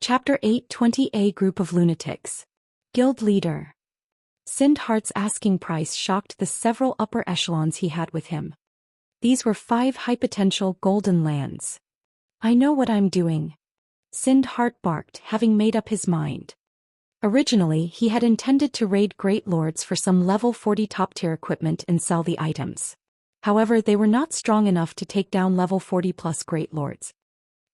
Chapter 820A Group of Lunatics. Guild Leader. Sindhart's asking price shocked the several upper echelons he had with him. These were 5 high-potential golden lands. I know what I'm doing. Sindhart barked, having made up his mind. Originally, he had intended to raid Great Lords for some level 40 top-tier equipment and sell the items. However, they were not strong enough to take down level 40+ Great Lords.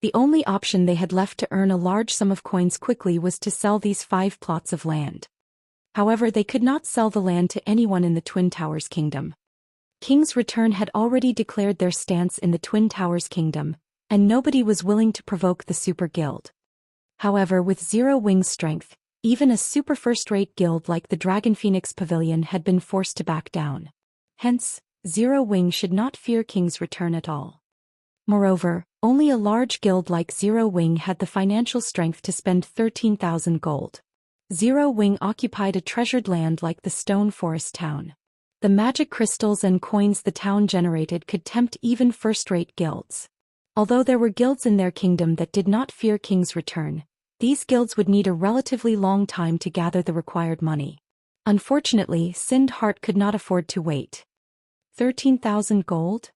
The only option they had left to earn a large sum of coins quickly was to sell these 5 plots of land. However, they could not sell the land to anyone in the Twin Towers Kingdom. King's Return had already declared their stance in the Twin Towers Kingdom, and nobody was willing to provoke the Super Guild. However, with Zero Wing's strength, even a super first-rate guild like the Dragon Phoenix Pavilion had been forced to back down. Hence, Zero Wing should not fear King's Return at all. Moreover, only a large guild like Zero Wing had the financial strength to spend 13,000 gold. Zero Wing occupied a treasured land like the Stone Forest town. The magic crystals and coins the town generated could tempt even first-rate guilds. Although there were guilds in their kingdom that did not fear King's Return, these guilds would need a relatively long time to gather the required money. Unfortunately, Sindhart could not afford to wait. 13,000 gold?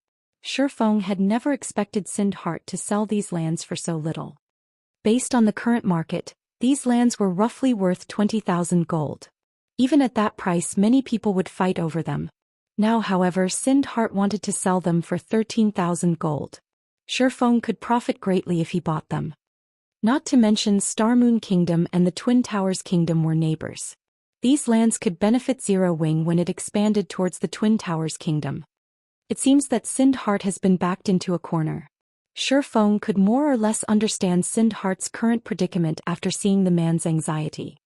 Feng had never expected Sindhart to sell these lands for so little. Based on the current market, these lands were roughly worth 20,000 gold. Even at that price, many people would fight over them. Now, however, Sindhart wanted to sell them for 13,000 gold. Feng could profit greatly if he bought them. Not to mention Starmoon Kingdom and the Twin Towers Kingdom were neighbors. These lands could benefit Zero Wing when it expanded towards the Twin Towers Kingdom. It seems that Sindhart has been backed into a corner. Feng could more or less understand Sindhart's current predicament after seeing the man's anxiety.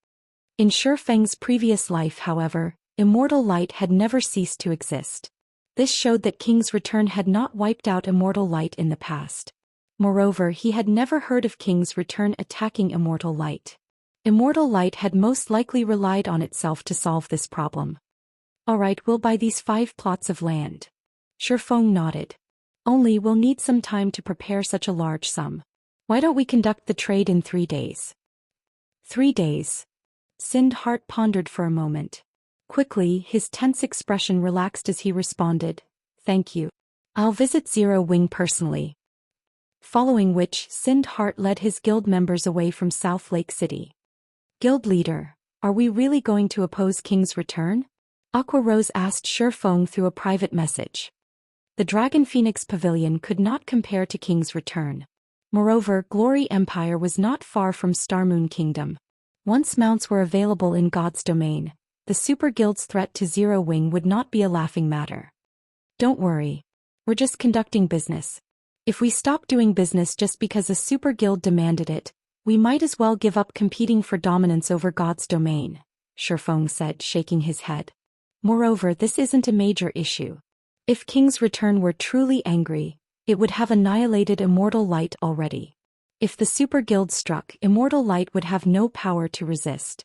In Feng's previous life, however, Immortal Light had never ceased to exist. This showed that King's Return had not wiped out Immortal Light in the past. Moreover, he had never heard of King's Return attacking Immortal Light. Immortal Light had most likely relied on itself to solve this problem. Alright, we'll buy these 5 plots of land. Feng nodded. Only we'll need some time to prepare such a large sum. Why don't we conduct the trade in 3 days? 3 days. Sindhart pondered for a moment. Quickly, his tense expression relaxed as he responded, "Thank you. I'll visit Zero Wing personally." Following which, Sindhart led his guild members away from South Lake City. Guild Leader, are we really going to oppose King's Return? Aqua Rose asked Feng through a private message. The Dragon Phoenix Pavilion could not compare to King's Return. Moreover, Glory Empire was not far from Starmoon Kingdom. Once mounts were available in God's domain, the Super Guild's threat to Zero Wing would not be a laughing matter. Don't worry. We're just conducting business. If we stop doing business just because a Super Guild demanded it, we might as well give up competing for dominance over God's domain, Feng said, shaking his head. Moreover, this isn't a major issue. If King's Return were truly angry, it would have annihilated Immortal Light already. If the Super Guild struck, Immortal Light would have no power to resist.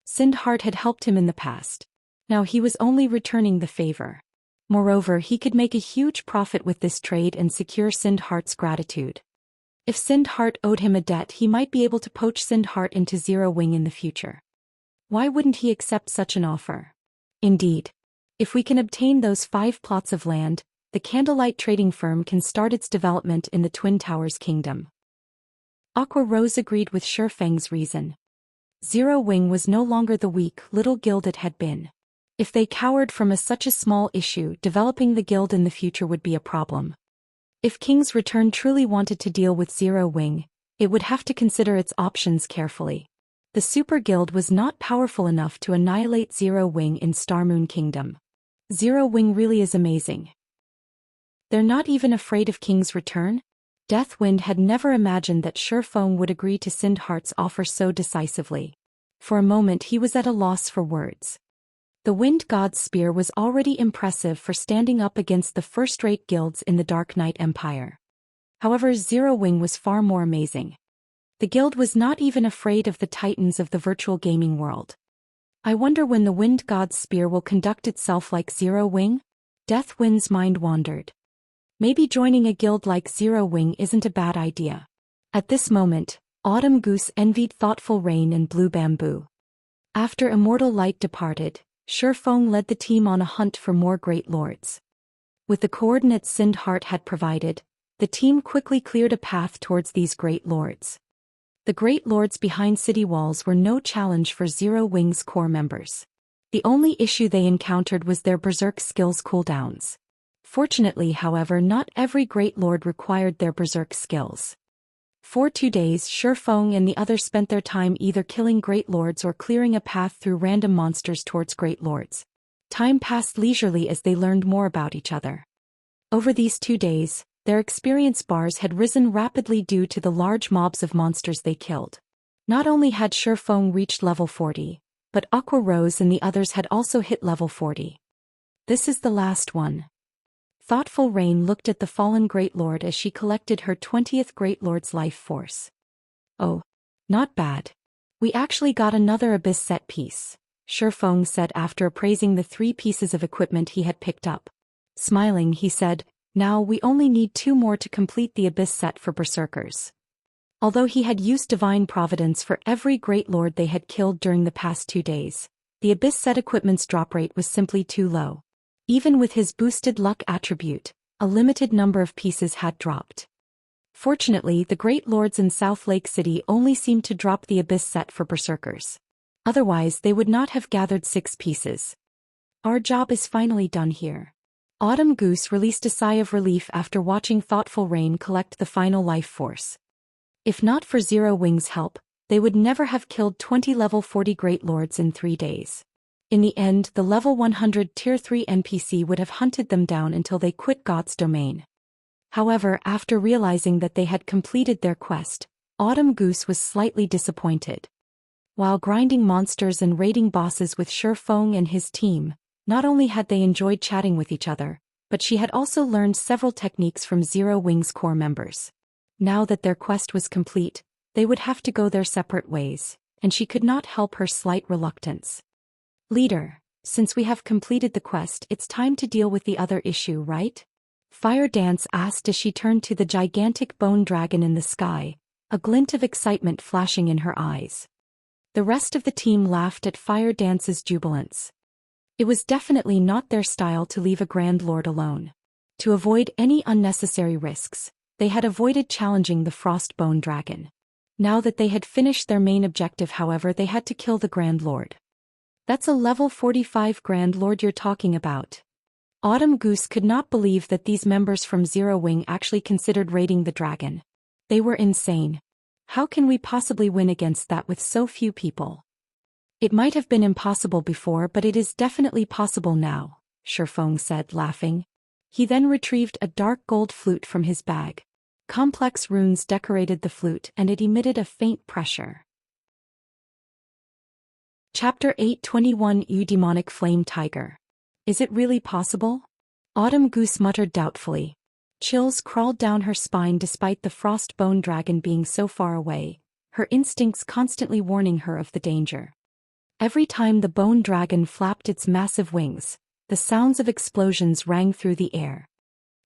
Sindhart had helped him in the past. Now he was only returning the favor. Moreover, he could make a huge profit with this trade and secure Sindhart's gratitude. If Sindhart owed him a debt, he might be able to poach Sindhart into Zero Wing in the future. Why wouldn't he accept such an offer? Indeed. If we can obtain those 5 plots of land, the Candlelight Trading Firm can start its development in the Twin Towers Kingdom. Aqua Rose agreed with Feng's reason. Zero Wing was no longer the weak little guild it had been. If they cowered from such a small issue, developing the guild in the future would be a problem. If King's Return truly wanted to deal with Zero Wing, it would have to consider its options carefully. The Super Guild was not powerful enough to annihilate Zero Wing in Starmoon Kingdom. Zero Wing really is amazing. They're not even afraid of King's Return? Deathwind had never imagined that Feng would agree to Sindhart's offer so decisively. For a moment he was at a loss for words. The Wind God's Spear was already impressive for standing up against the first-rate guilds in the Dark Knight Empire. However, Zero Wing was far more amazing. The guild was not even afraid of the titans of the virtual gaming world. I wonder when the Wind God's Spear will conduct itself like Zero Wing? Deathwind's mind wandered. Maybe joining a guild like Zero Wing isn't a bad idea. At this moment, Autumn Goose envied Thoughtful Rain and Blue Bamboo. After Immortal Light departed, Feng led the team on a hunt for more Great Lords. With the coordinates Sind Heart had provided, the team quickly cleared a path towards these Great Lords. The Great Lords behind city walls were no challenge for Zero Wing's core members. The only issue they encountered was their berserk skills cooldowns. Fortunately, however, not every Great Lord required their berserk skills. For 2 days, Feng and the others spent their time either killing Great Lords or clearing a path through random monsters towards Great Lords. Time passed leisurely as they learned more about each other. Over these 2 days, their experience bars had risen rapidly due to the large mobs of monsters they killed. Not only had Feng reached level 40, but Aqua Rose and the others had also hit level 40. This is the last one. Thoughtful Rain looked at the fallen Great Lord as she collected her 20th Great Lord's life force. Oh, not bad. We actually got another Abyss set piece, Feng said after appraising the 3 pieces of equipment he had picked up. Smiling, he said, now we only need 2 more to complete the Abyss set for Berserkers. Although he had used Divine Providence for every Great Lord they had killed during the past 2 days, the Abyss set equipment's drop rate was simply too low. Even with his boosted luck attribute, a limited number of pieces had dropped. Fortunately, the Great Lords in South Lake City only seemed to drop the Abyss set for Berserkers. Otherwise, they would not have gathered 6 pieces. Our job is finally done here. Autumn Goose released a sigh of relief after watching Thoughtful Rain collect the final life force. If not for Zero Wing's help, they would never have killed 20 level 40 Great Lords in 3 days. In the end, the level 100 Tier 3 NPC would have hunted them down until they quit God's domain. However, after realizing that they had completed their quest, Autumn Goose was slightly disappointed. While grinding monsters and raiding bosses with Feng and his team, not only had they enjoyed chatting with each other, but she had also learned several techniques from Zero Wing's core members. Now that their quest was complete, they would have to go their separate ways, and she could not help her slight reluctance. Leader, since we have completed the quest, it's time to deal with the other issue, right? Fire Dance asked as she turned to the gigantic bone dragon in the sky, a glint of excitement flashing in her eyes. The rest of the team laughed at Fire Dance's jubilance. It was definitely not their style to leave a Grand Lord alone. To avoid any unnecessary risks, they had avoided challenging the Frost Bone Dragon. Now that they had finished their main objective, however, they had to kill the Grand Lord. That's a level 45 Grand Lord you're talking about. Autumn Goose could not believe that these members from Zero Wing actually considered raiding the dragon. They were insane. How can we possibly win against that with so few people? It might have been impossible before, but it is definitely possible now, Feng said, laughing. He then retrieved a dark gold flute from his bag. Complex runes decorated the flute and it emitted a faint pressure. Chapter 821 Eudemonic Flame Tiger. Is it really possible? Autumn Goose muttered doubtfully. Chills crawled down her spine despite the Frost Bone Dragon being so far away, her instincts constantly warning her of the danger. Every time the Bone Dragon flapped its massive wings, the sounds of explosions rang through the air.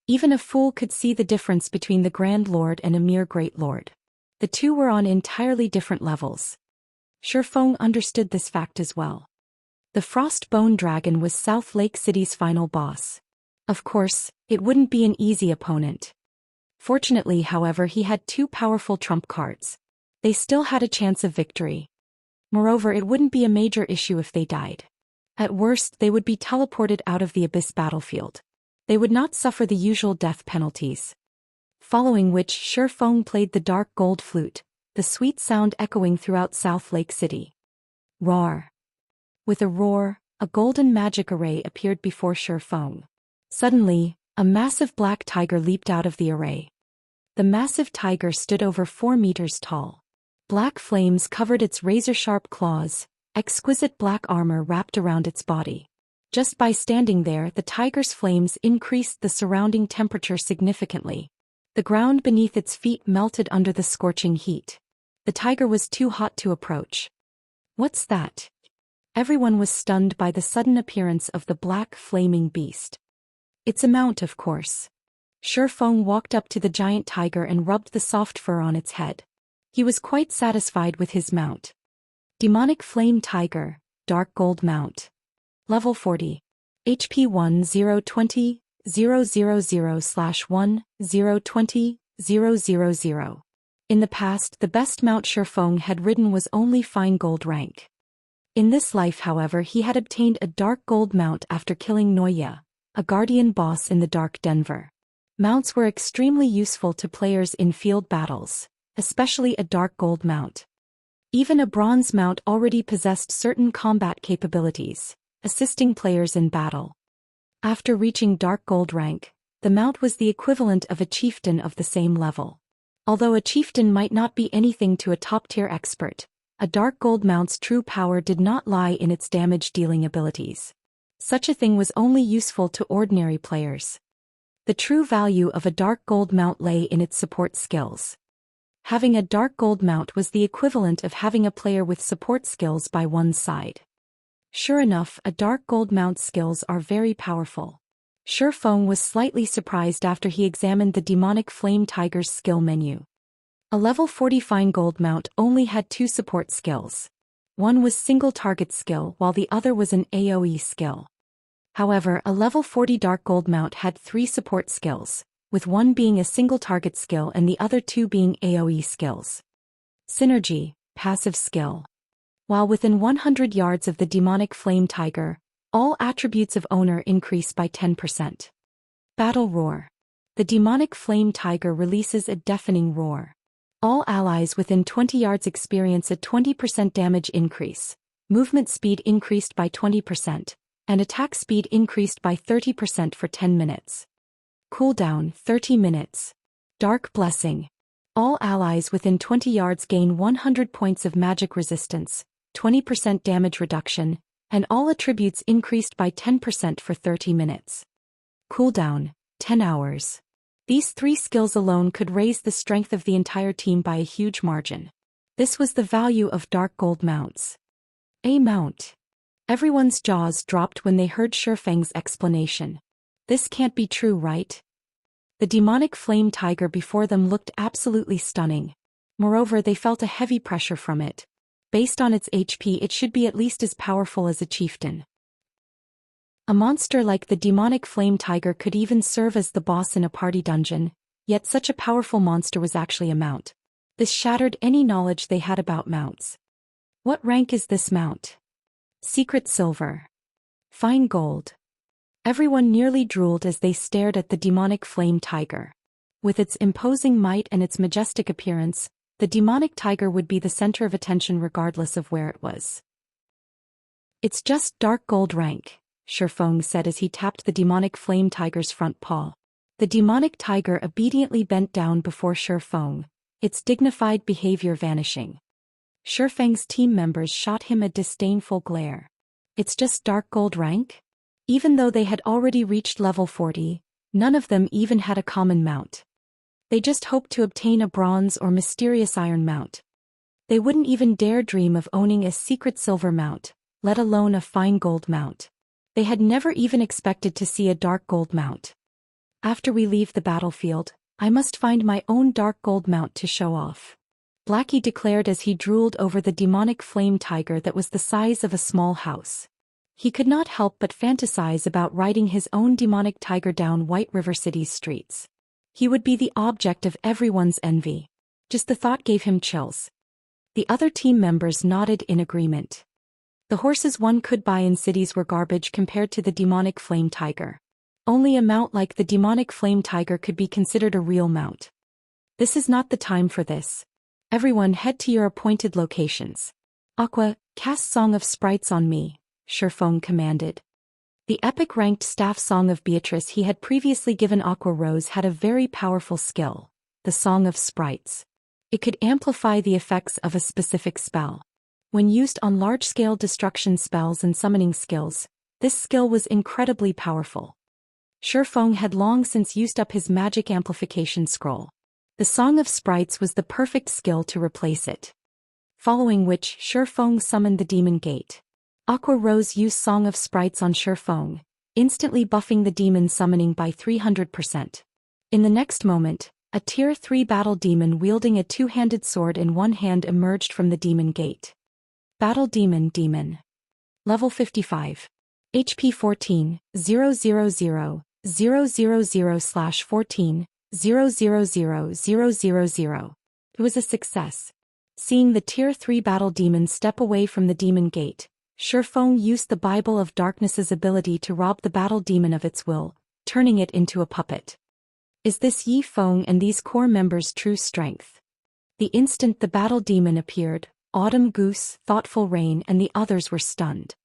Even a fool could see the difference between the Grand Lord and a mere Great Lord. The two were on entirely different levels. Feng understood this fact as well. The Frost Bone Dragon was South Lake City's final boss. Of course, it wouldn't be an easy opponent. Fortunately, however, he had 2 powerful trump cards. They still had a chance of victory. Moreover, it wouldn't be a major issue if they died. At worst, they would be teleported out of the Abyss battlefield. They would not suffer the usual death penalties. Following which, Feng played the dark gold flute, the sweet sound echoing throughout South Lake City. Roar. With a roar, a golden magic array appeared before Feng. Suddenly, a massive black tiger leaped out of the array. The massive tiger stood over 4 meters tall. Black flames covered its razor-sharp claws, exquisite black armor wrapped around its body. Just by standing there, the tiger's flames increased the surrounding temperature significantly. The ground beneath its feet melted under the scorching heat. The tiger was too hot to approach. What's that? Everyone was stunned by the sudden appearance of the black flaming beast. It's a mount, of course. Feng walked up to the giant tiger and rubbed the soft fur on its head. He was quite satisfied with his mount. Demonic Flame Tiger, Dark Gold Mount. Level 40. HP 1020 000/1 020 000. In the past, the best mount Feng had ridden was only fine gold rank. In this life, however, he had obtained a dark gold mount after killing Noya, a guardian boss in the Dark Denver. Mounts were extremely useful to players in field battles, especially a dark gold mount. Even a bronze mount already possessed certain combat capabilities, assisting players in battle. After reaching dark gold rank, the mount was the equivalent of a chieftain of the same level. Although a chieftain might not be anything to a top-tier expert, a dark gold mount's true power did not lie in its damage-dealing abilities. Such a thing was only useful to ordinary players. The true value of a dark gold mount lay in its support skills. Having a dark gold mount was the equivalent of having a player with support skills by one's side. Sure enough, a dark gold mount's skills are very powerful. Feng was slightly surprised after he examined the Demonic Flame Tiger's skill menu. A level 40 fine gold mount only had 2 support skills. One was single target skill while the other was an AoE skill. However, a level 40 dark gold mount had 3 support skills, with one being a single target skill and the other 2 being AoE skills. Synergy, passive skill. While within 100 yards of the Demonic Flame Tiger, all attributes of owner increase by 10%. Battle Roar. The Demonic Flame Tiger releases a deafening roar. All allies within 20 yards experience a 20% damage increase, movement speed increased by 20%, and attack speed increased by 30% for 10 minutes. Cooldown 30 minutes. Dark Blessing. All allies within 20 yards gain 100 points of magic resistance, 20% damage reduction, and all attributes increased by 10% for 30 minutes. Cooldown 10 hours. These 3 skills alone could raise the strength of the entire team by a huge margin. This was the value of dark gold mounts. A mount. Everyone's jaws dropped when they heard Feng's explanation. This can't be true, right? The Demonic Flame Tiger before them looked absolutely stunning. Moreover, they felt a heavy pressure from it. Based on its HP, it should be at least as powerful as a chieftain. A monster like the Demonic Flame Tiger could even serve as the boss in a party dungeon, yet such a powerful monster was actually a mount. This shattered any knowledge they had about mounts. What rank is this mount? Secret Silver. Fine Gold. Everyone nearly drooled as they stared at the Demonic Flame Tiger. With its imposing might and its majestic appearance, the Demonic Tiger would be the center of attention regardless of where it was. It's just dark gold rank, Feng said as he tapped the Demonic Flame Tiger's front paw. The Demonic Tiger obediently bent down before Feng, its dignified behavior vanishing. Feng's team members shot him a disdainful glare. It's just dark gold rank? Even though they had already reached level 40, none of them even had a common mount. They just hoped to obtain a bronze or mysterious iron mount. They wouldn't even dare dream of owning a secret silver mount, let alone a fine gold mount. They had never even expected to see a dark gold mount. After we leave the battlefield, I must find my own dark gold mount to show off. Blackie declared as he drooled over the Demonic Flame Tiger that was the size of a small house. He could not help but fantasize about riding his own Demonic Tiger down White River City's streets. He would be the object of everyone's envy. Just the thought gave him chills. The other team members nodded in agreement. The horses one could buy in cities were garbage compared to the Demonic Flame Tiger. Only a mount like the Demonic Flame Tiger could be considered a real mount. This is not the time for this. Everyone head to your appointed locations. Aqua, cast Song of Sprites on me, Feng commanded. The epic-ranked staff Song of Beatrice he had previously given Aqua Rose had a very powerful skill, the Song of Sprites. It could amplify the effects of a specific spell. When used on large-scale destruction spells and summoning skills, this skill was incredibly powerful. Feng had long since used up his magic amplification scroll. The Song of Sprites was the perfect skill to replace it. Following which, Feng summoned the Demon Gate. Aqua Rose used Song of Sprites on Feng, instantly buffing the demon summoning by 300%. In the next moment, A Tier 3 battle demon wielding a two-handed sword in one hand emerged from the demon gate. Battle Demon Demon. Level 55. HP 14, 000/14, 000. It was a success. Seeing the Tier 3 battle demon step away from the demon gate, Feng used the Bible of Darkness's ability to rob the battle demon of its will, turning it into a puppet. Is this Feng and these core members' true strength? The instant the battle demon appeared, Autumn Goose, Thoughtful Rain and the others were stunned.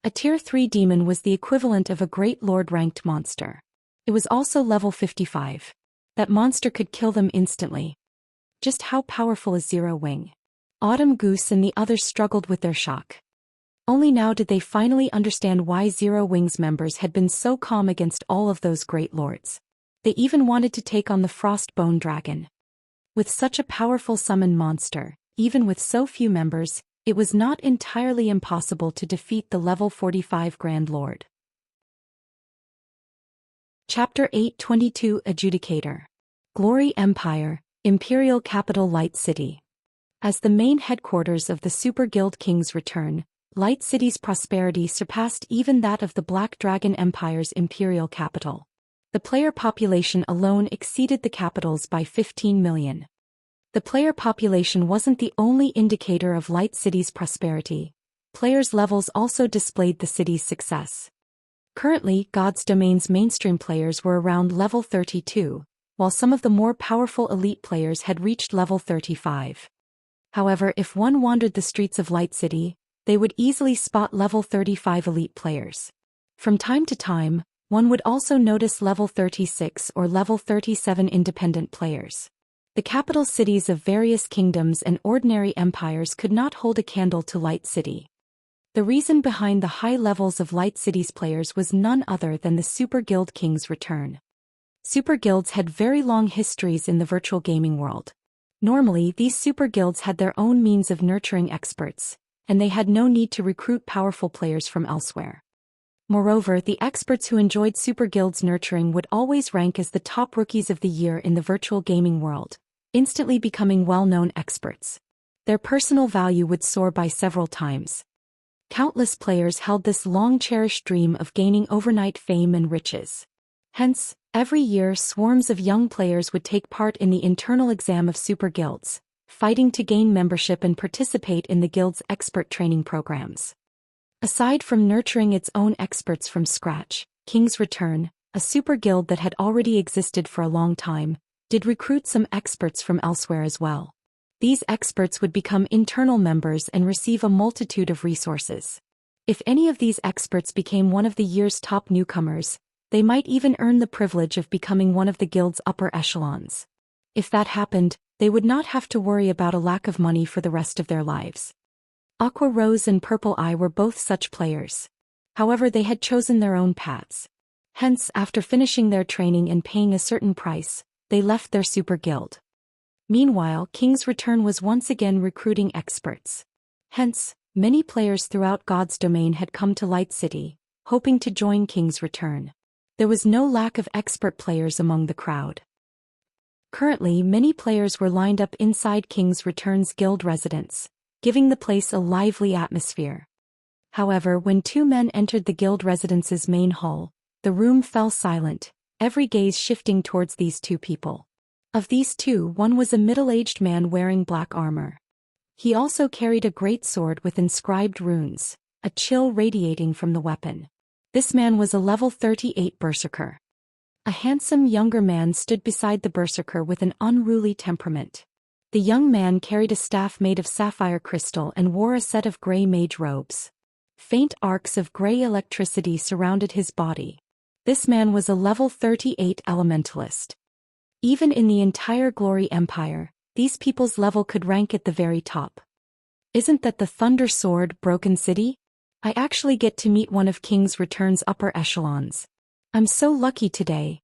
A Tier 3 demon was the equivalent of a Great Lord-ranked monster. It was also level 55. That monster could kill them instantly. Just how powerful is Zero Wing? Autumn Goose and the others struggled with their shock. Only now did they finally understand why Zero Wing's members had been so calm against all of those great lords. They even wanted to take on the Frostbone Dragon. With such a powerful summon monster, even with so few members, it was not entirely impossible to defeat the level 45 Grand Lord. Chapter 822 Adjudicator. Glory Empire, Imperial Capital Light City. As the main headquarters of the Super Guild King's return, Light City's prosperity surpassed even that of the Black Dragon Empire's imperial capital. The player population alone exceeded the capital's by 15 million. The player population wasn't the only indicator of Light City's prosperity. Players' levels also displayed the city's success. Currently, God's Domain's mainstream players were around level 32, while some of the more powerful elite players had reached level 35. However, if one wandered the streets of Light City, they would easily spot level 35 elite players. From time to time, one would also notice level 36 or level 37 independent players. The capital cities of various kingdoms and ordinary empires could not hold a candle to Light City. The reason behind the high levels of Light City's players was none other than the Super Guild King's return. Super Guilds had very long histories in the virtual gaming world. Normally, these Super Guilds had their own means of nurturing experts, and they had no need to recruit powerful players from elsewhere. Moreover, the experts who enjoyed Super Guild's nurturing would always rank as the top rookies of the year in the virtual gaming world, instantly becoming well-known experts. Their personal value would soar by several times. Countless players held this long-cherished dream of gaining overnight fame and riches. Hence, every year swarms of young players would take part in the internal exam of Super Guilds, fighting to gain membership and participate in the guild's expert training programs. Aside from nurturing its own experts from scratch, King's Return, a super guild that had already existed for a long time, did recruit some experts from elsewhere as well. These experts would become internal members and receive a multitude of resources. If any of these experts became one of the year's top newcomers, they might even earn the privilege of becoming one of the guild's upper echelons. If that happened, they would not have to worry about a lack of money for the rest of their lives. Aqua Rose and Purple Eye were both such players. However, they had chosen their own paths. Hence, after finishing their training and paying a certain price, they left their super guild. Meanwhile, King's Return was once again recruiting experts. Hence, many players throughout God's Domain had come to Light City, hoping to join King's Return. There was no lack of expert players among the crowd. Currently, many players were lined up inside King's Return's guild residence, giving the place a lively atmosphere. However, when two men entered the guild residence's main hall, the room fell silent, every gaze shifting towards these two people. Of these two, one was a middle-aged man wearing black armor. He also carried a great sword with inscribed runes, a chill radiating from the weapon. This man was a level 38 berserker. A handsome younger man stood beside the berserker with an unruly temperament. The young man carried a staff made of sapphire crystal and wore a set of gray mage robes. Faint arcs of gray electricity surrounded his body. This man was a level 38 elementalist. Even in the entire Glory Empire, these people's level could rank at the very top. Isn't that the Thunder Sword Broken City? I actually get to meet one of King's Return's upper echelons. I'm so lucky today.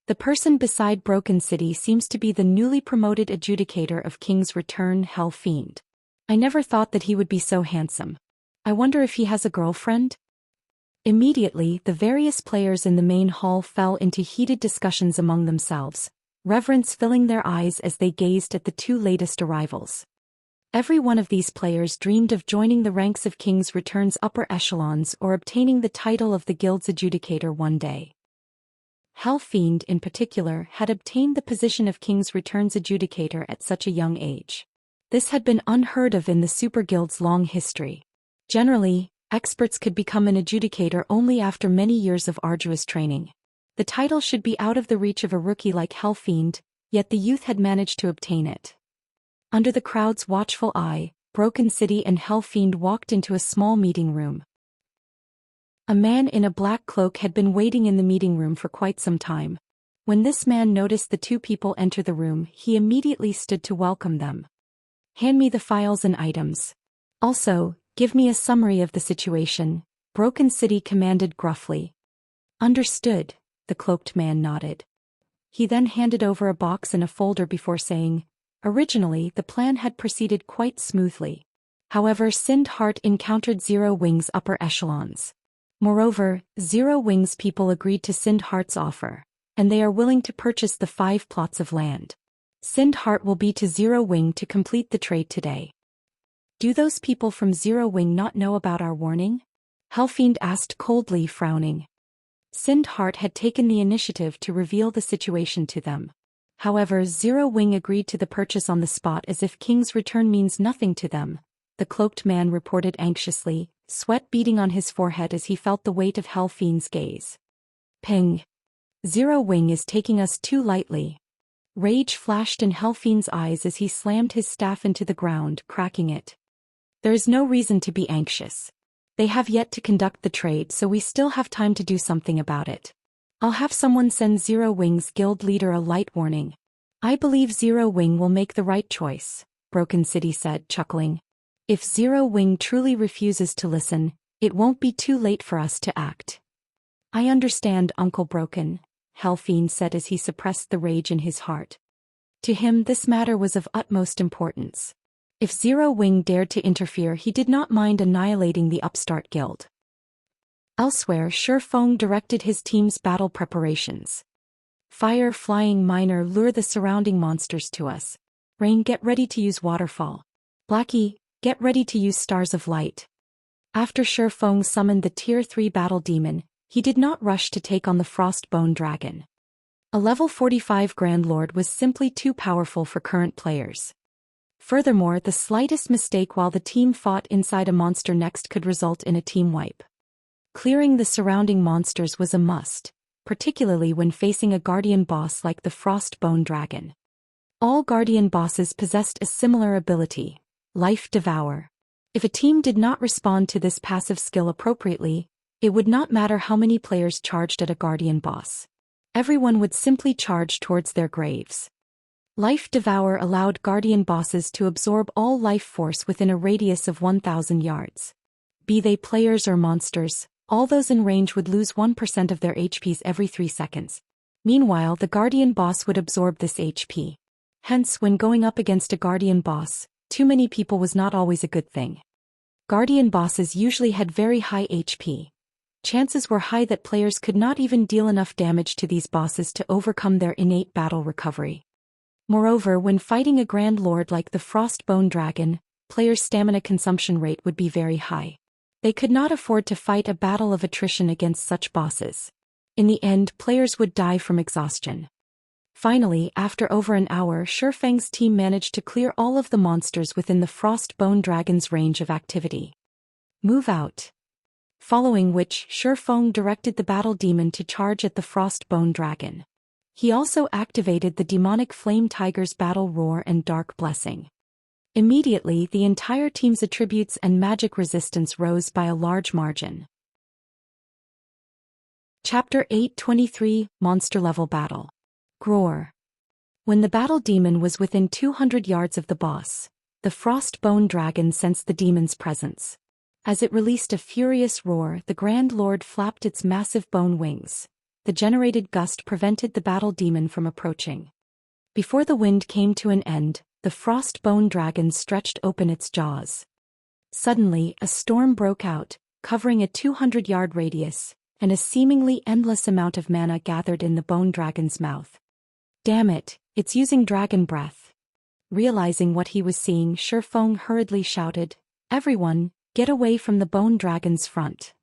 The person beside Broken City seems to be the newly promoted adjudicator of King's Return, Hell Fiend. I never thought that he would be so handsome. I wonder if he has a girlfriend? Immediately, the various players in the main hall fell into heated discussions among themselves, reverence filling their eyes as they gazed at the two latest arrivals. Every one of these players dreamed of joining the ranks of King's Return's upper echelons or obtaining the title of the guild's Adjudicator one day. Fiend, in particular, had obtained the position of King's Return's Adjudicator at such a young age. This had been unheard of in the Super Guild's long history. Generally, experts could become an Adjudicator only after many years of arduous training. The title should be out of the reach of a rookie like Fiend, yet the youth had managed to obtain it. Under the crowd's watchful eye, Broken City and Fiend walked into a small meeting room. A man in a black cloak had been waiting in the meeting room for quite some time. When this man noticed the two people enter the room, he immediately stood to welcome them. "Hand me the files and items. Also, give me a summary of the situation," Broken City commanded gruffly. "Understood," the cloaked man nodded. He then handed over a box and a folder before saying, "Originally, the plan had proceeded quite smoothly. However, Sind Heart encountered Zero Wing's upper echelons. Moreover, Zero Wing's people agreed to Sind Heart's offer, and they are willing to purchase the 5 plots of land. Sind Heart will be to Zero Wing to complete the trade today." "Do those people from Zero Wing not know about our warning?" Fiend asked coldly, frowning. Sind Heart had taken the initiative to reveal the situation to them. However, Zero Wing agreed to the purchase on the spot as if King's Return means nothing to them, the cloaked man reported anxiously, sweat beading on his forehead as he felt the weight of Fiend's gaze. "Ping. Zero Wing is taking us too lightly." Rage flashed in Fiend's eyes as he slammed his staff into the ground, cracking it. "There is no reason to be anxious. They have yet to conduct the trade, so we still have time to do something about it. I'll have someone send Zero Wing's guild leader a light warning. I believe Zero Wing will make the right choice," Broken City said, chuckling. "If Zero Wing truly refuses to listen, it won't be too late for us to act." "I understand, Uncle Broken," Fiend said as he suppressed the rage in his heart. To him, this matter was of utmost importance. If Zero Wing dared to interfere, he did not mind annihilating the upstart guild. Elsewhere, Feng directed his team's battle preparations. "Fire Flying Miner, lure the surrounding monsters to us. Rain, get ready to use Waterfall. Blackie, get ready to use Stars of Light." After Feng summoned the Tier 3 battle demon, he did not rush to take on the Frostbone Dragon. A level 45 Grand Lord was simply too powerful for current players. Furthermore, the slightest mistake while the team fought inside a monster next could result in a team wipe. Clearing the surrounding monsters was a must, particularly when facing a guardian boss like the Frostbone Dragon. All guardian bosses possessed a similar ability, Life Devour. If a team did not respond to this passive skill appropriately, it would not matter how many players charged at a guardian boss. Everyone would simply charge towards their graves. Life Devour allowed guardian bosses to absorb all life force within a radius of 1,000 yards. Be they players or monsters, all those in range would lose 1% of their HPs every 3 seconds. Meanwhile, the guardian boss would absorb this HP. Hence, when going up against a guardian boss, too many people was not always a good thing. Guardian bosses usually had very high HP. Chances were high that players could not even deal enough damage to these bosses to overcome their innate battle recovery. Moreover, when fighting a Grand Lord like the Frostbone Dragon, players' stamina consumption rate would be very high. They could not afford to fight a battle of attrition against such bosses. In the end, players would die from exhaustion. Finally, after over an hour, Feng's team managed to clear all of the monsters within the Frostbone Dragon's range of activity. "Move out." Following which, Feng directed the battle demon to charge at the Frostbone Dragon. He also activated the demonic Flame Tiger's Battle Roar and Dark Blessing. Immediately, the entire team's attributes and magic resistance rose by a large margin. Chapter 823, Monster Level Battle. Groar. When the battle demon was within 200 yards of the boss, the Frostbone Dragon sensed the demon's presence. As it released a furious roar, the Grand Lord flapped its massive bone wings. The generated gust prevented the battle demon from approaching. Before the wind came to an end, the Frostbone Dragon stretched open its jaws. Suddenly, a storm broke out, covering a 200-yard radius, and a seemingly endless amount of mana gathered in the Bone Dragon's mouth. Damn it, it's using dragon breath. Realizing what he was seeing, Feng hurriedly shouted, "Everyone, get away from the bone dragon's front."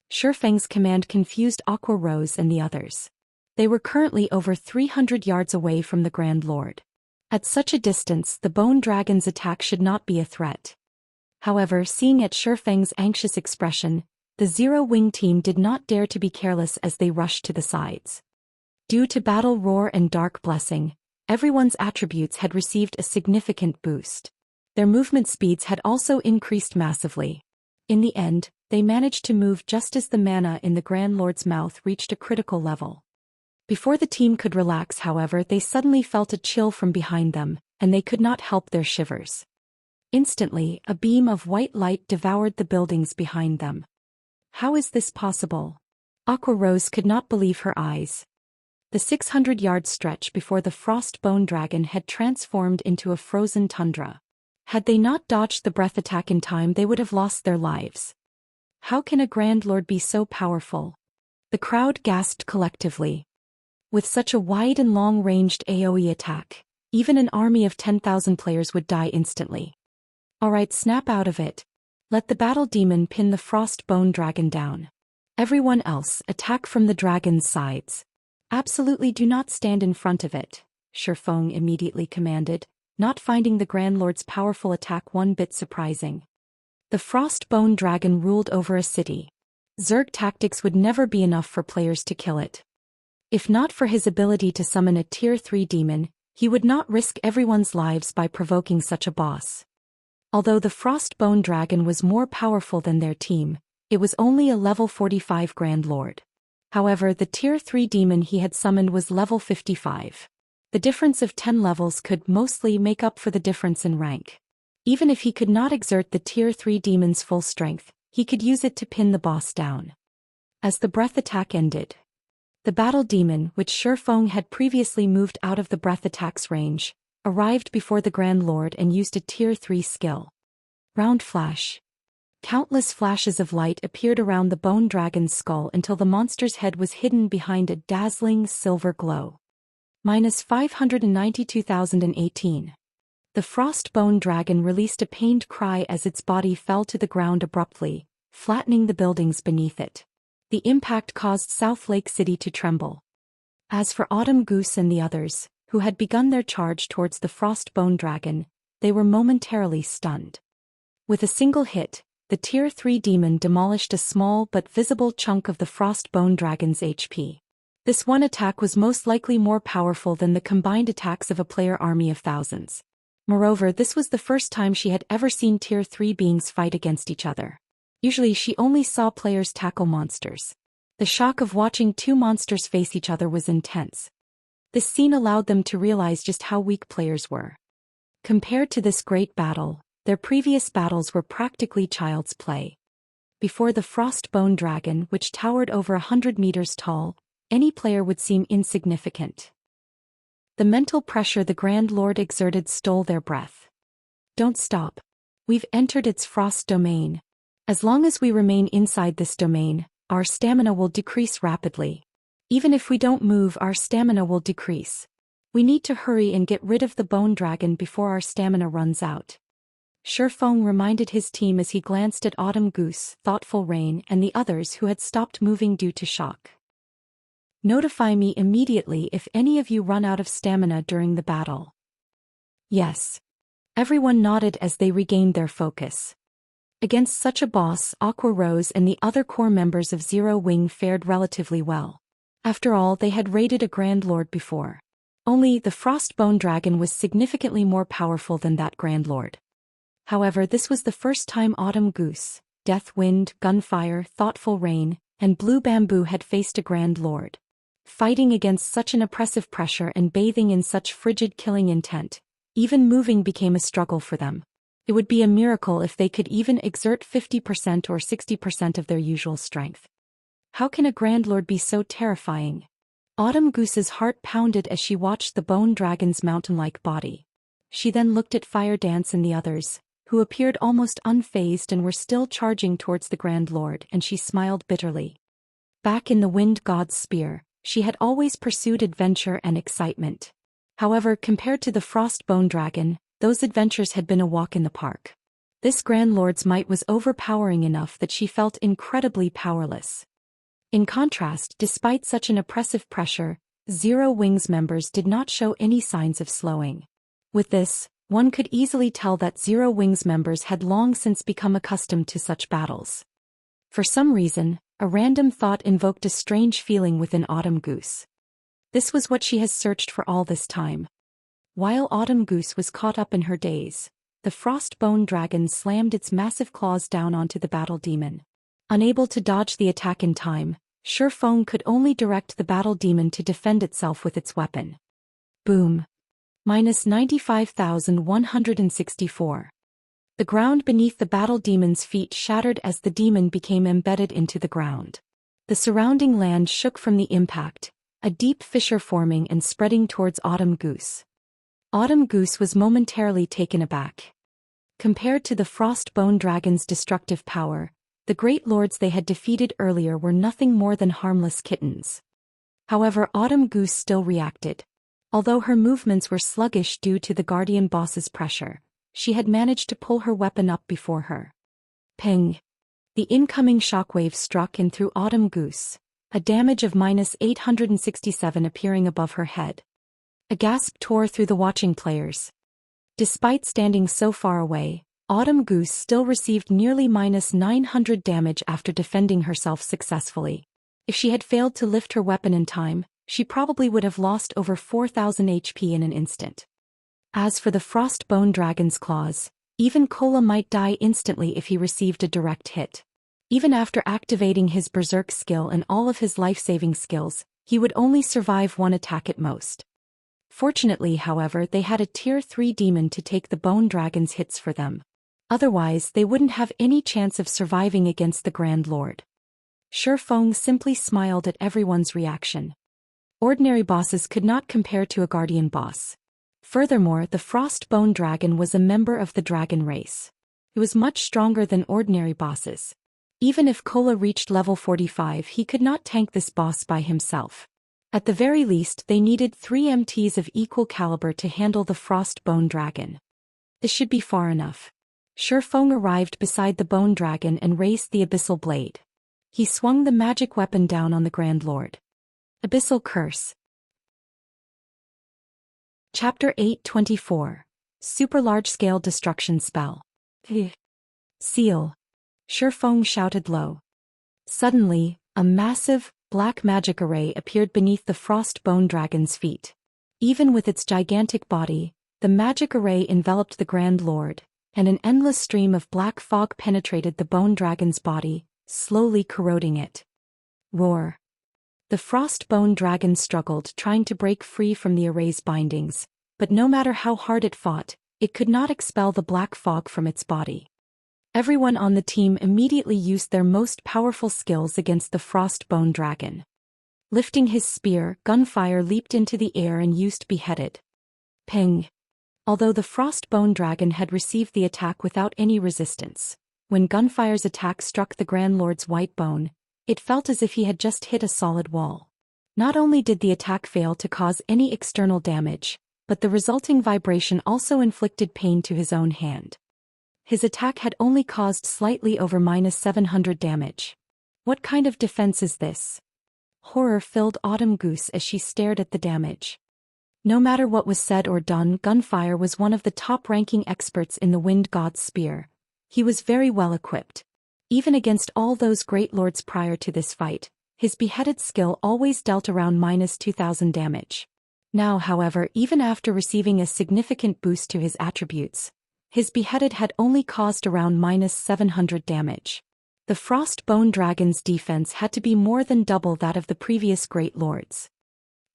Feng's command confused Aqua Rose and the others. They were currently over 300 yards away from the Grand Lord. At such a distance, the bone dragon's attack should not be a threat. However, seeing at Feng's anxious expression, the Zero Wing team did not dare to be careless as they rushed to the sides. Due to Battle Roar and Dark Blessing, everyone's attributes had received a significant boost. Their movement speeds had also increased massively. In the end, they managed to move just as the mana in the Grand Lord's mouth reached a critical level. Before the team could relax, however, they suddenly felt a chill from behind them, and they could not help their shivers. Instantly, a beam of white light devoured the buildings behind them. How is this possible? Aqua Rose could not believe her eyes. The 600-yard stretch before the frost bone dragon had transformed into a frozen tundra. Had they not dodged the breath attack in time, they would have lost their lives. How can a Grand Lord be so powerful? The crowd gasped collectively. With such a wide and long-ranged AoE attack, even an army of 10,000 players would die instantly. Alright, snap out of it. Let the battle demon pin the frost bone dragon down. Everyone else, attack from the dragon's sides. Absolutely do not stand in front of it, Feng immediately commanded, not finding the Grand Lord's powerful attack one bit surprising. The frost bone dragon ruled over a city. Zerg tactics would never be enough for players to kill it. If not for his ability to summon a Tier 3 demon, he would not risk everyone's lives by provoking such a boss. Although the frost bone dragon was more powerful than their team, it was only a level 45 Grand Lord. However, the Tier 3 demon he had summoned was level 55. The difference of 10 levels could mostly make up for the difference in rank. Even if he could not exert the Tier 3 demon's full strength, he could use it to pin the boss down. As the breath attack ended, the battle demon, which Feng had previously moved out of the breath attack's range, arrived before the Grand Lord and used a Tier 3 skill. Round Flash. Countless flashes of light appeared around the bone dragon's skull until the monster's head was hidden behind a dazzling silver glow. -592,018. The frost bone dragon released a pained cry as its body fell to the ground abruptly, flattening the buildings beneath it. The impact caused South Lake City to tremble. As for Autumn Goose and the others, who had begun their charge towards the frost bone dragon, they were momentarily stunned. With a single hit, the Tier 3 demon demolished a small but visible chunk of the frost bone dragon's HP. This one attack was most likely more powerful than the combined attacks of a player army of thousands. Moreover, this was the first time she had ever seen Tier 3 beings fight against each other. Usually she only saw players tackle monsters. The shock of watching two monsters face each other was intense. This scene allowed them to realize just how weak players were. Compared to this great battle, their previous battles were practically child's play. Before the frost bone dragon, which towered over 100 meters tall, any player would seem insignificant. The mental pressure the Grand Lord exerted stole their breath. Don't stop. We've entered its frost domain. As long as we remain inside this domain, our stamina will decrease rapidly. Even if we don't move, our stamina will decrease. We need to hurry and get rid of the bone dragon before our stamina runs out. Feng reminded his team as he glanced at Autumn Goose, Thoughtful Rain, and the others who had stopped moving due to shock. Notify me immediately if any of you run out of stamina during the battle. Yes. Everyone nodded as they regained their focus. Against such a boss, Aqua Rose and the other core members of Zero Wing fared relatively well. After all, they had raided a Grand Lord before. Only the Frost Bone Dragon was significantly more powerful than that Grand Lord. However, this was the first time Autumn Goose, Death Wind, Gunfire, Thoughtful Rain, and Blue Bamboo had faced a Grand Lord. Fighting against such an oppressive pressure and bathing in such frigid killing intent, even moving became a struggle for them. It would be a miracle if they could even exert 50% or 60% of their usual strength. How can a Grand Lord be so terrifying? Autumn Goose's heart pounded as she watched the bone dragon's mountain-like body. She then looked at Fire Dance and the others, who appeared almost unfazed and were still charging towards the Grand Lord, and she smiled bitterly. Back in the Wind God's Spear, she had always pursued adventure and excitement. However, compared to the Frostbone Dragon, those adventures had been a walk in the park. This Grand Lord's might was overpowering enough that she felt incredibly powerless. In contrast, despite such an oppressive pressure, Zero Wings members did not show any signs of slowing. With this, one could easily tell that Zero Wings members had long since become accustomed to such battles. For some reason, a random thought invoked a strange feeling within Autumn Goose. This was what she has searched for all this time. While Autumn Goose was caught up in her daze, the Frostbone Dragon slammed its massive claws down onto the battle demon. Unable to dodge the attack in time, Feng could only direct the battle demon to defend itself with its weapon. Boom. -95,164. The ground beneath the battle demon's feet shattered as the demon became embedded into the ground. The surrounding land shook from the impact, a deep fissure forming and spreading towards Autumn Goose. Autumn Goose was momentarily taken aback. Compared to the Frostbone Dragon's destructive power, the great lords they had defeated earlier were nothing more than harmless kittens. However, Autumn Goose still reacted. Although her movements were sluggish due to the Guardian boss's pressure, she had managed to pull her weapon up before her. Ping! The incoming shockwave struck and threw Autumn Goose, a damage of -867 appearing above her head. A gasp tore through the watching players. Despite standing so far away, Autumn Goose still received nearly -900 damage after defending herself successfully. If she had failed to lift her weapon in time, she probably would have lost over 4,000 HP in an instant. As for the Frostbone Dragon's claws, even Kola might die instantly if he received a direct hit. Even after activating his Berserk skill and all of his life-saving skills, he would only survive one attack at most. Fortunately, however, they had a Tier 3 demon to take the Bone Dragon's hits for them. Otherwise, they wouldn't have any chance of surviving against the Grand Lord. Feng simply smiled at everyone's reaction. Ordinary bosses could not compare to a Guardian boss. Furthermore, the Frostbone Dragon was a member of the dragon race. It was much stronger than ordinary bosses. Even if Kola reached level 45, he could not tank this boss by himself. At the very least, they needed 3 MTs of equal caliber to handle the Frostbone Dragon. This should be far enough. Feng arrived beside the Bone Dragon and raised the Abyssal Blade. He swung the magic weapon down on the Grand Lord. Abyssal Curse. Chapter 824. Super Large-Scale Destruction Spell. Seal. Feng shouted low. Suddenly, a massive, black magic array appeared beneath the Frostbone Dragon's feet. Even with its gigantic body, the magic array enveloped the Grand Lord, and an endless stream of black fog penetrated the Bone Dragon's body, slowly corroding it. Roar. The Frostbone Dragon struggled, trying to break free from the array's bindings, but no matter how hard it fought, it could not expel the black fog from its body. Everyone on the team immediately used their most powerful skills against the Frostbone Dragon. Lifting his spear, Gunfire leaped into the air and used Beheaded. Ping! Although the Frostbone Dragon had received the attack without any resistance, when Gunfire's attack struck the Grand Lord's white bone, it felt as if he had just hit a solid wall. Not only did the attack fail to cause any external damage, but the resulting vibration also inflicted pain to his own hand. His attack had only caused slightly over -700 damage. What kind of defense is this? Horror filled Autumn Goose as she stared at the damage. No matter what was said or done, Gunfire was one of the top-ranking experts in the Wind God's Spear. He was very well equipped. Even against all those great lords prior to this fight, his beheaded skill always dealt around -2000 damage. Now, however, even after receiving a significant boost to his attributes, his beheaded had only caused around -700 damage. The Frostbone Dragon's defense had to be more than double that of the previous Great Lords.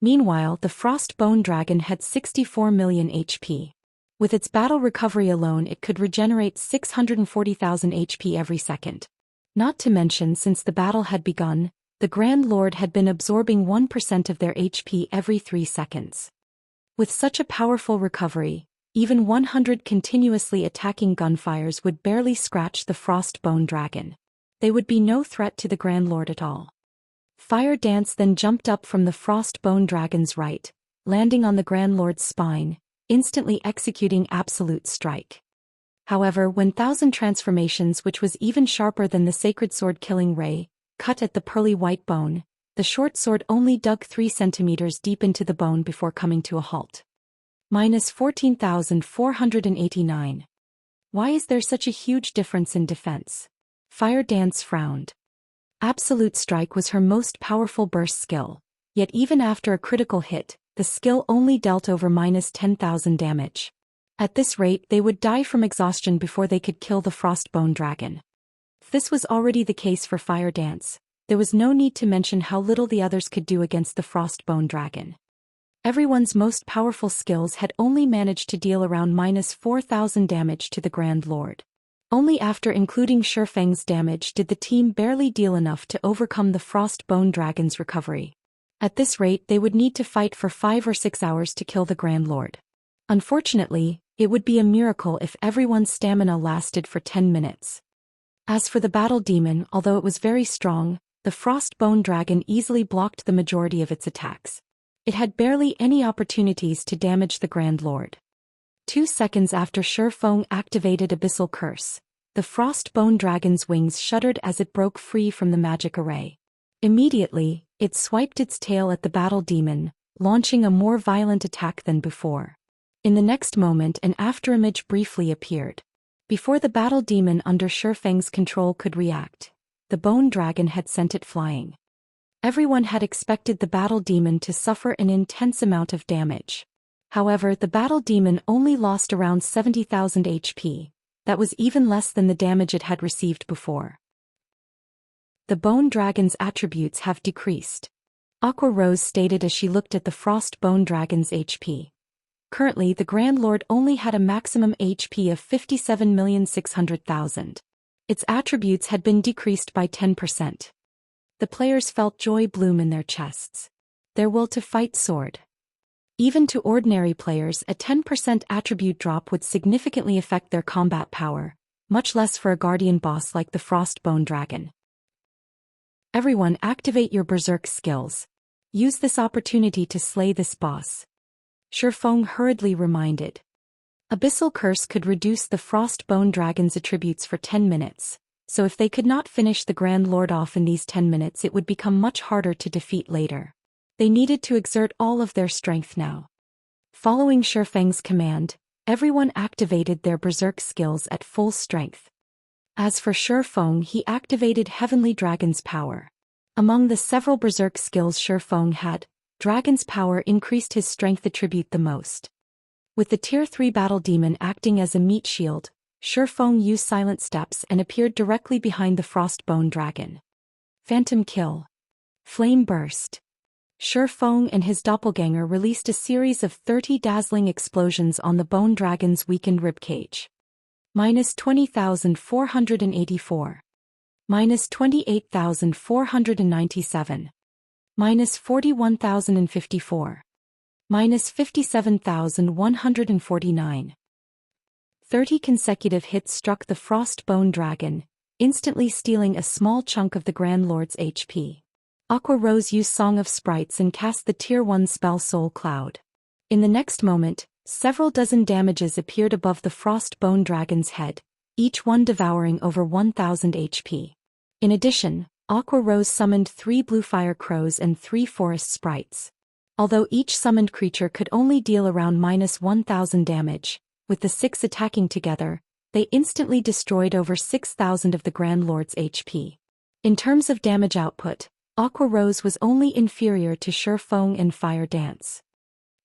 Meanwhile, the Frostbone Dragon had 64 million HP. With its battle recovery alone, it could regenerate 640,000 HP every second. Not to mention, since the battle had begun, the Grand Lord had been absorbing 1% of their HP every 3 seconds. With such a powerful recovery, even 100 continuously attacking Gunfires would barely scratch the Frostbone Dragon. They would be no threat to the Grand Lord at all. Fire Dance then jumped up from the Frostbone Dragon's right, landing on the Grand Lord's spine, instantly executing Absolute Strike. However, when Thousand Transformations, which was even sharper than the Sacred Sword Killing Ray, cut at the pearly white bone, the short sword only dug 3 centimeters deep into the bone before coming to a halt. -14,489. Why is there such a huge difference in defense? Fire Dance frowned. Absolute Strike was her most powerful burst skill, yet even after a critical hit, the skill only dealt over -10,000 damage. At this rate, they would die from exhaustion before they could kill the Frostbone Dragon. If this was already the case for Fire Dance, there was no need to mention how little the others could do against the Frostbone Dragon. Everyone's most powerful skills had only managed to deal around -4,000 damage to the Grand Lord. Only after including Feng's damage did the team barely deal enough to overcome the Frostbone Dragon's recovery. At this rate, they would need to fight for 5 or 6 hours to kill the Grand Lord. Unfortunately, it would be a miracle if everyone's stamina lasted for 10 minutes. As for the Battle Demon, although it was very strong, the Frostbone Dragon easily blocked the majority of its attacks. It had barely any opportunities to damage the Grand Lord. 2 seconds after Feng activated Abyssal Curse, the Frostbone Dragon's wings shuddered as it broke free from the magic array. Immediately, it swiped its tail at the Battle Demon, launching a more violent attack than before. In the next moment, an afterimage briefly appeared. Before the Battle Demon under Feng's control could react, the Bone Dragon had sent it flying. Everyone had expected the Battle Demon to suffer an intense amount of damage. However, the Battle Demon only lost around 70,000 HP. That was even less than the damage it had received before. The Bone Dragon's attributes have decreased, Aqua Rose stated as she looked at the Frost Bone Dragon's HP. Currently, the Grand Lord only had a maximum HP of 57,600,000. Its attributes had been decreased by 10%. The players felt joy bloom in their chests. Their will to fight soared. Even to ordinary players, a 10% attribute drop would significantly affect their combat power, much less for a guardian boss like the Frostbone Dragon. Everyone, activate your Berserk skills. Use this opportunity to slay this boss. Feng hurriedly reminded. Abyssal Curse could reduce the Frostbone Dragon's attributes for 10 minutes, so if they could not finish the Grand Lord off in these 10 minutes, it would become much harder to defeat later. They needed to exert all of their strength now. Following Feng's command, everyone activated their Berserk skills at full strength. As for Feng, he activated Heavenly Dragon's Power. Among the several Berserk skills Feng had, Dragon's Power increased his strength attribute the most. With the Tier 3 Battle Demon acting as a meat shield, Feng used Silent Steps and appeared directly behind the Frostbone Dragon. Phantom Kill. Flame Burst. Feng and his doppelganger released a series of 30 dazzling explosions on the Bone Dragon's weakened ribcage. -20,484. -28,497. -41,054. -57,149. 30 consecutive hits struck the Frostbone Dragon, instantly stealing a small chunk of the Grand Lord's HP. Aqua Rose used Song of Sprites and cast the Tier 1 spell Soul Cloud. In the next moment, several dozen damages appeared above the Frostbone Dragon's head, each one devouring over 1,000 HP. In addition, Aqua Rose summoned 3 Blue Fire Crows and 3 Forest Sprites. Although each summoned creature could only deal around -1,000 damage, with the 6 attacking together, they instantly destroyed over 6,000 of the Grand Lord's HP. In terms of damage output, Aqua Rose was only inferior to Feng and Fire Dance.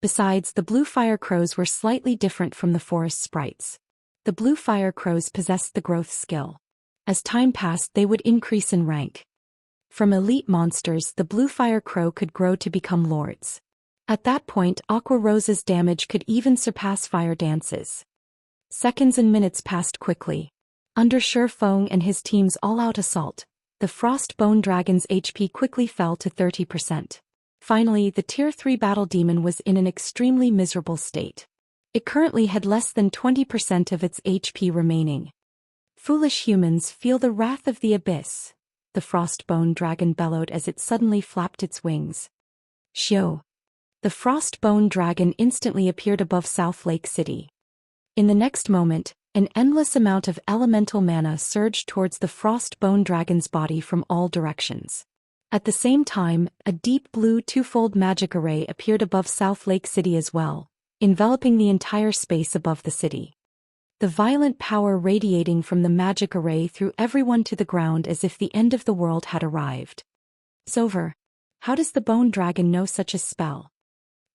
Besides, the Blue Fire Crows were slightly different from the Forest Sprites. The Blue Fire Crows possessed the growth skill. As time passed, they would increase in rank. From elite monsters, the Blue Fire Crow could grow to become lords. At that point, Aqua Rose's damage could even surpass Fire Dance's. Seconds and minutes passed quickly. Under Feng and his team's all-out assault, the Frostbone Dragon's HP quickly fell to 30%. Finally, the Tier 3 Battle Demon was in an extremely miserable state. It currently had less than 20% of its HP remaining. Foolish humans, feel the wrath of the abyss, the Frostbone Dragon bellowed as it suddenly flapped its wings. Xiu. The Frostbone Dragon instantly appeared above South Lake City. In the next moment, an endless amount of elemental mana surged towards the Frostbone Dragon's body from all directions. At the same time, a deep blue twofold magic array appeared above South Lake City as well, enveloping the entire space above the city. The violent power radiating from the magic array threw everyone to the ground as if the end of the world had arrived. It's over. How does the Bone Dragon know such a spell?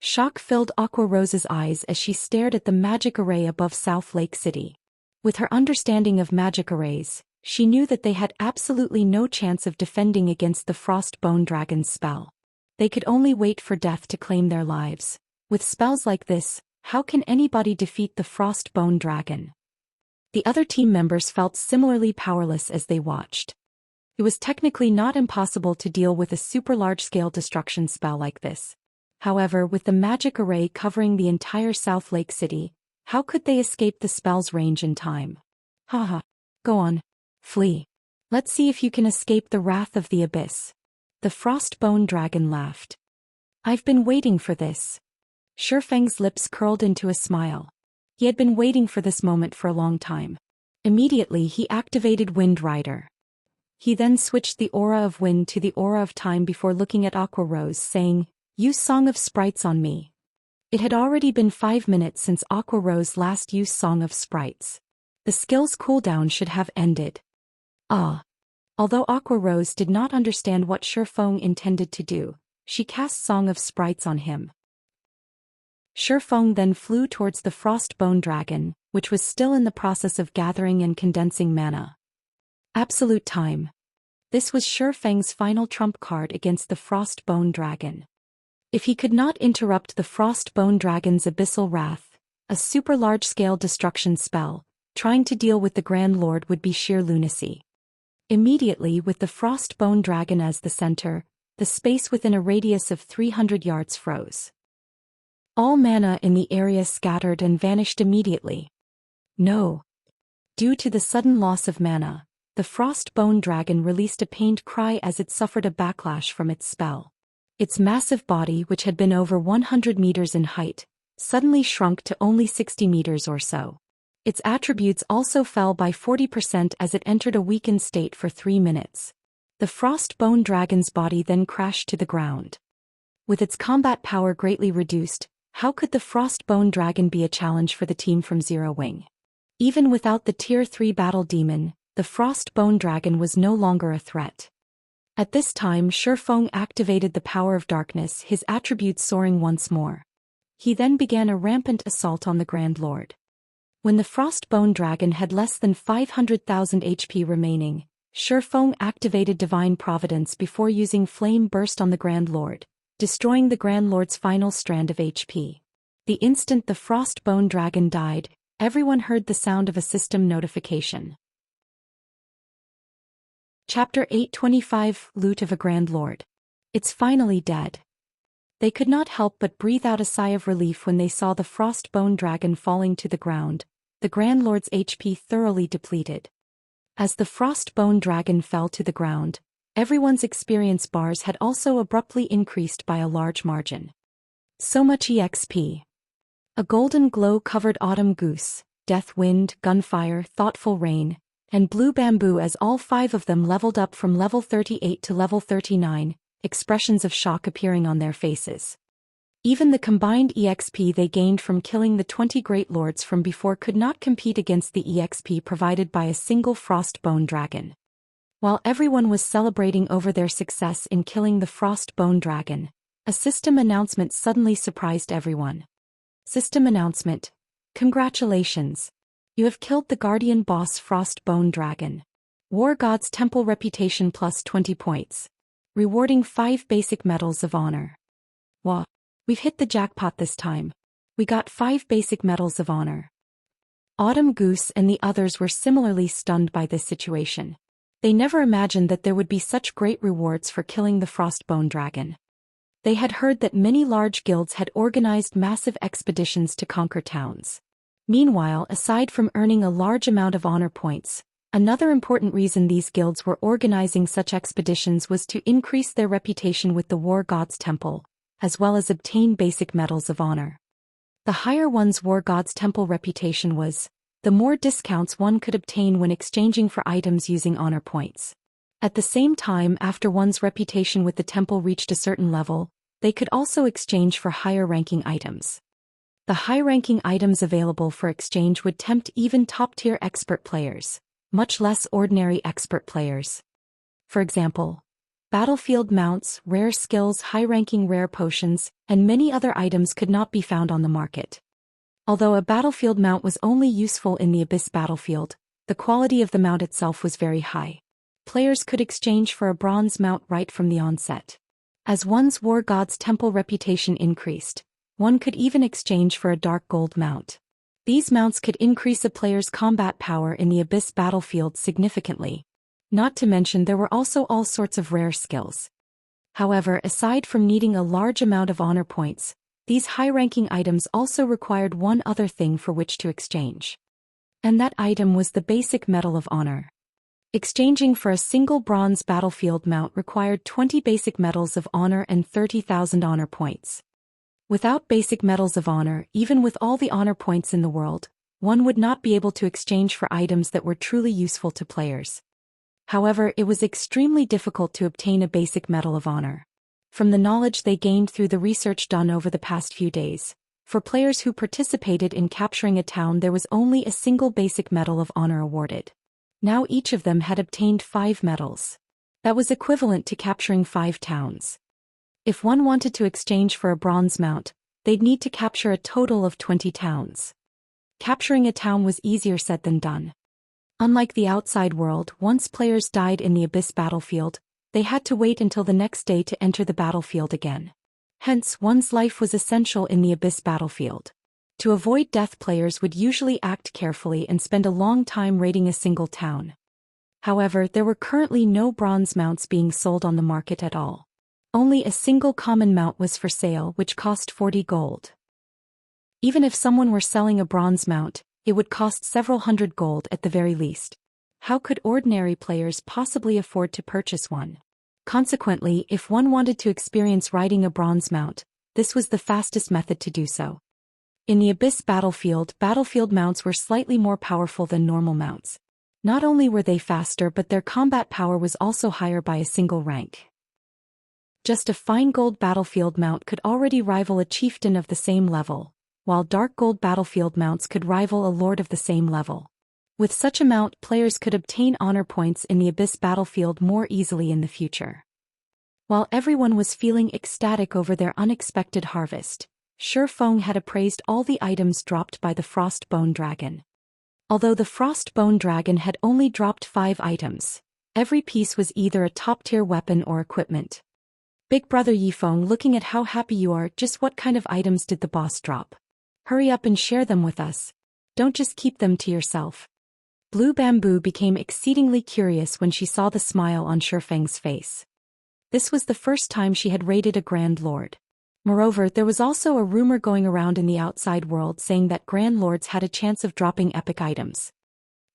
Shock filled Aqua Rose's eyes as she stared at the magic array above South Lake City. With her understanding of magic arrays, she knew that they had absolutely no chance of defending against the Frostbone Dragon's spell. They could only wait for death to claim their lives. With spells like this, how can anybody defeat the Frostbone Dragon? The other team members felt similarly powerless as they watched. It was technically not impossible to deal with a super large-scale destruction spell like this. However, with the magic array covering the entire South Lake City, how could they escape the spell's range in time? Haha. Go on. Flee. Let's see if you can escape the wrath of the abyss. The Frostbone Dragon laughed. I've been waiting for this. Feng's lips curled into a smile. He had been waiting for this moment for a long time. Immediately he activated Wind Rider. He then switched the aura of wind to the aura of time before looking at Aqua Rose, saying, "Use Song of Sprites on me." It had already been 5 minutes since Aqua Rose last used Song of Sprites. The skill's cooldown should have ended. Although Aqua Rose did not understand what Feng intended to do, she cast Song of Sprites on him. Feng then flew towards the Frostbone Dragon, which was still in the process of gathering and condensing mana. Absolute Time. This was Feng's final trump card against the Frostbone Dragon. If he could not interrupt the Frostbone Dragon's abyssal wrath, a super large-scale destruction spell, trying to deal with the Grand Lord would be sheer lunacy. Immediately, with the Frostbone Dragon as the center, the space within a radius of 300 yards froze. All mana in the area scattered and vanished immediately. No. Due to the sudden loss of mana, the Frostbone Dragon released a pained cry as it suffered a backlash from its spell. Its massive body, which had been over 100 meters in height, suddenly shrunk to only 60 meters or so. Its attributes also fell by 40% as it entered a weakened state for 3 minutes. The Frostbone Dragon's body then crashed to the ground. With its combat power greatly reduced, how could the Frostbone Dragon be a challenge for the team from Zero Wing? Even without the Tier 3 Battle Demon, the Frostbone Dragon was no longer a threat. At this time Feng activated the power of darkness, his attributes soaring once more. He then began a rampant assault on the Grand Lord. When the Frostbone Dragon had less than 500,000 HP remaining, Feng activated Divine Providence before using Flame Burst on the Grand Lord, destroying the Grand Lord's final strand of HP. The instant the Frostbone Dragon died, everyone heard the sound of a system notification. Chapter 825 Loot of a Grand Lord. It's finally dead. They could not help but breathe out a sigh of relief when they saw the Frostbone Dragon falling to the ground, the Grand Lord's HP thoroughly depleted. As the Frostbone Dragon fell to the ground, everyone's experience bars had also abruptly increased by a large margin. So much EXP. A golden glow covered Autumn Goose, Death Wind, Gunfire, Thoughtful Rain, and Blue Bamboo as all 5 of them leveled up from level 38 to level 39, expressions of shock appearing on their faces. Even the combined EXP they gained from killing the 20 Great Lords from before could not compete against the EXP provided by a single Frostbone Dragon. While everyone was celebrating over their success in killing the Frostbone Dragon, a system announcement suddenly surprised everyone. System announcement. Congratulations. You have killed the Guardian boss Frostbone Dragon. War God's Temple reputation plus 20 points. Rewarding 5 basic medals of honor. Wah. We've hit the jackpot this time. We got 5 basic medals of honor. Autumn Goose and the others were similarly stunned by this situation. They never imagined that there would be such great rewards for killing the Frostbone Dragon. They had heard that many large guilds had organized massive expeditions to conquer towns. Meanwhile, aside from earning a large amount of honor points, another important reason these guilds were organizing such expeditions was to increase their reputation with the War God's Temple, as well as obtain basic medals of honor. The higher one's War God's Temple reputation was, the more discounts one could obtain when exchanging for items using honor points. At the same time, after one's reputation with the temple reached a certain level, they could also exchange for higher-ranking items. The high-ranking items available for exchange would tempt even top-tier expert players, much less ordinary expert players. For example, battlefield mounts, rare skills, high-ranking rare potions, and many other items could not be found on the market. Although a battlefield mount was only useful in the Abyss battlefield, the quality of the mount itself was very high. Players could exchange for a bronze mount right from the onset. As one's War God's Temple reputation increased, one could even exchange for a dark gold mount. These mounts could increase a player's combat power in the Abyss battlefield significantly. Not to mention there were also all sorts of rare skills. However, aside from needing a large amount of honor points, these high-ranking items also required one other thing for which to exchange. And that item was the basic medal of honor. Exchanging for a single bronze battlefield mount required 20 basic medals of honor and 30,000 honor points. Without basic medals of honor, even with all the honor points in the world, one would not be able to exchange for items that were truly useful to players. However, it was extremely difficult to obtain a basic medal of honor. From the knowledge they gained through the research done over the past few days, for players who participated in capturing a town there was only a single basic medal of honor awarded. Now each of them had obtained 5 medals. That was equivalent to capturing 5 towns. If one wanted to exchange for a bronze mount, they'd need to capture a total of 20 towns. Capturing a town was easier said than done. Unlike the outside world, once players died in the Abyss battlefield, they had to wait until the next day to enter the battlefield again. Hence, one's life was essential in the Abyss battlefield. To avoid death, players would usually act carefully and spend a long time raiding a single town. However, there were currently no bronze mounts being sold on the market at all. Only a single common mount was for sale, which cost 40 gold. Even if someone were selling a bronze mount, it would cost several hundred gold at the very least. How could ordinary players possibly afford to purchase one? Consequently, if one wanted to experience riding a bronze mount, this was the fastest method to do so. In the Abyss battlefield mounts were slightly more powerful than normal mounts. Not only were they faster, but their combat power was also higher by a single rank. Just a fine gold battlefield mount could already rival a chieftain of the same level, while dark gold battlefield mounts could rival a lord of the same level. With such a mount, players could obtain honor points in the Abyss battlefield more easily in the future. While everyone was feeling ecstatic over their unexpected harvest, Feng had appraised all the items dropped by the Frost Bone Dragon. Although the Frost Bone Dragon had only dropped 5 items, every piece was either a top-tier weapon or equipment. Big brother Feng, looking at how happy you are, just what kind of items did the boss drop? Hurry up and share them with us. Don't just keep them to yourself. Blue Bamboo became exceedingly curious when she saw the smile on Feng's face. This was the first time she had raided a Grand Lord. Moreover, there was also a rumor going around in the outside world saying that Grand Lords had a chance of dropping epic items.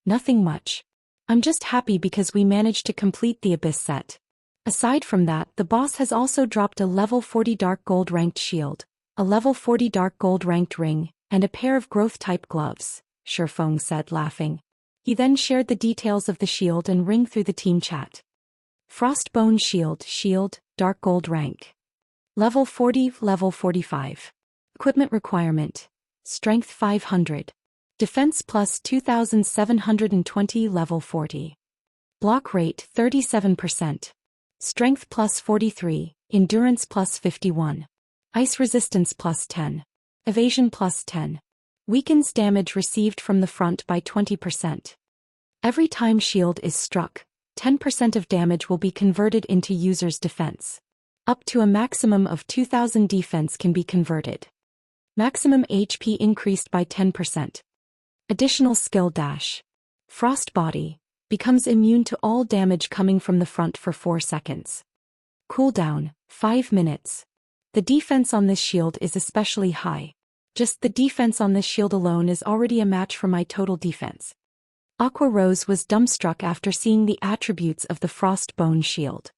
Nothing much. I'm just happy because we managed to complete the Abyss set. Aside from that, the boss has also dropped a level 40 dark gold ranked shield, a level 40 dark gold ranked ring, and a pair of growth type gloves, Feng said, laughing. He then shared the details of the shield and ring through the team chat. Frostbone shield, dark gold rank. Level 40, level 45. Equipment requirement. Strength 500. Defense plus 2720, level 40. Block rate 37%. Strength plus 43, endurance plus 51. Ice resistance plus 10. Evasion plus 10. Weakens damage received from the front by 20%. Every time shield is struck, 10% of damage will be converted into user's defense. Up to a maximum of 2000 defense can be converted. Maximum HP increased by 10%. Additional skill dash. Frost Body. Becomes immune to all damage coming from the front for 4 seconds. Cooldown, 5 minutes. The defense on this shield is especially high. Just the defense on this shield alone is already a match for my total defense. Aqua Rose was dumbstruck after seeing the attributes of the Frost Bone shield.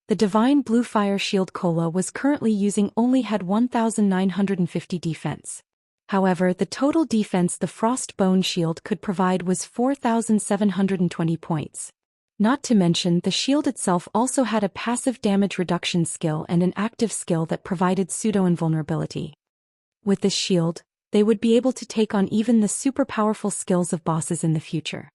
The Divine Blue Fire Shield Cola was currently using only had 1,950 defense. However, the total defense the Frost Bone Shield could provide was 4,720 points. Not to mention the shield itself also had a passive damage reduction skill and an active skill that provided pseudo-invulnerability. With this shield, they would be able to take on even the super powerful skills of bosses in the future.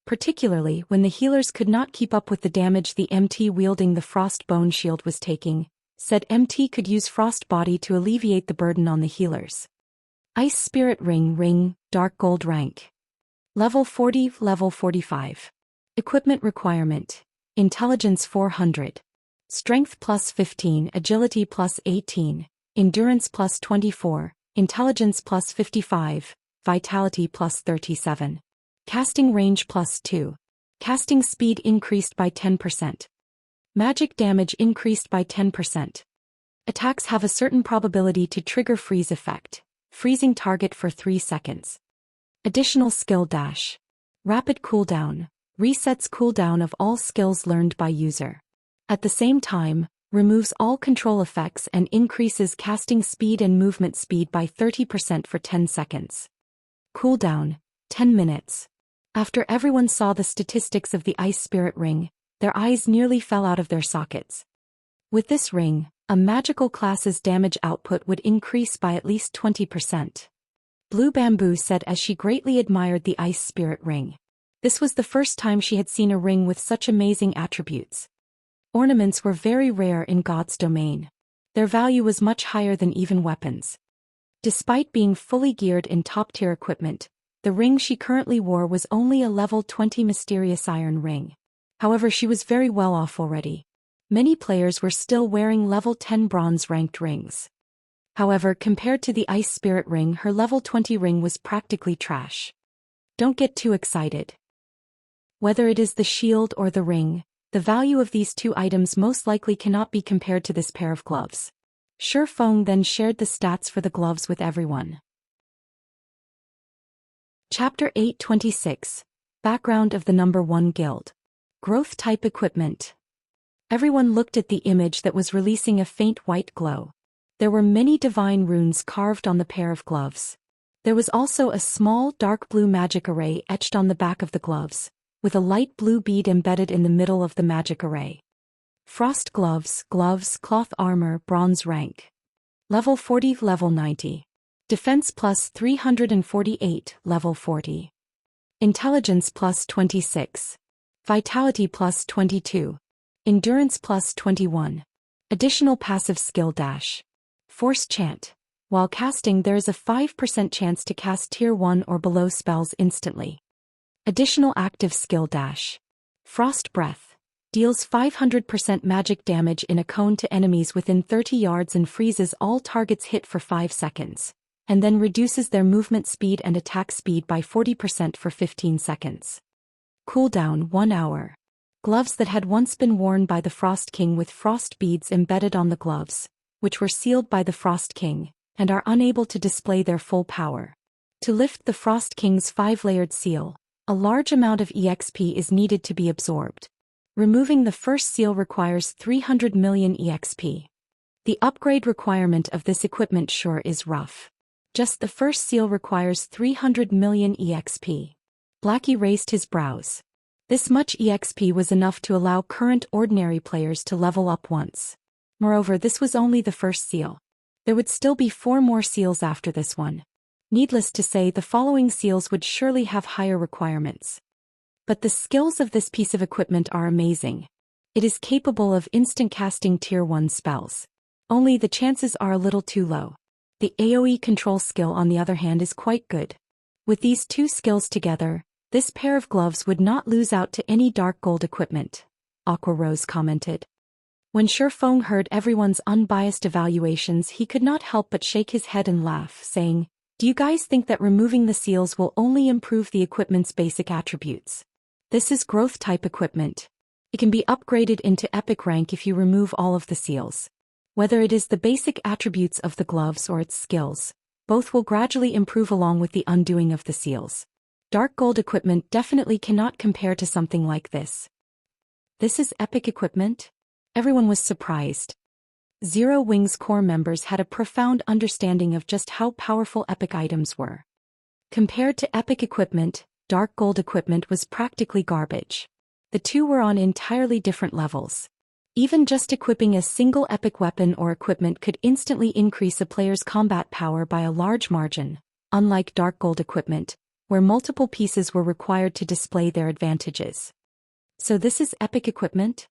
Particularly when the healers could not keep up with the damage the MT wielding the Frost Bone Shield was taking, said MT could use Frost Body to alleviate the burden on the healers. Ice Spirit Ring, Dark Gold rank. Level 40, Level 45. Equipment requirement. Intelligence 400. Strength plus 15, Agility plus 18, Endurance plus 24, Intelligence plus 55, Vitality plus 37. Casting range plus 2. Casting speed increased by 10%. Magic damage increased by 10%. Attacks have a certain probability to trigger freeze effect, freezing target for 3 seconds. Additional skill dash. Rapid cooldown. Resets cooldown of all skills learned by user. At the same time, removes all control effects and increases casting speed and movement speed by 30% for 10 seconds. Cooldown, 10 minutes. After everyone saw the statistics of the Ice Spirit Ring, their eyes nearly fell out of their sockets. With this ring, a magical class's damage output would increase by at least 20%. Blue Bamboo said as she greatly admired the Ice Spirit Ring. This was the first time she had seen a ring with such amazing attributes. Ornaments were very rare in God's domain. Their value was much higher than even weapons. Despite being fully geared in top-tier equipment, the ring she currently wore was only a level 20 mysterious iron ring. However, she was very well off already. Many players were still wearing level 10 bronze-ranked rings. However, compared to the Ice Spirit Ring, her level 20 ring was practically trash. Don't get too excited. Whether it is the shield or the ring, the value of these two items most likely cannot be compared to this pair of gloves. Feng then shared the stats for the gloves with everyone. Chapter 826. Background of the Number 1 Guild. Growth Type Equipment. Everyone looked at the image that was releasing a faint white glow. There were many divine runes carved on the pair of gloves. There was also a small dark blue magic array etched on the back of the gloves, with a light blue bead embedded in the middle of the magic array. Frost Gloves, Cloth Armor, Bronze rank. Level 40, Level 90. Defense plus 348, Level 40. Intelligence plus 26. Vitality plus 22. Endurance plus 21. Additional passive skill dash. Force Chant. While casting, there is a 5% chance to cast Tier 1 or below spells instantly. Additional active skill dash. Frost Breath. Deals 500% magic damage in a cone to enemies within 30 yards and freezes all targets hit for 5 seconds, and then reduces their movement speed and attack speed by 40% for 15 seconds. Cooldown 1 hour. Gloves that had once been worn by the Frost King with frost beads embedded on the gloves, which were sealed by the Frost King, and are unable to display their full power. To lift the Frost King's 5-layered seal, a large amount of EXP is needed to be absorbed. Removing the first seal requires 300 million EXP. The upgrade requirement of this equipment sure is rough. Just the first seal requires 300 million EXP. Blackie raised his brows. This much EXP was enough to allow current ordinary players to level up once. Moreover, this was only the first seal. There would still be 4 more seals after this one. Needless to say, the following seals would surely have higher requirements. But the skills of this piece of equipment are amazing. It is capable of instant casting Tier 1 spells. Only the chances are a little too low. The AoE control skill, on the other hand, is quite good. With these two skills together, this pair of gloves would not lose out to any dark gold equipment, Aqua Rose commented. When Feng heard everyone's unbiased evaluations, he could not help but shake his head and laugh, saying, "Do you guys think that removing the seals will only improve the equipment's basic attributes? This is growth type equipment. It can be upgraded into epic rank if you remove all of the seals. Whether it is the basic attributes of the gloves or its skills, both will gradually improve along with the undoing of the seals. Dark gold equipment definitely cannot compare to something like this." This is epic equipment? Everyone was surprised. Zero Wing's core members had a profound understanding of just how powerful epic items were. Compared to epic equipment, dark gold equipment was practically garbage. The two were on entirely different levels. Even just equipping a single epic weapon or equipment could instantly increase a player's combat power by a large margin, unlike dark gold equipment, where multiple pieces were required to display their advantages. So this is epic equipment?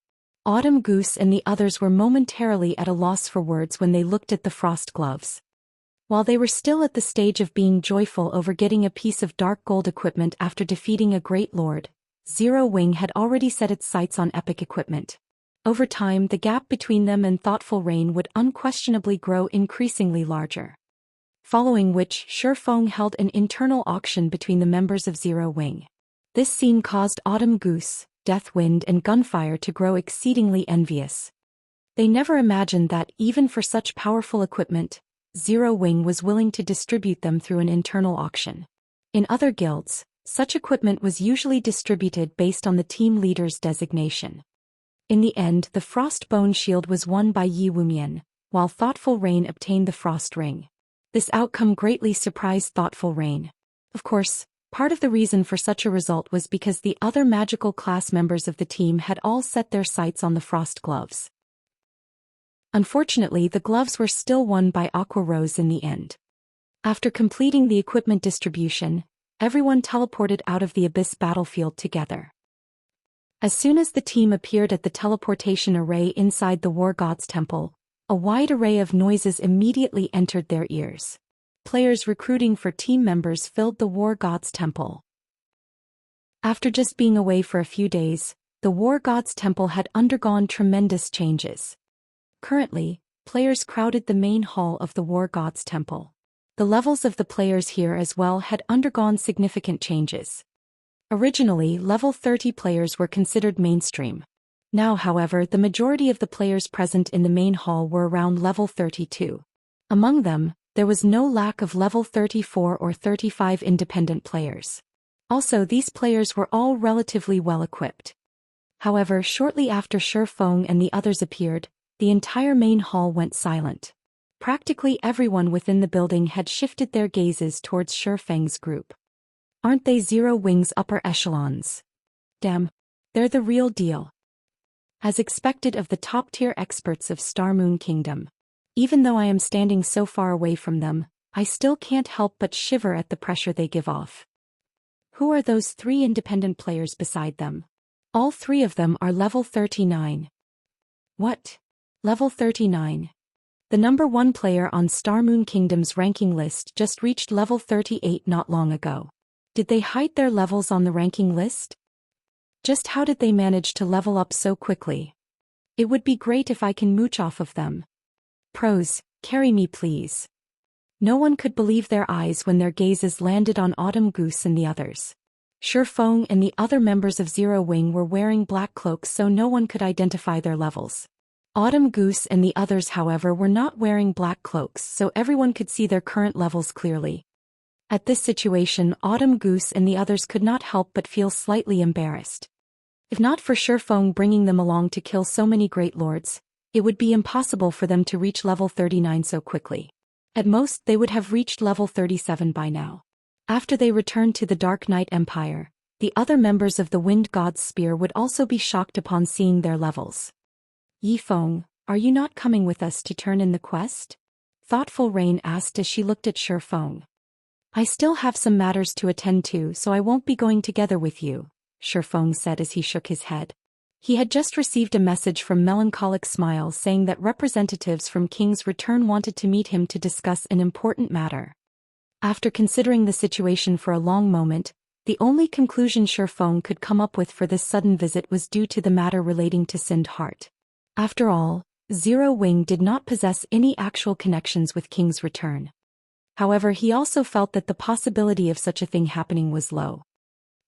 Autumn Goose and the others were momentarily at a loss for words when they looked at the frost gloves. While they were still at the stage of being joyful over getting a piece of dark gold equipment after defeating a great lord, Zero Wing had already set its sights on epic equipment. Over time, the gap between them and Thoughtful Rain would unquestionably grow increasingly larger. Following which, Feng held an internal auction between the members of Zero Wing. This scene caused Autumn Goose, Deathwind and Gunfire to grow exceedingly envious. They never imagined that, even for such powerful equipment, Zero Wing was willing to distribute them through an internal auction. In other guilds, such equipment was usually distributed based on the team leader's designation. In the end, the Frost Bone Shield was won by Yi Wumian, while Thoughtful Rain obtained the Frost Ring. This outcome greatly surprised Thoughtful Rain. Of course, part of the reason for such a result was because the other magical class members of the team had all set their sights on the Frost Gloves. Unfortunately, the gloves were still won by Aqua Rose in the end. After completing the equipment distribution, everyone teleported out of the Abyss battlefield together. As soon as the team appeared at the teleportation array inside the War God's Temple, a wide array of noises immediately entered their ears. Players recruiting for team members filled the War God's Temple. After just being away for a few days, the War God's Temple had undergone tremendous changes. Currently, players crowded the main hall of the War God's Temple. The levels of the players here as well had undergone significant changes. Originally, level 30 players were considered mainstream. Now, however, the majority of the players present in the main hall were around level 32. Among them, there was no lack of level 34 or 35 independent players. Also, these players were all relatively well equipped. However, shortly after Feng and the others appeared, the entire main hall went silent. Practically everyone within the building had shifted their gazes towards Feng's group. Aren't they Zero Wing's upper echelons? Damn, they're the real deal. As expected of the top-tier experts of Star Moon Kingdom. Even though I am standing so far away from them, I still can't help but shiver at the pressure they give off. Who are those three independent players beside them? All three of them are level 39. What? Level 39. The number 1 player on Star Moon Kingdom's ranking list just reached level 38 not long ago. Did they hide their levels on the ranking list? Just how did they manage to level up so quickly? It would be great if I can mooch off of them. Pros, carry me please. No one could believe their eyes when their gazes landed on Autumn Goose and the others. Feng and the other members of Zero Wing were wearing black cloaks so no one could identify their levels. Autumn Goose and the others, however, were not wearing black cloaks so everyone could see their current levels clearly. At this situation, Autumn Goose and the others could not help but feel slightly embarrassed. If not for Feng bringing them along to kill so many great lords, it would be impossible for them to reach level 39 so quickly. At most, they would have reached level 37 by now. After they returned to the Dark Knight Empire, the other members of the Wind God's Spear would also be shocked upon seeing their levels. Yi Feng, are you not coming with us to turn in the quest? Thoughtful Rain asked as she looked at Feng. I still have some matters to attend to, so I won't be going together with you, Feng said as he shook his head. He had just received a message from Melancholic Smile saying that representatives from King's Return wanted to meet him to discuss an important matter. After considering the situation for a long moment, the only conclusion Feng could come up with for this sudden visit was due to the matter relating to Sind Heart. After all, Zero Wing did not possess any actual connections with King's Return. However, he also felt that the possibility of such a thing happening was low.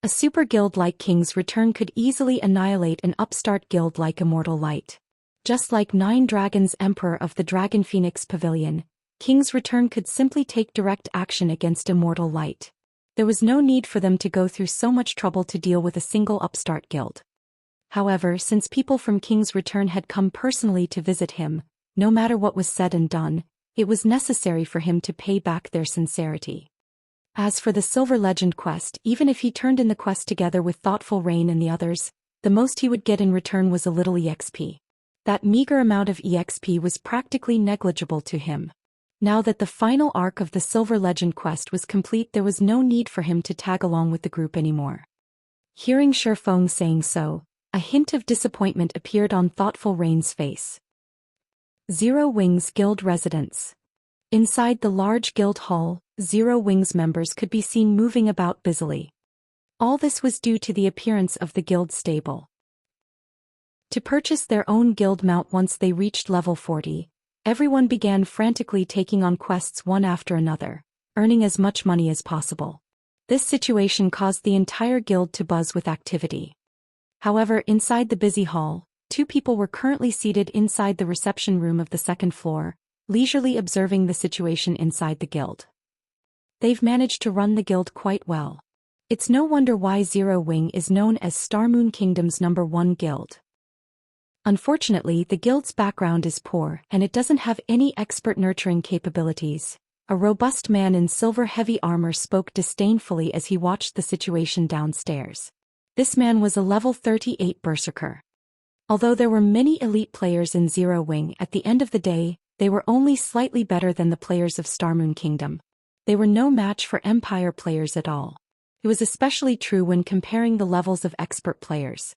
A super guild like King's Return could easily annihilate an upstart guild like Immortal Light. Just like Nine Dragons Emperor of the Dragon Phoenix Pavilion, King's Return could simply take direct action against Immortal Light. There was no need for them to go through so much trouble to deal with a single upstart guild. However, since people from King's Return had come personally to visit him, no matter what was said and done, it was necessary for him to pay back their sincerity. As for the Silver Legend quest, even if he turned in the quest together with Thoughtful Rain and the others, the most he would get in return was a little EXP. That meager amount of EXP was practically negligible to him. Now that the final arc of the Silver Legend quest was complete, there was no need for him to tag along with the group anymore. Hearing Feng saying so, a hint of disappointment appeared on Thoughtful Rain's face. Zero Wings Guild Residence. Inside the large guild hall, Zero Wings members could be seen moving about busily. All this was due to the appearance of the guild stable. To purchase their own guild mount once they reached level 40, everyone began frantically taking on quests one after another, earning as much money as possible. This situation caused the entire guild to buzz with activity. However, inside the busy hall, two people were currently seated inside the reception room of the second floor, leisurely observing the situation inside the guild. They've managed to run the guild quite well. It's no wonder why Zero Wing is known as Starmoon Kingdom's #1 guild. Unfortunately, the guild's background is poor and it doesn't have any expert nurturing capabilities. A robust man in silver heavy armor spoke disdainfully as he watched the situation downstairs. This man was a level 38 berserker. Although there were many elite players in Zero Wing, at the end of the day, they were only slightly better than the players of Starmoon Kingdom. They were no match for Empire players at all. It was especially true when comparing the levels of expert players.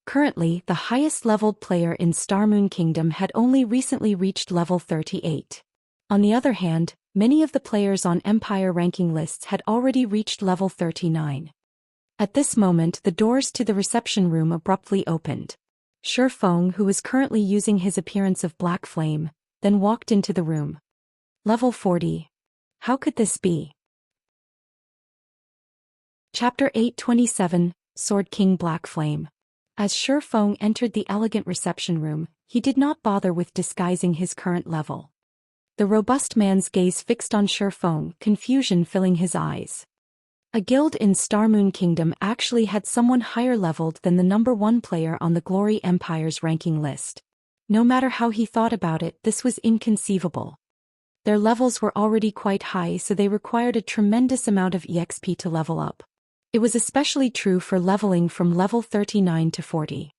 Currently, the highest-leveled player in Starmoon Kingdom had only recently reached level 38. On the other hand, many of the players on Empire ranking lists had already reached level 39. At this moment, the doors to the reception room abruptly opened. Feng, who was currently using his appearance of Black Flame, then walked into the room. Level 40. How could this be? Chapter 827, Sword King Black Flame. As Feng entered the elegant reception room, he did not bother with disguising his current level. The robust man's gaze fixed on Feng, confusion filling his eyes. A guild in Starmoon Kingdom actually had someone higher leveled than the #1 player on the Glory Empire's ranking list. No matter how he thought about it, this was inconceivable. Their levels were already quite high, so they required a tremendous amount of EXP to level up. It was especially true for leveling from level 39 to 40.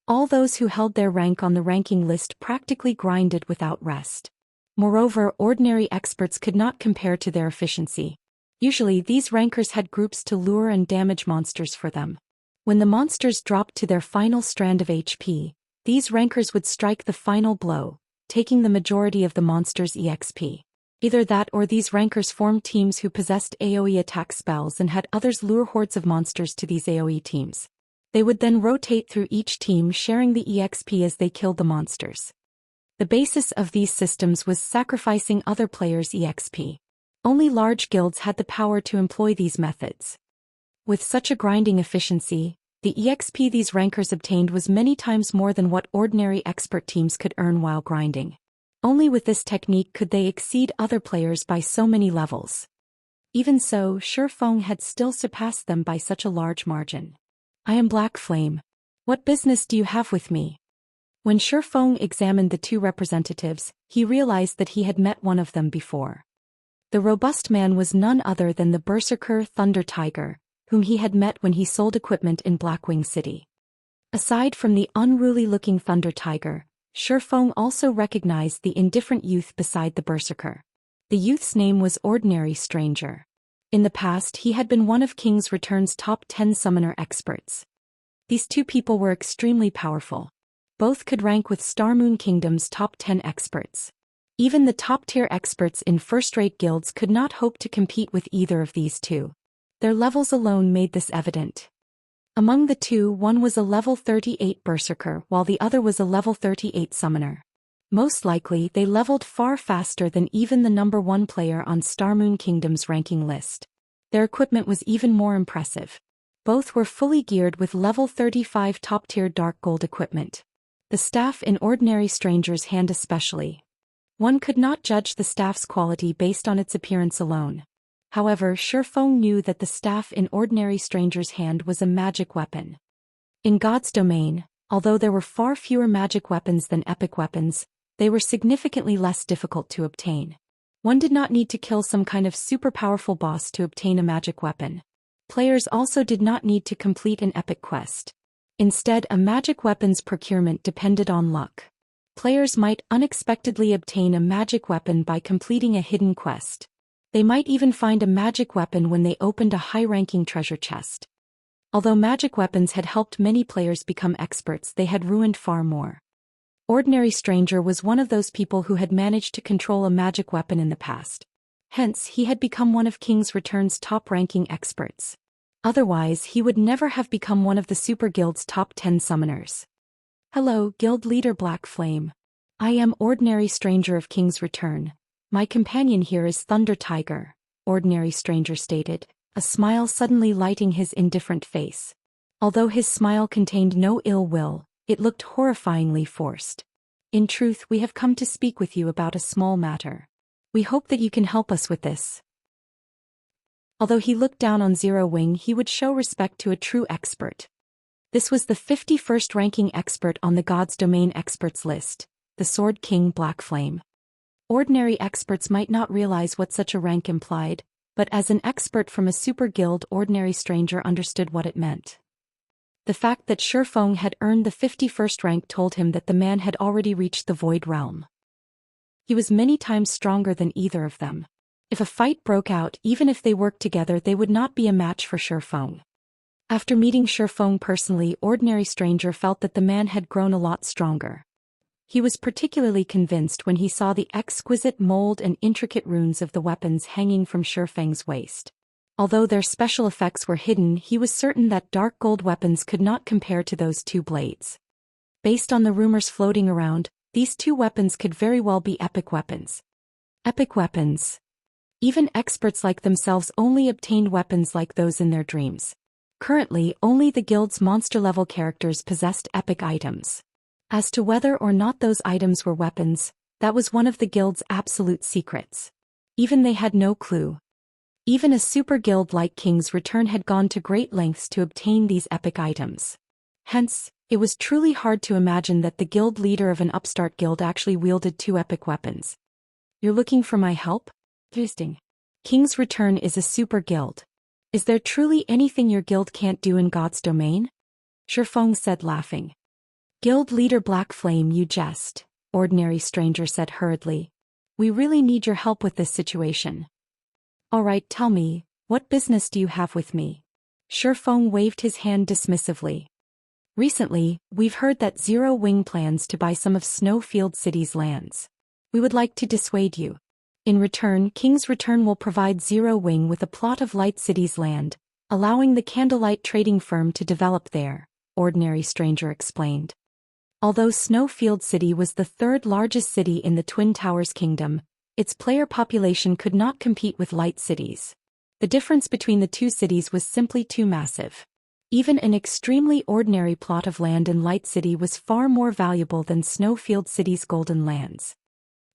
All those who held their rank on the ranking list practically grinded without rest. Moreover, ordinary experts could not compare to their efficiency. Usually these rankers had groups to lure and damage monsters for them. When the monsters dropped to their final strand of HP, these rankers would strike the final blow, taking the majority of the monster's EXP. Either that or these rankers formed teams who possessed AoE attack spells and had others lure hordes of monsters to these AoE teams. They would then rotate through each team, sharing the EXP as they killed the monsters. The basis of these systems was sacrificing other players' EXP. Only large guilds had the power to employ these methods. With such a grinding efficiency, the EXP these rankers obtained was many times more than what ordinary expert teams could earn while grinding. Only with this technique could they exceed other players by so many levels. Even so, Feng had still surpassed them by such a large margin. I am Black Flame. What business do you have with me? When Feng examined the two representatives, he realized that he had met one of them before. The robust man was none other than the berserker Thunder Tiger, whom he had met when he sold equipment in Blackwing City. Aside from the unruly-looking Thunder Tiger, Feng also recognized the indifferent youth beside the berserker. The youth's name was Ordinary Stranger. In the past, he had been one of King's Return's top 10 summoner experts. These two people were extremely powerful. Both could rank with Starmoon Kingdom's top 10 experts. Even the top-tier experts in first-rate guilds could not hope to compete with either of these two. Their levels alone made this evident. Among the two, one was a level 38 berserker while the other was a level 38 summoner. Most likely, they leveled far faster than even the #1 player on Starmoon Kingdom's ranking list. Their equipment was even more impressive. Both were fully geared with level 35 top-tier dark gold equipment. The staff in Ordinary Stranger's hand especially. One could not judge the staff's quality based on its appearance alone. However, Feng knew that the staff in Ordinary Stranger's hand was a magic weapon. In God's domain, although there were far fewer magic weapons than epic weapons, they were significantly less difficult to obtain. One did not need to kill some kind of super powerful boss to obtain a magic weapon. Players also did not need to complete an epic quest. Instead, a magic weapon's procurement depended on luck. Players might unexpectedly obtain a magic weapon by completing a hidden quest. They might even find a magic weapon when they opened a high-ranking treasure chest. Although magic weapons had helped many players become experts, they had ruined far more. Ordinary Stranger was one of those people who had managed to control a magic weapon in the past. Hence, he had become one of King's Return's top-ranking experts. Otherwise, he would never have become one of the Super Guild's top 10 summoners. Hello, Guild Leader Black Flame. I am Ordinary Stranger of King's Return. My companion here is Thunder Tiger, Ordinary Stranger stated, a smile suddenly lighting his indifferent face. Although his smile contained no ill will, it looked horrifyingly forced. In truth, we have come to speak with you about a small matter. We hope that you can help us with this. Although he looked down on Zero Wing, he would show respect to a true expert. This was the 51st ranking expert on the God's Domain experts list, the Sword King Black Flame. Ordinary experts might not realize what such a rank implied, but as an expert from a super guild, Ordinary Stranger understood what it meant. The fact that Feng had earned the 51st rank told him that the man had already reached the Void Realm. He was many times stronger than either of them. If a fight broke out, even if they worked together, they would not be a match for Feng. After meeting Feng personally, Ordinary Stranger felt that the man had grown a lot stronger. He was particularly convinced when he saw the exquisite mold and intricate runes of the weapons hanging from Feng's waist. Although their special effects were hidden, he was certain that dark gold weapons could not compare to those two blades. Based on the rumors floating around, these two weapons could very well be epic weapons. Epic weapons. Even experts like themselves only obtained weapons like those in their dreams. Currently, only the guild's monster-level characters possessed epic items. As to whether or not those items were weapons, that was one of the guild's absolute secrets. Even they had no clue. Even a super guild like King's Return had gone to great lengths to obtain these epic items. Hence, it was truly hard to imagine that the guild leader of an upstart guild actually wielded two epic weapons. You're looking for my help? Interesting. King's Return is a super guild. Is there truly anything your guild can't do in God's domain? Feng said, laughing. Guild leader Black Flame, you jest, Ordinary Stranger said hurriedly. We really need your help with this situation. Alright, tell me, what business do you have with me? Feng waved his hand dismissively. Recently, we've heard that Zero Wing plans to buy some of Snowfield City's lands. We would like to dissuade you. In return, King's Return will provide Zero Wing with a plot of Light City's land, allowing the Candlelight trading firm to develop there, Ordinary Stranger explained. Although Snowfield City was the third largest city in the Twin Towers Kingdom, its player population could not compete with Light Cities. The difference between the two cities was simply too massive. Even an extremely ordinary plot of land in Light City was far more valuable than Snowfield City's golden lands.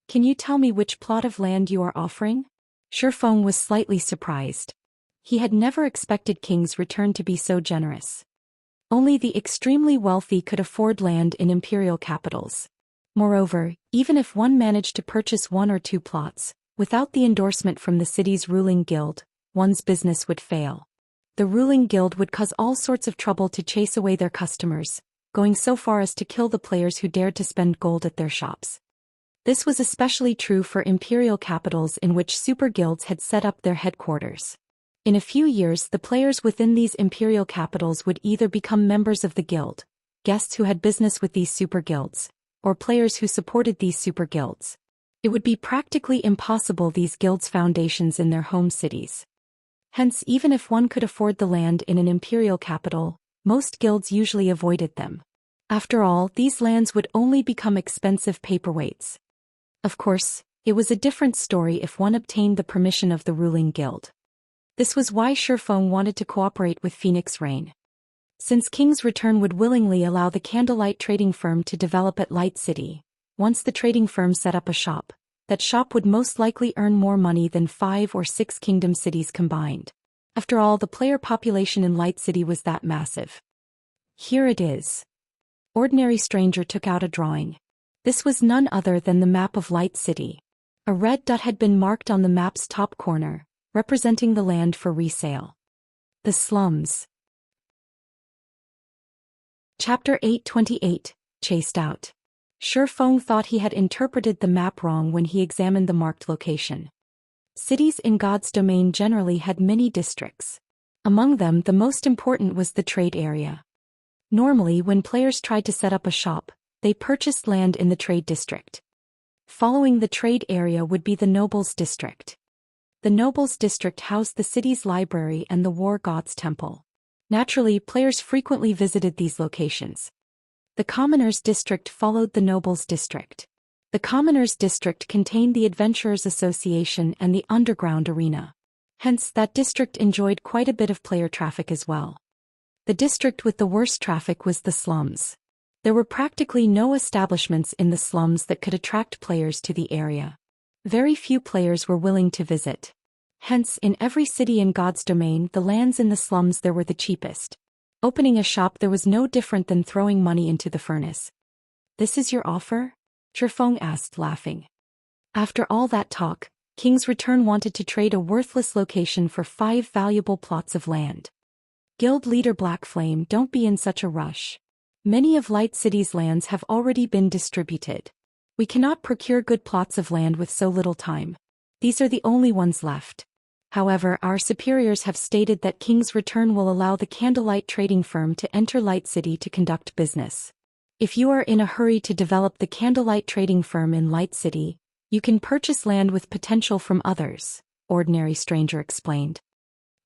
Can you tell me which plot of land you are offering? Feng was slightly surprised. He had never expected King's Return to be so generous. Only the extremely wealthy could afford land in imperial capitals. Moreover, even if one managed to purchase one or two plots, without the endorsement from the city's ruling guild, one's business would fail. The ruling guild would cause all sorts of trouble to chase away their customers, going so far as to kill the players who dared to spend gold at their shops. This was especially true for imperial capitals in which super guilds had set up their headquarters. In a few years, the players within these imperial capitals would either become members of the guild, guests who had business with these super guilds, or players who supported these super guilds. It would be practically impossible these guilds' foundations in their home cities. Hence, even if one could afford the land in an imperial capital, most guilds usually avoided them. After all, these lands would only become expensive paperweights. Of course, it was a different story if one obtained the permission of the ruling guild. This was why Feng wanted to cooperate with Phoenix Rain. Since King's Return would willingly allow the Candlelight trading firm to develop at Light City, once the trading firm set up a shop, that shop would most likely earn more money than 5 or 6 kingdom cities combined. After all, the player population in Light City was that massive. Here it is. Ordinary Stranger took out a drawing. This was none other than the map of Light City. A red dot had been marked on the map's top corner, representing the land for resale. The slums. Chapter 828, Chased Out. Feng thought he had interpreted the map wrong when he examined the marked location. Cities in God's domain generally had many districts. Among them, the most important was the trade area. Normally, when players tried to set up a shop, they purchased land in the trade district. Following the trade area would be the Nobles District. The Nobles District housed the city's library and the War God's Temple. Naturally, players frequently visited these locations. The Commoners District followed the Nobles District. The Commoners District contained the Adventurers Association and the Underground Arena. Hence, that district enjoyed quite a bit of player traffic as well. The district with the worst traffic was the slums. There were practically no establishments in the slums that could attract players to the area. Very few players were willing to visit. Hence, in every city in God's domain, the lands in the slums there were the cheapest. Opening a shop there was no different than throwing money into the furnace. "This is your offer?" Feng asked, laughing. After all that talk, King's Return wanted to trade a worthless location for 5 valuable plots of land. Guild leader Black Flame, don't be in such a rush. Many of Light City's lands have already been distributed. We cannot procure good plots of land with so little time. These are the only ones left. However, our superiors have stated that King's Return will allow the Candlelight trading firm to enter Light City to conduct business. If you are in a hurry to develop the Candlelight trading firm in Light City, you can purchase land with potential from others, Ordinary Stranger explained.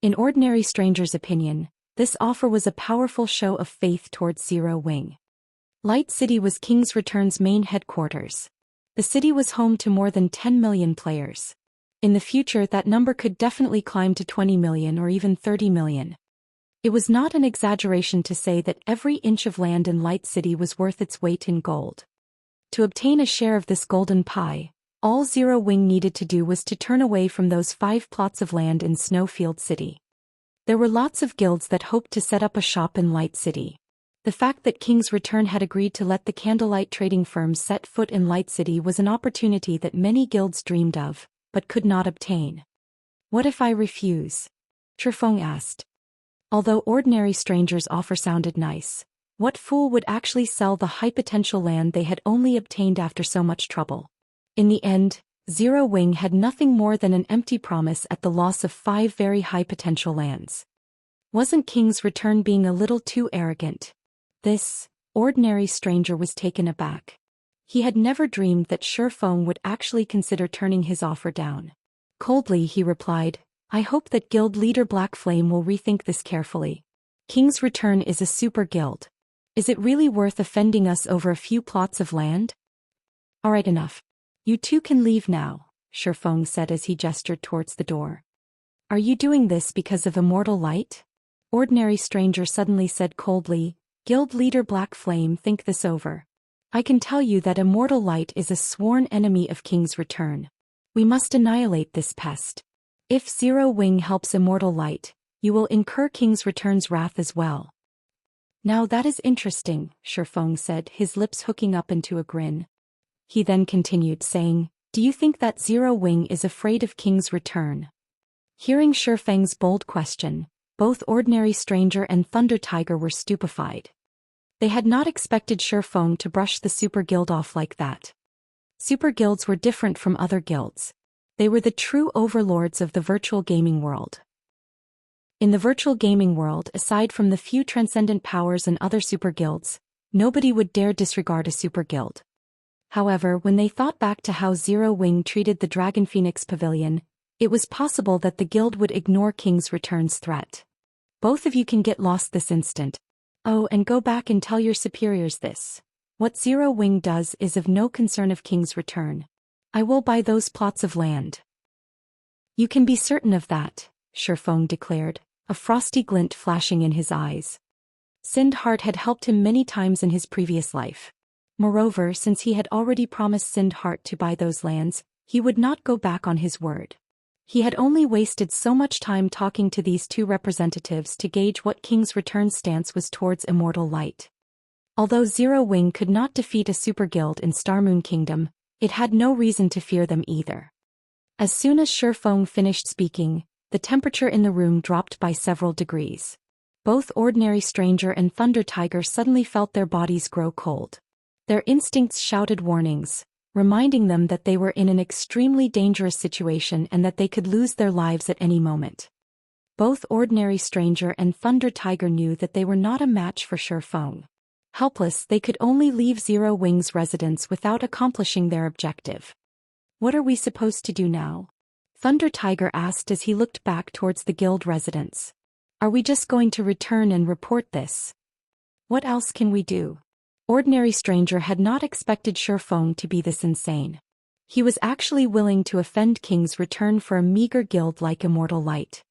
In Ordinary Stranger's opinion, this offer was a powerful show of faith towards Zero Wing. Light City was King's Return's main headquarters. The city was home to more than 10 million players. In the future, that number could definitely climb to 20 million or even 30 million. It was not an exaggeration to say that every inch of land in Light City was worth its weight in gold. To obtain a share of this golden pie, all Zero Wing needed to do was to turn away from those 5 plots of land in Snowfield City. There were lots of guilds that hoped to set up a shop in Light City. The fact that King's Return had agreed to let the Candlelight trading firm set foot in Light City was an opportunity that many guilds dreamed of, but could not obtain. "What if I refuse?" Feng asked. Although Ordinary Stranger's offer sounded nice, what fool would actually sell the high-potential land they had only obtained after so much trouble? In the end, Zero Wing had nothing more than an empty promise at the loss of 5 very high-potential lands. Wasn't King's Return being a little too arrogant? This Ordinary Stranger was taken aback. He had never dreamed that Feng would actually consider turning his offer down. Coldly he replied, "I hope that guild leader Black Flame will rethink this carefully. King's Return is a super guild. Is it really worth offending us over a few plots of land?" "Alright, enough. You two can leave now," Feng said as he gestured towards the door. "Are you doing this because of Immortal Light?" Ordinary Stranger suddenly said coldly, "Guild leader Black Flame, think this over. I can tell you that Immortal Light is a sworn enemy of King's Return. We must annihilate this pest. If Zero Wing helps Immortal Light, you will incur King's Return's wrath as well." "Now that is interesting," Feng said, his lips hooking up into a grin. He then continued saying, "Do you think that Zero Wing is afraid of King's Return?" Hearing Feng's bold question, both Ordinary Stranger and Thunder Tiger were stupefied. They had not expected Feng to brush the Super Guild off like that. Super Guilds were different from other guilds. They were the true overlords of the virtual gaming world. In the virtual gaming world, aside from the few transcendent powers and other super guilds, nobody would dare disregard a super guild. However, when they thought back to how Zero Wing treated the Dragon Phoenix Pavilion, it was possible that the guild would ignore King's Return's threat. "Both of you can get lost this instant. Oh, and go back and tell your superiors this. What Zero Wing does is of no concern of King's Return. I will buy those plots of land." "You can be certain of that," Feng declared, a frosty glint flashing in his eyes. Sindheart had helped him many times in his previous life. Moreover, since he had already promised Sindheart to buy those lands, he would not go back on his word. He had only wasted so much time talking to these two representatives to gauge what King's Return's stance was towards Immortal Light. Although Zero Wing could not defeat a super guild in Starmoon Kingdom, it had no reason to fear them either. As soon as Feng finished speaking, the temperature in the room dropped by several degrees. Both Ordinary Stranger and Thunder Tiger suddenly felt their bodies grow cold. Their instincts shouted warnings, reminding them that they were in an extremely dangerous situation and that they could lose their lives at any moment. Both Ordinary Stranger and Thunder Tiger knew that they were not a match for Feng. Helpless, they could only leave Zero Wing's residence without accomplishing their objective. What are we supposed to do now? Thunder Tiger asked as he looked back towards the guild residence. Are we just going to return and report this? What else can we do? Ordinary Stranger had not expected Feng to be this insane. He was actually willing to offend King's Return for a meager guild like Immortal Light.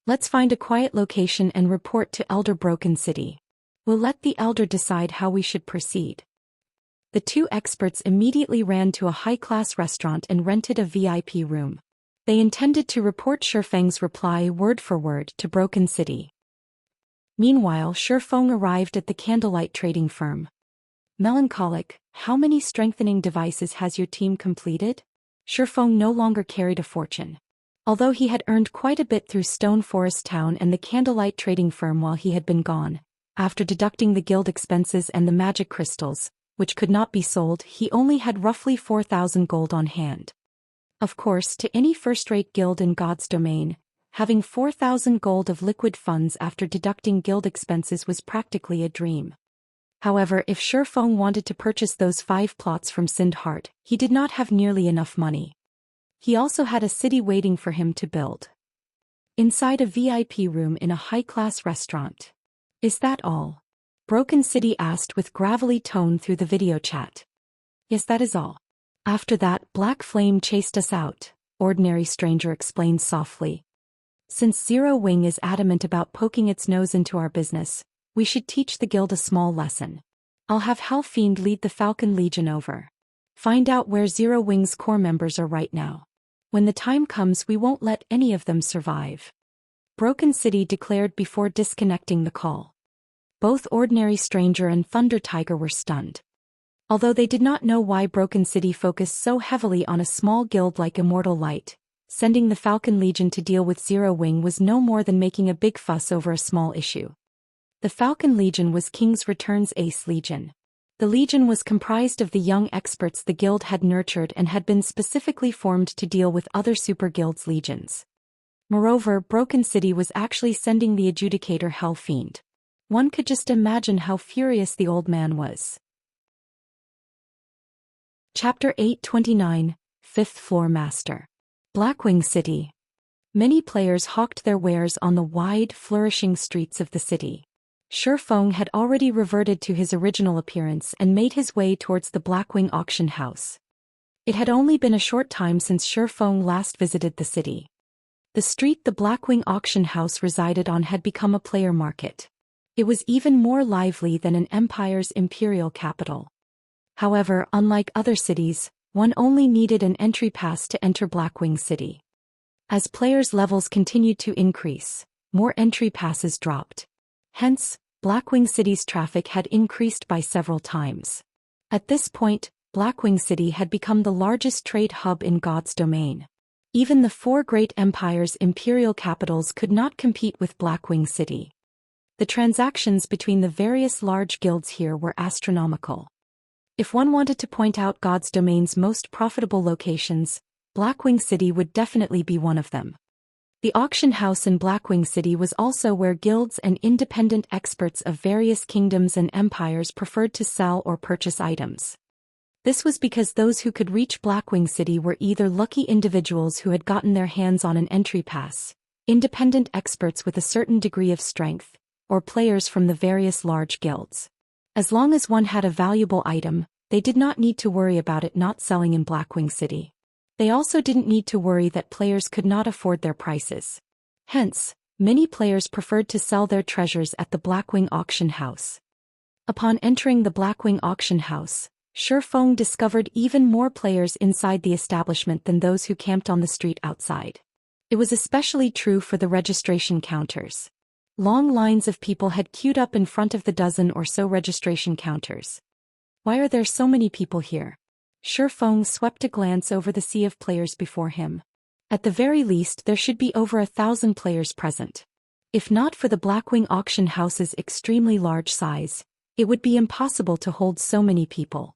Let's find a quiet location and report to Elder Broken City. We'll let the Elder decide how we should proceed. The two experts immediately ran to a high-class restaurant and rented a VIP room. They intended to report Feng's reply word for word to Broken City. Meanwhile, Feng arrived at the candlelight trading firm. Melancholic, how many strengthening devices has your team completed? Feng no longer carried a fortune. Although he had earned quite a bit through Stone Forest Town and the candlelight trading firm while he had been gone, after deducting the guild expenses and the magic crystals, which could not be sold, he only had roughly 4,000 gold on hand. Of course, to any first-rate guild in God's domain, having 4,000 gold of liquid funds after deducting guild expenses was practically a dream. However, if Feng wanted to purchase those 5 plots from Sindhart, he did not have nearly enough money. He also had a city waiting for him to build. Inside a VIP room in a high-class restaurant. Is that all? Broken City asked with gravelly tone through the video chat. Yes, that is all. After that, Black Flame chased us out, Ordinary Stranger explained softly. Since Zero Wing is adamant about poking its nose into our business, we should teach the guild a small lesson. I'll have Fiend lead the Falcon Legion over. Find out where Zero Wing's core members are right now. When the time comes, we won't let any of them survive. Broken City declared before disconnecting the call. Both Ordinary Stranger and Thunder Tiger were stunned. Although they did not know why Broken City focused so heavily on a small guild like Immortal Light, sending the Falcon Legion to deal with Zero Wing was no more than making a big fuss over a small issue. The Falcon Legion was King's Return's Ace Legion. The Legion was comprised of the young experts the guild had nurtured and had been specifically formed to deal with other super guilds' legions. Moreover, Broken City was actually sending the Adjudicator Fiend. One could just imagine how furious the old man was. Chapter 829, 5th Floor Master. Blackwing City. Many players hawked their wares on the wide, flourishing streets of the city. Feng had already reverted to his original appearance and made his way towards the Blackwing auction house. It had only been a short time since Feng last visited the city. The street the Blackwing auction house resided on had become a player market. It was even more lively than an empire's imperial capital. However, unlike other cities, one only needed an entry pass to enter Blackwing City. As players' levels continued to increase, more entry passes dropped. Hence, Blackwing City's traffic had increased by several times. At this point, Blackwing City had become the largest trade hub in God's domain. Even the 4 great empires' imperial capitals could not compete with Blackwing City. The transactions between the various large guilds here were astronomical. If one wanted to point out God's domain's most profitable locations, Blackwing City would definitely be one of them. The auction house in Blackwing City was also where guilds and independent experts of various kingdoms and empires preferred to sell or purchase items. This was because those who could reach Blackwing City were either lucky individuals who had gotten their hands on an entry pass, independent experts with a certain degree of strength, or players from the various large guilds. As long as one had a valuable item, they did not need to worry about it not selling in Blackwing City. They also didn't need to worry that players could not afford their prices. Hence, many players preferred to sell their treasures at the Blackwing auction house. Upon entering the Blackwing auction house, Feng discovered even more players inside the establishment than those who camped on the street outside. It was especially true for the registration counters. Long lines of people had queued up in front of the dozen or so registration counters. Why are there so many people here? Feng swept a glance over the sea of players before him. At the very least there should be over 1,000 players present. If not for the Blackwing auction house's extremely large size, it would be impossible to hold so many people.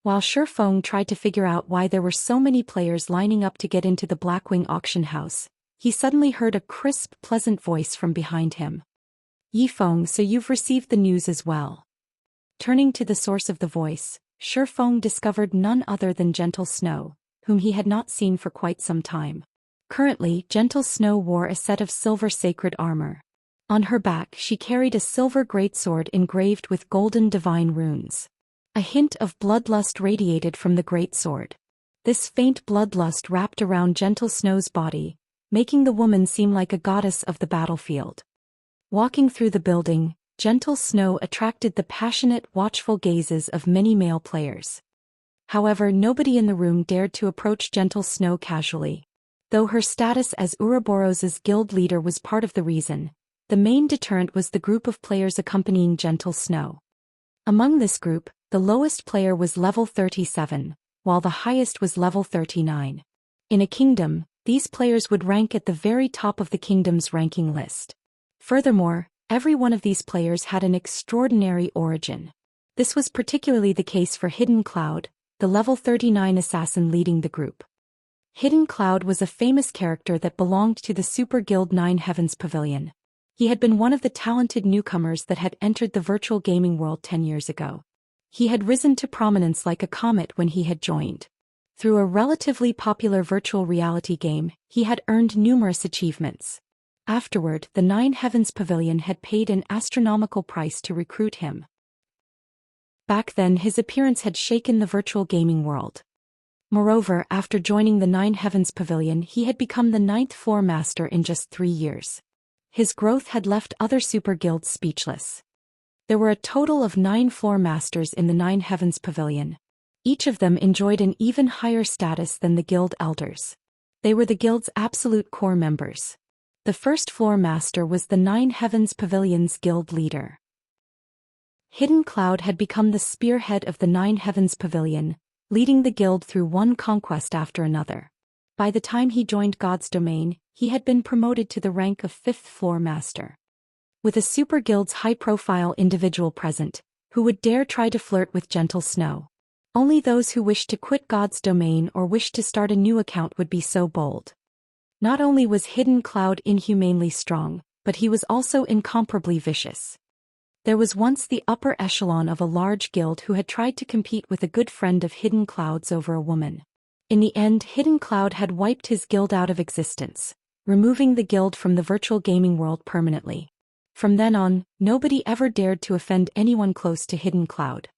While Feng tried to figure out why there were so many players lining up to get into the Blackwing auction house, he suddenly heard a crisp, pleasant voice from behind him. Feng, so you've received the news as well. Turning to the source of the voice, Feng discovered none other than Gentle Snow, whom he had not seen for quite some time. Currently, Gentle Snow wore a set of silver sacred armor. On her back she carried a silver greatsword engraved with golden divine runes. A hint of bloodlust radiated from the greatsword. This faint bloodlust wrapped around Gentle Snow's body, making the woman seem like a goddess of the battlefield. Walking through the building, Gentle Snow attracted the passionate, watchful gazes of many male players. However, nobody in the room dared to approach Gentle Snow casually. Though her status as Ouroboros's guild leader was part of the reason, the main deterrent was the group of players accompanying Gentle Snow. Among this group, the lowest player was level 37, while the highest was level 39. In a kingdom, these players would rank at the very top of the kingdom's ranking list. Furthermore, every one of these players had an extraordinary origin. This was particularly the case for Hidden Cloud, the level 39 assassin leading the group. Hidden Cloud was a famous character that belonged to the Super Guild 9 Heavens Pavilion. He had been one of the talented newcomers that had entered the virtual gaming world 10 years ago. He had risen to prominence like a comet when he had joined. Through a relatively popular virtual reality game, he had earned numerous achievements. Afterward, the 9 Heavens Pavilion had paid an astronomical price to recruit him. Back then his appearance had shaken the virtual gaming world. Moreover, after joining the 9 Heavens Pavilion he had become the 9th floor master in just 3 years. His growth had left other super guilds speechless. There were a total of 9 floor masters in the 9 Heavens Pavilion. Each of them enjoyed an even higher status than the guild elders. They were the guild's absolute core members. The first floor master was the 9 Heavens Pavilion's guild leader. Hidden Cloud had become the spearhead of the 9 Heavens Pavilion, leading the guild through one conquest after another. By the time he joined God's Domain, he had been promoted to the rank of 5th floor master. With a super guild's high-profile individual present, who would dare try to flirt with Gentle Snow? Only those who wished to quit God's Domain or wished to start a new account would be so bold. Not only was Hidden Cloud inhumanely strong, but he was also incomparably vicious. There was once the upper echelon of a large guild who had tried to compete with a good friend of Hidden Cloud's over a woman. In the end, Hidden Cloud had wiped his guild out of existence, removing the guild from the virtual gaming world permanently. From then on, nobody ever dared to offend anyone close to Hidden Cloud.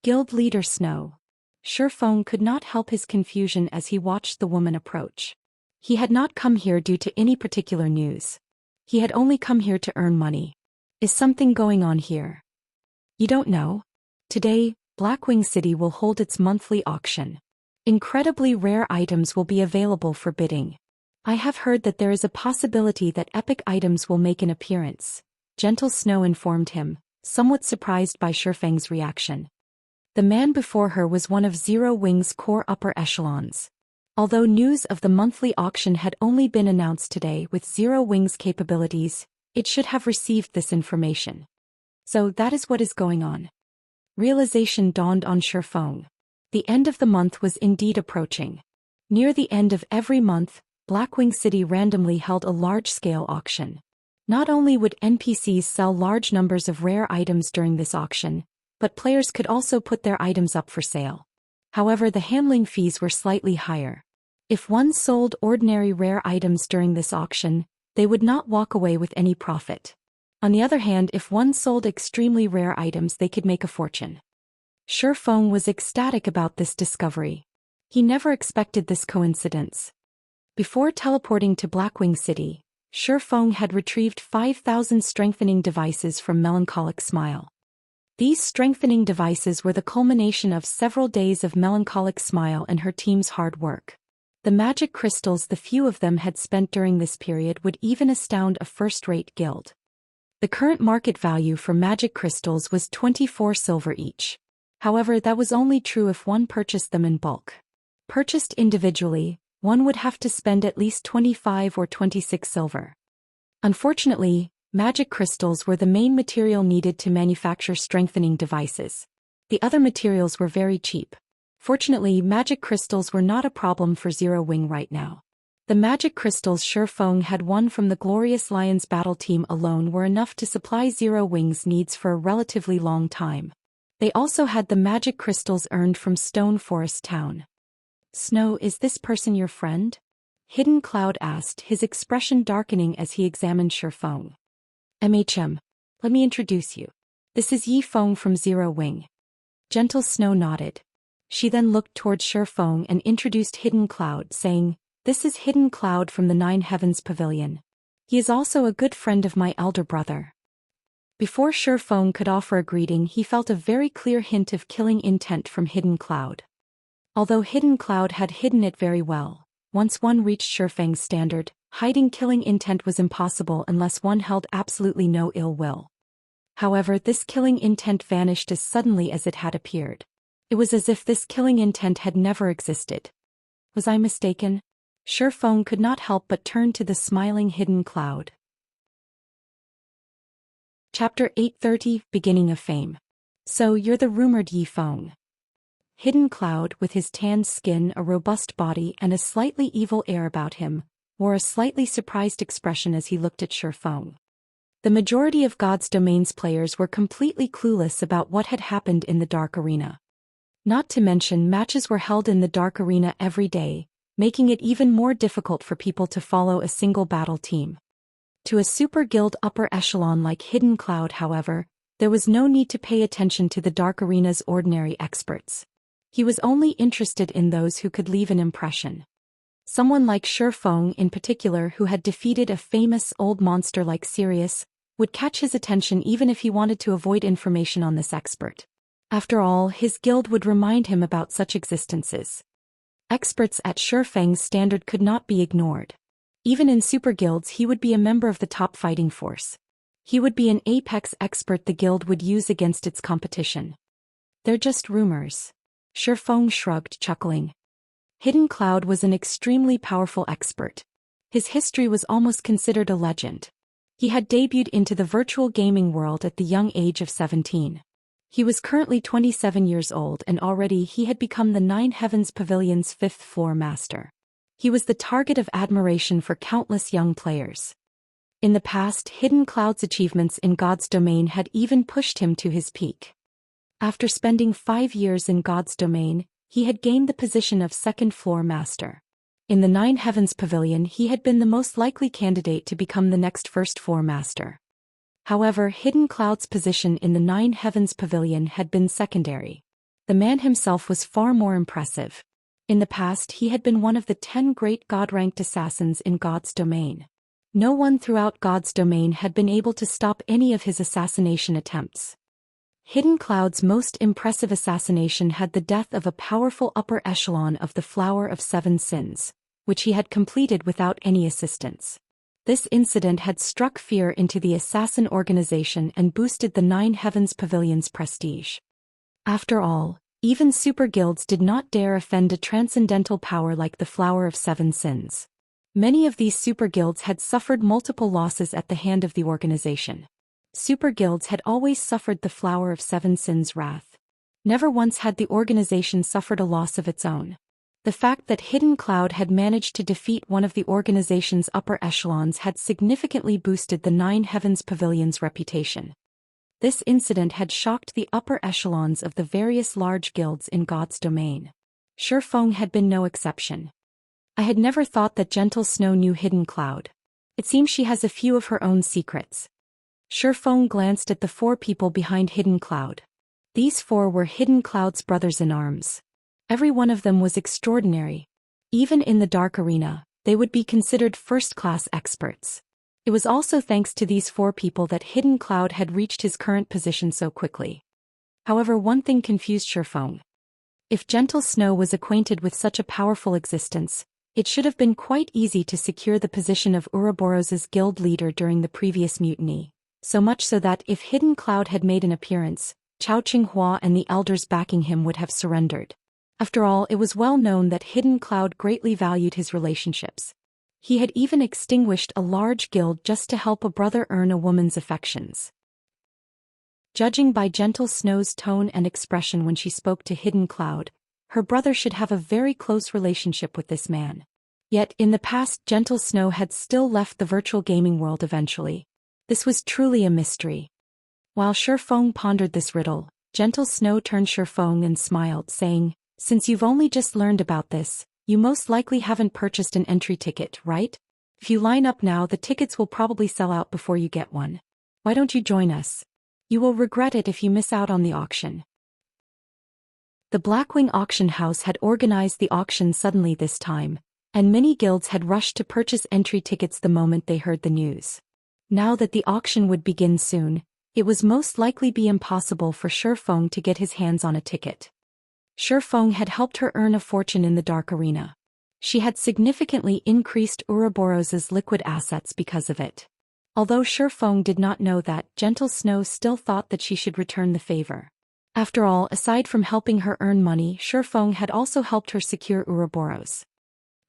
Guild leader Snow. Feng could not help his confusion as he watched the woman approach. He had not come here due to any particular news. He had only come here to earn money. Is something going on here? You don't know? Today, Blackwing City will hold its monthly auction. Incredibly rare items will be available for bidding. I have heard that there is a possibility that epic items will make an appearance, Gentle Snow informed him, somewhat surprised by Feng's reaction. The man before her was one of Zero Wing's core upper echelons. Although news of the monthly auction had only been announced today with Zero Wing's capabilities, it should have received this information. So that is what is going on. Realization dawned on Feng. The end of the month was indeed approaching. Near the end of every month, Blackwing City randomly held a large-scale auction. Not only would NPCs sell large numbers of rare items during this auction, but players could also put their items up for sale. However, the handling fees were slightly higher. If one sold ordinary rare items during this auction, they would not walk away with any profit. On the other hand, if one sold extremely rare items, they could make a fortune. Feng was ecstatic about this discovery. He never expected this coincidence. Before teleporting to Blackwing City, Feng had retrieved 5,000 strengthening devices from Melancholic Smile. These strengthening devices were the culmination of several days of Melancholic Smile and her team's hard work. The magic crystals the few of them had spent during this period would even astound a first-rate guild. The current market value for magic crystals was 24 silver each. However, that was only true if one purchased them in bulk. Purchased individually, one would have to spend at least 25 or 26 silver. Unfortunately, magic crystals were the main material needed to manufacture strengthening devices. The other materials were very cheap. Fortunately, magic crystals were not a problem for Zero Wing right now. The magic crystals Feng had won from the Glorious Lions battle team alone were enough to supply Zero Wing's needs for a relatively long time. They also had the magic crystals earned from Stone Forest Town. Snow, is this person your friend? Hidden Cloud asked, his expression darkening as he examined Feng. Let me introduce you. This is Yi Feng from Zero Wing. Gentle Snow nodded. She then looked towards Feng and introduced Hidden Cloud, saying, "This is Hidden Cloud from the Nine Heavens Pavilion. He is also a good friend of my elder brother." Before Feng could offer a greeting, he felt a very clear hint of killing intent from Hidden Cloud. Although Hidden Cloud had hidden it very well, once one reached Feng's standard, hiding killing intent was impossible unless one held absolutely no ill will. However, this killing intent vanished as suddenly as it had appeared. It was as if this killing intent had never existed. Was I mistaken? Feng could not help but turn to the smiling Hidden Cloud. Chapter 830, Beginning of Fame. So you're the rumored Yi Feng. Hidden Cloud, with his tanned skin, a robust body, and a slightly evil air about him, wore a slightly surprised expression as he looked at Feng. The majority of God's Domain's players were completely clueless about what had happened in the Dark Arena. Not to mention, matches were held in the Dark Arena every day, making it even more difficult for people to follow a single battle team. To a super guild upper echelon like Hidden Cloud, however, there was no need to pay attention to the Dark Arena's ordinary experts. He was only interested in those who could leave an impression. Someone like Feng in particular, who had defeated a famous old monster like Sirius, would catch his attention even if he wanted to avoid information on this expert. After all, his guild would remind him about such existences. Experts at Feng's standard could not be ignored. Even in super guilds, he would be a member of the top fighting force. He would be an apex expert the guild would use against its competition. They're just rumors. Feng shrugged, chuckling. Hidden Cloud was an extremely powerful expert. His history was almost considered a legend. He had debuted into the virtual gaming world at the young age of 17. He was currently 27 years old, and already he had become the Nine Heavens Pavilion's fifth-floor master. He was the target of admiration for countless young players. In the past, Hidden Cloud's achievements in God's Domain had even pushed him to his peak. After spending 5 years in God's Domain, he had gained the position of second-floor master. In the Nine Heavens Pavilion, he had been the most likely candidate to become the next first-floor master. However, Hidden Cloud's position in the Nine Heavens Pavilion had been secondary. The man himself was far more impressive. In the past, he had been one of the 10 great God-ranked assassins in God's Domain. No one throughout God's Domain had been able to stop any of his assassination attempts. Hidden Cloud's most impressive assassination had the death of a powerful upper echelon of the Flower of Seven Sins, which he had completed without any assistance. This incident had struck fear into the assassin organization and boosted the Nine Heavens Pavilion's prestige. After all, even super guilds did not dare offend a transcendental power like the Flower of Seven Sins. Many of these super guilds had suffered multiple losses at the hand of the organization. Super guilds had always suffered the Flower of Seven Sins' wrath. Never once had the organization suffered a loss of its own. The fact that Hidden Cloud had managed to defeat one of the organization's upper echelons had significantly boosted the Nine Heavens Pavilion's reputation. This incident had shocked the upper echelons of the various large guilds in God's Domain. Feng had been no exception. I had never thought that Gentle Snow knew Hidden Cloud. It seems she has a few of her own secrets. Feng glanced at the 4 people behind Hidden Cloud. These 4 were Hidden Cloud's brothers-in-arms. Every one of them was extraordinary. Even in the Dark Arena, they would be considered first-class experts. It was also thanks to these 4 people that Hidden Cloud had reached his current position so quickly. However, one thing confused Feng. If Gentle Snow was acquainted with such a powerful existence, It should have been quite easy to secure the position of Ouroboros's guild leader during the previous mutiny, so much so that if Hidden Cloud had made an appearance, Chao Qinghua and the elders backing him would have surrendered. After all, it was well known that Hidden Cloud greatly valued his relationships. He had even extinguished a large guild just to help a brother earn a woman's affections. Judging by Gentle Snow's tone and expression when she spoke to Hidden Cloud, her brother should have a very close relationship with this man. Yet, in the past, Gentle Snow had still left the virtual gaming world eventually. This was truly a mystery. While Feng pondered this riddle, Gentle Snow turned Feng and smiled, saying, "Since you've only just learned about this, you most likely haven't purchased an entry ticket, right? If you line up now, the tickets will probably sell out before you get one. Why don't you join us? You will regret it if you miss out on the auction." The Blackwing auction house had organized the auction suddenly this time, and many guilds had rushed to purchase entry tickets the moment they heard the news. Now that the auction would begin soon, it was most likely be impossible for Feng to get his hands on a ticket. Feng had helped her earn a fortune in the Dark Arena. She had significantly increased Ouroboros's liquid assets because of it. Although Feng did not know that, Gentle Snow still thought that she should return the favor. After all, aside from helping her earn money, Feng had also helped her secure Ouroboros.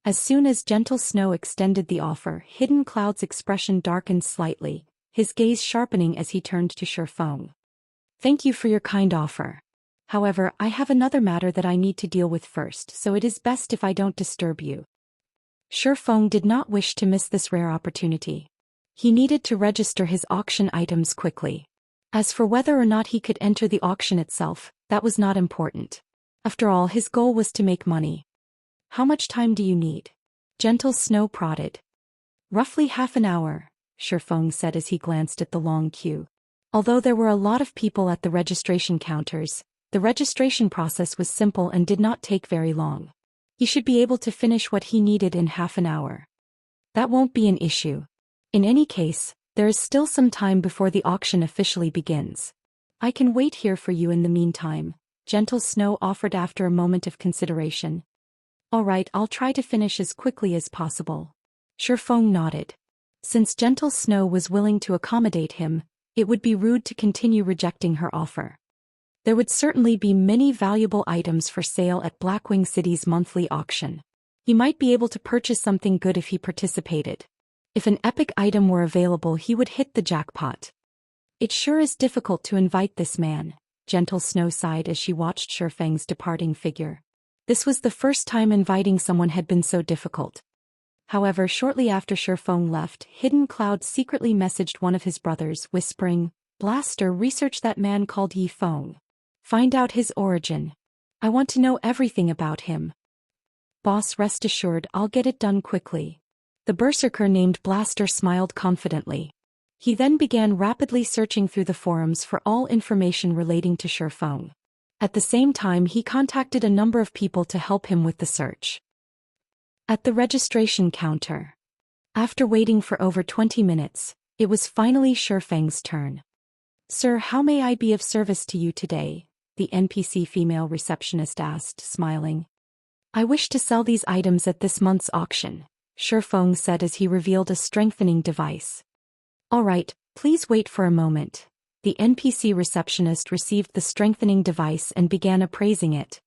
As soon as Gentle Snow extended the offer, Hidden Cloud's expression darkened slightly, his gaze sharpening as he turned to Feng. "Thank you for your kind offer. However, I have another matter that I need to deal with first, so it is best if I don't disturb you." Feng did not wish to miss this rare opportunity. He needed to register his auction items quickly. As for whether or not he could enter the auction itself, that was not important. After all, his goal was to make money. "How much time do you need?" Gentle Snow prodded. "Roughly half an hour," Feng said as he glanced at the long queue. Although there were a lot of people at the registration counters, the registration process was simple and did not take very long. He should be able to finish what he needed in half an hour. That won't be an issue. In any case, there is still some time before the auction officially begins. "I can wait here for you in the meantime," Gentle Snow offered after a moment of consideration. "All right, I'll try to finish as quickly as possible." Feng nodded. Since Gentle Snow was willing to accommodate him, it would be rude to continue rejecting her offer. There would certainly be many valuable items for sale at Blackwing City's monthly auction. He might be able to purchase something good if he participated. If an epic item were available, he would hit the jackpot. "It sure is difficult to invite this man," Gentle Snow sighed as she watched Feng's departing figure. This was the first time inviting someone had been so difficult. However, shortly after Feng left, Hidden Cloud secretly messaged one of his brothers, whispering, "Blaster, research that man called Yi Feng. Find out his origin. I want to know everything about him." "Boss, rest assured, I'll get it done quickly." The berserker named Blaster smiled confidently. He then began rapidly searching through the forums for all information relating to Feng. At the same time, he contacted a number of people to help him with the search. At the registration counter. After waiting for over 20 minutes, it was finally Feng's turn. "Sir, how may I be of service to you today?" the NPC female receptionist asked, smiling. "I wish to sell these items at this month's auction," Feng said as he revealed a strengthening device. "All right, please wait for a moment." The NPC receptionist received the strengthening device and began appraising it.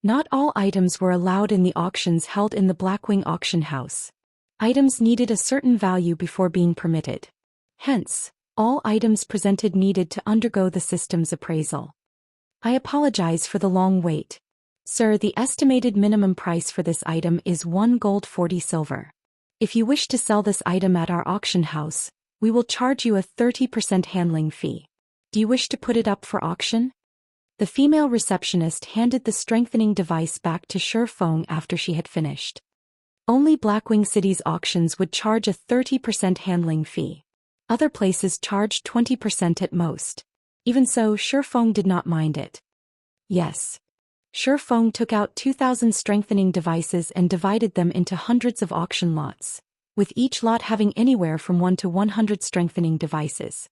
Not all items were allowed in the auctions held in the Blackwing auction house. Items needed a certain value before being permitted. Hence, all items presented needed to undergo the system's appraisal. "I apologize for the long wait. Sir, the estimated minimum price for this item is 1 gold 40 silver. If you wish to sell this item at our auction house, we will charge you a 30% handling fee. Do you wish to put it up for auction?" The female receptionist handed the strengthening device back to Feng after she had finished. Only Blackwing City's auctions would charge a 30% handling fee. Other places charged 20% at most. Even so, Feng did not mind it. "Yes." Feng took out 2,000 strengthening devices and divided them into hundreds of auction lots, with each lot having anywhere from 1 to 100 strengthening devices.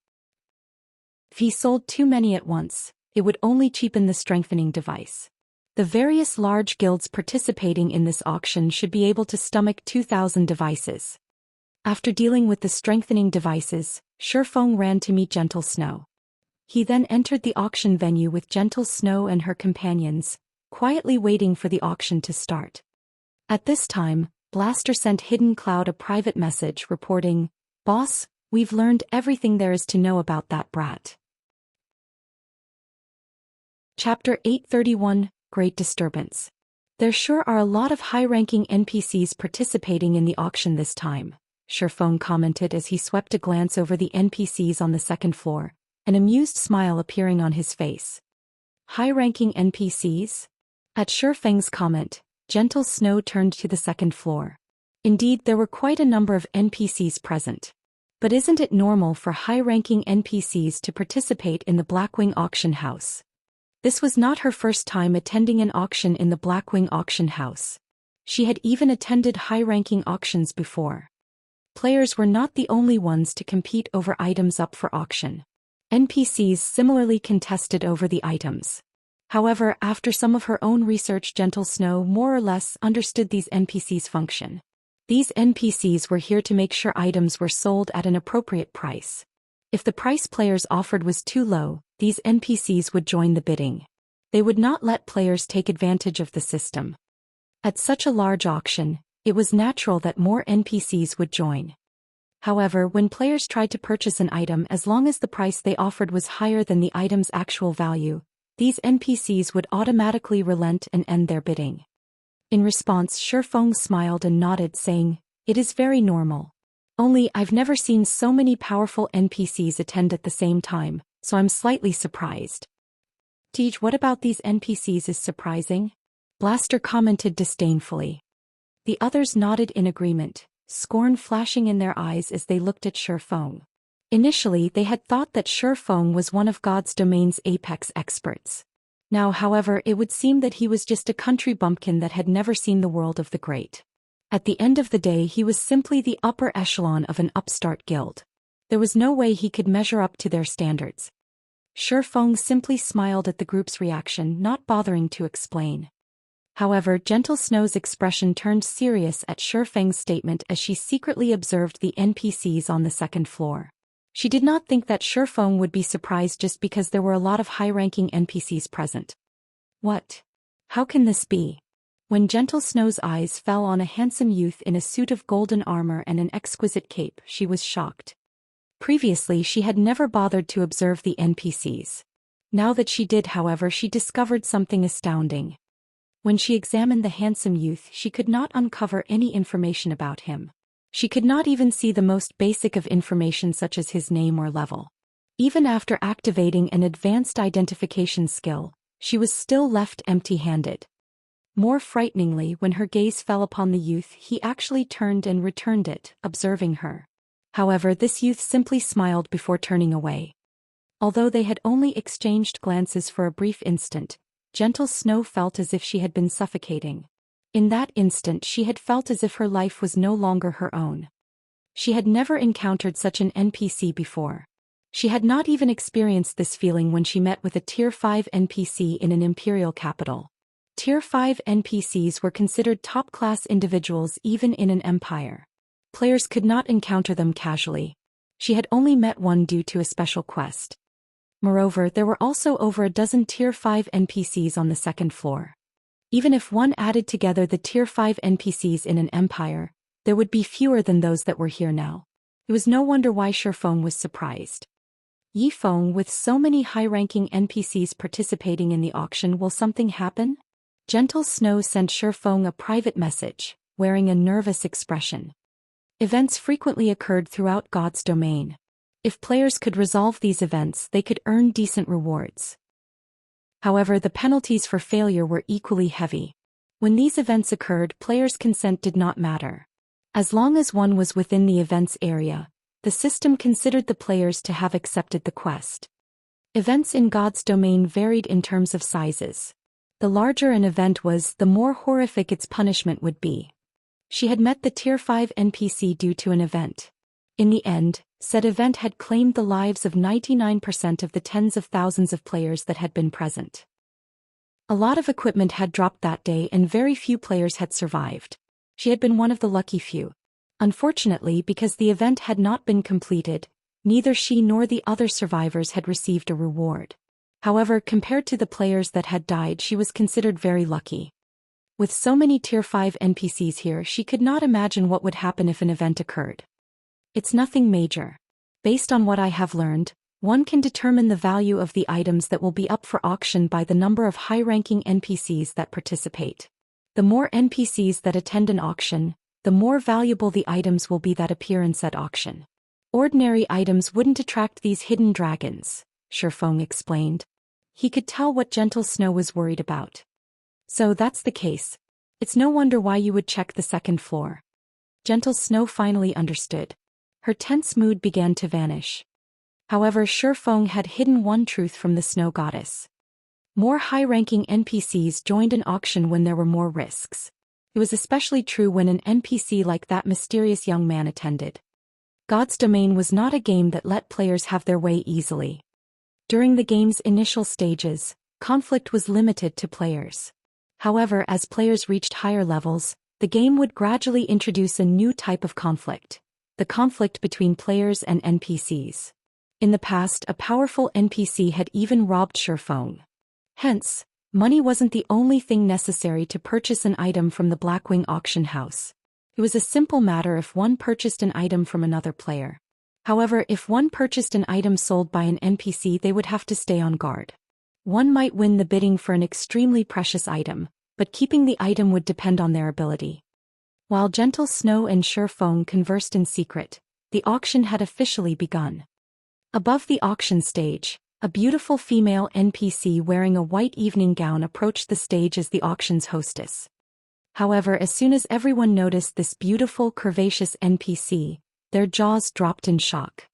If he sold too many at once, it would only cheapen the strengthening device. The various large guilds participating in this auction should be able to stomach 2,000 devices. After dealing with the strengthening devices, Feng ran to meet Gentle Snow. He then entered the auction venue with Gentle Snow and her companions, quietly waiting for the auction to start. At this time, Blaster sent Hidden Cloud a private message reporting, "Boss, we've learned everything there is to know about that brat." Chapter 831, Great Disturbance. There sure are a lot of high-ranking NPCs participating in the auction this time, Feng commented as he swept a glance over the NPCs on the second floor, an amused smile appearing on his face. High-ranking NPCs? At Feng's comment, Gentle Snow turned to the second floor. Indeed, there were quite a number of NPCs present. But isn't it normal for high-ranking NPCs to participate in the Blackwing auction house? This was not her first time attending an auction in the Blackwing auction house. She had even attended high-ranking auctions before. Players were not the only ones to compete over items up for auction. NPCs similarly contested over the items. However, after some of her own research, Gentle Snow more or less understood these NPCs' function. These NPCs were here to make sure items were sold at an appropriate price. If the price players offered was too low, these NPCs would join the bidding. They would not let players take advantage of the system. At such a large auction, it was natural that more NPCs would join. However, when players tried to purchase an item as long as the price they offered was higher than the item's actual value, these NPCs would automatically relent and end their bidding. In response, Feng smiled and nodded, saying, "It is very normal. Only I've never seen so many powerful NPCs attend at the same time, so I'm slightly surprised." "Tej, what about these NPCs is surprising?" Blaster commented disdainfully. The others nodded in agreement, scorn flashing in their eyes as they looked at Feng. Initially, they had thought that Feng was one of God's domain's apex experts. Now, however, it would seem that he was just a country bumpkin that had never seen the world of the great. At the end of the day, he was simply the upper echelon of an upstart guild. There was no way he could measure up to their standards. Feng simply smiled at the group's reaction, not bothering to explain. However, Gentle Snow's expression turned serious at Feng's statement as she secretly observed the NPCs on the second floor. She did not think that Feng would be surprised just because there were a lot of high-ranking NPCs present. What? How can this be? When Gentle Snow's eyes fell on a handsome youth in a suit of golden armor and an exquisite cape, she was shocked. Previously, she had never bothered to observe the NPCs. Now that she did, however, she discovered something astounding. When she examined the handsome youth, she could not uncover any information about him. She could not even see the most basic of information such as his name or level. Even after activating an advanced identification skill, she was still left empty-handed. More frighteningly, when her gaze fell upon the youth, he actually turned and returned it, observing her. However, this youth simply smiled before turning away. Although they had only exchanged glances for a brief instant, Gentle Snow felt as if she had been suffocating. In that instant, she had felt as if her life was no longer her own. She had never encountered such an NPC before. She had not even experienced this feeling when she met with a Tier 5 NPC in an imperial capital. Tier 5 NPCs were considered top-class individuals even in an empire. Players could not encounter them casually. She had only met one due to a special quest. Moreover, there were also over a dozen Tier 5 NPCs on the second floor. Even if one added together the Tier 5 NPCs in an empire, there would be fewer than those that were here now. It was no wonder why Feng was surprised. "Yi Feng, with so many high-ranking NPCs participating in the auction, will something happen?" Gentle Snow sent Feng a private message, wearing a nervous expression. Events frequently occurred throughout God's domain. If players could resolve these events, they could earn decent rewards. However, the penalties for failure were equally heavy. When these events occurred, players' consent did not matter. As long as one was within the event's area, the system considered the players to have accepted the quest. Events in God's domain varied in terms of sizes. The larger an event was, the more horrific its punishment would be. She had met the Tier 5 NPC due to an event. In the end, said event had claimed the lives of 99% of the tens of thousands of players that had been present. A lot of equipment had dropped that day and very few players had survived. She had been one of the lucky few. Unfortunately, because the event had not been completed, neither she nor the other survivors had received a reward. However, compared to the players that had died, she was considered very lucky. With so many Tier 5 NPCs here, she could not imagine what would happen if an event occurred. It's nothing major. Based on what I have learned, one can determine the value of the items that will be up for auction by the number of high-ranking NPCs that participate. The more NPCs that attend an auction, the more valuable the items will be that appear in said auction. Ordinary items wouldn't attract these hidden dragons, Feng explained. He could tell what Gentle Snow was worried about. So that's the case. It's no wonder why you would check the second floor. Gentle Snow finally understood. Her tense mood began to vanish. However, Feng had hidden one truth from the Snow Goddess. More high-ranking NPCs joined an auction when there were more risks. It was especially true when an NPC like that mysterious young man attended. God's Domain was not a game that let players have their way easily. During the game's initial stages, conflict was limited to players. However, as players reached higher levels, the game would gradually introduce a new type of conflict: the conflict between players and NPCs. In the past, a powerful NPC had even robbed Feng. Hence, money wasn't the only thing necessary to purchase an item from the Blackwing auction house. It was a simple matter if one purchased an item from another player. However, if one purchased an item sold by an NPC, they would have to stay on guard. One might win the bidding for an extremely precious item, but keeping the item would depend on their ability. While Gentle Snow and Feng conversed in secret, the auction had officially begun. Above the auction stage, a beautiful female NPC wearing a white evening gown approached the stage as the auction's hostess. However, as soon as everyone noticed this beautiful, curvaceous NPC, their jaws dropped in shock.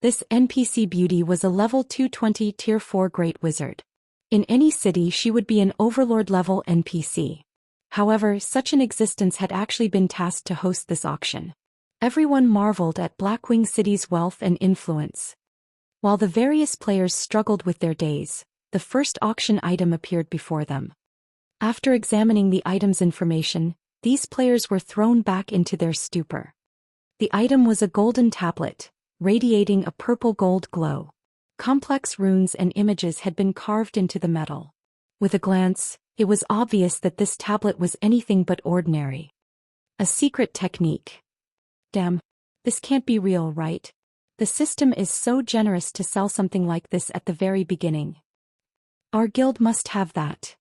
This NPC beauty was a level 220 Tier 4 Great Wizard. In any city she would be an Overlord-level NPC. However, such an existence had actually been tasked to host this auction. Everyone marveled at Blackwing City's wealth and influence. While the various players struggled with their days, the first auction item appeared before them. After examining the item's information, these players were thrown back into their stupor. The item was a golden tablet, radiating a purple-gold glow. Complex runes and images had been carved into the metal. With a glance, it was obvious that this tablet was anything but ordinary. A secret technique. Damn, this can't be real, right? The system is so generous to sell something like this at the very beginning. Our guild must have that.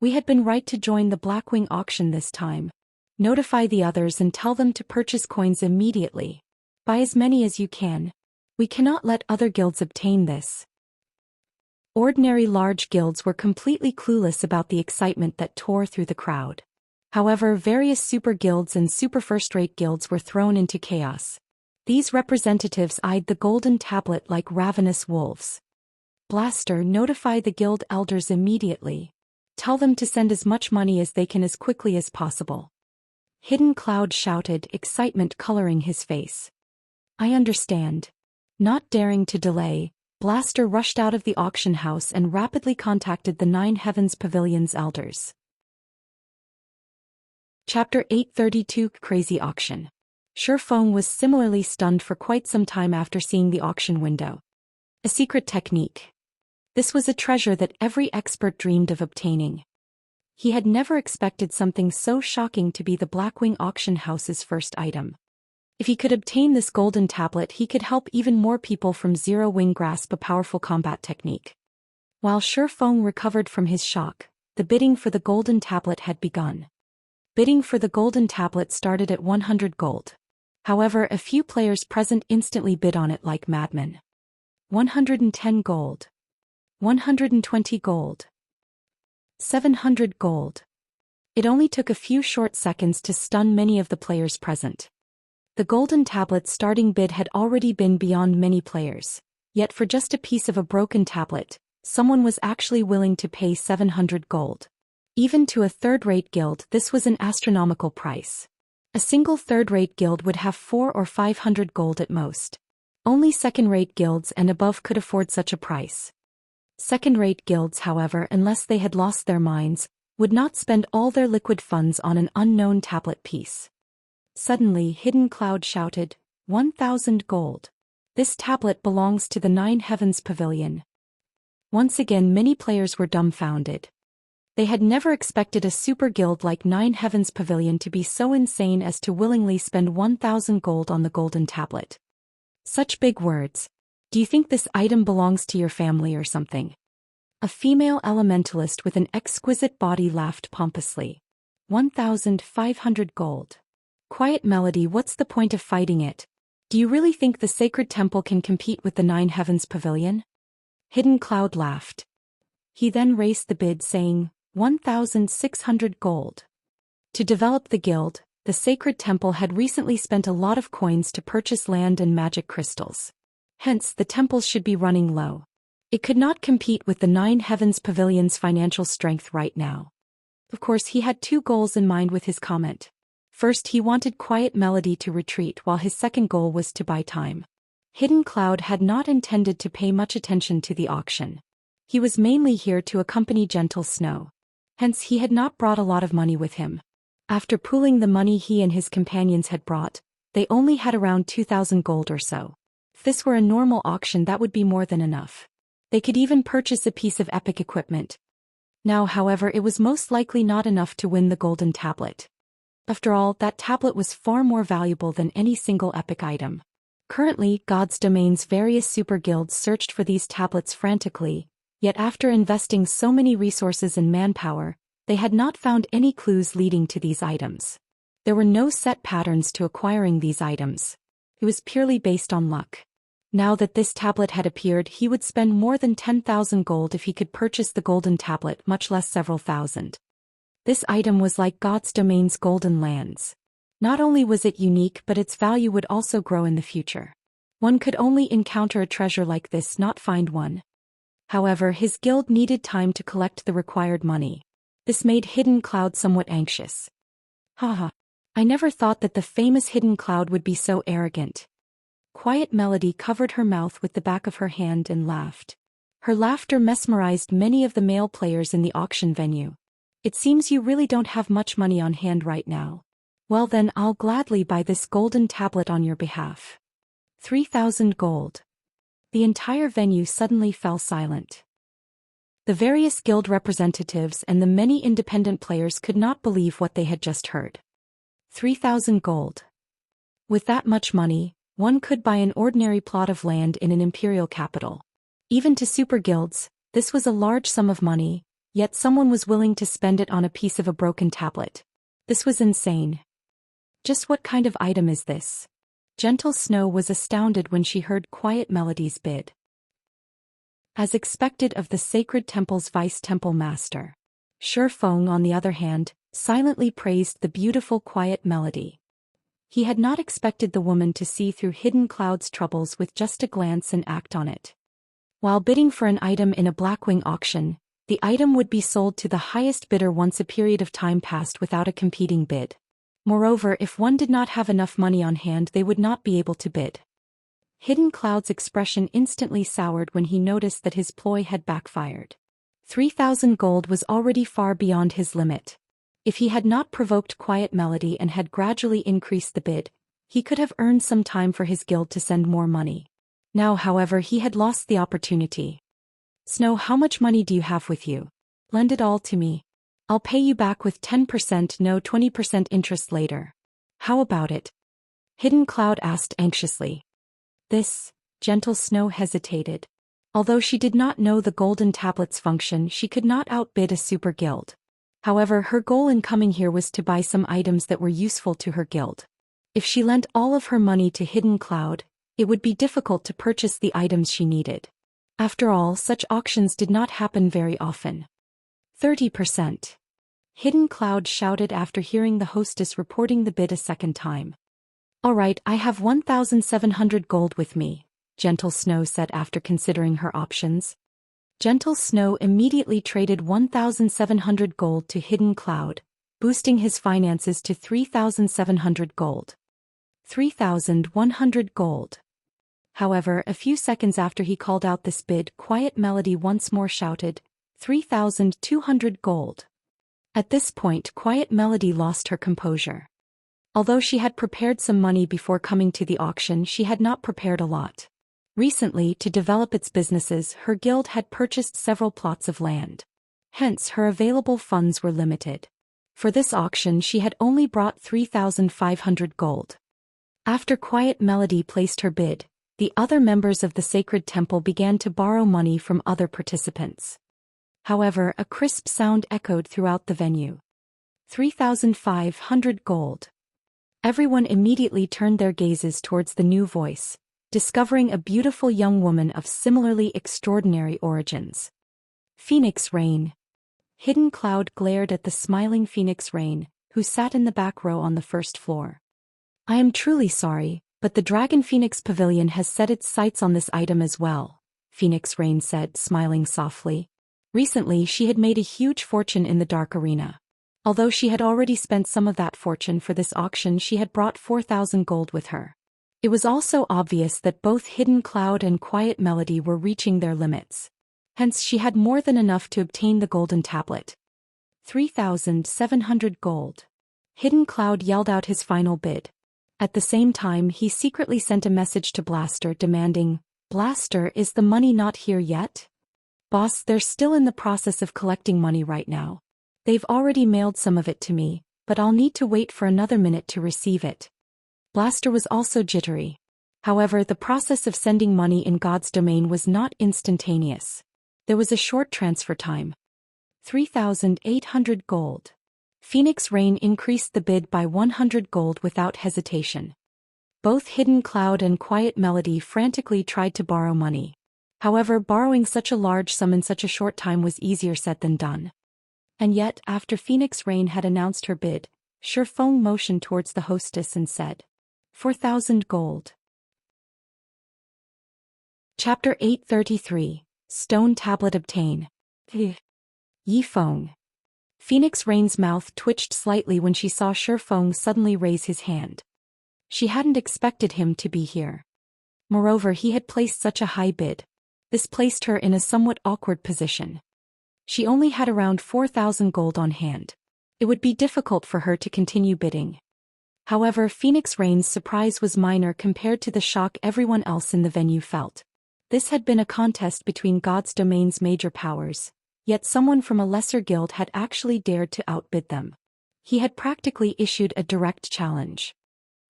We had been right to join the Blackwing auction this time. Notify the others and tell them to purchase coins immediately. Buy as many as you can. We cannot let other guilds obtain this. Ordinary large guilds were completely clueless about the excitement that tore through the crowd. However, various super guilds and super first-rate guilds were thrown into chaos. These representatives eyed the golden tablet like ravenous wolves. Blaster, notify the guild elders immediately. Tell them to send as much money as they can as quickly as possible. Hidden Cloud shouted, excitement coloring his face. I understand. Not daring to delay, Blaster rushed out of the auction house and rapidly contacted the Nine Heavens Pavilion's elders. Chapter 832 Crazy Auction. Feng was similarly stunned for quite some time after seeing the auction window. A secret technique. This was a treasure that every expert dreamed of obtaining. He had never expected something so shocking to be the Blackwing auction house's first item. If he could obtain this golden tablet, he could help even more people from Zero Wing grasp a powerful combat technique. While Feng recovered from his shock, the bidding for the golden tablet had begun. Bidding for the golden tablet started at 100 gold. However, a few players present instantly bid on it like madmen. 110 gold. 120 gold. 700 gold. It only took a few short seconds to stun many of the players present. The golden tablet's starting bid had already been beyond many players, yet for just a piece of a broken tablet, someone was actually willing to pay 700 gold. Even to a third-rate guild, this was an astronomical price. A single third-rate guild would have 400 or 500 gold at most. Only second-rate guilds and above could afford such a price. Second-rate guilds, however, unless they had lost their minds, would not spend all their liquid funds on an unknown tablet piece. Suddenly, Hidden Cloud shouted, 1,000 gold. This tablet belongs to the Nine Heavens Pavilion. Once again, many players were dumbfounded. They had never expected a super guild like Nine Heavens Pavilion to be so insane as to willingly spend 1,000 gold on the golden tablet. Such big words. Do you think this item belongs to your family or something? A female elementalist with an exquisite body laughed pompously. 1,500 gold. Quiet Melody, what's the point of fighting it? Do you really think the Sacred Temple can compete with the Nine Heavens Pavilion? Hidden Cloud laughed. He then raised the bid, saying, 1,600 gold. To develop the guild, the Sacred Temple had recently spent a lot of coins to purchase land and magic crystals. Hence, the temples should be running low. It could not compete with the Nine Heavens Pavilion's financial strength right now. Of course, he had two goals in mind with his comment. First, he wanted Quiet Melody to retreat, while his second goal was to buy time. Hidden Cloud had not intended to pay much attention to the auction. He was mainly here to accompany Gentle Snow. Hence, he had not brought a lot of money with him. After pooling the money he and his companions had brought, they only had around 2,000 gold or so. If this were a normal auction, that would be more than enough. They could even purchase a piece of epic equipment. Now, however, it was most likely not enough to win the golden tablet. After all, that tablet was far more valuable than any single epic item. Currently, God's Domain's various super guilds searched for these tablets frantically, yet after investing so many resources and manpower, they had not found any clues leading to these items. There were no set patterns to acquiring these items. It was purely based on luck. Now that this tablet had appeared, he would spend more than 10,000 gold if he could purchase the golden tablet, much less several thousand. This item was like God's Domain's golden lands. Not only was it unique, but its value would also grow in the future. One could only encounter a treasure like this, not find one. However, his guild needed time to collect the required money. This made Hidden Cloud somewhat anxious. Haha. I never thought that the famous Hidden Cloud would be so arrogant. Quiet Melody covered her mouth with the back of her hand and laughed. Her laughter mesmerized many of the male players in the auction venue. It seems you really don't have much money on hand right now. Well then, I'll gladly buy this golden tablet on your behalf. 3,000 gold. The entire venue suddenly fell silent. The various guild representatives and the many independent players could not believe what they had just heard. 3,000 gold. With that much money, one could buy an ordinary plot of land in an imperial capital. Even to super guilds, this was a large sum of money, yet someone was willing to spend it on a piece of a broken tablet. This was insane. Just what kind of item is this? Gentle Snow was astounded when she heard Quiet Melody's bid. As expected of the Sacred Temple's Vice-Temple Master, Feng, on the other hand, silently praised the beautiful Quiet Melody. He had not expected the woman to see through Hidden Cloud's troubles with just a glance and act on it. While bidding for an item in a Blackwing auction, the item would be sold to the highest bidder once a period of time passed without a competing bid. Moreover, if one did not have enough money on hand, they would not be able to bid. Hidden Cloud's expression instantly soured when he noticed that his ploy had backfired. 3,000 gold was already far beyond his limit. If he had not provoked Quiet Melody and had gradually increased the bid, he could have earned some time for his guild to send more money. Now, however, he had lost the opportunity. Snow, how much money do you have with you? Lend it all to me. I'll pay you back with 10%, no 20% interest later. How about it? Hidden Cloud asked anxiously. Gentle Snow hesitated. Although she did not know the golden tablet's function, she could not outbid a super guild. However, her goal in coming here was to buy some items that were useful to her guild. If she lent all of her money to Hidden Cloud, it would be difficult to purchase the items she needed. After all, such auctions did not happen very often. 30%. Hidden Cloud shouted after hearing the hostess reporting the bid a second time. All right, I have 1,700 gold with me, Gentle Snow said after considering her options. Gentle Snow immediately traded 1,700 gold to Hidden Cloud, boosting his finances to 3,700 gold. 3,100 gold. However, a few seconds after he called out this bid, Quiet Melody once more shouted, 3,200 gold. At this point, Quiet Melody lost her composure. Although she had prepared some money before coming to the auction, she had not prepared a lot. Recently, to develop its businesses, her guild had purchased several plots of land. Hence, her available funds were limited. For this auction, she had only brought 3,500 gold. After Quiet Melody placed her bid, the other members of the sacred temple began to borrow money from other participants. However, a crisp sound echoed throughout the venue. 3,500 gold. Everyone immediately turned their gazes towards the new voice, discovering a beautiful young woman of similarly extraordinary origins. Phoenix Rain. Hidden Cloud glared at the smiling Phoenix Rain, who sat in the back row on the first floor. I am truly sorry, but the Dragon Phoenix Pavilion has set its sights on this item as well, Phoenix Rain said, smiling softly. Recently she had made a huge fortune in the Dark Arena. Although she had already spent some of that fortune for this auction, she had brought 4,000 gold with her. It was also obvious that both Hidden Cloud and Quiet Melody were reaching their limits. Hence she had more than enough to obtain the golden tablet. 3,700 gold. Hidden Cloud yelled out his final bid. At the same time, he secretly sent a message to Blaster demanding, Blaster, is the money not here yet? Boss, they're still in the process of collecting money right now. They've already mailed some of it to me, but I'll need to wait for another minute to receive it. Blaster was also jittery. However, the process of sending money in God's domain was not instantaneous. There was a short transfer time. 3,800 gold. Phoenix Rain increased the bid by 100 gold without hesitation. Both Hidden Cloud and Quiet Melody frantically tried to borrow money. However, borrowing such a large sum in such a short time was easier said than done. And yet, after Phoenix Rain had announced her bid, Feng motioned towards the hostess and said, 4,000 gold. Chapter 833, Stone Tablet Obtain. Yi Feng. Phoenix Rain's mouth twitched slightly when she saw Feng suddenly raise his hand. She hadn't expected him to be here. Moreover, he had placed such a high bid. This placed her in a somewhat awkward position. She only had around 4,000 gold on hand. It would be difficult for her to continue bidding. However, Phoenix Rain's surprise was minor compared to the shock everyone else in the venue felt. This had been a contest between God's domain's major powers, yet someone from a lesser guild had actually dared to outbid them. He had practically issued a direct challenge.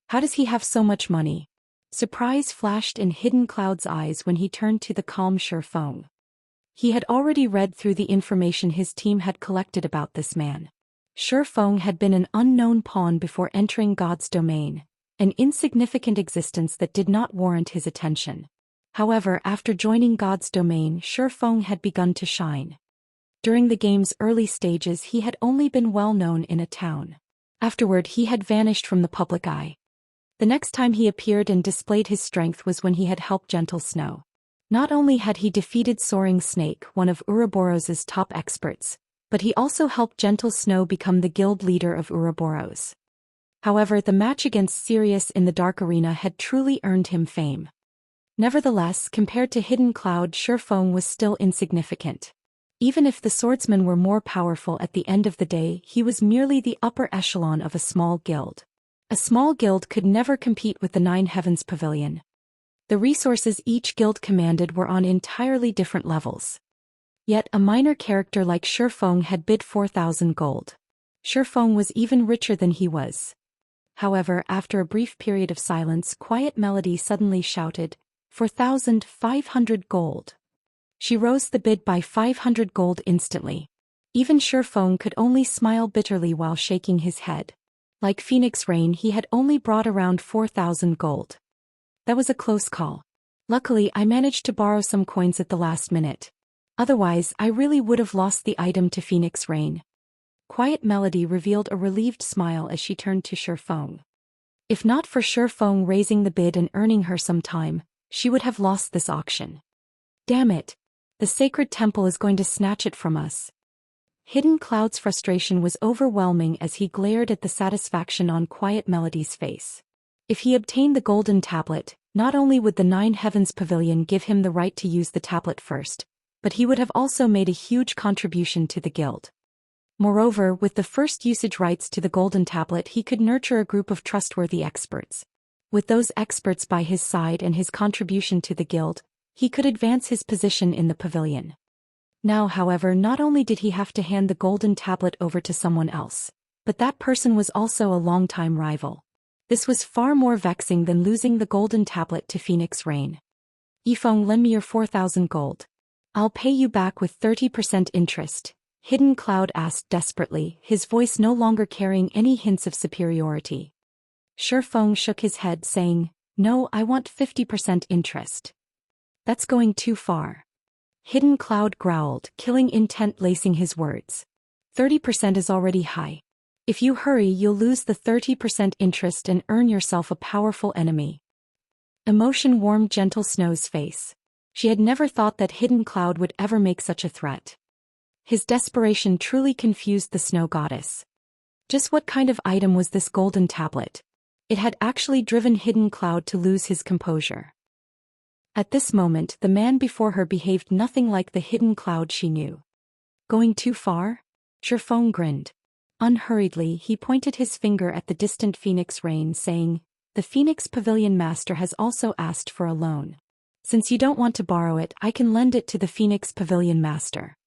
How does he have so much money? Surprise flashed in Hidden Cloud's eyes when he turned to the calm Feng. He had already read through the information his team had collected about this man. Feng had been an unknown pawn before entering God's domain, an insignificant existence that did not warrant his attention. However, after joining God's domain, Feng had begun to shine. During the game's early stages, he had only been well known in a town. Afterward, he had vanished from the public eye. The next time he appeared and displayed his strength was when he had helped Gentle Snow. Not only had he defeated Soaring Snake, one of Ouroboros' top experts, but he also helped Gentle Snow become the guild leader of Ouroboros. However, the match against Sirius in the Dark Arena had truly earned him fame. Nevertheless, compared to Hidden Cloud, Feng was still insignificant. Even if the swordsmen were more powerful at the end of the day, he was merely the upper echelon of a small guild. A small guild could never compete with the Nine Heavens Pavilion. The resources each guild commanded were on entirely different levels. Yet a minor character like Feng had bid 4,000 gold. Feng was even richer than he was. However, after a brief period of silence, Quiet Melody suddenly shouted, 4,500 gold. She rose the bid by 500 gold instantly. Even Feng could only smile bitterly while shaking his head. Like Phoenix Rain, he had only brought around 4,000 gold. That was a close call. Luckily, I managed to borrow some coins at the last minute. Otherwise, I really would have lost the item to Phoenix Rain. Quiet Melody revealed a relieved smile as she turned to Feng. If not for Feng raising the bid and earning her some time, she would have lost this auction. Damn it! The sacred temple is going to snatch it from us. Hidden Cloud's frustration was overwhelming as he glared at the satisfaction on Quiet Melody's face. If he obtained the golden tablet, not only would the Nine Heavens Pavilion give him the right to use the tablet first, but he would have also made a huge contribution to the guild. Moreover, with the first usage rights to the golden tablet, he could nurture a group of trustworthy experts. With those experts by his side and his contribution to the guild, he could advance his position in the pavilion. Now, however, not only did he have to hand the golden tablet over to someone else, but that person was also a longtime rival. This was far more vexing than losing the golden tablet to Phoenix Rain. Yifeng, lend me your 4,000 gold. I'll pay you back with 30% interest, Hidden Cloud asked desperately, his voice no longer carrying any hints of superiority. Feng shook his head, saying, "No, I want 50% interest." "That's going too far." Hidden Cloud growled, killing intent lacing his words. 30% is already high. If you hurry, you'll lose the 30% interest and earn yourself a powerful enemy. Emotion warmed Gentle Snow's face. She had never thought that Hidden Cloud would ever make such a threat. His desperation truly confused the Snow Goddess. Just what kind of item was this golden tablet? It had actually driven Hidden Cloud to lose his composure. At this moment, the man before her behaved nothing like the Hidden Cloud she knew. Going too far? Feng grinned. Unhurriedly, he pointed his finger at the distant Phoenix Rain, saying, "The Phoenix Pavilion Master has also asked for a loan. Since you don't want to borrow it, I can lend it to the Phoenix Pavilion Master."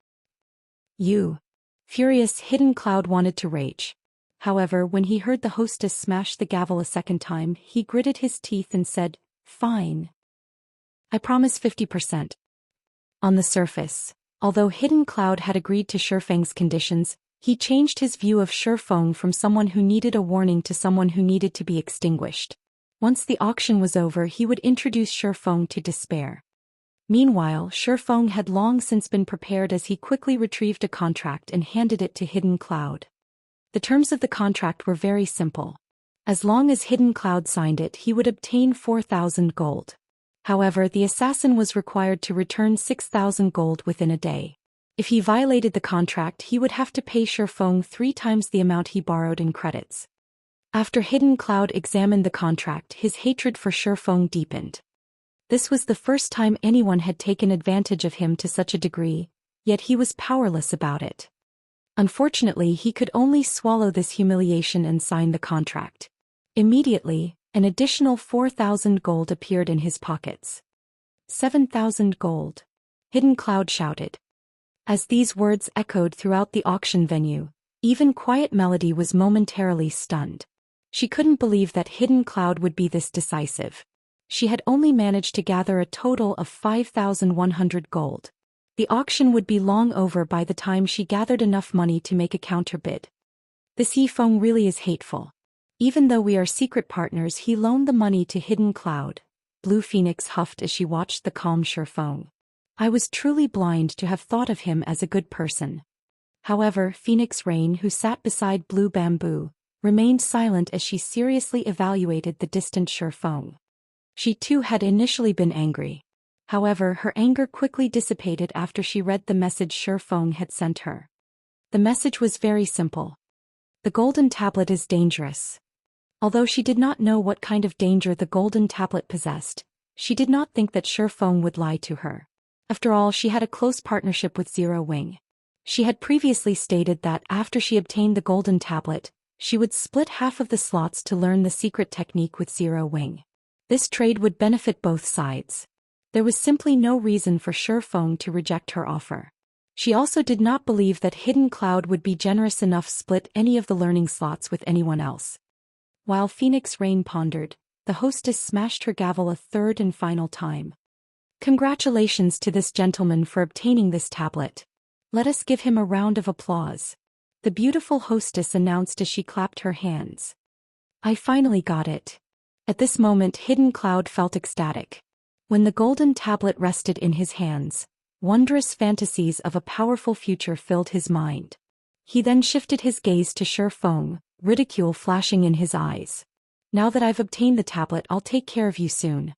You. Furious, Hidden Cloud wanted to rage. However, when he heard the hostess smash the gavel a second time, he gritted his teeth and said, "Fine. I promise 50%. On the surface, although Hidden Cloud had agreed to Feng's conditions, he changed his view of Feng from someone who needed a warning to someone who needed to be extinguished. Once the auction was over, he would introduce Feng to despair. Meanwhile, Feng had long since been prepared as he quickly retrieved a contract and handed it to Hidden Cloud. The terms of the contract were very simple. As long as Hidden Cloud signed it, he would obtain 4,000 gold. However, the assassin was required to return 6,000 gold within a day. If he violated the contract, he would have to pay Feng 3 times the amount he borrowed in credits. After Hidden Cloud examined the contract, his hatred for Feng deepened. This was the first time anyone had taken advantage of him to such a degree, yet he was powerless about it. Unfortunately, he could only swallow this humiliation and sign the contract. Immediately, an additional 4,000 gold appeared in his pockets. 7,000 gold. Hidden Cloud shouted. As these words echoed throughout the auction venue, even Quiet Melody was momentarily stunned. She couldn't believe that Hidden Cloud would be this decisive. She had only managed to gather a total of 5,100 gold. The auction would be long over by the time she gathered enough money to make a counterbid. This Feng really is hateful. Even though we are secret partners, he loaned the money to Hidden Cloud. Blue Phoenix huffed as she watched the calm Feng. I was truly blind to have thought of him as a good person. However, Phoenix Rain, who sat beside Blue Bamboo, remained silent as she seriously evaluated the distant Feng. She too had initially been angry. However, her anger quickly dissipated after she read the message Feng had sent her. The message was very simple. The golden tablet is dangerous. Although she did not know what kind of danger the golden tablet possessed, she did not think that Feng would lie to her. After all, she had a close partnership with Zero Wing. She had previously stated that after she obtained the golden tablet, she would split half of the slots to learn the secret technique with Zero Wing. This trade would benefit both sides. There was simply no reason for Feng to reject her offer. She also did not believe that Hidden Cloud would be generous enough to split any of the learning slots with anyone else. While Phoenix Rain pondered, the hostess smashed her gavel a third and final time. Congratulations to this gentleman for obtaining this tablet. Let us give him a round of applause. The beautiful hostess announced as she clapped her hands. I finally got it. At this moment, Hidden Cloud felt ecstatic. When the golden tablet rested in his hands, wondrous fantasies of a powerful future filled his mind. He then shifted his gaze to Feng, ridicule flashing in his eyes. Now that I've obtained the tablet, I'll take care of you soon.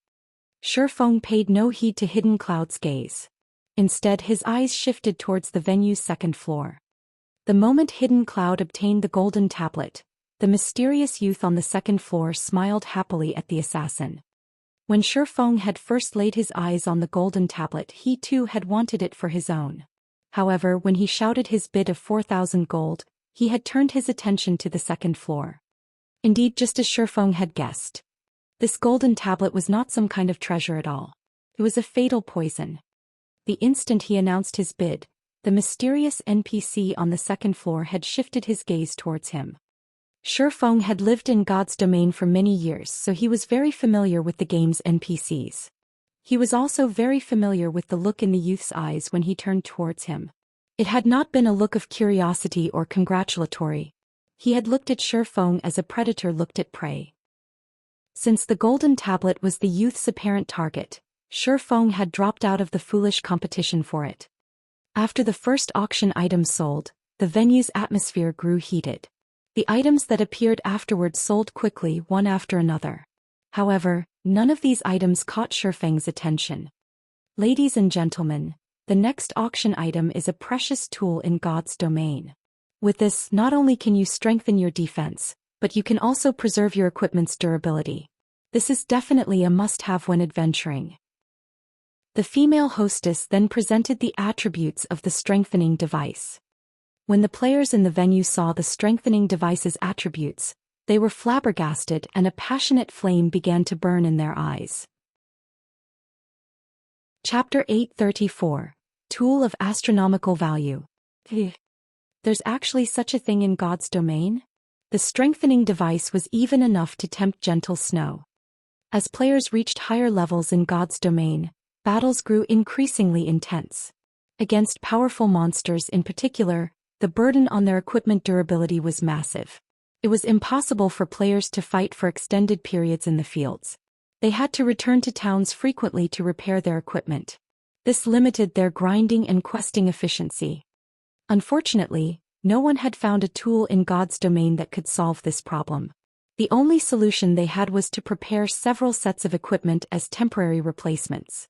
Feng paid no heed to Hidden Cloud's gaze. Instead, his eyes shifted towards the venue's second floor. The moment Hidden Cloud obtained the golden tablet, The mysterious youth on the second floor smiled happily at the assassin. When Feng had first laid his eyes on the golden tablet, he too had wanted it for his own. However, when he shouted his bid of 4,000 gold, he had turned his attention to the second floor. Indeed, just as Feng had guessed, this golden tablet was not some kind of treasure at all. It was a fatal poison. The instant he announced his bid, the mysterious NPC on the second floor had shifted his gaze towards him. Feng had lived in God's domain for many years, so he was very familiar with the game's NPCs. He was also very familiar with the look in the youth's eyes when he turned towards him. It had not been a look of curiosity or congratulatory. He had looked at Feng as a predator looked at prey. Since the golden tablet was the youth's apparent target, Feng had dropped out of the foolish competition for it. After the first auction item sold, the venue's atmosphere grew heated. The items that appeared afterwards sold quickly one after another. However, none of these items caught Feng's attention. Ladies and gentlemen, the next auction item is a precious tool in God's domain. With this, not only can you strengthen your defense, but you can also preserve your equipment's durability. This is definitely a must-have when adventuring. The female hostess then presented the attributes of the strengthening device. When the players in the venue saw the strengthening device's attributes, they were flabbergasted and a passionate flame began to burn in their eyes. Chapter 834. Tool of Astronomical Value. There's actually such a thing in God's domain? The strengthening device was even enough to tempt gentle snow. As players reached higher levels in God's domain, battles grew increasingly intense. Against powerful monsters in particular, the burden on their equipment durability was massive. It was impossible for players to fight for extended periods in the fields. They had to return to towns frequently to repair their equipment. This limited their grinding and questing efficiency. Unfortunately, no one had found a tool in God's domain that could solve this problem. The only solution they had was to prepare several sets of equipment as temporary replacements.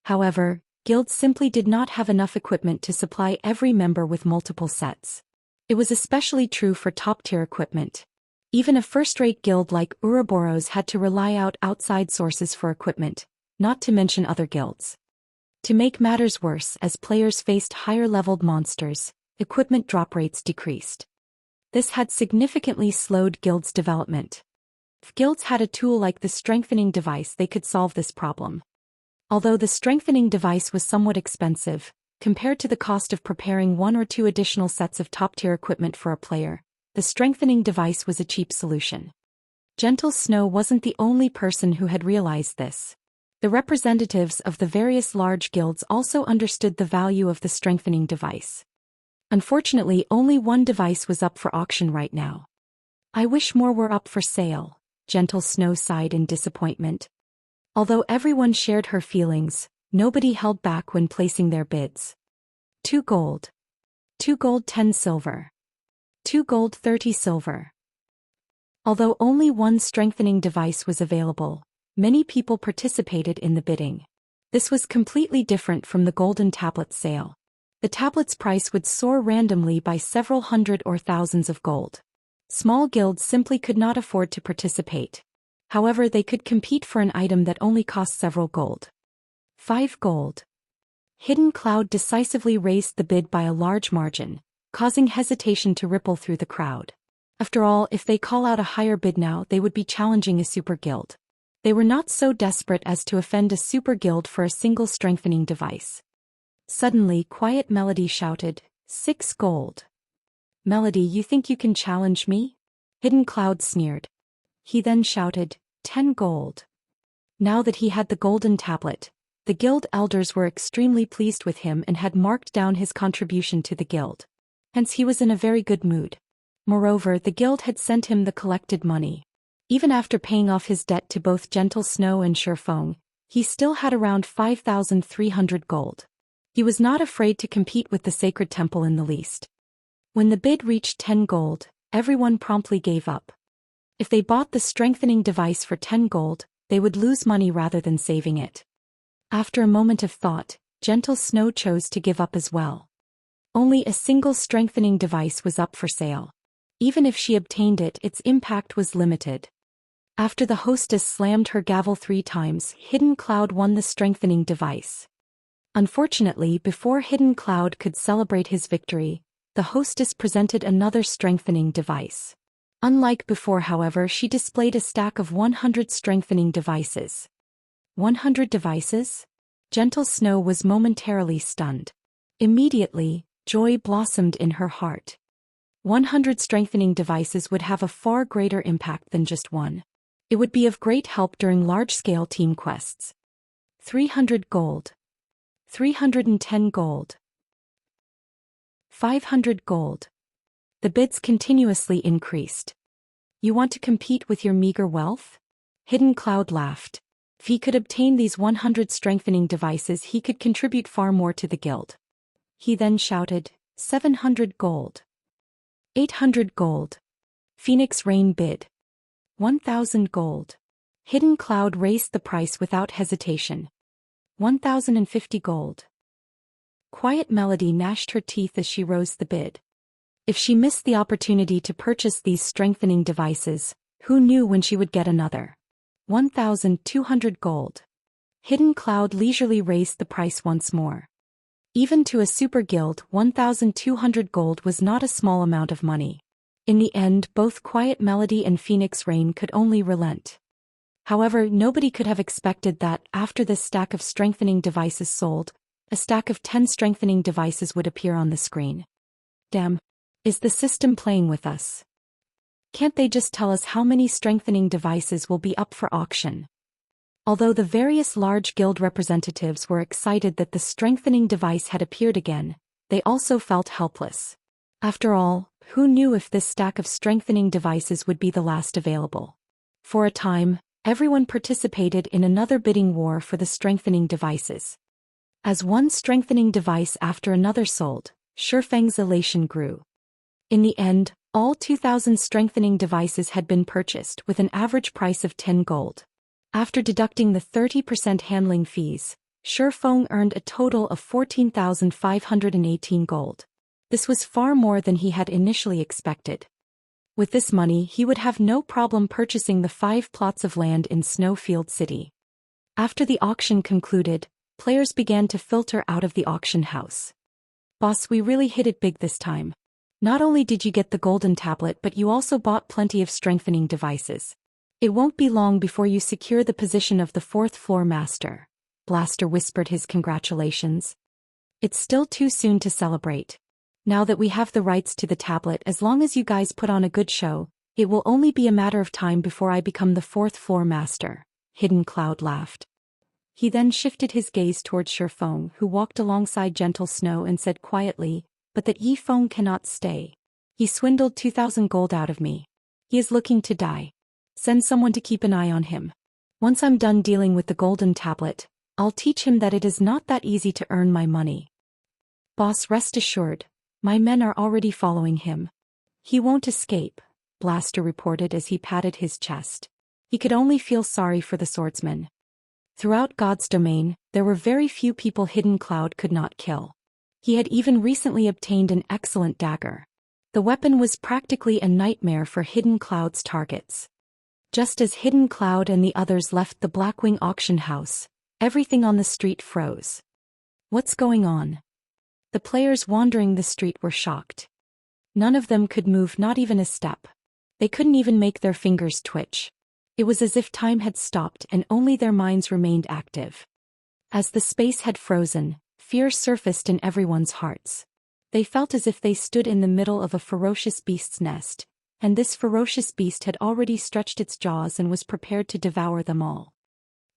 However, guilds simply did not have enough equipment to supply every member with multiple sets. It was especially true for top-tier equipment. Even a first-rate guild like Ouroboros had to rely on outside sources for equipment, not to mention other guilds. To make matters worse, as players faced higher-leveled monsters, equipment drop rates decreased. This had significantly slowed guilds' development. If guilds had a tool like the strengthening device, they could solve this problem. Although the strengthening device was somewhat expensive, compared to the cost of preparing one or two additional sets of top-tier equipment for a player, the strengthening device was a cheap solution. Gentle Snow wasn't the only person who had realized this. The representatives of the various large guilds also understood the value of the strengthening device. Unfortunately, only one device was up for auction right now. I wish more were up for sale, Gentle Snow sighed in disappointment. Although everyone shared her feelings, nobody held back when placing their bids. 2 gold. 2 gold 10 silver. 2 gold 30 silver. Although only one strengthening device was available, many people participated in the bidding. This was completely different from the golden tablet sale. The tablet's price would soar randomly by several hundred or thousands of gold. Small guilds simply could not afford to participate. However, they could compete for an item that only cost several gold. 5 gold. Hidden Cloud decisively raised the bid by a large margin, causing hesitation to ripple through the crowd. After all, if they call out a higher bid now, they would be challenging a super guild. They were not so desperate as to offend a super guild for a single strengthening device. Suddenly, Quiet Melody shouted, 6 gold. Melody, you think you can challenge me? Hidden Cloud sneered. He then shouted, 10 gold. Now that he had the golden tablet, the guild elders were extremely pleased with him and had marked down his contribution to the guild. Hence he was in a very good mood. Moreover, the guild had sent him the collected money. Even after paying off his debt to both Gentle Snow and Feng, he still had around 5,300 gold. He was not afraid to compete with the sacred temple in the least. When the bid reached 10 gold, everyone promptly gave up. If they bought the strengthening device for 10 gold, they would lose money rather than saving it. After a moment of thought, Gentle Snow chose to give up as well. Only a single strengthening device was up for sale. Even if she obtained it, its impact was limited. After the hostess slammed her gavel 3 times, Hidden Cloud won the strengthening device. Unfortunately, before Hidden Cloud could celebrate his victory, the hostess presented another strengthening device. Unlike before, however, she displayed a stack of 100 strengthening devices. 100 devices? Gentle Snow was momentarily stunned. Immediately, joy blossomed in her heart. 100 strengthening devices would have a far greater impact than just one. It would be of great help during large-scale team quests. 300 gold. 310 gold. 500 gold. The bids continuously increased. You want to compete with your meager wealth? Hidden Cloud laughed. If he could obtain these 100 strengthening devices, he could contribute far more to the guild. He then shouted, 700 gold. 800 gold. Phoenix Rain bid. 1,000 gold. Hidden Cloud raised the price without hesitation. 1,050 gold. Quiet Melody gnashed her teeth as she rose the bid. If she missed the opportunity to purchase these strengthening devices, who knew when she would get another? 1,200 gold. Hidden Cloud leisurely raised the price once more. Even to a super guild, 1,200 gold was not a small amount of money. In the end, both Quiet Melody and Phoenix Rain could only relent. However, nobody could have expected that, after this stack of strengthening devices sold, a stack of 10 strengthening devices would appear on the screen. Damn. Is the system playing with us? Can't they just tell us how many strengthening devices will be up for auction? Although the various large guild representatives were excited that the strengthening device had appeared again, they also felt helpless. After all, who knew if this stack of strengthening devices would be the last available? For a time, everyone participated in another bidding war for the strengthening devices. As one strengthening device after another sold, Feng's elation grew. In the end, all 2,000 strengthening devices had been purchased with an average price of 10 gold. After deducting the 30% handling fees, Feng earned a total of 14,518 gold. This was far more than he had initially expected. With this money, he would have no problem purchasing the 5 plots of land in Snowfield City. After the auction concluded, players began to filter out of the auction house. Boss, we really hit it big this time. Not only did you get the golden tablet, but you also bought plenty of strengthening devices. It won't be long before you secure the position of the 4th floor master. Blaster whispered his congratulations. It's still too soon to celebrate. Now that we have the rights to the tablet, as long as you guys put on a good show, it will only be a matter of time before I become the 4th floor master. Hidden Cloud laughed. He then shifted his gaze towards Feng, who walked alongside Gentle Snow, and said quietly, but that Feng cannot stay. He swindled 2,000 gold out of me. He is looking to die. Send someone to keep an eye on him. Once I'm done dealing with the golden tablet, I'll teach him that it is not that easy to earn my money. Boss, rest assured, my men are already following him. He won't escape, Blaster reported as he patted his chest. He could only feel sorry for the swordsman. Throughout God's domain, there were very few people Hidden Cloud could not kill. He had even recently obtained an excellent dagger. The weapon was practically a nightmare for Hidden Cloud's targets. Just as Hidden Cloud and the others left the Blackwing auction house, everything on the street froze. What's going on? The players wandering the street were shocked. None of them could move, not even a step. They couldn't even make their fingers twitch. It was as if time had stopped and only their minds remained active. As the space had frozen, fear surfaced in everyone's hearts. They felt as if they stood in the middle of a ferocious beast's nest, and this ferocious beast had already stretched its jaws and was prepared to devour them all.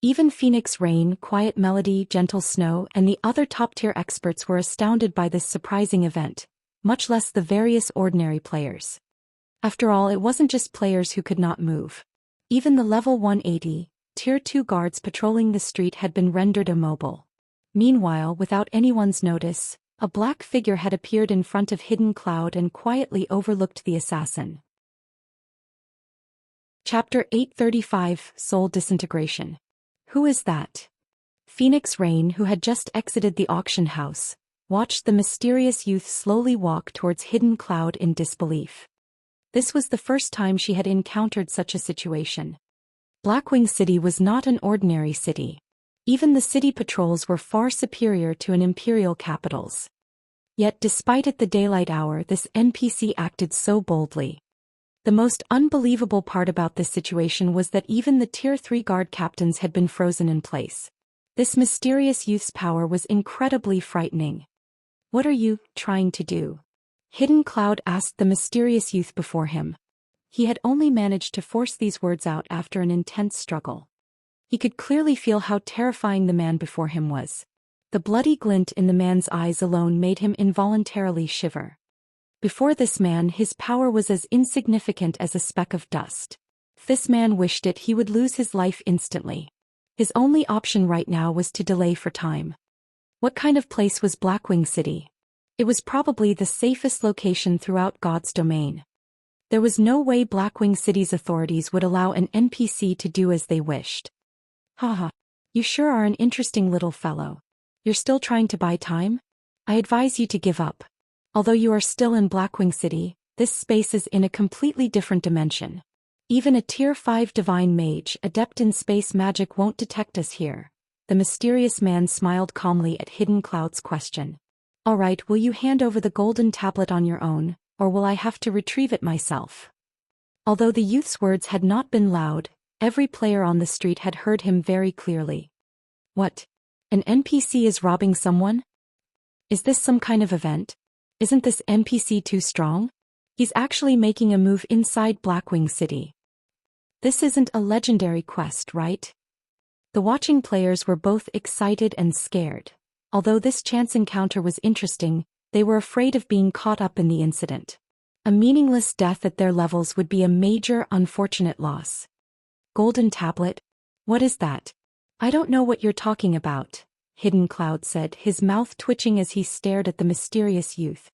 Even Phoenix Rain, Quiet Melody, Gentle Snow, and the other top-tier experts were astounded by this surprising event, much less the various ordinary players. After all, it wasn't just players who could not move. Even the level 180, Tier 2 guards patrolling the street had been rendered immobile. Meanwhile, without anyone's notice, a black figure had appeared in front of Hidden Cloud and quietly overlooked the assassin. Chapter 835, Soul Disintegration. Who is that? Phoenix Rain, who had just exited the auction house, watched the mysterious youth slowly walk towards Hidden Cloud in disbelief. This was the first time she had encountered such a situation. Blackwing City was not an ordinary city. Even the city patrols were far superior to an imperial capital's. Yet despite at the daylight hour this NPC acted so boldly. The most unbelievable part about this situation was that even the Tier 3 guard captains had been frozen in place. This mysterious youth's power was incredibly frightening. "What are you trying to do?" Hidden Cloud asked the mysterious youth before him. He had only managed to force these words out after an intense struggle. He could clearly feel how terrifying the man before him was. The bloody glint in the man's eyes alone made him involuntarily shiver. Before this man, his power was as insignificant as a speck of dust. If this man wished it, he would lose his life instantly. His only option right now was to delay for time. What kind of place was Blackwing City? It was probably the safest location throughout God's domain. There was no way Blackwing City's authorities would allow an NPC to do as they wished. Haha. You sure are an interesting little fellow. You're still trying to buy time? I advise you to give up. Although you are still in Blackwing City, this space is in a completely different dimension. Even a Tier 5 divine mage, adept in space magic, won't detect us here. The mysterious man smiled calmly at Hidden Cloud's question. Alright, will you hand over the golden tablet on your own, or will I have to retrieve it myself? Although the youth's words had not been loud, every player on the street had heard him very clearly. What? An NPC is robbing someone? Is this some kind of event? Isn't this NPC too strong? He's actually making a move inside Blackwing City. This isn't a legendary quest, right? The watching players were both excited and scared. Although this chance encounter was interesting, they were afraid of being caught up in the incident. A meaningless death at their levels would be a major, unfortunate loss. Golden tablet? What is that? I don't know what you're talking about, Hidden Cloud said, his mouth twitching as he stared at the mysterious youth.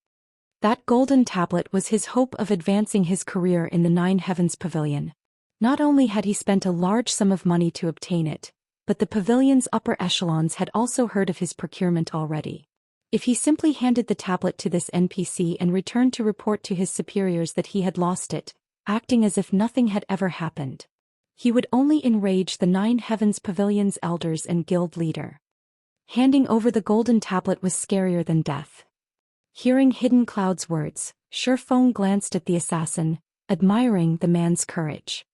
That golden tablet was his hope of advancing his career in the Nine Heavens Pavilion. Not only had he spent a large sum of money to obtain it, but the pavilion's upper echelons had also heard of his procurement already. If he simply handed the tablet to this NPC and returned to report to his superiors that he had lost it, acting as if nothing had ever happened, he would only enrage the Nine Heavens Pavilion's elders and guild leader. Handing over the golden tablet was scarier than death. Hearing Hidden Cloud's words, Feng glanced at the assassin, admiring the man's courage.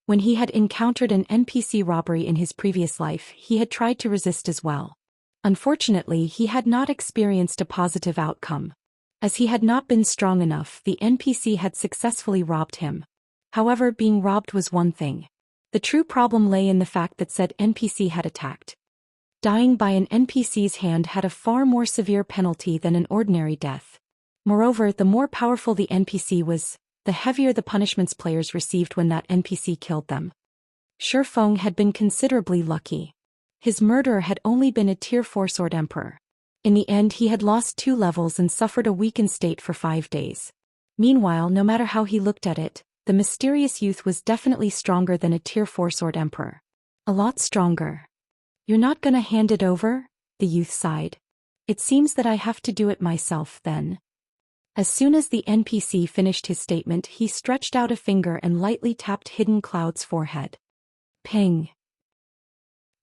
When he had encountered an NPC robbery in his previous life, he had tried to resist as well. Unfortunately, he had not experienced a positive outcome. As he had not been strong enough, the NPC had successfully robbed him. However, being robbed was one thing. The true problem lay in the fact that said NPC had attacked. Dying by an NPC's hand had a far more severe penalty than an ordinary death. Moreover, the more powerful the NPC was, the heavier the punishments players received when that NPC killed them. Feng had been considerably lucky. His murderer had only been a Tier 4 Sword Emperor. In the end, he had lost 2 levels and suffered a weakened state for 5 days. Meanwhile, no matter how he looked at it, the mysterious youth was definitely stronger than a Tier 4 Sword Emperor. A lot stronger. You're not gonna hand it over? The youth sighed. It seems that I have to do it myself then. As soon as the NPC finished his statement, he stretched out a finger and lightly tapped Hidden Cloud's forehead. Ping.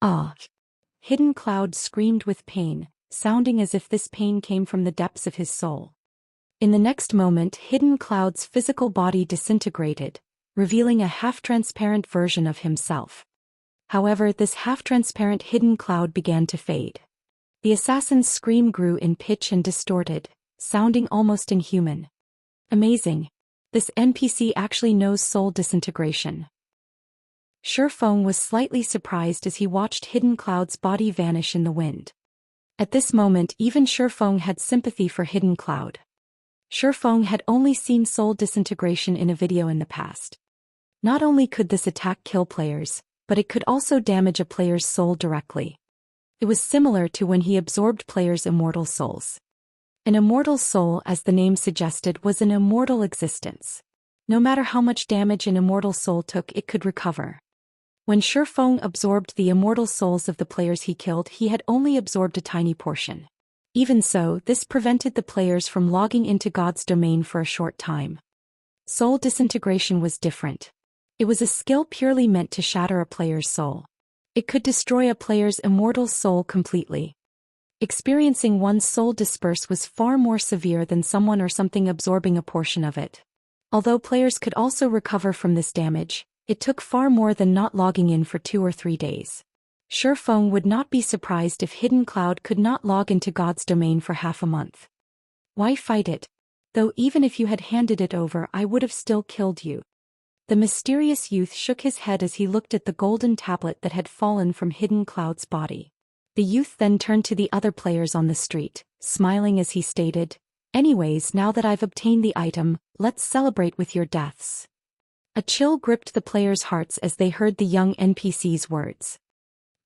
Ah! Hidden Cloud screamed with pain, sounding as if this pain came from the depths of his soul. In the next moment, Hidden Cloud's physical body disintegrated, revealing a half-transparent version of himself. However, this half-transparent Hidden Cloud began to fade. The assassin's scream grew in pitch and distorted, sounding almost inhuman. Amazing. This NPC actually knows soul disintegration. Feng was slightly surprised as he watched Hidden Cloud's body vanish in the wind. At this moment, even Feng had sympathy for Hidden Cloud. Feng had only seen soul disintegration in a video in the past. Not only could this attack kill players, but it could also damage a player's soul directly. It was similar to when he absorbed players' immortal souls. An immortal soul, as the name suggested, was an immortal existence. No matter how much damage an immortal soul took, it could recover. When Feng absorbed the immortal souls of the players he killed, he had only absorbed a tiny portion. Even so, this prevented the players from logging into God's domain for a short time. Soul disintegration was different. It was a skill purely meant to shatter a player's soul. It could destroy a player's immortal soul completely. Experiencing one's soul disperse was far more severe than someone or something absorbing a portion of it. Although players could also recover from this damage, it took far more than not logging in for 2 or 3 days. Feng would not be surprised if Hidden Cloud could not log into God's domain for half a month. Why fight it? Though even if you had handed it over, I would have still killed you. The mysterious youth shook his head as he looked at the golden tablet that had fallen from Hidden Cloud's body. The youth then turned to the other players on the street, smiling as he stated, "Anyways, now that I've obtained the item, let's celebrate with your deaths." A chill gripped the players' hearts as they heard the young NPC's words.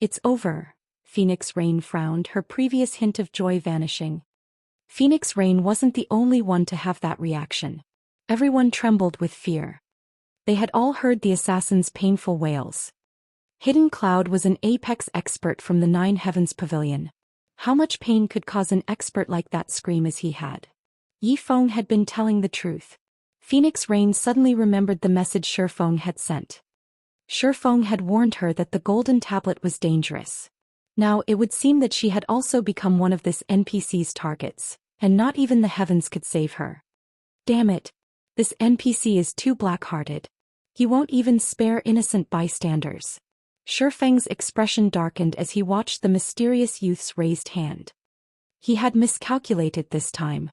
"It's over." Phoenix Rain frowned, her previous hint of joy vanishing. Phoenix Rain wasn't the only one to have that reaction. Everyone trembled with fear. They had all heard the assassin's painful wails. Hidden Cloud was an apex expert from the Nine Heavens Pavilion. How much pain could cause an expert like that scream as he had? Feng had been telling the truth. Phoenix Rain suddenly remembered the message Feng had sent. Feng had warned her that the golden tablet was dangerous. Now it would seem that she had also become one of this NPC's targets, and not even the heavens could save her. Damn it! This NPC is too black-hearted. He won't even spare innocent bystanders. Feng's expression darkened as he watched the mysterious youth's raised hand. He had miscalculated this time.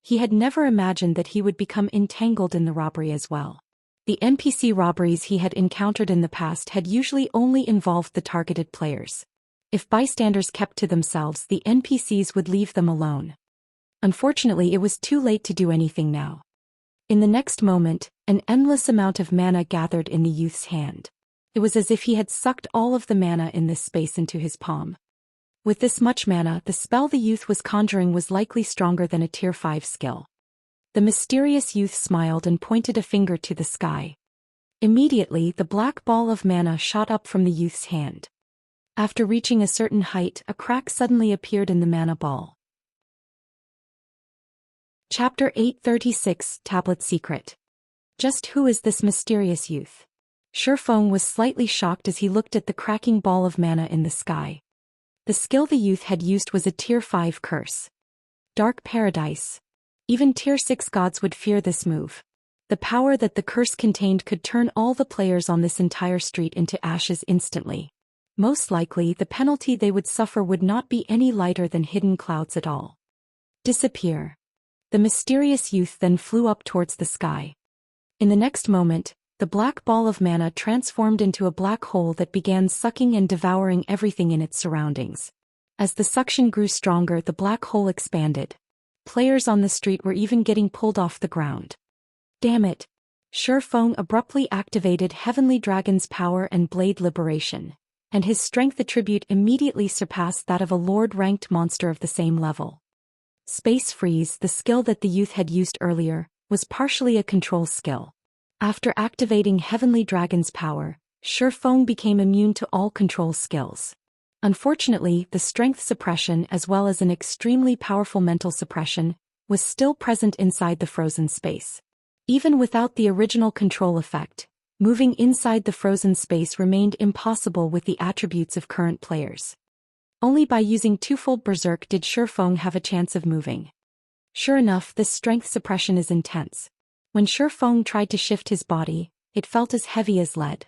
He had never imagined that he would become entangled in the robbery as well. The NPC robberies he had encountered in the past had usually only involved the targeted players. If bystanders kept to themselves, the NPCs would leave them alone. Unfortunately, it was too late to do anything now. In the next moment, an endless amount of mana gathered in the youth's hand. It was as if he had sucked all of the mana in this space into his palm. With this much mana, the spell the youth was conjuring was likely stronger than a tier 5 skill. The mysterious youth smiled and pointed a finger to the sky. Immediately, the black ball of mana shot up from the youth's hand. After reaching a certain height, a crack suddenly appeared in the mana ball. Chapter 836, Tablet Secret. Just who is this mysterious youth? Feng was slightly shocked as he looked at the cracking ball of mana in the sky. The skill the youth had used was a tier 5 curse. Dark Paradise. Even tier 6 gods would fear this move. The power that the curse contained could turn all the players on this entire street into ashes instantly. Most likely, the penalty they would suffer would not be any lighter than Hidden Clouds at all. Disappear. The mysterious youth then flew up towards the sky. In the next moment, the black ball of mana transformed into a black hole that began sucking and devouring everything in its surroundings. As the suction grew stronger, the black hole expanded. Players on the street were even getting pulled off the ground. Damn it! Feng abruptly activated Heavenly Dragon's power and Blade Liberation, and his strength attribute immediately surpassed that of a Lord-ranked monster of the same level. Space Freeze, the skill that the youth had used earlier, was partially a control skill. After activating Heavenly Dragon's power, Feng became immune to all control skills. Unfortunately, the strength suppression as well as an extremely powerful mental suppression was still present inside the frozen space. Even without the original control effect, moving inside the frozen space remained impossible with the attributes of current players. Only by using twofold Berserk did Feng have a chance of moving. Sure enough, this strength suppression is intense. When Feng tried to shift his body, it felt as heavy as lead.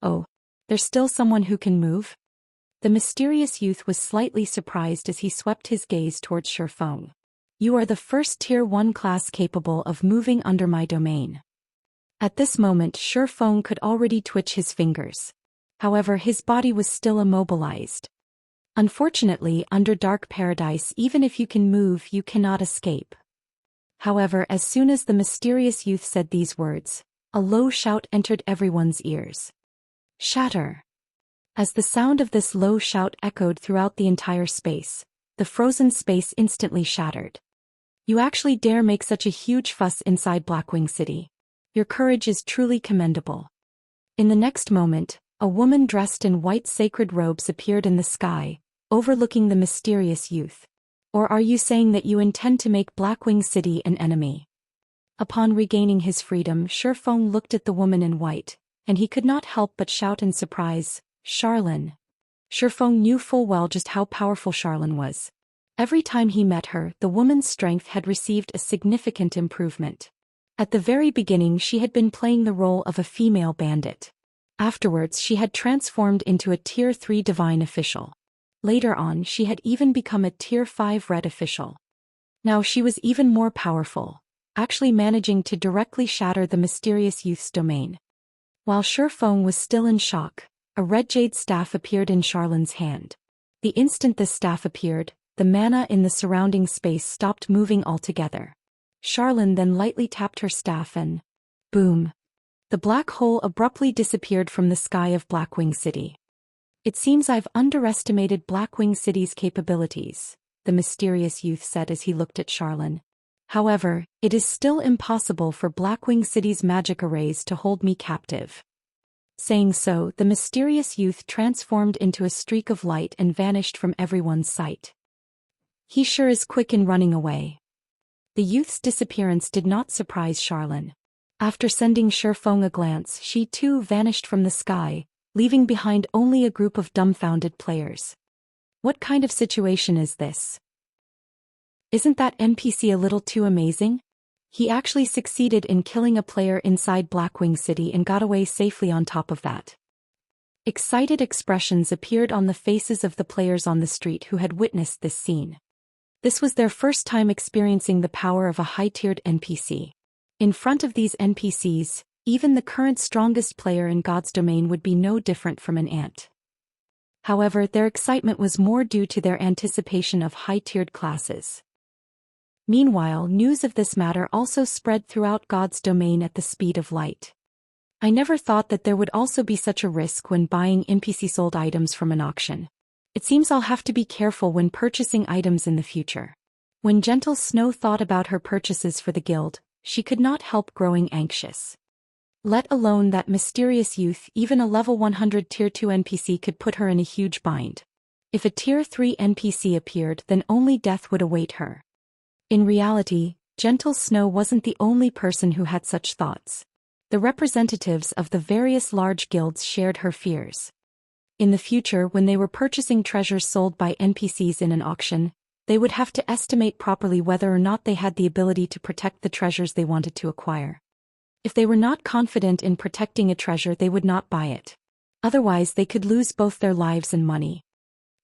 Oh, there's still someone who can move? The mysterious youth was slightly surprised as he swept his gaze towards Feng. You are the first tier 1 class capable of moving under my domain. At this moment, Feng could already twitch his fingers. However, his body was still immobilized. Unfortunately, under Dark Paradise, even if you can move, you cannot escape. However, as soon as the mysterious youth said these words, a low shout entered everyone's ears. Shatter! As the sound of this low shout echoed throughout the entire space, the frozen space instantly shattered. You actually dare make such a huge fuss inside Blackwing City. Your courage is truly commendable. In the next moment, a woman dressed in white sacred robes appeared in the sky, overlooking the mysterious youth. Or are you saying that you intend to make Blackwing City an enemy? Upon regaining his freedom, Feng looked at the woman in white, and he could not help but shout in surprise, "Charlene!" Feng knew full well just how powerful Charlene was. Every time he met her, the woman's strength had received a significant improvement. At the very beginning she had been playing the role of a female bandit. Afterwards she had transformed into a Tier 3 divine official. Later on she had even become a Tier 5 red official. Now she was even more powerful, actually managing to directly shatter the mysterious youth's domain. While Feng was still in shock, a red jade staff appeared in Charlene's hand. The instant this staff appeared, the mana in the surrounding space stopped moving altogether. Charlene then lightly tapped her staff and boom! The black hole abruptly disappeared from the sky of Blackwing City. "It seems I've underestimated Blackwing City's capabilities," the mysterious youth said as he looked at Charlene. "However, it is still impossible for Blackwing City's magic arrays to hold me captive." Saying so, the mysterious youth transformed into a streak of light and vanished from everyone's sight. "He sure is quick in running away." The youth's disappearance did not surprise Charlene. After sending Feng a glance, she too vanished from the sky, leaving behind only a group of dumbfounded players. What kind of situation is this? Isn't that NPC a little too amazing? He actually succeeded in killing a player inside Blackwing City and got away safely on top of that. Excited expressions appeared on the faces of the players on the street who had witnessed this scene. This was their first time experiencing the power of a high-tiered NPC. In front of these NPCs, even the current strongest player in God's domain would be no different from an ant. However, their excitement was more due to their anticipation of high-tiered classes. Meanwhile, news of this matter also spread throughout God's domain at the speed of light. "I never thought that there would also be such a risk when buying NPC-sold items from an auction. It seems I'll have to be careful when purchasing items in the future." When Gentle Snow thought about her purchases for the guild, she could not help growing anxious. Let alone that mysterious youth, even a level 100 Tier 2 NPC could put her in a huge bind. If a Tier 3 NPC appeared, then only death would await her. In reality, Gentle Snow wasn't the only person who had such thoughts. The representatives of the various large guilds shared her fears. In the future, when they were purchasing treasures sold by NPCs in an auction, they would have to estimate properly whether or not they had the ability to protect the treasures they wanted to acquire. If they were not confident in protecting a treasure, they would not buy it. Otherwise, they could lose both their lives and money.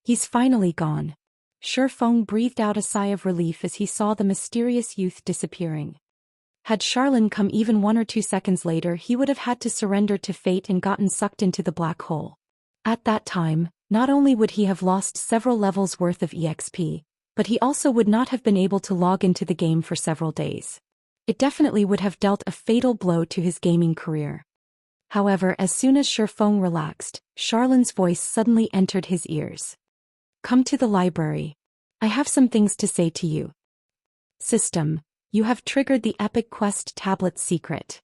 "He's finally gone." Feng breathed out a sigh of relief as he saw the mysterious youth disappearing. Had Charlene come even 1 or 2 seconds later, he would have had to surrender to fate and gotten sucked into the black hole. At that time, not only would he have lost several levels worth of EXP, but he also would not have been able to log into the game for several days. It definitely would have dealt a fatal blow to his gaming career. However, as soon as Feng relaxed, Charlene's voice suddenly entered his ears. "Come to the library. I have some things to say to you." System: you have triggered the Epic Quest Tablet secret.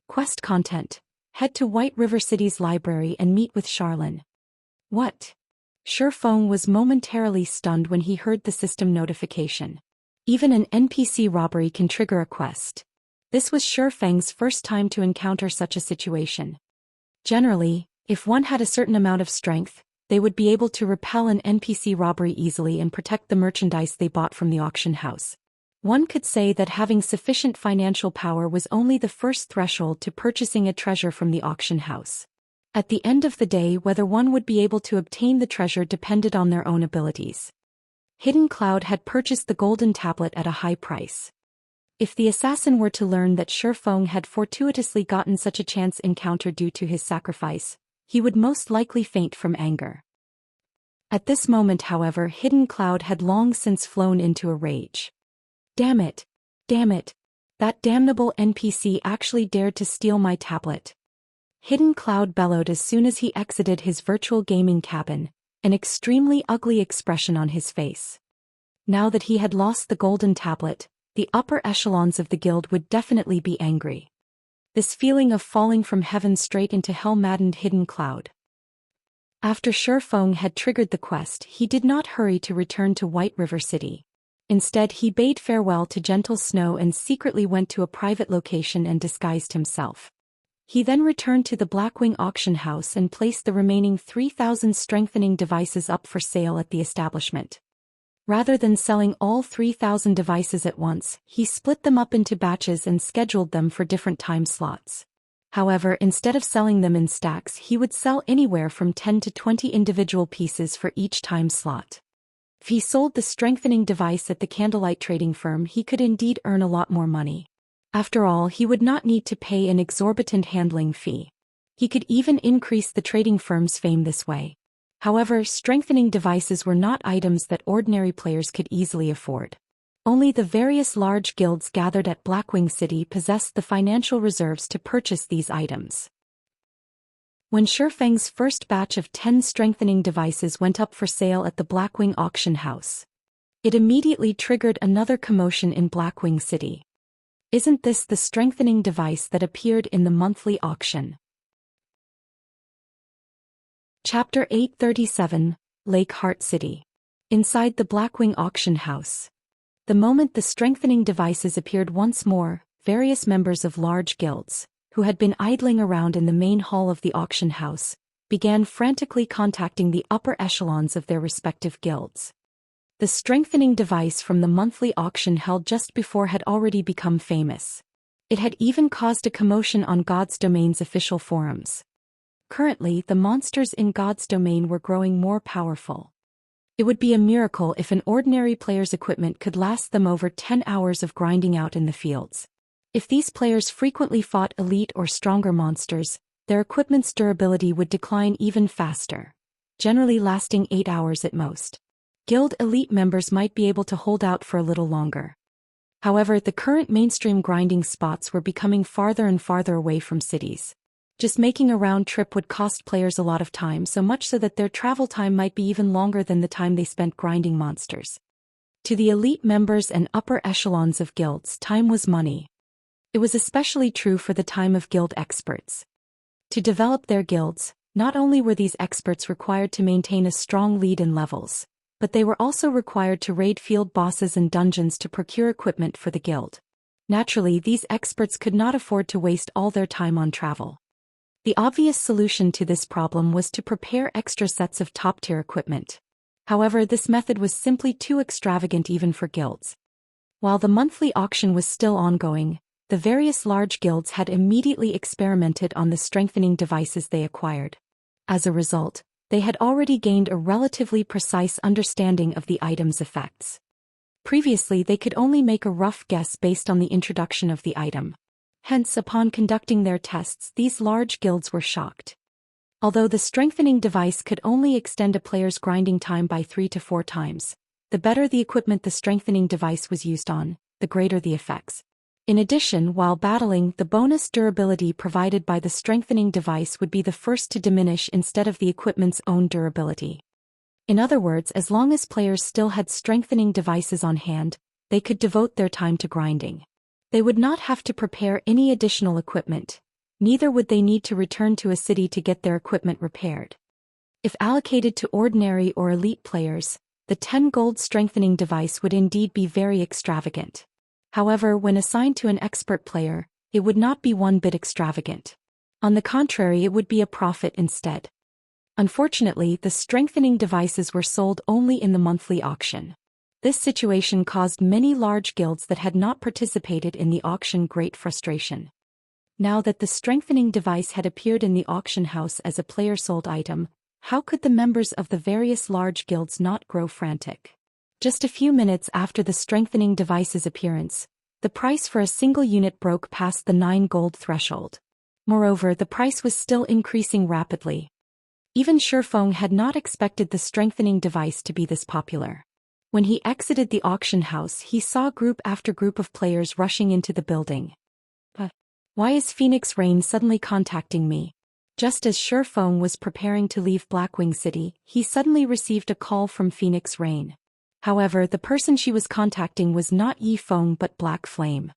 Quest content: head to White River City's library and meet with Charlene. What? Feng was momentarily stunned when he heard the system notification. Even an NPC robbery can trigger a quest. This was Feng's first time to encounter such a situation. Generally, if one had a certain amount of strength, they would be able to repel an NPC robbery easily and protect the merchandise they bought from the auction house. One could say that having sufficient financial power was only the first threshold to purchasing a treasure from the auction house. At the end of the day, whether one would be able to obtain the treasure depended on their own abilities. Hidden Cloud had purchased the golden tablet at a high price. If the assassin were to learn that Feng had fortuitously gotten such a chance encounter due to his sacrifice, he would most likely faint from anger. At this moment, however, Hidden Cloud had long since flown into a rage. Damn it! Damn it! That damnable NPC actually dared to steal my tablet. Hidden Cloud bellowed as soon as he exited his virtual gaming cabin, an extremely ugly expression on his face. Now that he had lost the golden tablet, the upper echelons of the guild would definitely be angry. This feeling of falling from heaven straight into hell maddened Hidden Cloud. After Feng had triggered the quest, he did not hurry to return to White River City. Instead, he bade farewell to gentle snow and secretly went to a private location and disguised himself. He then returned to the Blackwing auction house and placed the remaining 3,000 strengthening devices up for sale at the establishment. Rather than selling all 3,000 devices at once, he split them up into batches and scheduled them for different time slots. However, instead of selling them in stacks, he would sell anywhere from 10 to 20 individual pieces for each time slot. If he sold the strengthening device at the candlelight trading firm, he could indeed earn a lot more money. After all, he would not need to pay an exorbitant handling fee. He could even increase the trading firm's fame this way. However, strengthening devices were not items that ordinary players could easily afford. Only the various large guilds gathered at Blackwing City possessed the financial reserves to purchase these items. When Feng's first batch of 10 strengthening devices went up for sale at the Blackwing auction house, it immediately triggered another commotion in Blackwing City. Isn't this the strengthening device that appeared in the monthly auction? Chapter 837, Lake Heart City. Inside the Blackwing auction house. The moment the strengthening devices appeared once more, various members of large guilds, who had been idling around in the main hall of the auction house, began frantically contacting the upper echelons of their respective guilds. The strengthening device from the monthly auction held just before had already become famous. It had even caused a commotion on God's Domain's official forums. Currently, the monsters in God's Domain were growing more powerful. It would be a miracle if an ordinary player's equipment could last them over 10 hours of grinding out in the fields. If these players frequently fought elite or stronger monsters, their equipment's durability would decline even faster, generally lasting 8 hours at most. Guild elite members might be able to hold out for a little longer. However, the current mainstream grinding spots were becoming farther and farther away from cities. Just making a round trip would cost players a lot of time, so much so that their travel time might be even longer than the time they spent grinding monsters. To the elite members and upper echelons of guilds, time was money. It was especially true for the time of guild experts. To develop their guilds, not only were these experts required to maintain a strong lead in levels, but they were also required to raid field bosses and dungeons to procure equipment for the guild. Naturally, these experts could not afford to waste all their time on travel. The obvious solution to this problem was to prepare extra sets of top-tier equipment. However, this method was simply too extravagant even for guilds. While the monthly auction was still ongoing, the various large guilds had immediately experimented on the strengthening devices they acquired. As a result, they had already gained a relatively precise understanding of the item's effects. Previously, they could only make a rough guess based on the introduction of the item. Hence, upon conducting their tests, these large guilds were shocked. Although the strengthening device could only extend a player's grinding time by 3 to 4 times, the better the equipment the strengthening device was used on, the greater the effects. In addition, while battling, the bonus durability provided by the strengthening device would be the first to diminish instead of the equipment's own durability. In other words, as long as players still had strengthening devices on hand, they could devote their time to grinding. They would not have to prepare any additional equipment, neither would they need to return to a city to get their equipment repaired. If allocated to ordinary or elite players, the 10 gold strengthening device would indeed be very extravagant. However, when assigned to an expert player, it would not be one bit extravagant. On the contrary, it would be a profit instead. Unfortunately, the strengthening devices were sold only in the monthly auction. This situation caused many large guilds that had not participated in the auction great frustration. Now that the strengthening device had appeared in the auction house as a player-sold item, how could the members of the various large guilds not grow frantic? Just a few minutes after the strengthening device's appearance, the price for a single unit broke past the 9 gold threshold. Moreover, the price was still increasing rapidly. Even Feng had not expected the strengthening device to be this popular. When he exited the auction house, he saw group after group of players rushing into the building. Why is Phoenix Rain suddenly contacting me? Just as Feng was preparing to leave Blackwing City, he suddenly received a call from Phoenix Rain. However, the person she was contacting was not Feng but Black Flame.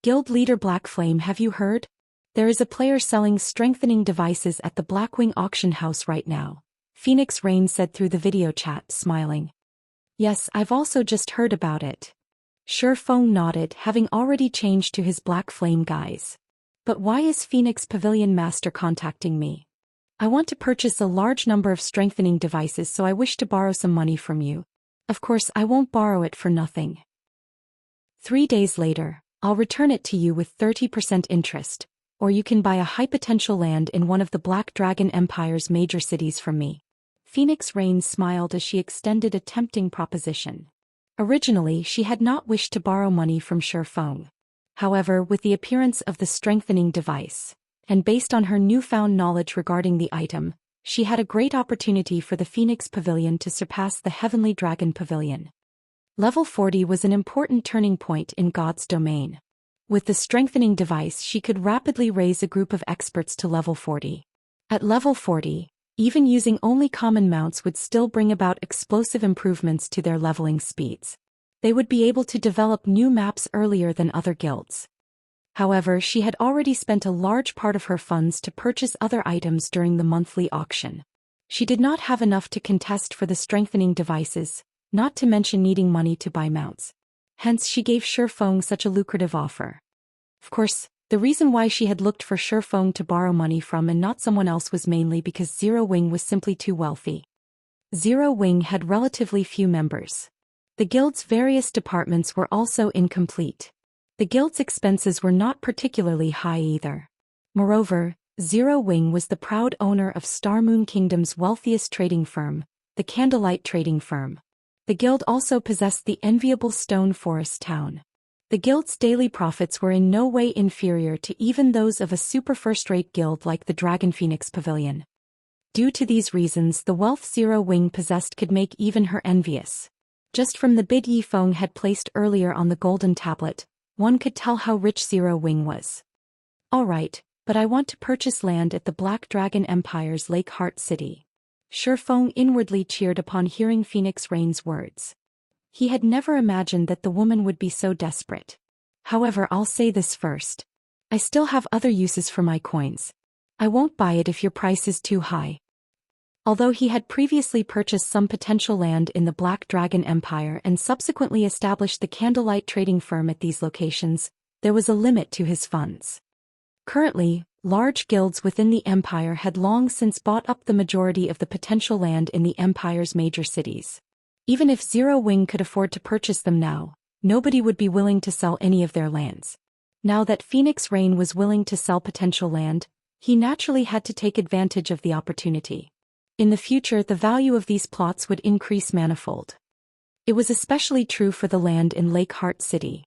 Guild leader Black Flame, have you heard? There is a player selling strengthening devices at the Blackwing auction house right now, Phoenix Rain said through the video chat, smiling. Yes, I've also just heard about it. Feng nodded, having already changed to his black flame guise. But why is Phoenix Pavilion Master contacting me? I want to purchase a large number of strengthening devices, so I wish to borrow some money from you. Of course, I won't borrow it for nothing. 3 days later, I'll return it to you with 30% interest, or you can buy a high potential land in one of the Black Dragon Empire's major cities from me. Phoenix Rain smiled as she extended a tempting proposition. Originally, she had not wished to borrow money from Feng. However, with the appearance of the strengthening device, and based on her newfound knowledge regarding the item, she had a great opportunity for the Phoenix Pavilion to surpass the Heavenly Dragon Pavilion. Level 40 was an important turning point in God's domain. With the strengthening device, she could rapidly raise a group of experts to level 40. At level 40, even using only common mounts would still bring about explosive improvements to their leveling speeds. They would be able to develop new maps earlier than other guilds. However, she had already spent a large part of her funds to purchase other items during the monthly auction. She did not have enough to contest for the strengthening devices, not to mention needing money to buy mounts. Hence she gave Feng such a lucrative offer. Of course, the reason why she had looked for Feng to borrow money from and not someone else was mainly because Zero Wing was simply too wealthy. Zero Wing had relatively few members. The guild's various departments were also incomplete. The guild's expenses were not particularly high either. Moreover, Zero Wing was the proud owner of Star Moon Kingdom's wealthiest trading firm, the Candlelight Trading Firm. The guild also possessed the enviable Stone Forest town. The guild's daily profits were in no way inferior to even those of a super first-rate guild like the Dragon Phoenix Pavilion. Due to these reasons, the wealth Zero Wing possessed could make even her envious. Just from the bid Yi Feng had placed earlier on the golden tablet, one could tell how rich Zero Wing was. Alright, but I want to purchase land at the Black Dragon Empire's Lake Heart City. Feng inwardly cheered upon hearing Phoenix Rain's words. He had never imagined that the woman would be so desperate. However, I'll say this first. I still have other uses for my coins. I won't buy it if your price is too high. Although he had previously purchased some potential land in the Black Dragon Empire and subsequently established the Candlelight Trading Firm at these locations, there was a limit to his funds. Currently, large guilds within the Empire had long since bought up the majority of the potential land in the Empire's major cities. Even if Zero Wing could afford to purchase them now, nobody would be willing to sell any of their lands. Now that Phoenix Rain was willing to sell potential land, he naturally had to take advantage of the opportunity. In the future, the value of these plots would increase manifold. It was especially true for the land in Lake Heart City.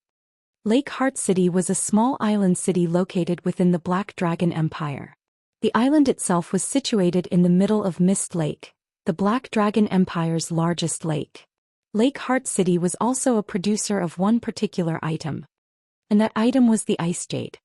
Lake Heart City was a small island city located within the Black Dragon Empire. The island itself was situated in the middle of Mist Lake, the Black Dragon Empire's largest lake. Lake Heart City was also a producer of one particular item. And that item was the Ice Jade.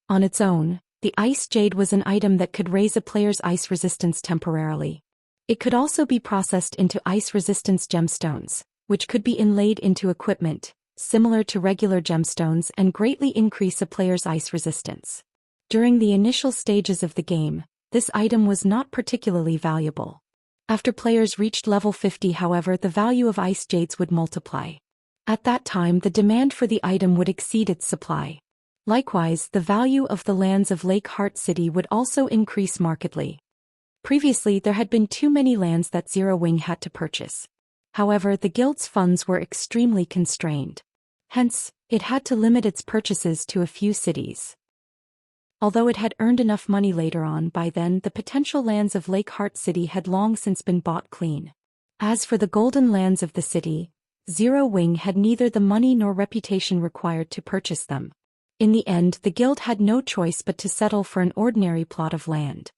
On its own, the Ice Jade was an item that could raise a player's ice resistance temporarily. It could also be processed into ice resistance gemstones, which could be inlaid into equipment, similar to regular gemstones, and greatly increase a player's ice resistance. During the initial stages of the game, this item was not particularly valuable. After players reached level 50, however, the value of ice jades would multiply. At that time, the demand for the item would exceed its supply. Likewise, the value of the lands of Lake Heart City would also increase markedly. Previously, there had been too many lands that Zero Wing had to purchase. However, the guild's funds were extremely constrained. Hence, it had to limit its purchases to a few cities. Although it had earned enough money later on, by then the potential lands of Lake Heart City had long since been bought clean. As for the golden lands of the city, Zero Wing had neither the money nor reputation required to purchase them. In the end, the guild had no choice but to settle for an ordinary plot of land.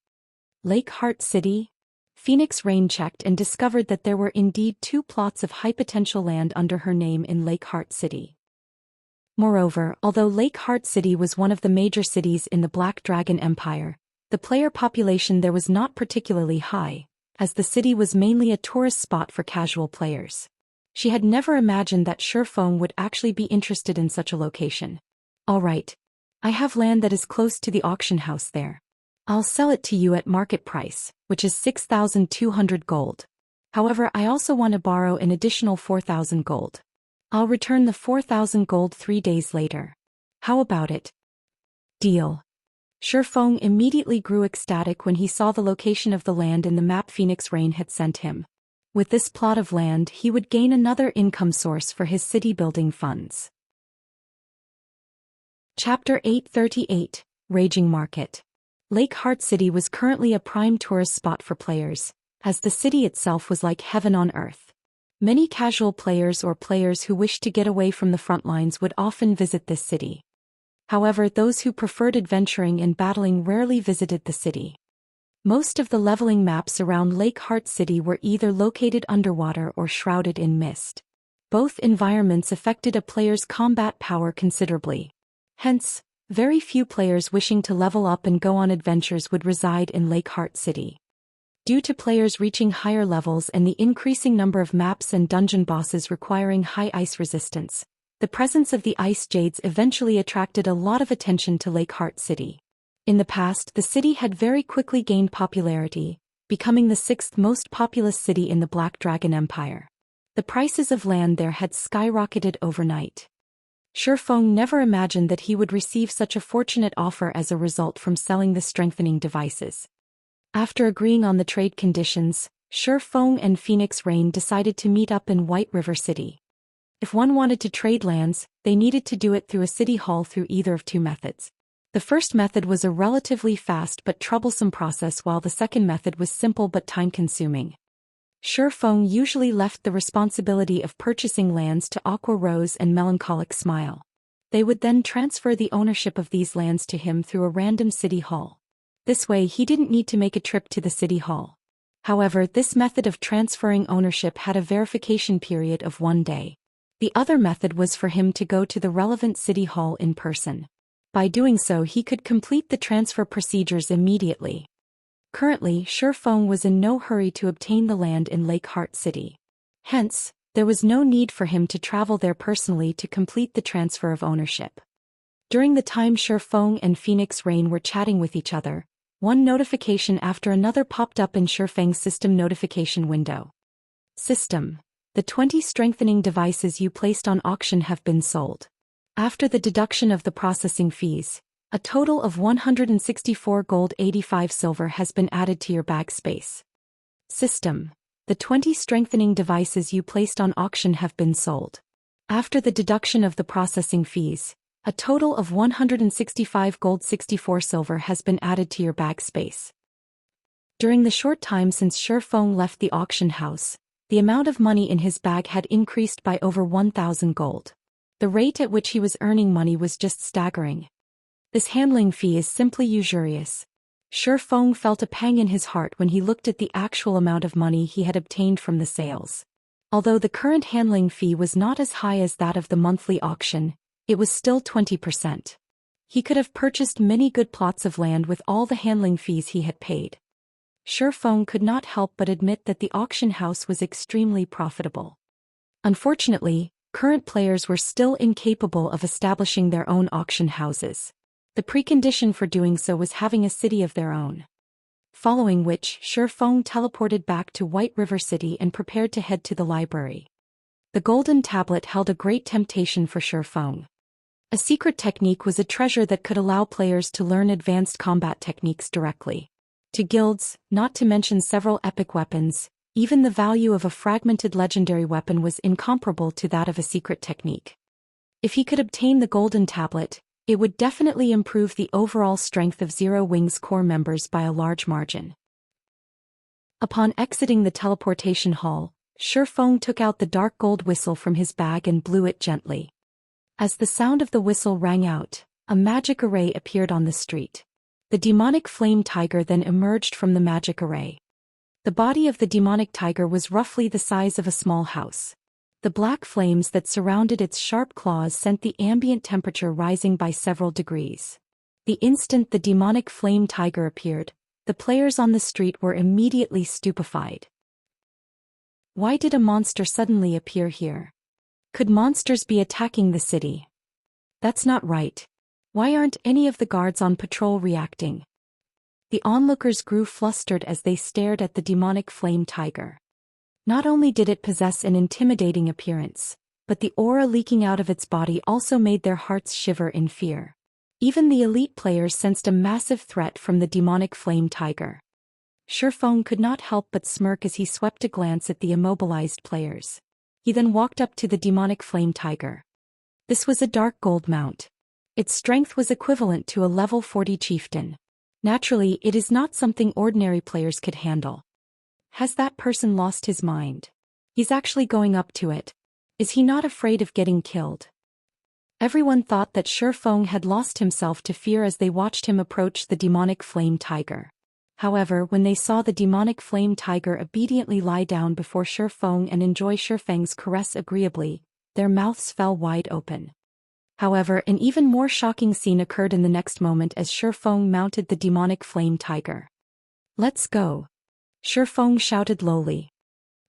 Lake Heart City? Phoenix Rain checked and discovered that there were indeed 2 plots of high potential land under her name in Lake Heart City. Moreover, although Lake Heart City was one of the major cities in the Black Dragon Empire, the player population there was not particularly high, as the city was mainly a tourist spot for casual players. She had never imagined that Feng would actually be interested in such a location. Alright. I have land that is close to the auction house there. I'll sell it to you at market price, which is 6,200 gold. However, I also want to borrow an additional 4,000 gold. I'll return the 4,000 gold 3 days later. How about it? Deal. Feng immediately grew ecstatic when he saw the location of the land in the map Phoenix Rain had sent him. With this plot of land, he would gain another income source for his city-building funds. Chapter 838, Raging Market. Lake Heart City was currently a prime tourist spot for players, as the city itself was like heaven on earth. Many casual players or players who wished to get away from the front lines would often visit this city. However, those who preferred adventuring and battling rarely visited the city. Most of the leveling maps around Lake Heart City were either located underwater or shrouded in mist. Both environments affected a player's combat power considerably. Hence, very few players wishing to level up and go on adventures would reside in Lake Heart City. Due to players reaching higher levels and the increasing number of maps and dungeon bosses requiring high ice resistance, the presence of the ice jades eventually attracted a lot of attention to Lake Heart City. In the past, the city had very quickly gained popularity, becoming the 6th most populous city in the Black Dragon Empire. The prices of land there had skyrocketed overnight. Feng never imagined that he would receive such a fortunate offer as a result from selling the strengthening devices. After agreeing on the trade conditions, Feng and Phoenix Rain decided to meet up in White River City. If one wanted to trade lands, they needed to do it through a city hall through either of two methods. The first method was a relatively fast but troublesome process, while the second method was simple but time-consuming. Feng usually left the responsibility of purchasing lands to Aqua Rose and Melancholic Smile. They would then transfer the ownership of these lands to him through a random city hall. This way he didn't need to make a trip to the city hall. However, this method of transferring ownership had a verification period of 1 day. The other method was for him to go to the relevant city hall in person. By doing so, he could complete the transfer procedures immediately. Currently, Feng was in no hurry to obtain the land in Lake Heart City. Hence, there was no need for him to travel there personally to complete the transfer of ownership. During the time Feng and Phoenix Rain were chatting with each other, one notification after another popped up in Feng's system notification window. System: the 20 strengthening devices you placed on auction have been sold. After the deduction of the processing fees, a total of 164 gold 85 silver has been added to your bag space. System: the 20 strengthening devices you placed on auction have been sold. After the deduction of the processing fees, a total of 165 gold 64 silver has been added to your bag space. During the short time since Feng left the auction house, the amount of money in his bag had increased by over 1,000 gold. The rate at which he was earning money was just staggering. This handling fee is simply usurious. Feng felt a pang in his heart when he looked at the actual amount of money he had obtained from the sales. Although the current handling fee was not as high as that of the monthly auction, it was still 20%. He could have purchased many good plots of land with all the handling fees he had paid. Feng could not help but admit that the auction house was extremely profitable. Unfortunately, current players were still incapable of establishing their own auction houses. The precondition for doing so was having a city of their own. Following which, Feng teleported back to White River City and prepared to head to the library. The golden tablet held a great temptation for Feng. A secret technique was a treasure that could allow players to learn advanced combat techniques directly. To guilds, not to mention several epic weapons, even the value of a fragmented legendary weapon was incomparable to that of a secret technique. If he could obtain the golden tablet, it would definitely improve the overall strength of Zero Wing's core members by a large margin. Upon exiting the teleportation hall, Feng took out the dark gold whistle from his bag and blew it gently. As the sound of the whistle rang out, a magic array appeared on the street. The demonic flame tiger then emerged from the magic array. The body of the demonic tiger was roughly the size of a small house. The black flames that surrounded its sharp claws sent the ambient temperature rising by several degrees. The instant the demonic flame tiger appeared, the players on the street were immediately stupefied. Why did a monster suddenly appear here? Could monsters be attacking the city? That's not right. Why aren't any of the guards on patrol reacting? The onlookers grew flustered as they stared at the demonic flame tiger. Not only did it possess an intimidating appearance, but the aura leaking out of its body also made their hearts shiver in fear. Even the elite players sensed a massive threat from the demonic flame tiger. Feng could not help but smirk as he swept a glance at the immobilized players. He then walked up to the demonic flame tiger. This was a dark gold mount. Its strength was equivalent to a level 40 chieftain. Naturally, it is not something ordinary players could handle. Has that person lost his mind? He's actually going up to it. Is he not afraid of getting killed? Everyone thought that Feng had lost himself to fear as they watched him approach the demonic flame tiger. However, when they saw the demonic flame tiger obediently lie down before Feng and enjoy Feng's caress agreeably, their mouths fell wide open. However, an even more shocking scene occurred in the next moment as Feng mounted the demonic flame tiger. "Let's go!" Feng shouted lowly.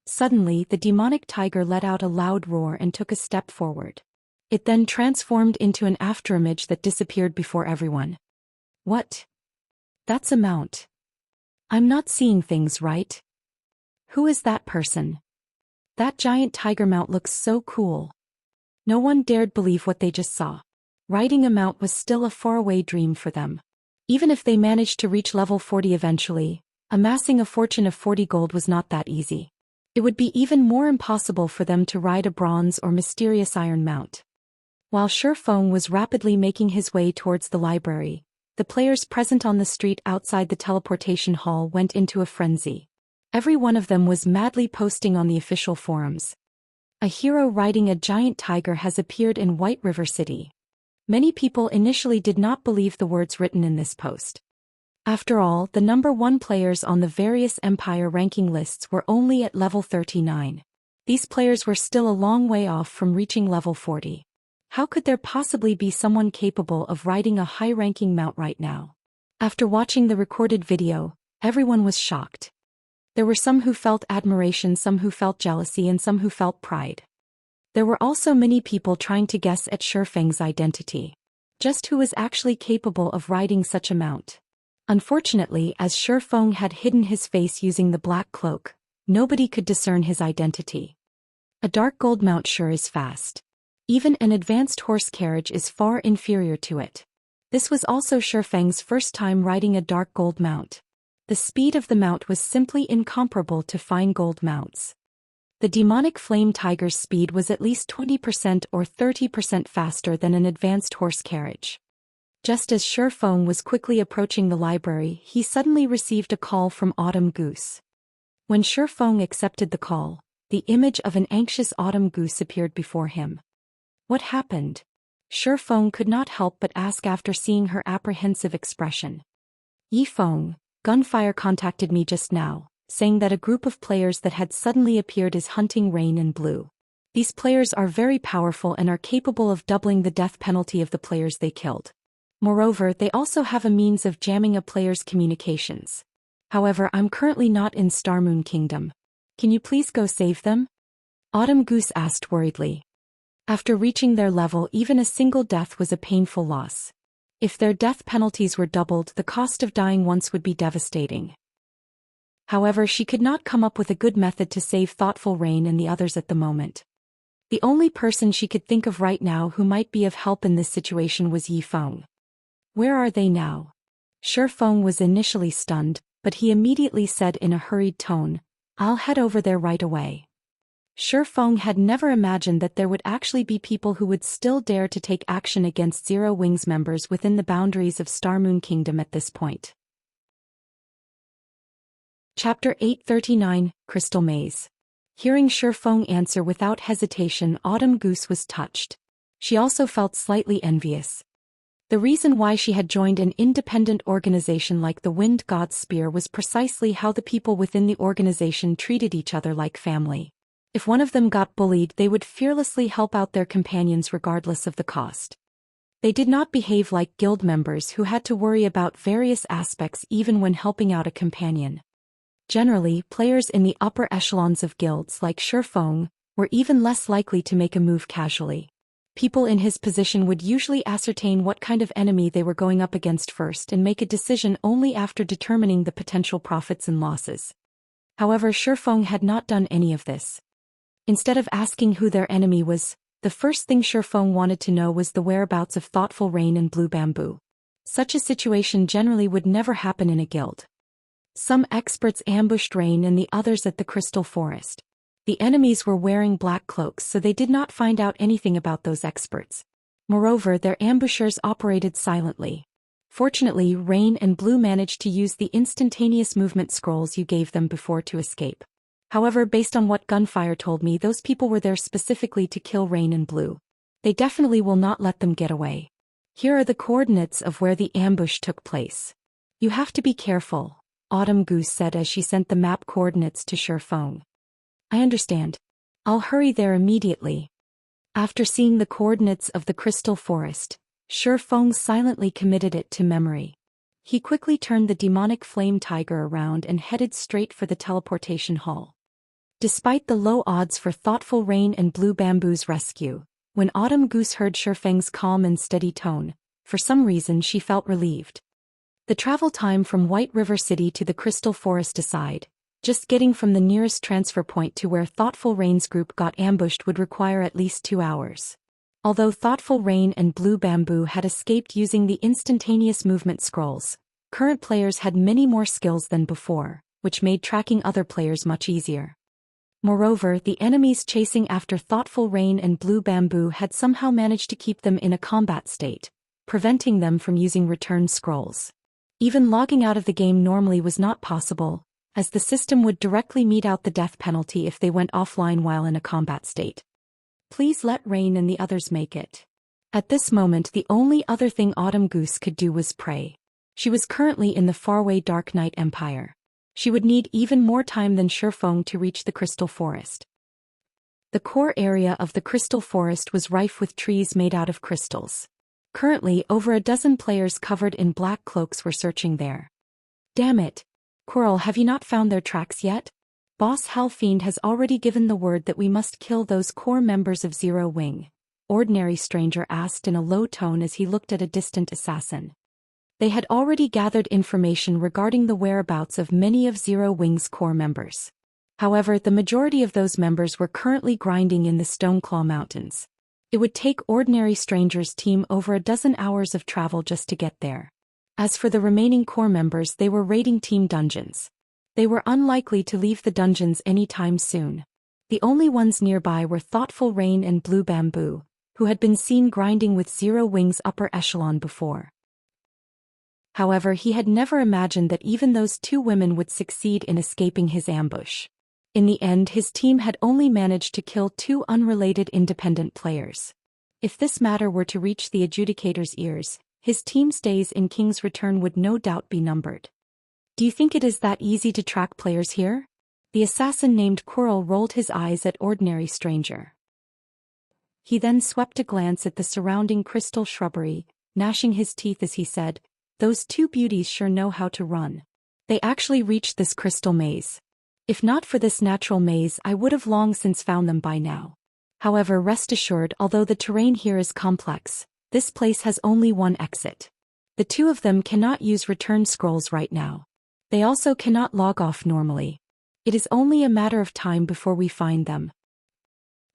Suddenly, the demonic tiger let out a loud roar and took a step forward. It then transformed into an afterimage that disappeared before everyone. What? That's a mount. I'm not seeing things right. Who is that person? That giant tiger mount looks so cool. No one dared believe what they just saw. Riding a mount was still a faraway dream for them. Even if they managed to reach level 40 eventually, amassing a fortune of 40 gold was not that easy. It would be even more impossible for them to ride a bronze or mysterious iron mount. While Feng was rapidly making his way towards the library, the players present on the street outside the teleportation hall went into a frenzy. Every one of them was madly posting on the official forums. A hero riding a giant tiger has appeared in White River City. Many people initially did not believe the words written in this post. After all, the number 1 players on the various Empire ranking lists were only at level 39. These players were still a long way off from reaching level 40. How could there possibly be someone capable of riding a high-ranking mount right now? After watching the recorded video, everyone was shocked. There were some who felt admiration, some who felt jealousy, and some who felt pride. There were also many people trying to guess at Feng's identity. Just who was actually capable of riding such a mount? Unfortunately, as Feng had hidden his face using the black cloak, nobody could discern his identity. A dark gold mount sure is fast. Even an advanced horse carriage is far inferior to it. This was also Feng's first time riding a dark gold mount. The speed of the mount was simply incomparable to fine gold mounts. The demonic flame tiger's speed was at least 20% or 30% faster than an advanced horse carriage. Just as Feng was quickly approaching the library, he suddenly received a call from Autumn Goose. When Feng accepted the call, the image of an anxious autumn goose appeared before him. What happened? Feng could not help but ask after seeing her apprehensive expression. Feng, Gunfire contacted me just now, saying that a group of players that had suddenly appeared is hunting Rain and Blue. These players are very powerful and are capable of doubling the death penalty of the players they killed. Moreover, they also have a means of jamming a player's communications. However, I'm currently not in Starmoon Kingdom. Can you please go save them? Autumn Goose asked worriedly. After reaching their level, even a single death was a painful loss. If their death penalties were doubled, the cost of dying once would be devastating. However, she could not come up with a good method to save Thoughtful Rain and the others at the moment. The only person she could think of right now who might be of help in this situation was Feng. Where are they now? Feng was initially stunned, but he immediately said in a hurried tone, "I'll head over there right away." Feng had never imagined that there would actually be people who would still dare to take action against Zero Wings members within the boundaries of Starmoon Kingdom at this point. Chapter 839, Crystal Maze. Hearing Feng answer without hesitation, Autumn Goose was touched. She also felt slightly envious. The reason why she had joined an independent organization like the Wind God's Spear was precisely how the people within the organization treated each other like family. If one of them got bullied, they would fearlessly help out their companions regardless of the cost. They did not behave like guild members who had to worry about various aspects even when helping out a companion. Generally, players in the upper echelons of guilds like Feng were even less likely to make a move casually. People in his position would usually ascertain what kind of enemy they were going up against first and make a decision only after determining the potential profits and losses. However, Feng had not done any of this. Instead of asking who their enemy was, the first thing Feng wanted to know was the whereabouts of Thoughtful Rain and Blue Bamboo. Such a situation generally would never happen in a guild. Some experts ambushed Rain and the others at the Crystal Forest. The enemies were wearing black cloaks, so they did not find out anything about those experts. Moreover, their ambushers operated silently. Fortunately, Rain and Blue managed to use the instantaneous movement scrolls you gave them before to escape. However, based on what Gunfire told me, those people were there specifically to kill Rain and Blue. They definitely will not let them get away. Here are the coordinates of where the ambush took place. You have to be careful, Autumn Goose said as she sent the map coordinates to Feng. I understand. I'll hurry there immediately. After seeing the coordinates of the Crystal Forest, Feng silently committed it to memory. He quickly turned the demonic flame tiger around and headed straight for the teleportation hall. Despite the low odds for Thoughtful Rain and Blue Bamboo's rescue, when Autumn Goose heard Feng's calm and steady tone, for some reason she felt relieved. The travel time from White River City to the Crystal Forest aside, just getting from the nearest transfer point to where Thoughtful Rain's group got ambushed would require at least 2 hours. Although Thoughtful Rain and Blue Bamboo had escaped using the instantaneous movement scrolls, current players had many more skills than before, which made tracking other players much easier. Moreover, the enemies chasing after Thoughtful Rain and Blue Bamboo had somehow managed to keep them in a combat state, preventing them from using return scrolls. Even logging out of the game normally was not possible, as the system would directly mete out the death penalty if they went offline while in a combat state. Please let Rain and the others make it. At this moment, the only other thing Autumn Goose could do was pray. She was currently in the faraway Dark Knight Empire. She would need even more time than Feng to reach the Crystal Forest. The core area of the Crystal Forest was rife with trees made out of crystals. Currently, over a dozen players covered in black cloaks were searching there. Damn it! Quirrell, have you not found their tracks yet? Boss Fiend has already given the word that we must kill those core members of Zero Wing, Ordinary Stranger asked in a low tone as he looked at a distant assassin. They had already gathered information regarding the whereabouts of many of Zero Wing's core members. However, the majority of those members were currently grinding in the Stoneclaw Mountains. It would take Ordinary Stranger's team over a dozen hours of travel just to get there. As for the remaining core members, they were raiding team dungeons. They were unlikely to leave the dungeons anytime soon. The only ones nearby were Thoughtful Rain and Blue Bamboo, who had been seen grinding with Zero Wing's upper echelon before. However, he had never imagined that even those 2 women would succeed in escaping his ambush. In the end, his team had only managed to kill 2 unrelated independent players. If this matter were to reach the Adjudicator's ears, his team's days in King's Return would no doubt be numbered. Do you think it is that easy to track players here? The assassin named Quirrell rolled his eyes at Ordinary Stranger. He then swept a glance at the surrounding crystal shrubbery, gnashing his teeth as he said, "Those 2 beauties sure know how to run. They actually reached this crystal maze. If not for this natural maze, I would have long since found them by now. However, rest assured, although the terrain here is complex, this place has only one exit. The 2 of them cannot use return scrolls right now. They also cannot log off normally. It is only a matter of time before we find them."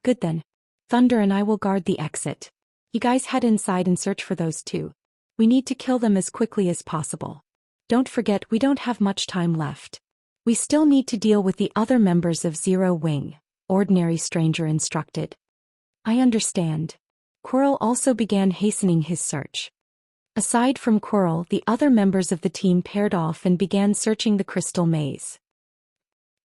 Good then. Thunder and I will guard the exit. You guys head inside and search for those 2. We need to kill them as quickly as possible. Don't forget, we don't have much time left. We still need to deal with the other members of Zero Wing, Ordinary Stranger instructed. I understand. Quirrell also began hastening his search. Aside from Quirrell, the other members of the team paired off and began searching the crystal maze.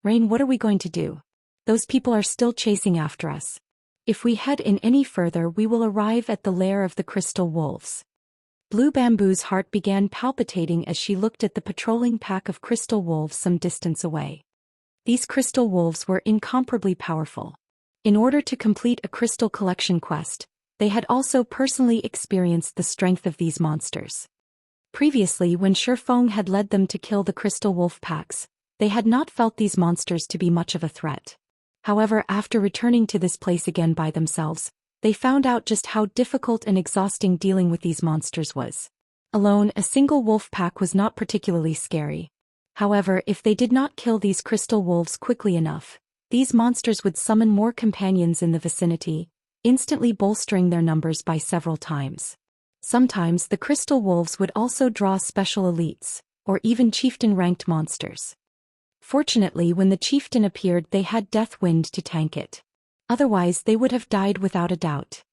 Rain, what are we going to do? Those people are still chasing after us. If we head in any further, we will arrive at the lair of the crystal wolves. Blue Bamboo's heart began palpitating as she looked at the patrolling pack of crystal wolves some distance away. These crystal wolves were incomparably powerful. In order to complete a crystal collection quest, they had also personally experienced the strength of these monsters. Previously, when Feng had led them to kill the crystal wolf packs, they had not felt these monsters to be much of a threat. However, after returning to this place again by themselves, they found out just how difficult and exhausting dealing with these monsters was. Alone, a single wolf pack was not particularly scary. However, if they did not kill these crystal wolves quickly enough, these monsters would summon more companions in the vicinity, instantly bolstering their numbers by several times. Sometimes the crystal wolves would also draw special elites, or even chieftain-ranked monsters. Fortunately, when the chieftain appeared, they had Deathwind to tank it. Otherwise, they would have died without a doubt.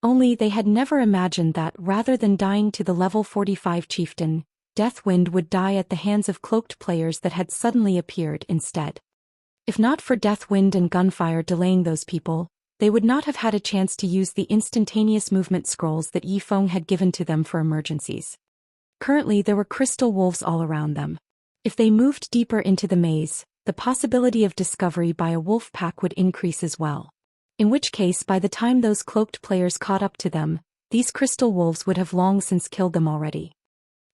Only they had never imagined that, rather than dying to the level 45 chieftain, Deathwind would die at the hands of cloaked players that had suddenly appeared instead. If not for Deathwind and gunfire delaying those people, they would not have had a chance to use the instantaneous movement scrolls that Feng had given to them for emergencies. Currently, there were crystal wolves all around them. If they moved deeper into the maze, the possibility of discovery by a wolf pack would increase as well. In which case, by the time those cloaked players caught up to them, these crystal wolves would have long since killed them already.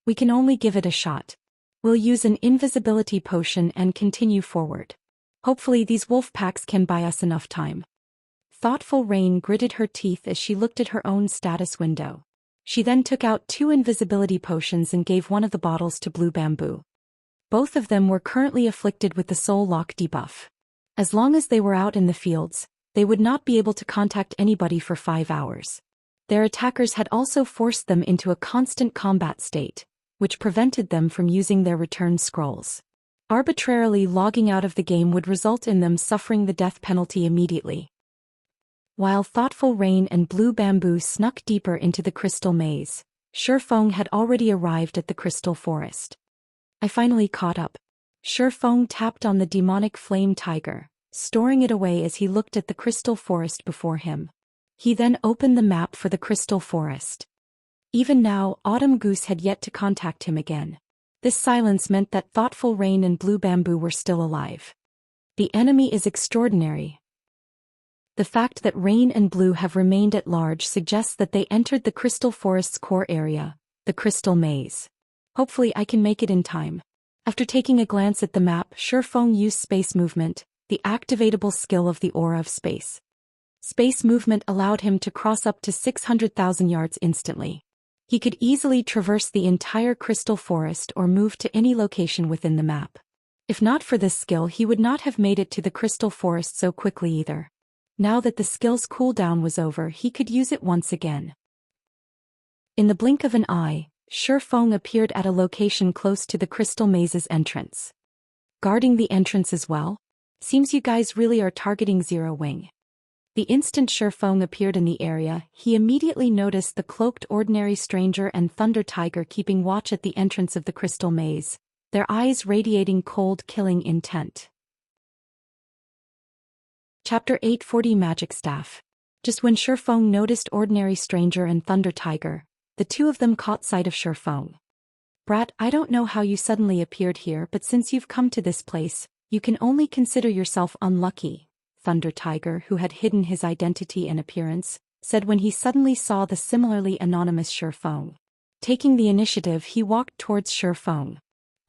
We can only give it a shot. We'll use an invisibility potion and continue forward. Hopefully these wolf packs can buy us enough time. Thoughtful Rain gritted her teeth as she looked at her own status window. She then took out 2 invisibility potions and gave one of the bottles to Blue Bamboo. Both of them were currently afflicted with the soul lock debuff. As long as they were out in the fields, they would not be able to contact anybody for 5 hours. Their attackers had also forced them into a constant combat state, which prevented them from using their return scrolls. Arbitrarily logging out of the game would result in them suffering the death penalty immediately. While Thoughtful Rain and Blue Bamboo snuck deeper into the crystal maze, Feng had already arrived at the crystal forest. I finally caught up. Feng tapped on the demonic flame tiger, storing it away as he looked at the crystal forest before him. He then opened the map for the crystal forest. Even now, Autumn Goose had yet to contact him again. This silence meant that Thoughtful Rain and Blue Bamboo were still alive. The enemy is extraordinary. The fact that Rain and Blue have remained at large suggests that they entered the crystal forest's core area, the crystal maze. Hopefully I can make it in time. After taking a glance at the map, Feng used space movement, the activatable skill of the aura of space. Space movement allowed him to cross up to 600,000 yards instantly. He could easily traverse the entire crystal forest or move to any location within the map. If not for this skill, he would not have made it to the crystal forest so quickly either. Now that the skill's cooldown was over, he could use it once again. In the blink of an eye, Feng appeared at a location close to the crystal maze's entrance. Guarding the entrance as well? Seems you guys really are targeting Zero Wing. The instant Feng appeared in the area, he immediately noticed the cloaked ordinary stranger and Thunder Tiger keeping watch at the entrance of the crystal maze, their eyes radiating cold, killing intent. Chapter 840 Magic Staff. Just when Feng noticed Ordinary Stranger and Thunder Tiger, the two of them caught sight of Feng. Brat, I don't know how you suddenly appeared here, but since you've come to this place, you can only consider yourself unlucky, Thunder Tiger, who had hidden his identity and appearance, said when he suddenly saw the similarly anonymous Feng. Taking the initiative, he walked towards Feng.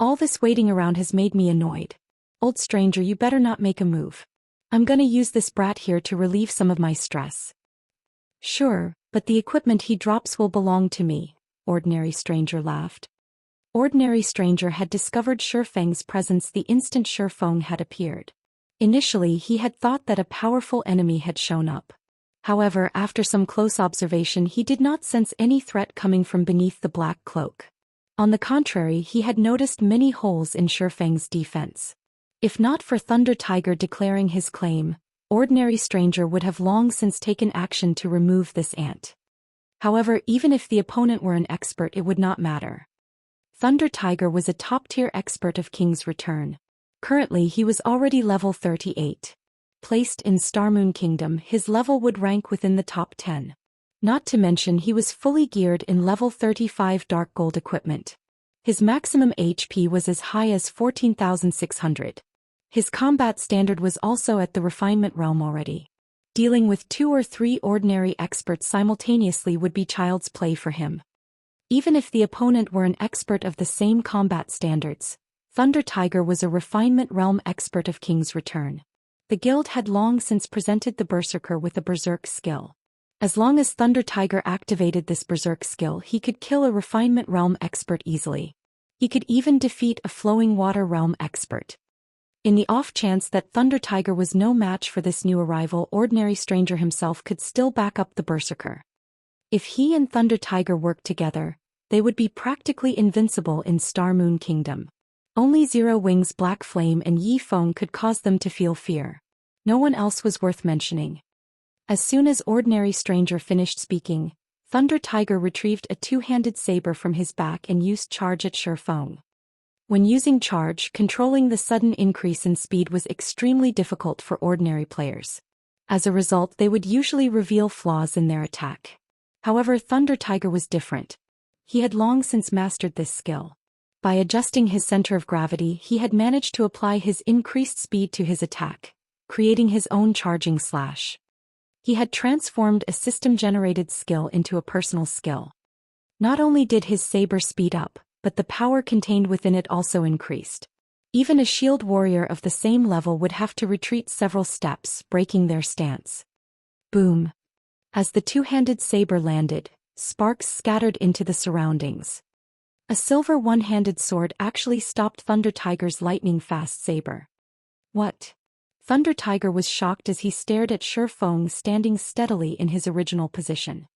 All this waiting around has made me annoyed. Old stranger, you better not make a move. I'm gonna use this brat here to relieve some of my stress. Sure, but the equipment he drops will belong to me, Ordinary Stranger laughed. Ordinary Stranger had discovered Feng's presence the instant Feng had appeared. Initially, he had thought that a powerful enemy had shown up. However, after some close observation, he did not sense any threat coming from beneath the black cloak. On the contrary, he had noticed many holes in Feng's defense. If not for Thunder Tiger declaring his claim, Ordinary Stranger would have long since taken action to remove this ant. However, even if the opponent were an expert, it would not matter. Thunder Tiger was a top-tier expert of King's Return. Currently, he was already level 38. Placed in Starmoon Kingdom, his level would rank within the top 10. Not to mention he was fully geared in level 35 Dark Gold equipment. His maximum HP was as high as 14,600. His combat standard was also at the refinement realm already. Dealing with 2 or 3 ordinary experts simultaneously would be child's play for him. Even if the opponent were an expert of the same combat standards, Thunder Tiger was a refinement realm expert of King's Return. The guild had long since presented the Berserker with a Berserk skill. As long as Thunder Tiger activated this Berserk skill, he could kill a refinement realm expert easily. He could even defeat a flowing water realm expert. In the off chance that Thunder Tiger was no match for this new arrival, Ordinary Stranger himself could still back up the Berserker. If he and Thunder Tiger worked together, they would be practically invincible in Star Moon Kingdom. Only Zero Wing's Black Flame and Yi Feng could cause them to feel fear. No one else was worth mentioning. As soon as Ordinary Stranger finished speaking, Thunder Tiger retrieved a two-handed saber from his back and used charge at Feng. When using charge, controlling the sudden increase in speed was extremely difficult for ordinary players. As a result, they would usually reveal flaws in their attack. However, Thunder Tiger was different. He had long since mastered this skill. By adjusting his center of gravity, he had managed to apply his increased speed to his attack, creating his own charging slash. He had transformed a system-generated skill into a personal skill. Not only did his saber speed up, but the power contained within it also increased. Even a shield warrior of the same level would have to retreat several steps, breaking their stance. Boom! As the two-handed saber landed, sparks scattered into the surroundings. A silver one-handed sword actually stopped Thunder Tiger's lightning-fast saber. What? Thunder Tiger was shocked as he stared at Feng standing steadily in his original position.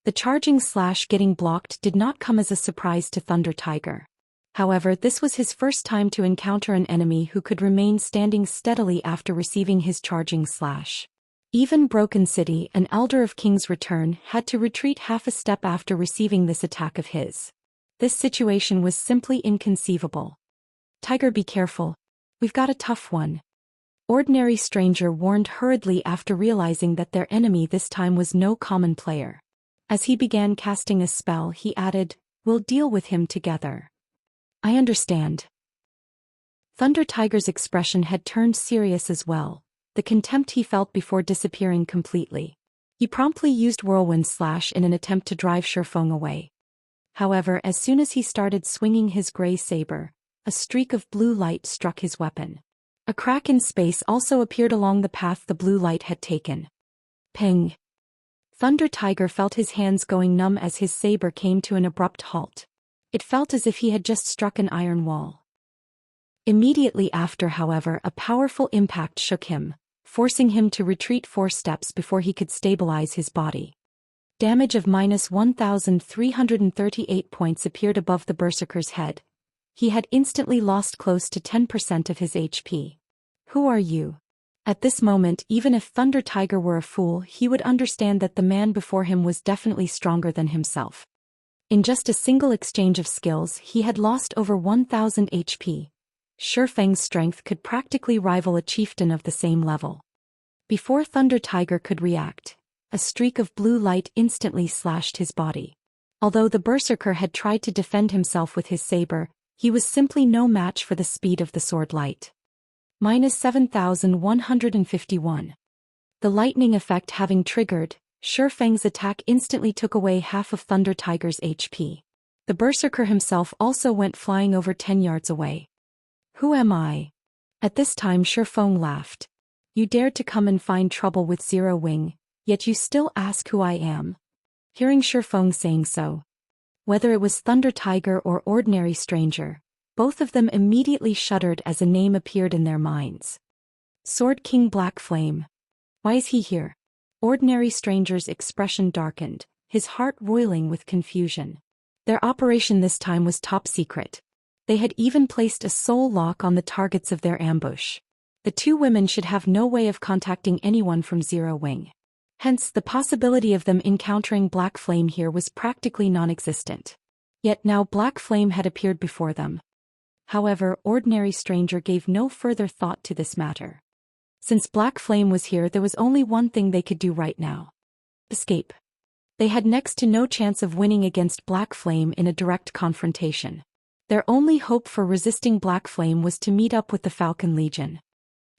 The charging slash getting blocked did not come as a surprise to Thunder Tiger. However, this was his first time to encounter an enemy who could remain standing steadily after receiving his charging slash. Even Broken City, an Elder of King's Return, had to retreat half a step after receiving this attack of his. This situation was simply inconceivable. Tiger, be careful. We've got a tough one. Ordinary Stranger warned hurriedly after realizing that their enemy this time was no common player. As he began casting a spell, he added, "We'll deal with him together." "I understand." Thunder Tiger's expression had turned serious as well, the contempt he felt before disappearing completely. He promptly used Whirlwind Slash in an attempt to drive Feng away. However, as soon as he started swinging his gray saber, a streak of blue light struck his weapon. A crack in space also appeared along the path the blue light had taken. Ping! Thunder Tiger felt his hands going numb as his saber came to an abrupt halt. It felt as if he had just struck an iron wall. Immediately after, however, a powerful impact shook him, forcing him to retreat 4 steps before he could stabilize his body. Damage of -1,338 points appeared above the Berserker's head. He had instantly lost close to 10% of his HP. "Who are you?" At this moment, even if Thunder Tiger were a fool, he would understand that the man before him was definitely stronger than himself. In just a single exchange of skills, he had lost over 1,000 HP. Feng's strength could practically rival a chieftain of the same level. Before Thunder Tiger could react, a streak of blue light instantly slashed his body. Although the Berserker had tried to defend himself with his saber, he was simply no match for the speed of the sword light. -7,151. The lightning effect having triggered, Feng's attack instantly took away half of Thunder Tiger's HP. The Berserker himself also went flying over 10 yards away. "Who am I?" At this time Feng laughed. "You dared to come and find trouble with Zero Wing, yet you still ask who I am?" Hearing Feng saying so, whether it was Thunder Tiger or Ordinary Stranger, both of them immediately shuddered as a name appeared in their minds. Sword King Black Flame. Why is he here? Ordinary Stranger's expression darkened, his heart roiling with confusion. Their operation this time was top secret. They had even placed a soul lock on the targets of their ambush. The two women should have no way of contacting anyone from Zero Wing. Hence, the possibility of them encountering Black Flame here was practically non-existent. Yet now Black Flame had appeared before them. However, Ordinary Stranger gave no further thought to this matter. Since Black Flame was here, there was only one thing they could do right now. Escape. They had next to no chance of winning against Black Flame in a direct confrontation. Their only hope for resisting Black Flame was to meet up with the Falcon Legion.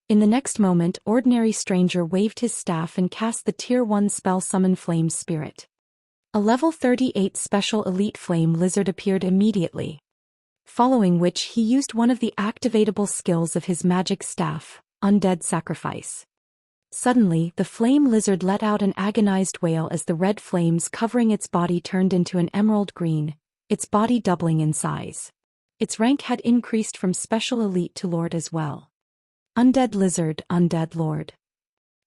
In the next moment, Ordinary Stranger waved his staff and cast the Tier 1 spell Summon Flame Spirit. A level 38 special elite flame lizard appeared immediately. Following which he used one of the activatable skills of his magic staff, Undead Sacrifice. Suddenly, the flame lizard let out an agonized wail as the red flames covering its body turned into an emerald green, its body doubling in size. Its rank had increased from Special Elite to Lord as well. Undead Lizard, Undead Lord.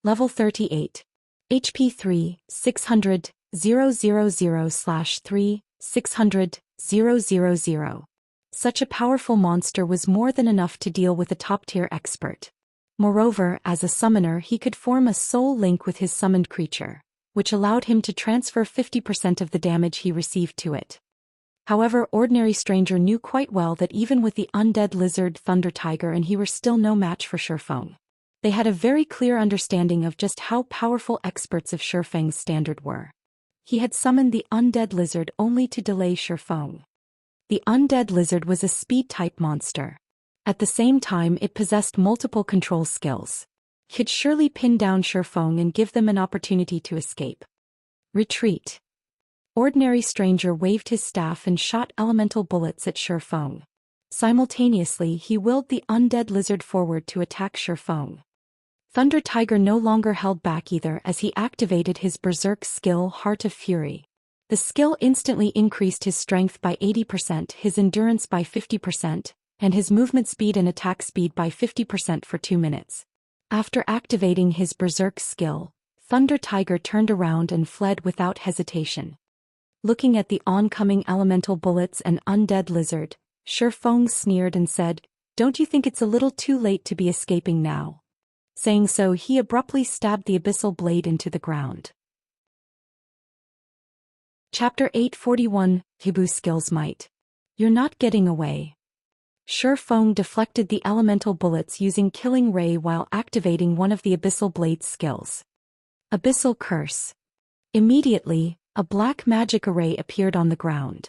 Level 38. HP 3, 600, 000/3, 600, 000. Such a powerful monster was more than enough to deal with a top-tier expert. Moreover, as a summoner he could form a soul link with his summoned creature, which allowed him to transfer 50% of the damage he received to it. However, Ordinary Stranger knew quite well that even with the Undead Lizard Thunder Tiger and he were still no match for Feng. They had a very clear understanding of just how powerful experts of Feng's standard were. He had summoned the Undead Lizard only to delay Feng. The Undead Lizard was a speed-type monster. At the same time it possessed multiple control skills. Could surely pin down Feng and give them an opportunity to escape. Retreat. Ordinary Stranger waved his staff and shot elemental bullets at Feng. Simultaneously he willed the Undead Lizard forward to attack Feng. Thunder Tiger no longer held back either as he activated his berserk skill Heart of Fury. The skill instantly increased his strength by 80%, his endurance by 50%, and his movement speed and attack speed by 50% for 2 minutes. After activating his berserk skill, Thunder Tiger turned around and fled without hesitation. Looking at the oncoming elemental bullets and Undead Lizard, Feng sneered and said, "Don't you think it's a little too late to be escaping now?" Saying so, he abruptly stabbed the abyssal blade into the ground. Chapter 841, Taboo Skills Might. You're not getting away. Feng deflected the elemental bullets using Killing Ray while activating one of the abyssal blade's skills. Abyssal Curse. Immediately, a black magic array appeared on the ground.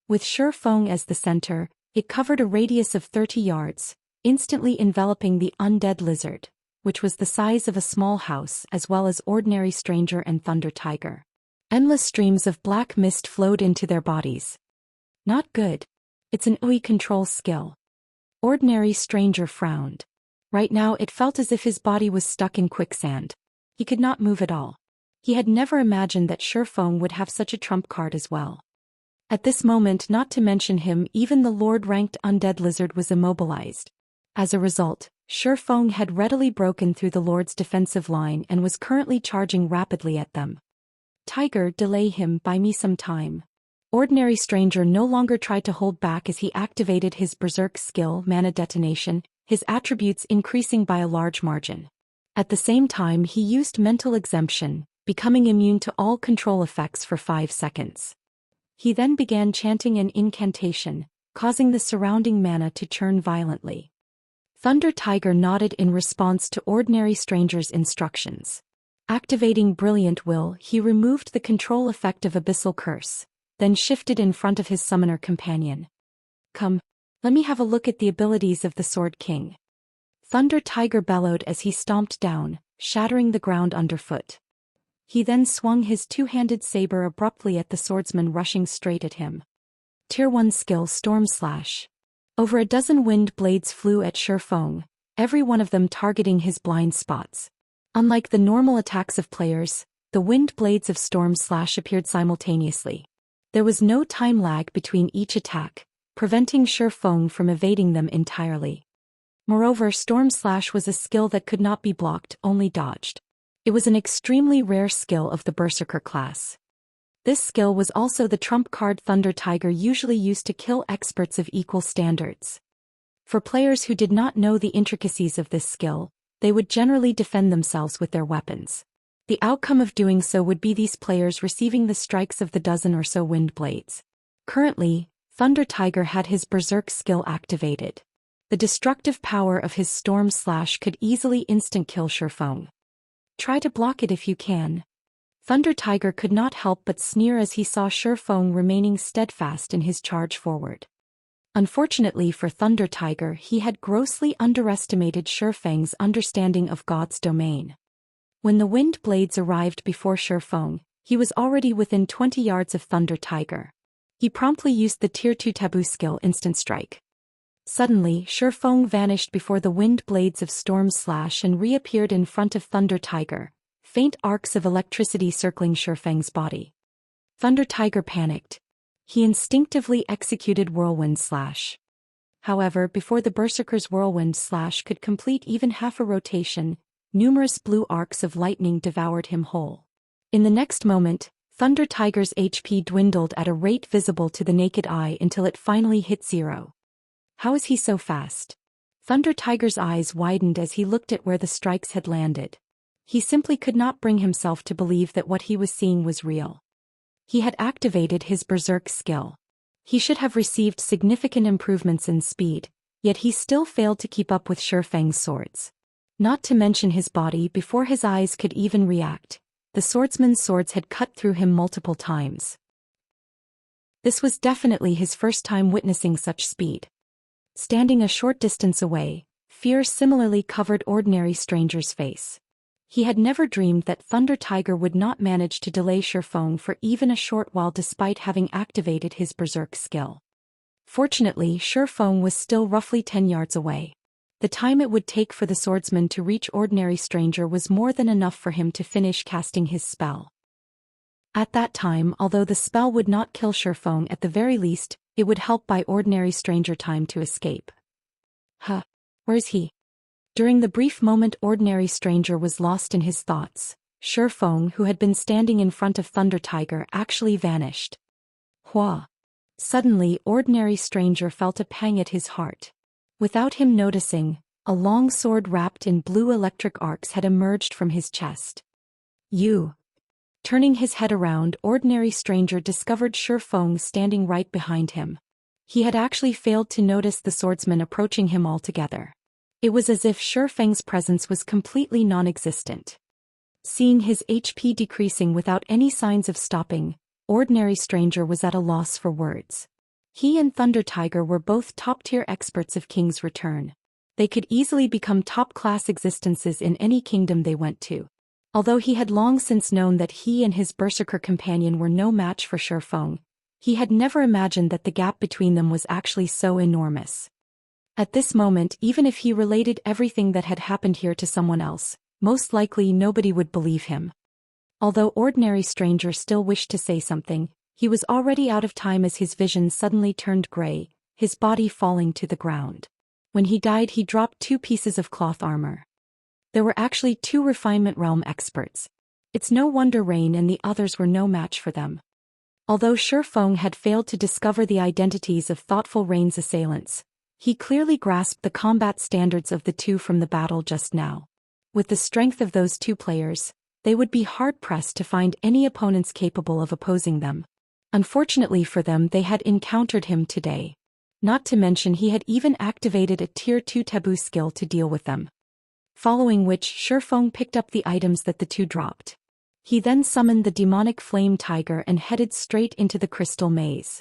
With Feng as the center, it covered a radius of 30 yards, instantly enveloping the Undead Lizard, which was the size of a small house, as well as Ordinary Stranger and Thunder Tiger. Endless streams of black mist flowed into their bodies. Not good. It's an UI control skill. Ordinary Stranger frowned. Right now it felt as if his body was stuck in quicksand. He could not move at all. He had never imagined that Feng would have such a trump card as well. At this moment, not to mention him, even the Lord-ranked Undead Lizard was immobilized. As a result, Feng had readily broken through the Lord's defensive line and was currently charging rapidly at them. Tiger, delay him, buy me some time. Ordinary Stranger no longer tried to hold back as he activated his berserk skill Mana Detonation, his attributes increasing by a large margin. At the same time he used Mental Exemption, becoming immune to all control effects for 5 seconds. He then began chanting an incantation, causing the surrounding mana to churn violently. Thunder Tiger nodded in response to Ordinary Stranger's instructions. Activating Brilliant Will, he removed the control effect of Abyssal Curse, then shifted in front of his summoner companion. "Come, let me have a look at the abilities of the Sword King." Thunder Tiger bellowed as he stomped down, shattering the ground underfoot. He then swung his two-handed saber abruptly at the swordsman rushing straight at him. Tier 1 skill Storm Slash. Over a dozen wind blades flew at Feng, every one of them targeting his blind spots. Unlike the normal attacks of players, the wind blades of Storm Slash appeared simultaneously. There was no time lag between each attack, preventing Feng from evading them entirely. Moreover, Storm Slash was a skill that could not be blocked, only dodged. It was an extremely rare skill of the Berserker class. This skill was also the trump card Thunder Tiger usually used to kill experts of equal standards. For players who did not know the intricacies of this skill, they would generally defend themselves with their weapons. The outcome of doing so would be these players receiving the strikes of the dozen or so wind blades. Currently, Thunder Tiger had his Berserk skill activated. The destructive power of his Storm Slash could easily instant kill Feng. Try to block it if you can. Thunder Tiger could not help but sneer as he saw Feng remaining steadfast in his charge forward. Unfortunately for Thunder Tiger, he had grossly underestimated Feng's understanding of God's domain. When the wind blades arrived before Feng, he was already within 20 yards of Thunder Tiger. He promptly used the Tier 2 Taboo skill Instant Strike. Suddenly, Feng vanished before the wind blades of Storm Slash and reappeared in front of Thunder Tiger, faint arcs of electricity circling Feng's body. Thunder Tiger panicked. He instinctively executed Whirlwind Slash. However, before the Berserker's whirlwind slash could complete even half a rotation, numerous blue arcs of lightning devoured him whole. In the next moment, Thunder Tiger's HP dwindled at a rate visible to the naked eye until it finally hit 0. How is he so fast? Thunder Tiger's eyes widened as he looked at where the strikes had landed. He simply could not bring himself to believe that what he was seeing was real. He had activated his Berserk skill. He should have received significant improvements in speed, yet he still failed to keep up with Feng's swords. Not to mention his body. Before his eyes could even react, the swordsman's swords had cut through him multiple times. This was definitely his first time witnessing such speed. Standing a short distance away, fear similarly covered Ordinary Stranger's face. He had never dreamed that Thunder Tiger would not manage to delay Feng for even a short while despite having activated his Berserk skill. Fortunately, Feng was still roughly 10 yards away. The time it would take for the swordsman to reach Ordinary Stranger was more than enough for him to finish casting his spell. At that time, although the spell would not kill Feng at the very least, it would help buy Ordinary Stranger time to escape. Where's he? During the brief moment Ordinary Stranger was lost in his thoughts, Feng, who had been standing in front of Thunder Tiger, actually vanished. Hua! Suddenly, Ordinary Stranger felt a pang at his heart. Without him noticing, a long sword wrapped in blue electric arcs had emerged from his chest. You! Turning his head around, Ordinary Stranger discovered Feng standing right behind him. He had actually failed to notice the swordsman approaching him altogether. It was as if Feng's presence was completely non-existent. Seeing his HP decreasing without any signs of stopping, Ordinary Stranger was at a loss for words. He and Thunder Tiger were both top-tier experts of King's Return. They could easily become top-class existences in any kingdom they went to. Although he had long since known that he and his Berserker companion were no match for Feng, he had never imagined that the gap between them was actually so enormous. At this moment, even if he related everything that had happened here to someone else, most likely nobody would believe him. Although Ordinary Stranger still wished to say something, he was already out of time as his vision suddenly turned gray, his body falling to the ground. When he died, he dropped 2 pieces of cloth armor. There were actually 2 Refinement Realm experts. It's no wonder Rain and the others were no match for them. Although Feng had failed to discover the identities of thoughtful Rain's assailants, he clearly grasped the combat standards of the 2 from the battle just now. With the strength of those 2 players, they would be hard-pressed to find any opponents capable of opposing them. Unfortunately for them, they had encountered him today. Not to mention he had even activated a Tier 2 Taboo skill to deal with them. Following which, Feng picked up the items that the 2 dropped. He then summoned the demonic Flame Tiger and headed straight into the Crystal Maze.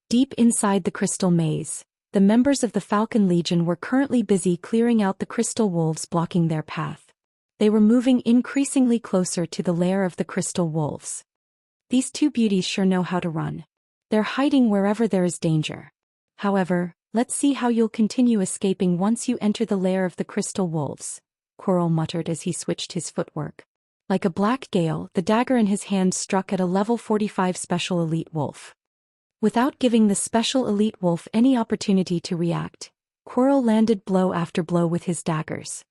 Deep inside the Crystal Maze, the members of the Falcon Legion were currently busy clearing out the crystal wolves blocking their path. They were moving increasingly closer to the lair of the crystal wolves. These 2 beauties sure know how to run. They're hiding wherever there is danger. However, let's see how you'll continue escaping once you enter the lair of the crystal wolves, Quirrell muttered as he switched his footwork. Like a black gale, the dagger in his hand struck at a level 45 Special Elite Wolf. Without giving the Special Elite Wolf any opportunity to react, Quirrell landed blow after blow with his daggers.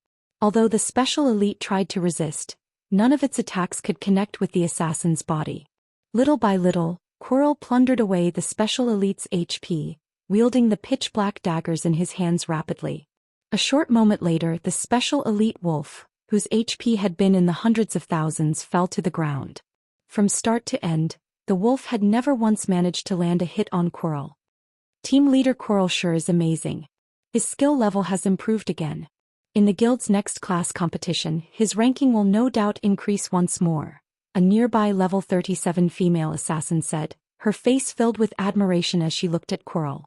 Although the Special Elite tried to resist, none of its attacks could connect with the assassin's body. Little by little, Quirrell plundered away the Special Elite's HP, wielding the pitch-black daggers in his hands rapidly. A short moment later, the Special Elite Wolf, whose HP had been in the hundreds of thousands, fell to the ground. From start to end, the wolf had never once managed to land a hit on Quirrell. Team leader Quirrell sure is amazing. His skill level has improved again. In the guild's next class competition, his ranking will no doubt increase once more, a nearby level 37 female assassin said, her face filled with admiration as she looked at Quirrell.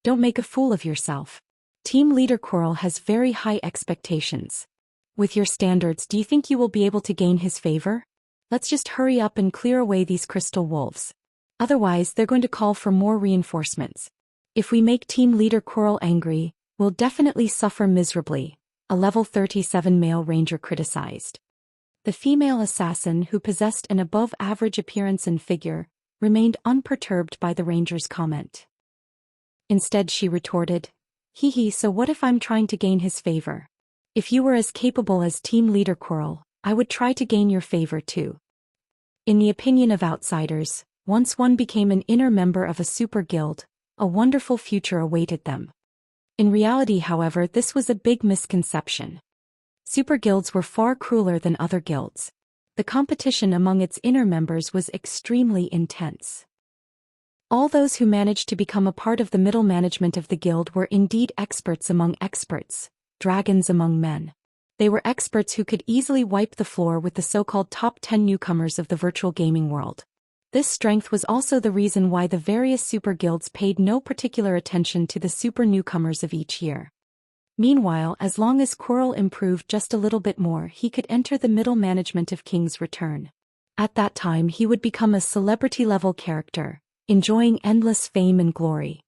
Don't make a fool of yourself. Team leader Quirrell has very high expectations. With your standards, do you think you will be able to gain his favor? Let's just hurry up and clear away these crystal wolves. Otherwise, they're going to call for more reinforcements. If we make team leader Quirrell angry, we'll definitely suffer miserably, a level 37 male ranger criticized. The female assassin, who possessed an above-average appearance and figure, remained unperturbed by the ranger's comment. Instead she retorted, "Hee hee, so what if I'm trying to gain his favor? If you were as capable as team leader Coral, I would try to gain your favor too." In the opinion of outsiders, once one became an inner member of a super guild, a wonderful future awaited them. In reality, however, this was a big misconception. Super guilds were far crueler than other guilds. The competition among its inner members was extremely intense. All those who managed to become a part of the middle management of the guild were indeed experts among experts, dragons among men. They were experts who could easily wipe the floor with the so-called top 10 newcomers of the virtual gaming world. This strength was also the reason why the various super guilds paid no particular attention to the super newcomers of each year. Meanwhile, as long as Coral improved just a little bit more, he could enter the middle management of King's Return. At that time he would become a celebrity-level character, enjoying endless fame and glory.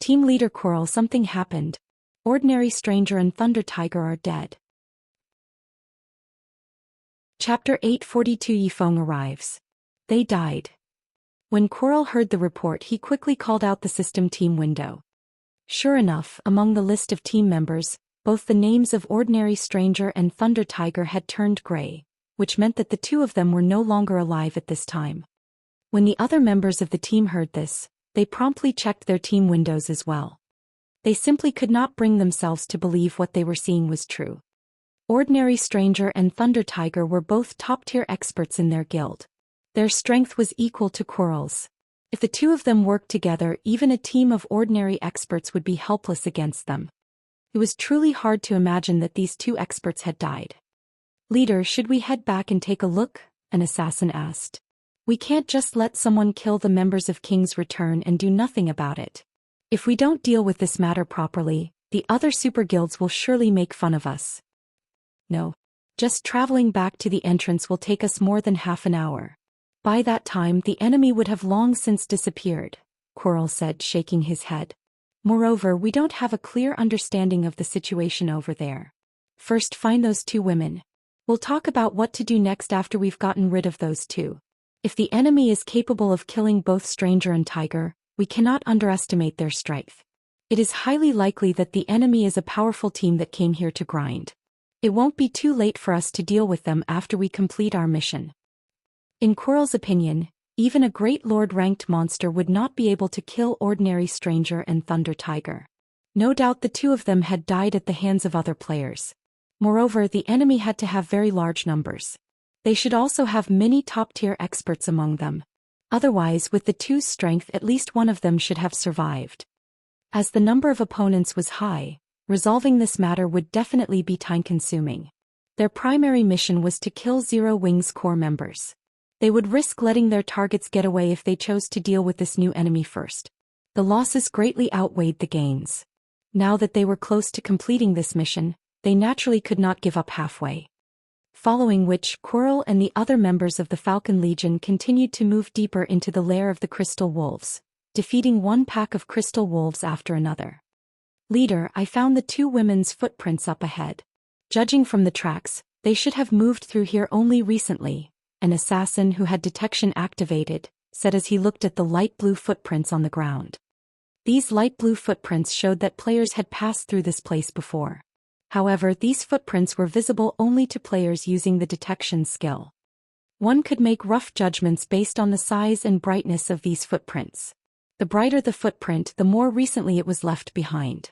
Team leader Coral, something happened. Ordinary Stranger and Thunder Tiger are dead. Chapter 842. Yi Feng arrives. They died. When Coral heard the report, he quickly called out the system team window. Sure enough, among the list of team members, both the names of Ordinary Stranger and Thunder Tiger had turned gray, which meant that the two of them were no longer alive at this time. When the other members of the team heard this, they promptly checked their team windows as well. They simply could not bring themselves to believe what they were seeing was true. Ordinary Stranger and Thunder Tiger were both top-tier experts in their guild. Their strength was equal to Coral's. If the two of them worked together, even a team of ordinary experts would be helpless against them. It was truly hard to imagine that these two experts had died. "Leader, should we head back and take a look?" an assassin asked. "We can't just let someone kill the members of King's Return and do nothing about it. If we don't deal with this matter properly, the other super guilds will surely make fun of us." "No. Just traveling back to the entrance will take us more than half an hour. By that time the enemy would have long since disappeared," Coral said, shaking his head. "Moreover, we don't have a clear understanding of the situation over there. First find those two women. We'll talk about what to do next after we've gotten rid of those two. If the enemy is capable of killing both Stranger and Tiger, we cannot underestimate their strength. It is highly likely that the enemy is a powerful team that came here to grind. It won't be too late for us to deal with them after we complete our mission." In Coral's opinion, even a great lord-ranked monster would not be able to kill Ordinary Stranger and Thunder Tiger. No doubt the two of them had died at the hands of other players. Moreover, the enemy had to have very large numbers. They should also have many top-tier experts among them. Otherwise, with the two's strength, at least one of them should have survived. As the number of opponents was high, resolving this matter would definitely be time-consuming. Their primary mission was to kill Zero Wing's core members. They would risk letting their targets get away if they chose to deal with this new enemy first. The losses greatly outweighed the gains. Now that they were close to completing this mission, they naturally could not give up halfway. Following which, Coral and the other members of the Falcon Legion continued to move deeper into the lair of the Crystal Wolves, defeating one pack of Crystal Wolves after another. "Leader, I found the two women's footprints up ahead. Judging from the tracks, they should have moved through here only recently," an assassin who had detection activated said as he looked at the light blue footprints on the ground. These light blue footprints showed that players had passed through this place before. However, these footprints were visible only to players using the detection skill. One could make rough judgments based on the size and brightness of these footprints. The brighter the footprint, the more recently it was left behind.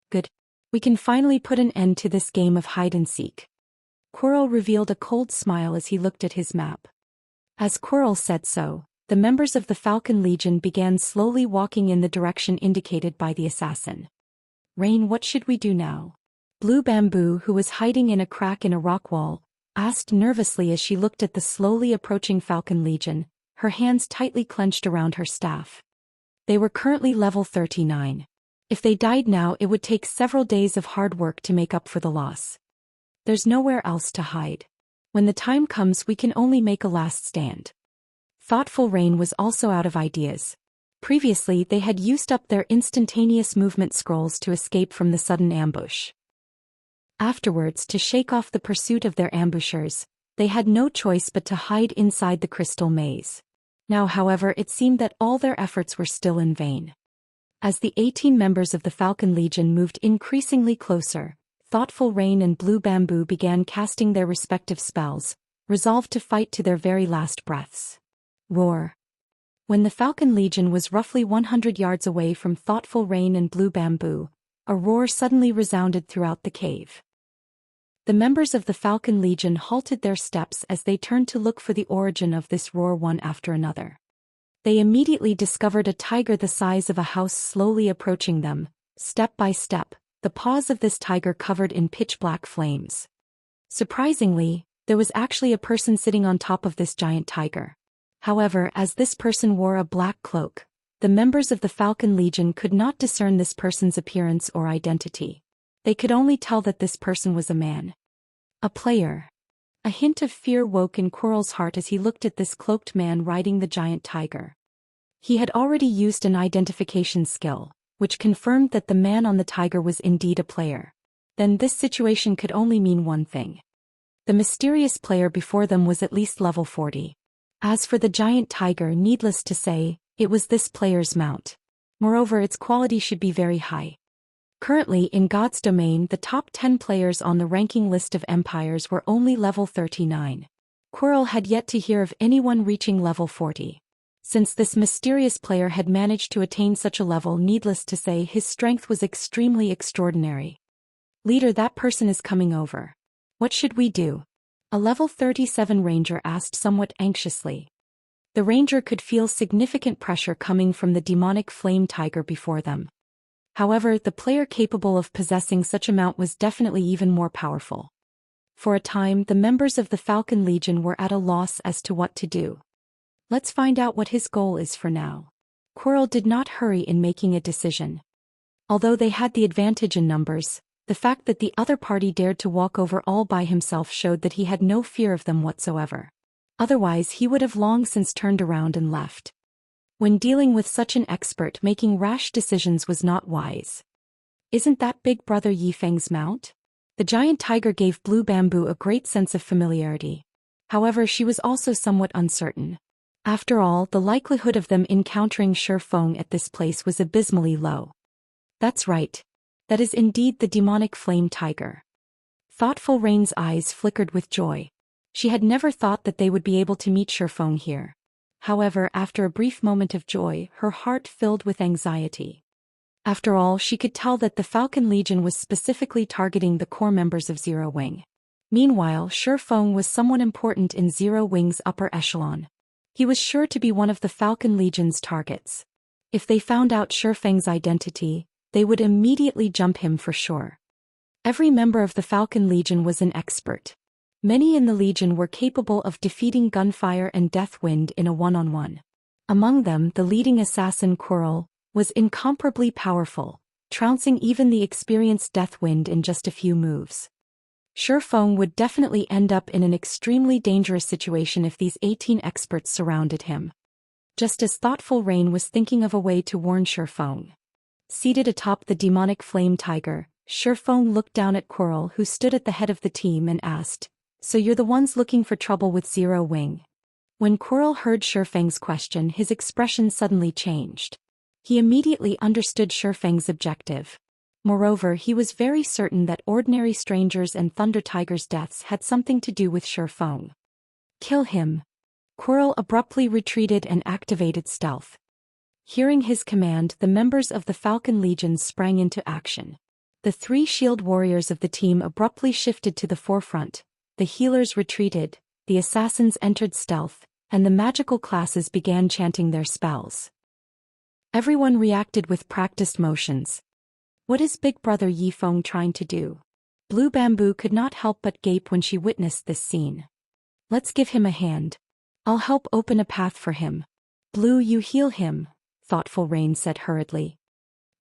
"Good. We can finally put an end to this game of hide-and-seek." Coral revealed a cold smile as he looked at his map. As Coral said so, the members of the Falcon Legion began slowly walking in the direction indicated by the assassin. "Rain, what should we do now?" Blue Bamboo, who was hiding in a crack in a rock wall, asked nervously as she looked at the slowly approaching Falcon Legion, her hands tightly clenched around her staff. They were currently level 39. If they died now, it would take several days of hard work to make up for the loss. "There's nowhere else to hide. When the time comes, we can only make a last stand." Thoughtful Rain was also out of ideas. Previously, they had used up their instantaneous movement scrolls to escape from the sudden ambush. Afterwards, to shake off the pursuit of their ambushers, they had no choice but to hide inside the crystal maze. Now, however, it seemed that all their efforts were still in vain. As the 18 members of the Falcon Legion moved increasingly closer, Thoughtful Rain and Blue Bamboo began casting their respective spells, resolved to fight to their very last breaths. Roar. When the Falcon Legion was roughly 100 yards away from Thoughtful Rain and Blue Bamboo, a roar suddenly resounded throughout the cave. The members of the Falcon Legion halted their steps as they turned to look for the origin of this roar one after another. They immediately discovered a tiger the size of a house slowly approaching them, step by step, the paws of this tiger covered in pitch-black flames. Surprisingly, there was actually a person sitting on top of this giant tiger. However, as this person wore a black cloak, the members of the Falcon Legion could not discern this person's appearance or identity. They could only tell that this person was a man. A player. A hint of fear woke in Quirrell's heart as he looked at this cloaked man riding the giant tiger. He had already used an identification skill, which confirmed that the man on the tiger was indeed a player. Then this situation could only mean one thing. The mysterious player before them was at least level 40. As for the giant tiger, needless to say, it was this player's mount. Moreover, its quality should be very high. Currently in God's domain, the top 10 players on the ranking list of empires were only level 39. Quirrell had yet to hear of anyone reaching level 40. Since this mysterious player had managed to attain such a level, needless to say, his strength was extremely extraordinary. Leader, that person is coming over. What should we do? A level 37 ranger asked somewhat anxiously. The ranger could feel significant pressure coming from the demonic flame tiger before them. However, the player capable of possessing such a mount was definitely even more powerful. For a time, the members of the Falcon Legion were at a loss as to what to do. Let's find out what his goal is for now. Quirrell did not hurry in making a decision. Although they had the advantage in numbers, the fact that the other party dared to walk over all by himself showed that he had no fear of them whatsoever. Otherwise, he would have long since turned around and left. When dealing with such an expert, making rash decisions was not wise. Isn't that Big Brother Yifeng's mount? The giant tiger gave Blue Bamboo a great sense of familiarity. However, she was also somewhat uncertain. After all, the likelihood of them encountering Feng at this place was abysmally low. That's right. That is indeed the demonic flame tiger. Thoughtful Rain's eyes flickered with joy. She had never thought that they would be able to meet Feng here. However, after a brief moment of joy, her heart filled with anxiety. After all, she could tell that the Falcon Legion was specifically targeting the core members of Zero Wing. Meanwhile, Feng was someone important in Zero Wing's upper echelon. He was sure to be one of the Falcon Legion's targets. If they found out Feng's identity, they would immediately jump him for sure. Every member of the Falcon Legion was an expert. Many in the Legion were capable of defeating Gunfire and Deathwind in a one-on-one. Among them, the leading assassin Quirrell was incomparably powerful, trouncing even the experienced Deathwind in just a few moves. Feng would definitely end up in an extremely dangerous situation if these 18 experts surrounded him. Just as Thoughtful Rain was thinking of a way to warn Feng. Seated atop the demonic flame tiger, Feng looked down at Quirrell, who stood at the head of the team, and asked, "So you're the ones looking for trouble with Zero Wing?" When Quirrell heard Feng's question, his expression suddenly changed. He immediately understood Feng's objective. Moreover, he was very certain that ordinary strangers and Thunder Tiger's deaths had something to do with Feng. Kill him. Quirrell abruptly retreated and activated stealth. Hearing his command, the members of the Falcon Legion sprang into action. The 3 shield warriors of the team abruptly shifted to the forefront. The healers retreated, the assassins entered stealth, and the magical classes began chanting their spells. Everyone reacted with practiced motions. What is Big Brother Yifeng trying to do? Blue Bamboo could not help but gape when she witnessed this scene. Let's give him a hand. I'll help open a path for him. Blue, you heal him, Thoughtful Rain said hurriedly.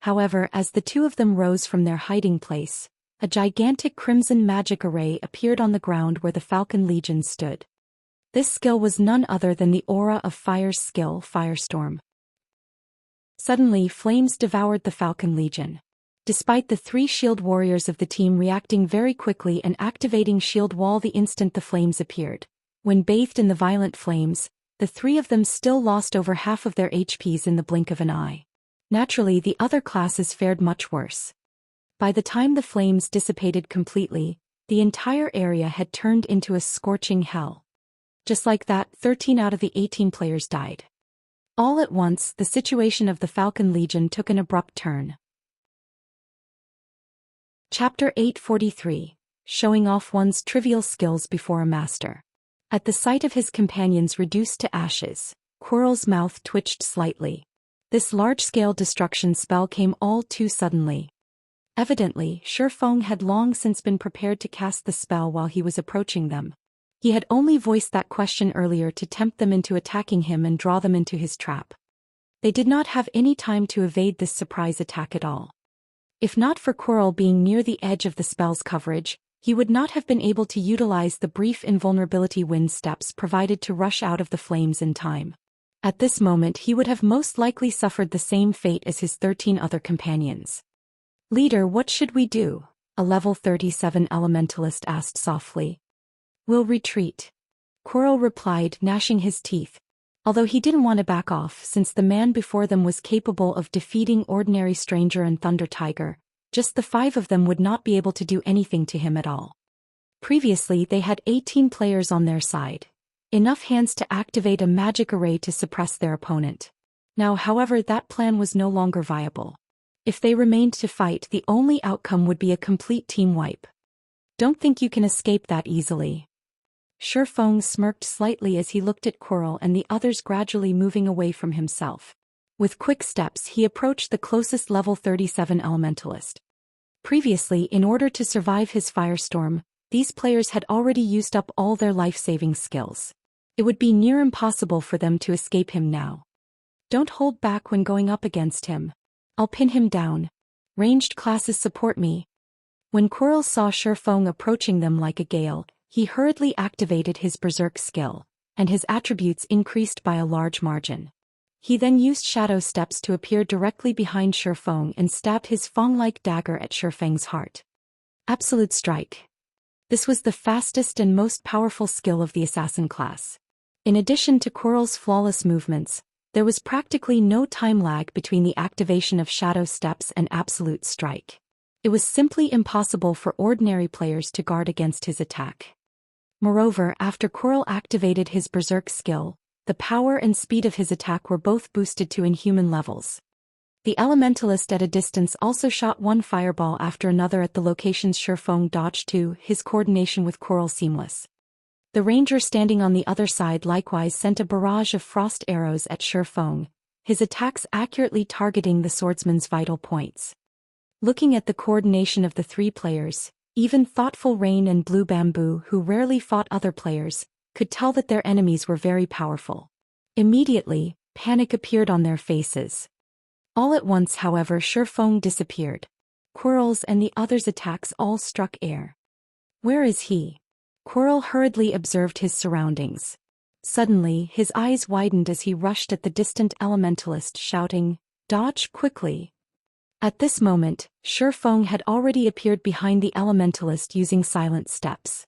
However, as the two of them rose from their hiding place, a gigantic crimson magic array appeared on the ground where the Falcon Legion stood. This skill was none other than the aura of Fire's skill, Firestorm. Suddenly, flames devoured the Falcon Legion. Despite the 3 shield warriors of the team reacting very quickly and activating shield wall the instant the flames appeared, when bathed in the violent flames, the 3 of them still lost over half of their HPs in the blink of an eye. Naturally, the other classes fared much worse. By the time the flames dissipated completely, the entire area had turned into a scorching hell. Just like that, 13 out of the 18 players died. All at once, the situation of the Falcon Legion took an abrupt turn. Chapter 843. Showing off one's trivial skills before a master. At the sight of his companions reduced to ashes, Quirrell's mouth twitched slightly. This large-scale destruction spell came all too suddenly. Evidently, Feng had long since been prepared to cast the spell while he was approaching them. He had only voiced that question earlier to tempt them into attacking him and draw them into his trap. They did not have any time to evade this surprise attack at all. If not for Quirrell being near the edge of the spell's coverage, he would not have been able to utilize the brief invulnerability wind steps provided to rush out of the flames in time. At this moment he would have most likely suffered the same fate as his 13 other companions. "Leader, what should we do?" a level 37 elementalist asked softly. "We'll retreat," Quirrell replied, gnashing his teeth. Although he didn't want to back off since the man before them was capable of defeating Ordinary Stranger and Thunder Tiger, just the 5 of them would not be able to do anything to him at all. Previously they had 18 players on their side. Enough hands to activate a magic array to suppress their opponent. Now, however, that plan was no longer viable. If they remained to fight, the only outcome would be a complete team wipe. "Don't think you can escape that easily." Feng smirked slightly as he looked at Quirrell and the others gradually moving away from himself. With quick steps he approached the closest level 37 elementalist. Previously, in order to survive his firestorm, these players had already used up all their life-saving skills. It would be near impossible for them to escape him now. "Don't hold back when going up against him. I'll pin him down. Ranged classes support me." When Quirrell saw Feng approaching them like a gale, he hurriedly activated his berserk skill, and his attributes increased by a large margin. He then used shadow steps to appear directly behind Feng and stabbed his Feng-like dagger at Feng's heart. Absolute Strike. This was the fastest and most powerful skill of the assassin class. In addition to Quirrell's flawless movements, there was practically no time lag between the activation of shadow steps and Absolute Strike. It was simply impossible for ordinary players to guard against his attack. Moreover, after Quirrell activated his berserk skill, the power and speed of his attack were both boosted to inhuman levels. The elementalist at a distance also shot one fireball after another at the locations Feng dodged to, his coordination with Quirrell seamless. The ranger standing on the other side likewise sent a barrage of frost arrows at Feng, his attacks accurately targeting the swordsman's vital points. Looking at the coordination of the 3 players, even thoughtful Rain and Blue Bamboo, who rarely fought other players, could tell that their enemies were very powerful. Immediately, panic appeared on their faces. All at once, however, Feng disappeared. Quirrell's and the others' attacks all struck air. "Where is he?" Quirrell hurriedly observed his surroundings. Suddenly, his eyes widened as he rushed at the distant elementalist, shouting, "Dodge quickly!" At this moment, Feng had already appeared behind the elementalist using silent steps.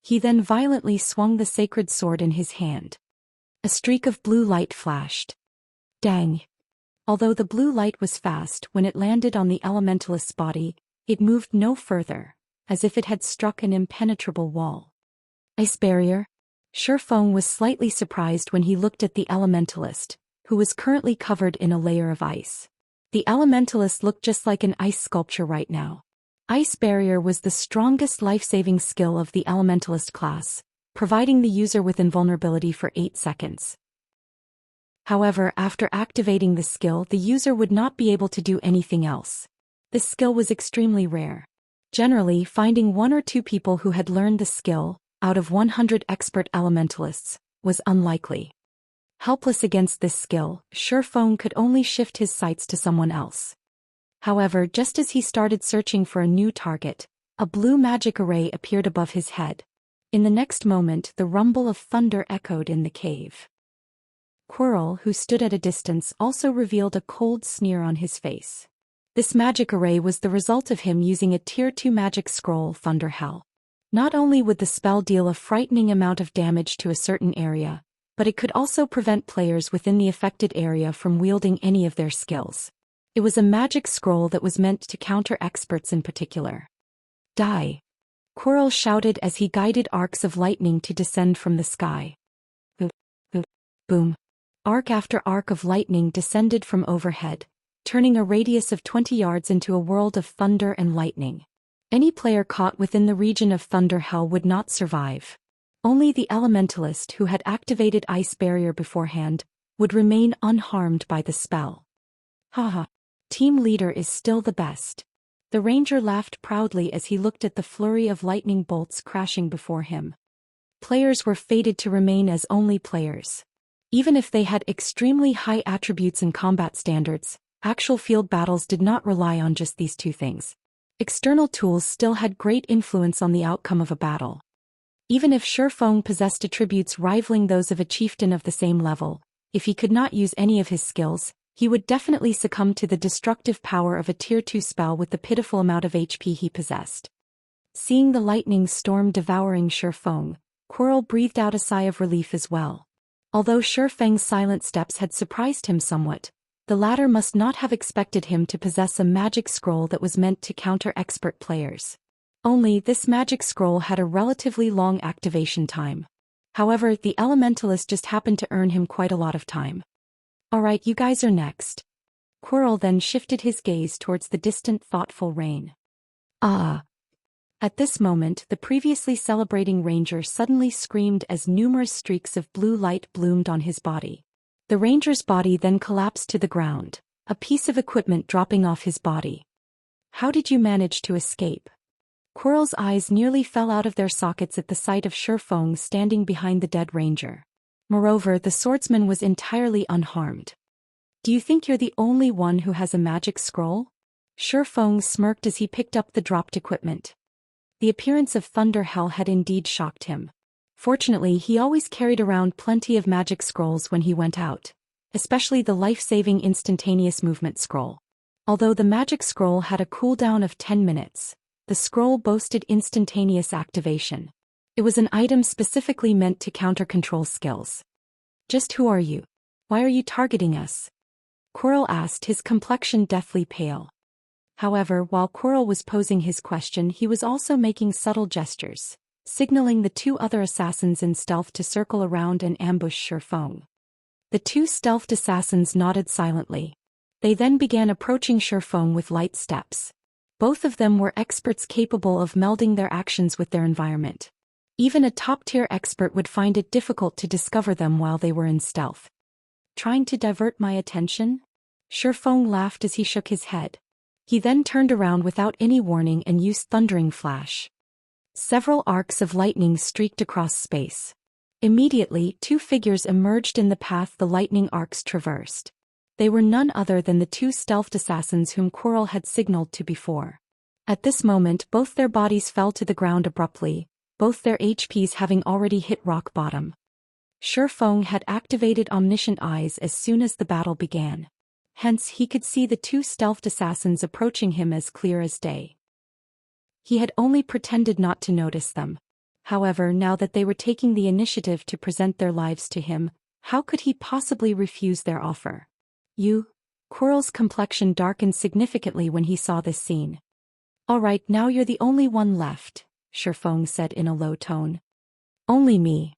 He then violently swung the sacred sword in his hand. A streak of blue light flashed. Dang! Although the blue light was fast, when it landed on the elementalist's body, it moved no further, as if it had struck an impenetrable wall. Ice barrier? Feng was slightly surprised when he looked at the elementalist, who was currently covered in a layer of ice. The elementalist looked just like an ice sculpture right now. Ice barrier was the strongest life-saving skill of the elementalist class, providing the user with invulnerability for 8 seconds. However, after activating the skill, the user would not be able to do anything else. This skill was extremely rare. Generally, finding 1 or 2 people who had learned the skill, out of 100 expert elementalists, was unlikely. Helpless against this skill, Feng could only shift his sights to someone else. However, just as he started searching for a new target, a blue magic array appeared above his head. In the next moment, the rumble of thunder echoed in the cave. Quirrell, who stood at a distance, also revealed a cold sneer on his face. This magic array was the result of him using a Tier 2 magic scroll, Thunder Hell. Not only would the spell deal a frightening amount of damage to a certain area, but it could also prevent players within the affected area from wielding any of their skills. It was a magic scroll that was meant to counter experts in particular. Die! Quirrell shouted as he guided arcs of lightning to descend from the sky. Boom. Arc after arc of lightning descended from overhead, turning a radius of 20 yards into a world of thunder and lightning. Any player caught within the region of Thunder Hell would not survive. Only the Elementalist who had activated Ice Barrier beforehand would remain unharmed by the spell. Haha. Team leader is still the best. The ranger laughed proudly as he looked at the flurry of lightning bolts crashing before him. Players were fated to remain as only players. Even if they had extremely high attributes and combat standards, actual field battles did not rely on just these two things. External tools still had great influence on the outcome of a battle. Even if Feng possessed attributes rivaling those of a chieftain of the same level, if he could not use any of his skills, he would definitely succumb to the destructive power of a Tier 2 spell with the pitiful amount of HP he possessed. Seeing the lightning storm devouring Feng, Quirrell breathed out a sigh of relief as well. Although Feng's silent steps had surprised him somewhat, the latter must not have expected him to possess a magic scroll that was meant to counter expert players. Only this magic scroll had a relatively long activation time. However, the Elementalist just happened to earn him quite a lot of time. Alright, you guys are next. Quirrell then shifted his gaze towards the distant thoughtful rain. Ah! At this moment, the previously celebrating ranger suddenly screamed as numerous streaks of blue light bloomed on his body. The ranger's body then collapsed to the ground, a piece of equipment dropping off his body. How did you manage to escape? Quirrell's eyes nearly fell out of their sockets at the sight of Feng standing behind the dead ranger. Moreover, the swordsman was entirely unharmed. Do you think you're the only one who has a magic scroll? Feng smirked as he picked up the dropped equipment. The appearance of Thunder Hell had indeed shocked him. Fortunately, he always carried around plenty of magic scrolls when he went out, especially the life-saving instantaneous movement scroll. Although the magic scroll had a cooldown of 10 minutes, the scroll boasted instantaneous activation. It was an item specifically meant to counter control skills. Just who are you? Why are you targeting us? Quirrell asked, his complexion deathly pale. However, while Quirrell was posing his question, he was also making subtle gestures, signaling the two other assassins in stealth to circle around and ambush Feng. The two stealthed assassins nodded silently. They then began approaching Feng with light steps. Both of them were experts capable of melding their actions with their environment. Even a top-tier expert would find it difficult to discover them while they were in stealth. Trying to divert my attention? Feng laughed as he shook his head. He then turned around without any warning and used Thundering Flash. Several arcs of lightning streaked across space. Immediately, two figures emerged in the path the lightning arcs traversed. They were none other than the two stealthed assassins whom Quirrell had signaled to before. At this moment, both their bodies fell to the ground abruptly, both their HPs having already hit rock bottom. Feng had activated Omniscient Eyes as soon as the battle began. Hence, he could see the two stealthed assassins approaching him as clear as day. He had only pretended not to notice them. However, now that they were taking the initiative to present their lives to him, how could he possibly refuse their offer? You? Quirrell's complexion darkened significantly when he saw this scene. Alright, now you're the only one left, Feng said in a low tone. Only me.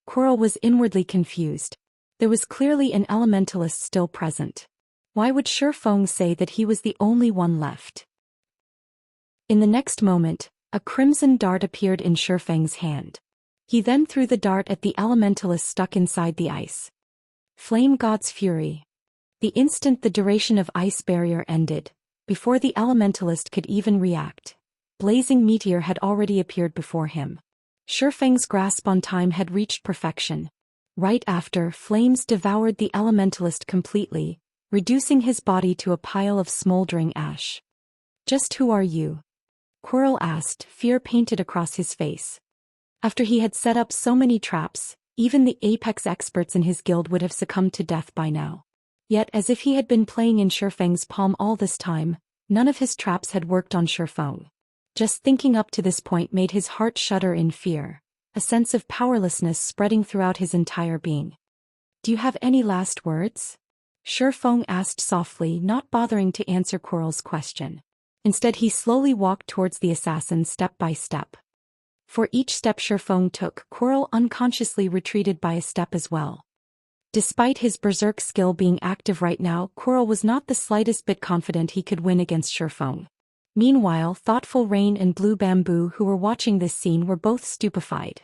Quirrell was inwardly confused. There was clearly an elementalist still present. Why would Feng say that he was the only one left? In the next moment, a crimson dart appeared in Feng's hand. He then threw the dart at the elementalist stuck inside the ice. Flame God's Fury. The instant the duration of Ice Barrier ended, before the elementalist could even react, Blazing Meteor had already appeared before him. Feng's grasp on time had reached perfection. Right after, flames devoured the elementalist completely, reducing his body to a pile of smoldering ash. Just who are you? Quirrell asked, fear painted across his face. After he had set up so many traps, even the apex experts in his guild would have succumbed to death by now. Yet, as if he had been playing in Feng's palm all this time, none of his traps had worked on Feng. Just thinking up to this point made his heart shudder in fear, a sense of powerlessness spreading throughout his entire being. Do you have any last words? Feng asked softly, not bothering to answer Quirrell's question. Instead he slowly walked towards the assassin step by step. For each step Feng took, Quirrell unconsciously retreated by a step as well. Despite his berserk skill being active right now, Quirrell was not the slightest bit confident he could win against Feng. Meanwhile, Thoughtful Rain and Blue Bamboo, who were watching this scene, were both stupefied.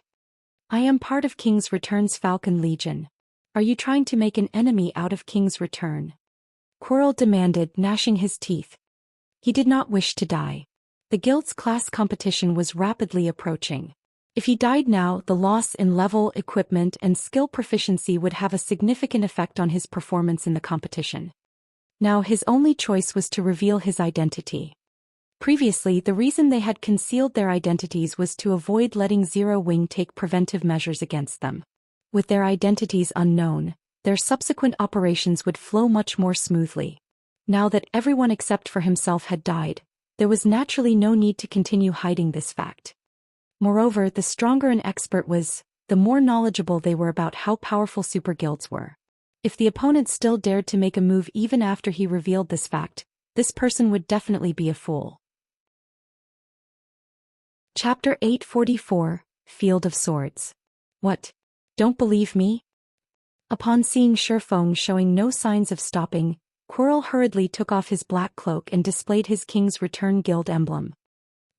I am part of King's Return's Falcon Legion. Are you trying to make an enemy out of King's Return? Quirrell demanded, gnashing his teeth. He did not wish to die. The guild's class competition was rapidly approaching. If he died now, the loss in level, equipment, and skill proficiency would have a significant effect on his performance in the competition. Now his only choice was to reveal his identity. Previously, the reason they had concealed their identities was to avoid letting Zero Wing take preventive measures against them. With their identities unknown, their subsequent operations would flow much more smoothly. Now that everyone except for himself had died, there was naturally no need to continue hiding this fact. Moreover, the stronger an expert was, the more knowledgeable they were about how powerful super guilds were. If the opponent still dared to make a move even after he revealed this fact, this person would definitely be a fool. Chapter 844, Field of Swords. What? Don't believe me? Upon seeing Feng showing no signs of stopping, Quirrell hurriedly took off his black cloak and displayed his King's Return guild emblem.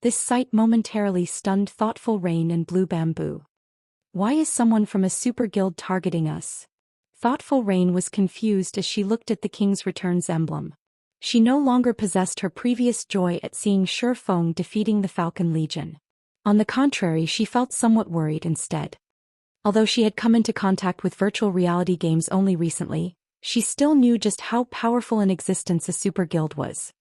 This sight momentarily stunned Thoughtful Rain and Blue Bamboo. Why is someone from a super guild targeting us? Thoughtful Rain was confused as she looked at the King's Return's emblem. She no longer possessed her previous joy at seeing Feng defeating the Falcon Legion. On the contrary, she felt somewhat worried instead. Although she had come into contact with virtual reality games only recently, she still knew just how powerful an existence a super guild was.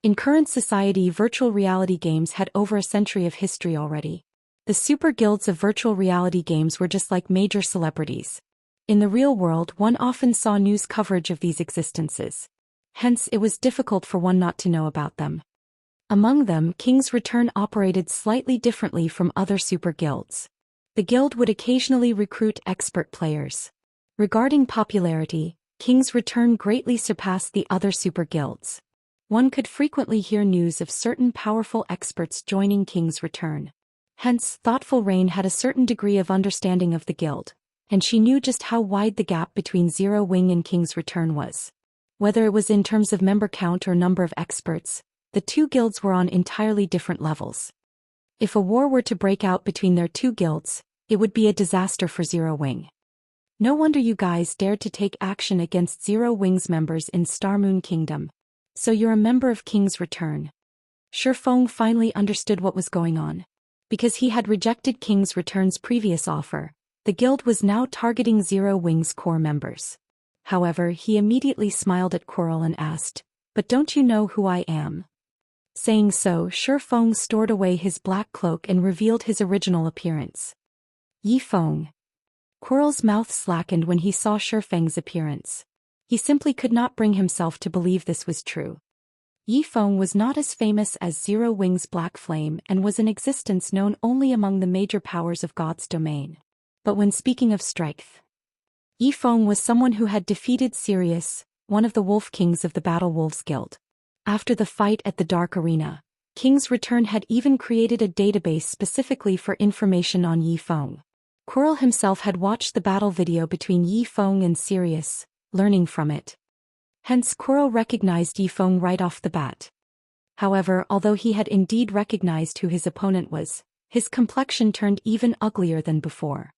In current society, virtual reality games had over a century of history already. The super guilds of virtual reality games were just like major celebrities. In the real world, one often saw news coverage of these existences. Hence, it was difficult for one not to know about them. Among them, King's Return operated slightly differently from other super guilds. The guild would occasionally recruit expert players. Regarding popularity, King's Return greatly surpassed the other super guilds. One could frequently hear news of certain powerful experts joining King's Return. Hence, Thoughtful Rain had a certain degree of understanding of the guild, and she knew just how wide the gap between Zero Wing and King's Return was. Whether it was in terms of member count or number of experts, the two guilds were on entirely different levels. If a war were to break out between their two guilds, it would be a disaster for Zero Wing. No wonder you guys dared to take action against Zero Wing's members in Starmoon Kingdom. So you're a member of King's Return. Feng finally understood what was going on. Because he had rejected King's Return's previous offer, the guild was now targeting Zero Wing's core members. However, he immediately smiled at Quirrell and asked, "But don't you know who I am?" Saying so, Feng stored away his black cloak and revealed his original appearance. Feng. Quirrell's mouth slackened when he saw Feng's appearance. He simply could not bring himself to believe this was true. Feng was not as famous as Zero Wing's Black Flame and was in existence known only among the major powers of God's domain. But when speaking of strength, Feng was someone who had defeated Sirius, one of the Wolf Kings of the Battle Wolves Guild. After the fight at the Dark Arena, King's Return had even created a database specifically for information on Feng. Quirrell himself had watched the battle video between Feng and Sirius, learning from it. Hence Quirrell recognized Feng right off the bat. However, although he had indeed recognized who his opponent was, his complexion turned even uglier than before.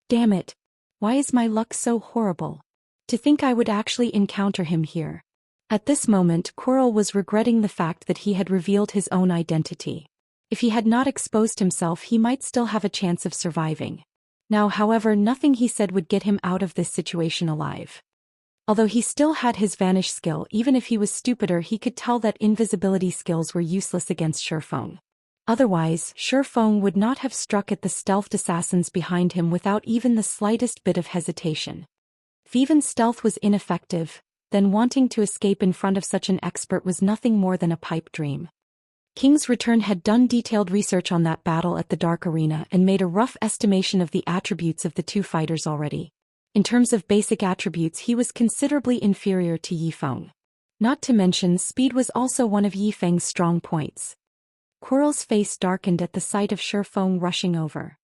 Damn it! Why is my luck so horrible? To think I would actually encounter him here. At this moment, Quirrell was regretting the fact that he had revealed his own identity. If he had not exposed himself, he might still have a chance of surviving. Now, however, nothing he said would get him out of this situation alive. Although he still had his vanish skill, even if he was stupider, he could tell that invisibility skills were useless against Feng. Otherwise, Feng would not have struck at the stealthed assassins behind him without even the slightest bit of hesitation. If even stealth was ineffective, then wanting to escape in front of such an expert was nothing more than a pipe dream. King's Return had done detailed research on that battle at the Dark Arena and made a rough estimation of the attributes of the two fighters already. In terms of basic attributes, he was considerably inferior to Yi Feng. Not to mention, speed was also one of Yi Feng's strong points. Quirrell's face darkened at the sight of Shi Feng rushing over.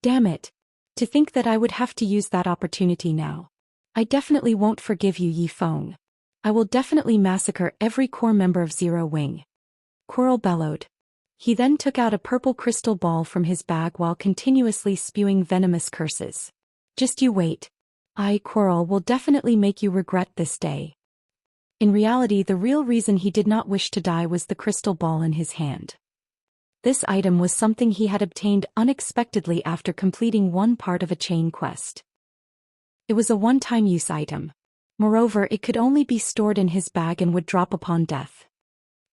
Damn it! To think that I would have to use that opportunity now. I definitely won't forgive you, Yi Feng. I will definitely massacre every core member of Zero Wing. Quirrell bellowed. He then took out a purple crystal ball from his bag while continuously spewing venomous curses. Just you wait. I, Quirrell, will definitely make you regret this day. In reality, the real reason he did not wish to die was the crystal ball in his hand. This item was something he had obtained unexpectedly after completing one part of a chain quest. It was a one-time use item. Moreover, it could only be stored in his bag and would drop upon death.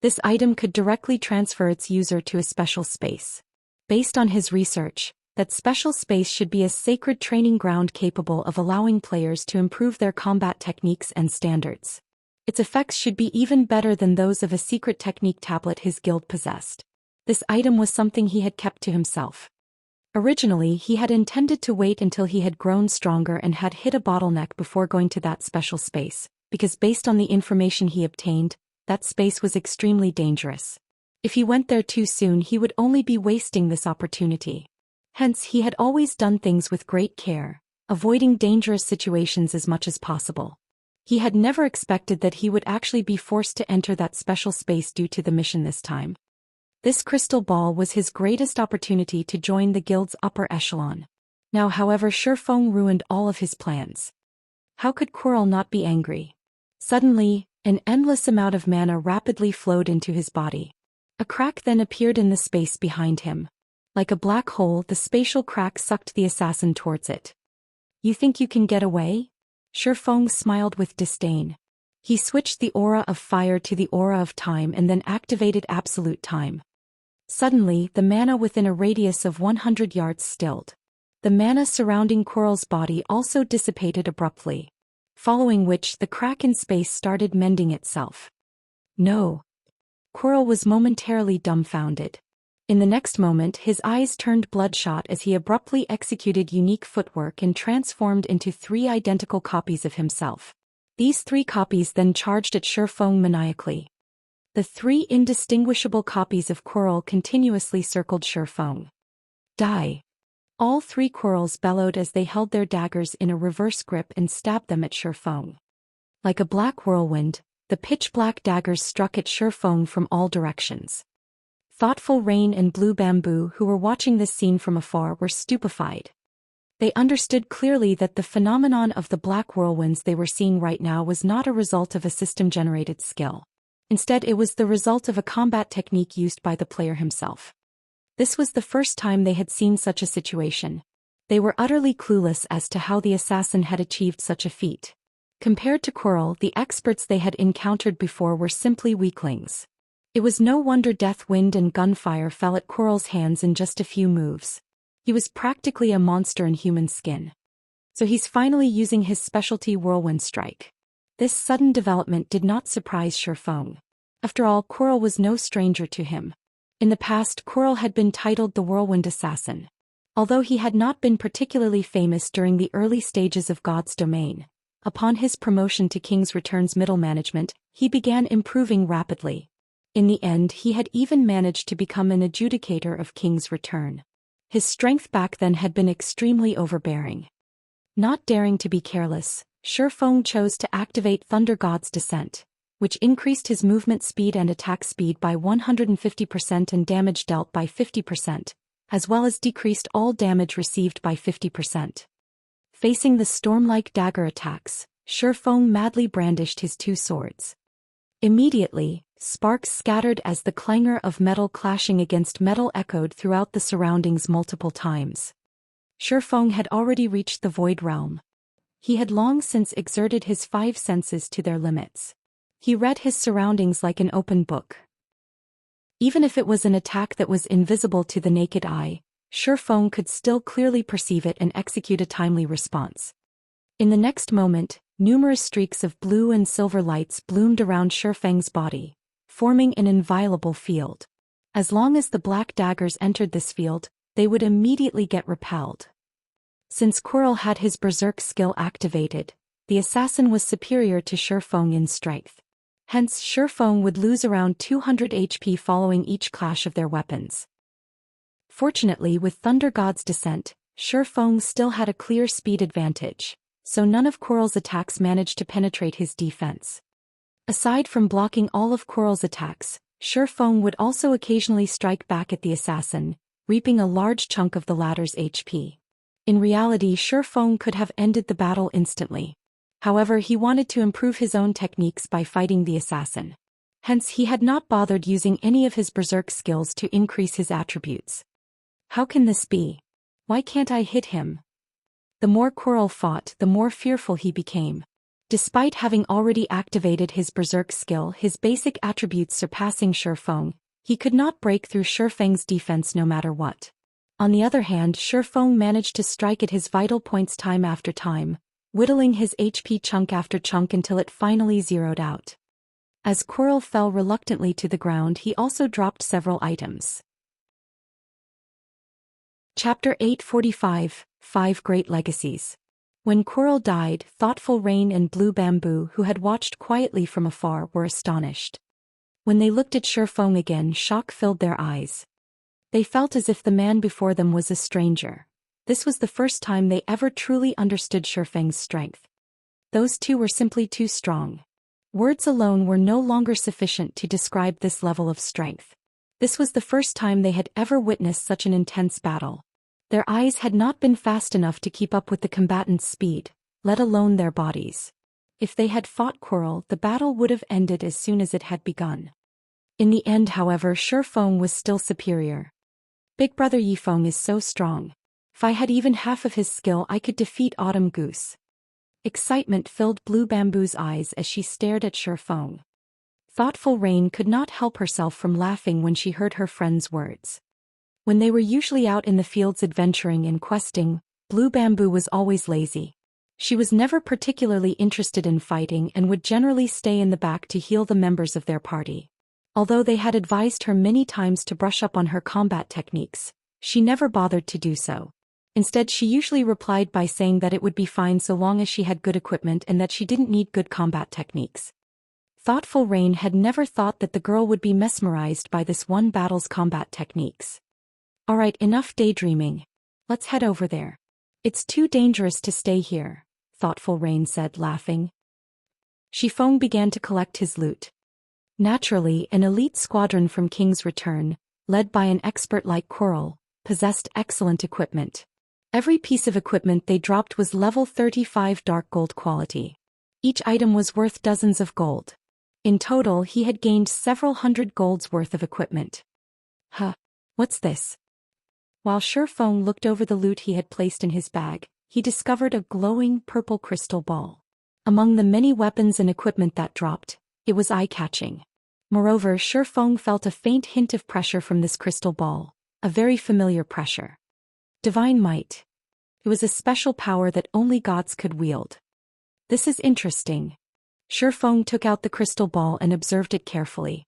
This item could directly transfer its user to a special space. Based on his research, that special space should be a sacred training ground capable of allowing players to improve their combat techniques and standards. Its effects should be even better than those of a secret technique tablet his guild possessed. This item was something he had kept to himself. Originally, he had intended to wait until he had grown stronger and had hit a bottleneck before going to that special space, because based on the information he obtained, that space was extremely dangerous. If he went there too soon, he would only be wasting this opportunity. Hence, he had always done things with great care, avoiding dangerous situations as much as possible. He had never expected that he would actually be forced to enter that special space due to the mission this time. This crystal ball was his greatest opportunity to join the guild's upper echelon. Now, however, Shi Feng ruined all of his plans. How could Quirrell not be angry? Suddenly, an endless amount of mana rapidly flowed into his body. A crack then appeared in the space behind him. Like a black hole, the spatial crack sucked the assassin towards it. You think you can get away? Shi Feng smiled with disdain. He switched the aura of fire to the aura of time and then activated absolute time. Suddenly, the mana within a radius of 100 yards stilled. The mana surrounding Quirrell's body also dissipated abruptly. Following which, the crack in space started mending itself. No. Quirrell was momentarily dumbfounded. In the next moment, his eyes turned bloodshot as he abruptly executed unique footwork and transformed into 3 identical copies of himself. These 3 copies then charged at Shi Feng maniacally. The 3 indistinguishable copies of Quirrell continuously circled Shi Feng. Die! All 3 Quirrells bellowed as they held their daggers in a reverse grip and stabbed them at Shi Feng. Like a black whirlwind, the pitch-black daggers struck at Shi Feng from all directions. Thoughtful Rain and Blue Bamboo, who were watching this scene from afar, were stupefied. They understood clearly that the phenomenon of the black whirlwinds they were seeing right now was not a result of a system-generated skill. Instead, it was the result of a combat technique used by the player himself. This was the first time they had seen such a situation. They were utterly clueless as to how the assassin had achieved such a feat. Compared to Quirrell, the experts they had encountered before were simply weaklings. It was no wonder death wind and gunfire fell at Quirrell's hands in just a few moves. He was practically a monster in human skin. So he's finally using his specialty Whirlwind Strike. This sudden development did not surprise Shi Feng. After all, Quirrell was no stranger to him. In the past, Quirrell had been titled the Whirlwind Assassin. Although he had not been particularly famous during the early stages of God's Domain, upon his promotion to King's Return's middle management, he began improving rapidly. In the end, he had even managed to become an adjudicator of King's Return. His strength back then had been extremely overbearing. Not daring to be careless, Shi Feng chose to activate Thunder God's Descent, which increased his movement speed and attack speed by 150% and damage dealt by 50%, as well as decreased all damage received by 50%. Facing the storm-like dagger attacks, Shi Feng madly brandished his 2 swords. Immediately, sparks scattered as the clangor of metal clashing against metal echoed throughout the surroundings multiple times. Shi Feng had already reached the Void Realm. He had long since exerted his 5 senses to their limits. He read his surroundings like an open book. Even if it was an attack that was invisible to the naked eye, Shi Feng could still clearly perceive it and execute a timely response. In the next moment, numerous streaks of blue and silver lights bloomed around Shi Feng's body, forming an inviolable field. As long as the black daggers entered this field, they would immediately get repelled. Since Quirrell had his berserk skill activated, the assassin was superior to Feng in strength. Hence, Feng would lose around 200 HP following each clash of their weapons. Fortunately, with Thunder God's descent, Feng still had a clear speed advantage, so none of Quirrell's attacks managed to penetrate his defense. Aside from blocking all of Quirrell's attacks, Feng would also occasionally strike back at the assassin, reaping a large chunk of the latter's HP. In reality, Feng could have ended the battle instantly. However, he wanted to improve his own techniques by fighting the assassin. Hence, he had not bothered using any of his berserk skills to increase his attributes. How can this be? Why can't I hit him? The more Quirrell fought, the more fearful he became. Despite having already activated his berserk skill, his basic attributes surpassing Feng, he could not break through Feng's defense no matter what. On the other hand, Feng managed to strike at his vital points time after time, whittling his HP chunk after chunk until it finally zeroed out. As Quirrell fell reluctantly to the ground, he also dropped several items. Chapter 845, 5 Great Legacies. When Quirrell died, Thoughtful Rain and Blue Bamboo, who had watched quietly from afar, were astonished. When they looked at Feng again, shock filled their eyes. They felt as if the man before them was a stranger. This was the first time they ever truly understood Feng's strength. Those two were simply too strong. Words alone were no longer sufficient to describe this level of strength. This was the first time they had ever witnessed such an intense battle. Their eyes had not been fast enough to keep up with the combatants' speed, let alone their bodies. If they had fought Quirrell, the battle would have ended as soon as it had begun. In the end, however, Feng was still superior. Big Brother Yifeng is so strong. If I had even half of his skill, I could defeat Autumn Goose. Excitement filled Blue Bamboo's eyes as she stared at Feng. Thoughtful Rain could not help herself from laughing when she heard her friend's words. When they were usually out in the fields adventuring and questing, Blue Bamboo was always lazy. She was never particularly interested in fighting and would generally stay in the back to heal the members of their party. Although they had advised her many times to brush up on her combat techniques, she never bothered to do so. Instead, she usually replied by saying that it would be fine so long as she had good equipment and that she didn't need good combat techniques. Thoughtful Rain had never thought that the girl would be mesmerized by this one battle's combat techniques. Alright, enough daydreaming. Let's head over there. It's too dangerous to stay here, Thoughtful Rain said, laughing. Feng began to collect his loot. Naturally, an elite squadron from King's Return, led by an expert like Quirrell, possessed excellent equipment. Every piece of equipment they dropped was level 35 dark gold quality. Each item was worth dozens of gold. In total, he had gained several hundred golds worth of equipment. What's this? While Feng looked over the loot he had placed in his bag, he discovered a glowing purple crystal ball. Among the many weapons and equipment that dropped, it was eye-catching. Moreover, Feng felt a faint hint of pressure from this crystal ball, a very familiar pressure. Divine Might. It was a special power that only gods could wield. This is interesting. Feng took out the crystal ball and observed it carefully.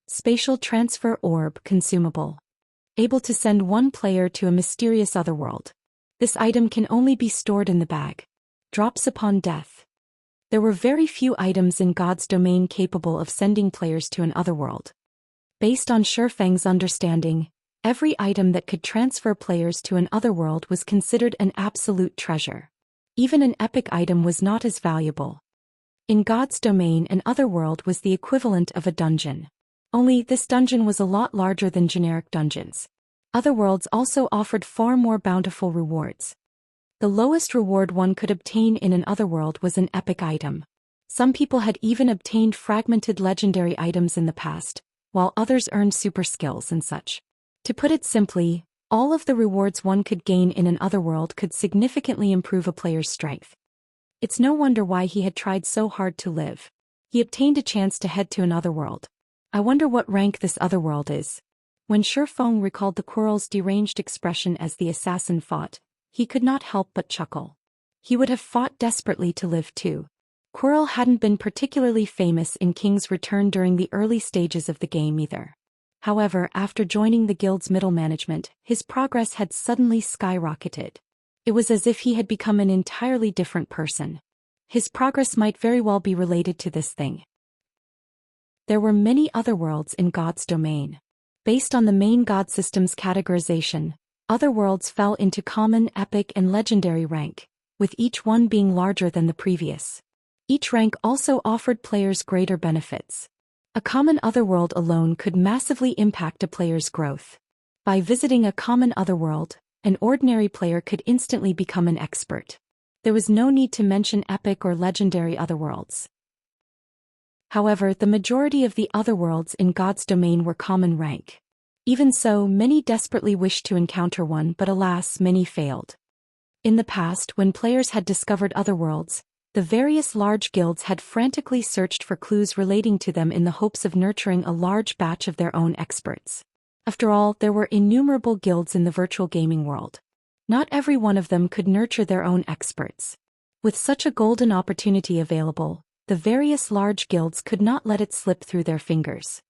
Spatial Transfer Orb Consumable. Able to send one player to a mysterious otherworld. This item can only be stored in the bag. Drops upon death. There were very few items in God's domain capable of sending players to an otherworld. Based on Feng's understanding, every item that could transfer players to an otherworld was considered an absolute treasure. Even an epic item was not as valuable. In God's domain, an otherworld was the equivalent of a dungeon. Only this dungeon was a lot larger than generic dungeons. Otherworlds also offered far more bountiful rewards. The lowest reward one could obtain in an otherworld was an epic item. Some people had even obtained fragmented legendary items in the past, while others earned super skills and such. To put it simply, all of the rewards one could gain in an otherworld could significantly improve a player's strength. It's no wonder why he had tried so hard to live. He obtained a chance to head to an otherworld. I wonder what rank this otherworld is. When Feng recalled the Quirrell's deranged expression as the assassin fought, he could not help but chuckle. He would have fought desperately to live too. Quirrell hadn't been particularly famous in King's Return during the early stages of the game either. However, after joining the guild's middle management, his progress had suddenly skyrocketed. It was as if he had become an entirely different person. His progress might very well be related to this thing. There were many other worlds in God's domain. Based on the main God system's categorization, other worlds fell into common, epic, and legendary rank, with each one being larger than the previous. Each rank also offered players greater benefits. A common otherworld alone could massively impact a player's growth. By visiting a common otherworld, an ordinary player could instantly become an expert. There was no need to mention epic or legendary otherworlds. However, the majority of the otherworlds in God's domain were common rank. Even so, many desperately wished to encounter one, but alas, many failed. In the past, when players had discovered otherworlds, the various large guilds had frantically searched for clues relating to them in the hopes of nurturing a large batch of their own experts. After all, there were innumerable guilds in the virtual gaming world. Not every one of them could nurture their own experts. With such a golden opportunity available, the various large guilds could not let it slip through their fingers.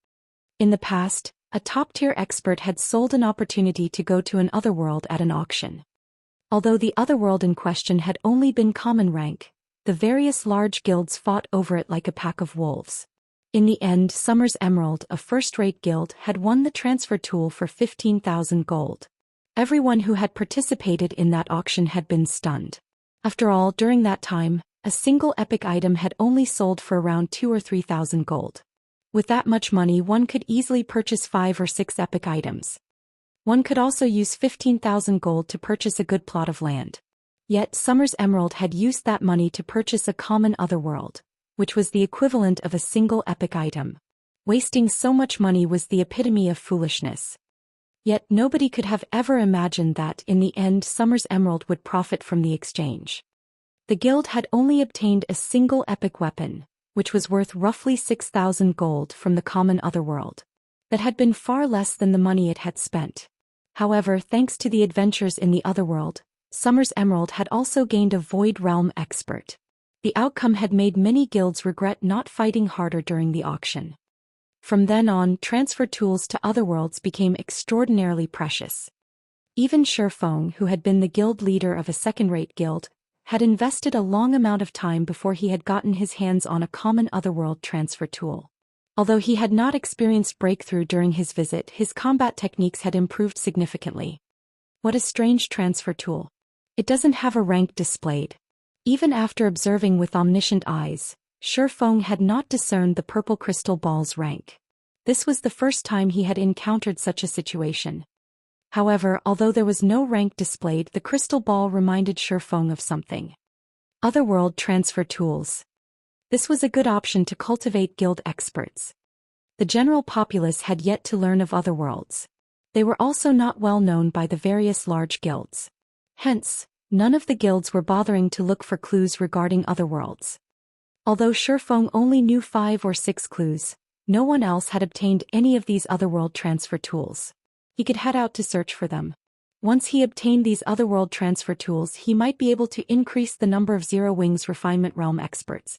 In the past, a top-tier expert had sold an opportunity to go to an otherworld at an auction. Although the otherworld in question had only been common rank, the various large guilds fought over it like a pack of wolves. In the end, Summer's Emerald, a first-rate guild, had won the transfer tool for 15,000 gold. Everyone who had participated in that auction had been stunned. After all, during that time, a single epic item had only sold for around 2,000 or 3,000 gold. With that much money, one could easily purchase 5 or 6 epic items. One could also use 15,000 gold to purchase a good plot of land. Yet Summer's Emerald had used that money to purchase a common otherworld, which was the equivalent of a single epic item. Wasting so much money was the epitome of foolishness. Yet nobody could have ever imagined that, in the end, Summer's Emerald would profit from the exchange. The guild had only obtained a single epic weapon, which was worth roughly 6,000 gold from the common otherworld. That had been far less than the money it had spent. However, thanks to the adventures in the otherworld, Summer's Emerald had also gained a Void Realm expert. The outcome had made many guilds regret not fighting harder during the auction. From then on, transfer tools to otherworlds became extraordinarily precious. Even Feng, who had been the guild leader of a second-rate guild, had invested a long amount of time before he had gotten his hands on a common otherworld transfer tool. Although he had not experienced breakthrough during his visit, his combat techniques had improved significantly. What a strange transfer tool. It doesn't have a rank displayed. Even after observing with omniscient eyes, Feng had not discerned the purple crystal ball's rank. This was the first time he had encountered such a situation. However, although there was no rank displayed, the crystal ball reminded Feng of something. Otherworld transfer tools. This was a good option to cultivate guild experts. The general populace had yet to learn of otherworlds. They were also not well known by the various large guilds. Hence, none of the guilds were bothering to look for clues regarding otherworlds. Although Feng only knew 5 or 6 clues, no one else had obtained any of these otherworld transfer tools. He could head out to search for them. Once he obtained these otherworld transfer tools, he might be able to increase the number of Zero Wings Refinement Realm experts.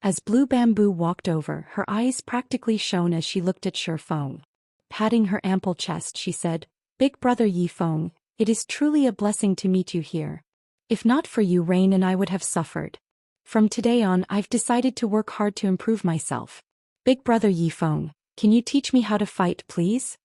As Blue Bamboo walked over, her eyes practically shone as she looked at Feng. Patting her ample chest, she said, "Big brother Yi Feng, it is truly a blessing to meet you here. If not for you, Rain and I would have suffered. From today on, I've decided to work hard to improve myself. Big brother Yi Feng, can you teach me how to fight, please?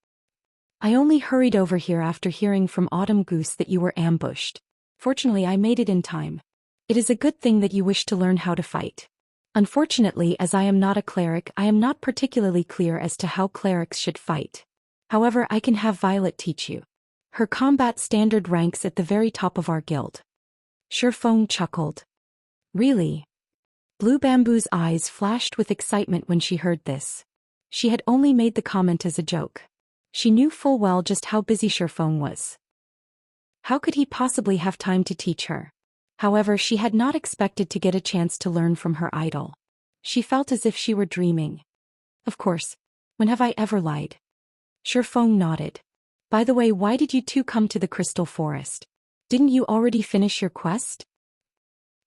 I only hurried over here after hearing from Autumn Goose that you were ambushed. Fortunately, I made it in time. It is a good thing that you wish to learn how to fight. Unfortunately, as I am not a cleric, I am not particularly clear as to how clerics should fight. However, I can have Violet teach you. Her combat standard ranks at the very top of our guild." Feng chuckled. "Really?" Blue Bamboo's eyes flashed with excitement when she heard this. She had only made the comment as a joke. She knew full well just how busy Feng was. How could he possibly have time to teach her? However, she had not expected to get a chance to learn from her idol. She felt as if she were dreaming. "Of course. When have I ever lied?" Feng nodded. "By the way, why did you two come to the Crystal Forest? Didn't you already finish your quest?"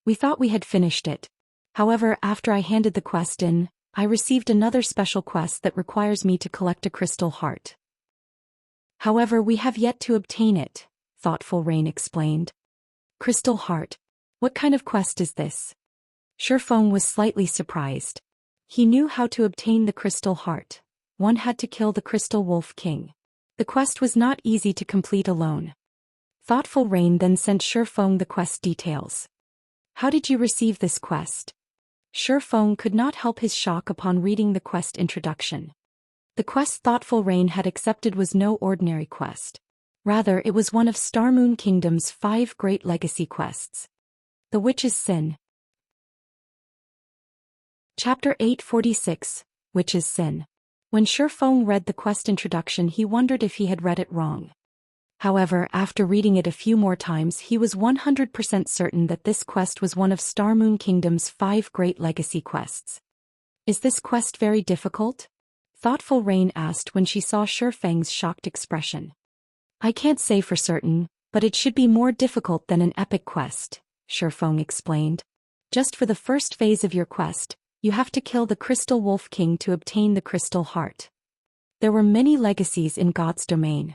"We thought we had finished it. However, after I handed the quest in, I received another special quest that requires me to collect a crystal heart. However, we have yet to obtain it," thoughtful Rain explained. Crystal Heart. What kind of quest is this? Feng was slightly surprised. He knew how to obtain the Crystal Heart. One had to kill the Crystal Wolf King. The quest was not easy to complete alone. Thoughtful Rain then sent Feng the quest details. How did you receive this quest? Feng could not help his shock upon reading the quest introduction. The quest Thoughtful Rain had accepted was no ordinary quest. Rather, it was one of Starmoon Kingdom's 5 great legacy quests. The Witch's Sin. Chapter 846, Witch's Sin. When Feng read the quest introduction, he wondered if he had read it wrong. However, after reading it a few more times, he was 100% certain that this quest was one of Starmoon Kingdom's 5 great legacy quests. Is this quest very difficult? Thoughtful Rain asked when she saw Feng's shocked expression. I can't say for certain, but it should be more difficult than an epic quest, Feng explained. Just for the first phase of your quest, you have to kill the Crystal Wolf King to obtain the Crystal Heart. There were many legacies in God's domain.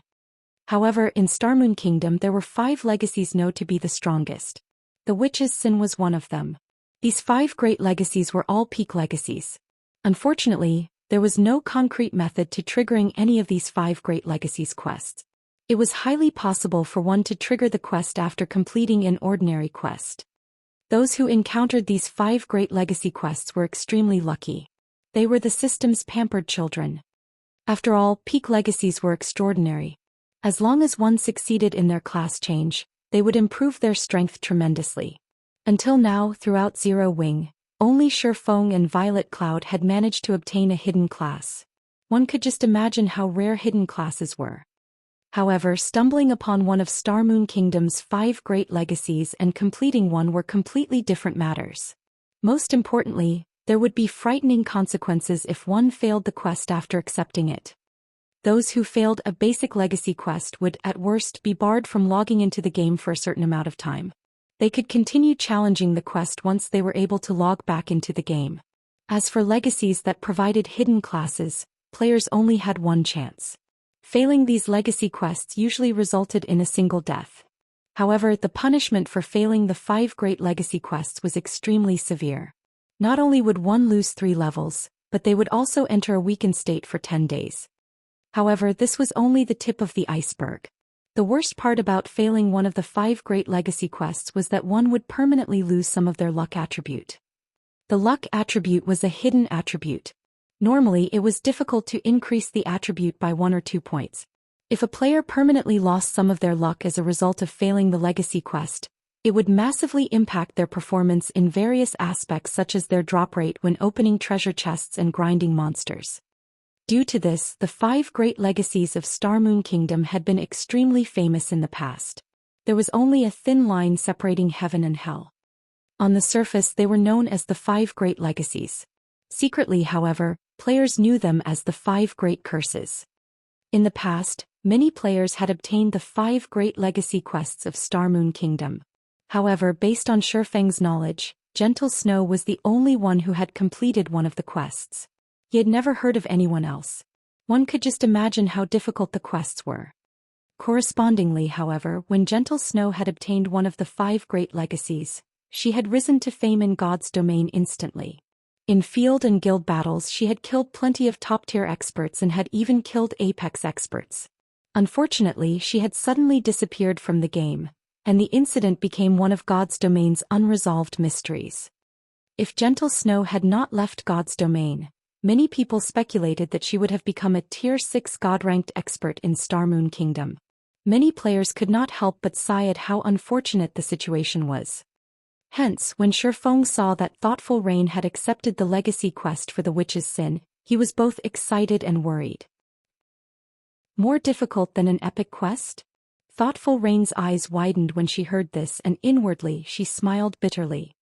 However, in Starmoon Kingdom there were 5 legacies known to be the strongest. The Witch's Sin was one of them. These 5 great legacies were all peak legacies. Unfortunately, there was no concrete method to triggering any of these 5 great legacies quests. It was highly possible for one to trigger the quest after completing an ordinary quest. Those who encountered these 5 great legacy quests were extremely lucky. They were the system's pampered children. After all, peak legacies were extraordinary. As long as one succeeded in their class change, they would improve their strength tremendously. Until now, throughout Zero Wing, only Feng and Violet Cloud had managed to obtain a hidden class. One could just imagine how rare hidden classes were. However, stumbling upon one of Starmoon Kingdom's 5 great legacies and completing one were completely different matters. Most importantly, there would be frightening consequences if one failed the quest after accepting it. Those who failed a basic legacy quest would, at worst, be barred from logging into the game for a certain amount of time. They could continue challenging the quest once they were able to log back into the game. As for legacies that provided hidden classes, players only had one chance. Failing these legacy quests usually resulted in a single death. However, the punishment for failing the 5 great legacy quests was extremely severe. Not only would one lose 3 levels, but they would also enter a weakened state for 10 days. However, this was only the tip of the iceberg. The worst part about failing one of the 5 great legacy quests was that one would permanently lose some of their luck attribute. The luck attribute was a hidden attribute. Normally, it was difficult to increase the attribute by 1 or 2 points. If a player permanently lost some of their luck as a result of failing the legacy quest, it would massively impact their performance in various aspects such as their drop rate when opening treasure chests and grinding monsters. Due to this, the 5 great legacies of Starmoon Kingdom had been extremely famous in the past. There was only a thin line separating heaven and hell. On the surface, they were known as the 5 great legacies. Secretly, however, players knew them as the 5 great curses. In the past, many players had obtained the 5 great legacy quests of Starmoon Kingdom. However, based on Feng's knowledge, Gentle Snow was the only one who had completed one of the quests. He had never heard of anyone else. One could just imagine how difficult the quests were. Correspondingly, however, when Gentle Snow had obtained one of the 5 great legacies, she had risen to fame in God's domain instantly. In field and guild battles she had killed plenty of top-tier experts and had even killed apex experts. Unfortunately, she had suddenly disappeared from the game, and the incident became one of God's domain's unresolved mysteries. If Gentle Snow had not left God's domain, many people speculated that she would have become a Tier 6 God-ranked expert in Starmoon Kingdom. Many players could not help but sigh at how unfortunate the situation was. Hence, when Feng saw that Thoughtful Rain had accepted the legacy quest for the Witch's Sin, he was both excited and worried. More difficult than an epic quest? Thoughtful Rain's eyes widened when she heard this, and inwardly she smiled bitterly.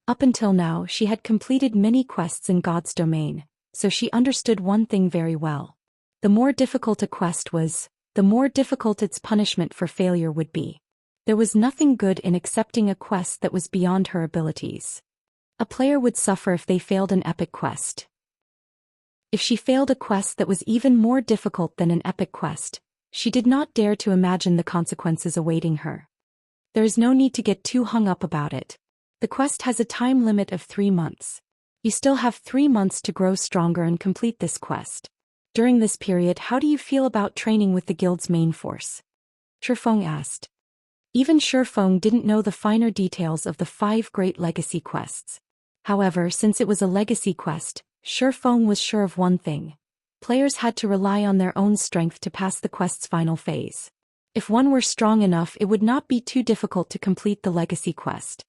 Up until now she had completed many quests in God's domain, so she understood one thing very well. The more difficult a quest was, the more difficult its punishment for failure would be. There was nothing good in accepting a quest that was beyond her abilities. A player would suffer if they failed an epic quest. If she failed a quest that was even more difficult than an epic quest, she did not dare to imagine the consequences awaiting her. There is no need to get too hung up about it. The quest has a time limit of 3 months. You still have 3 months to grow stronger and complete this quest. During this period, how do you feel about training with the guild's main force? Feng asked. Even Feng didn't know the finer details of the 5 great legacy quests. However, since it was a legacy quest, Feng was sure of one thing. Players had to rely on their own strength to pass the quest's final phase. If one were strong enough, it would not be too difficult to complete the legacy quest.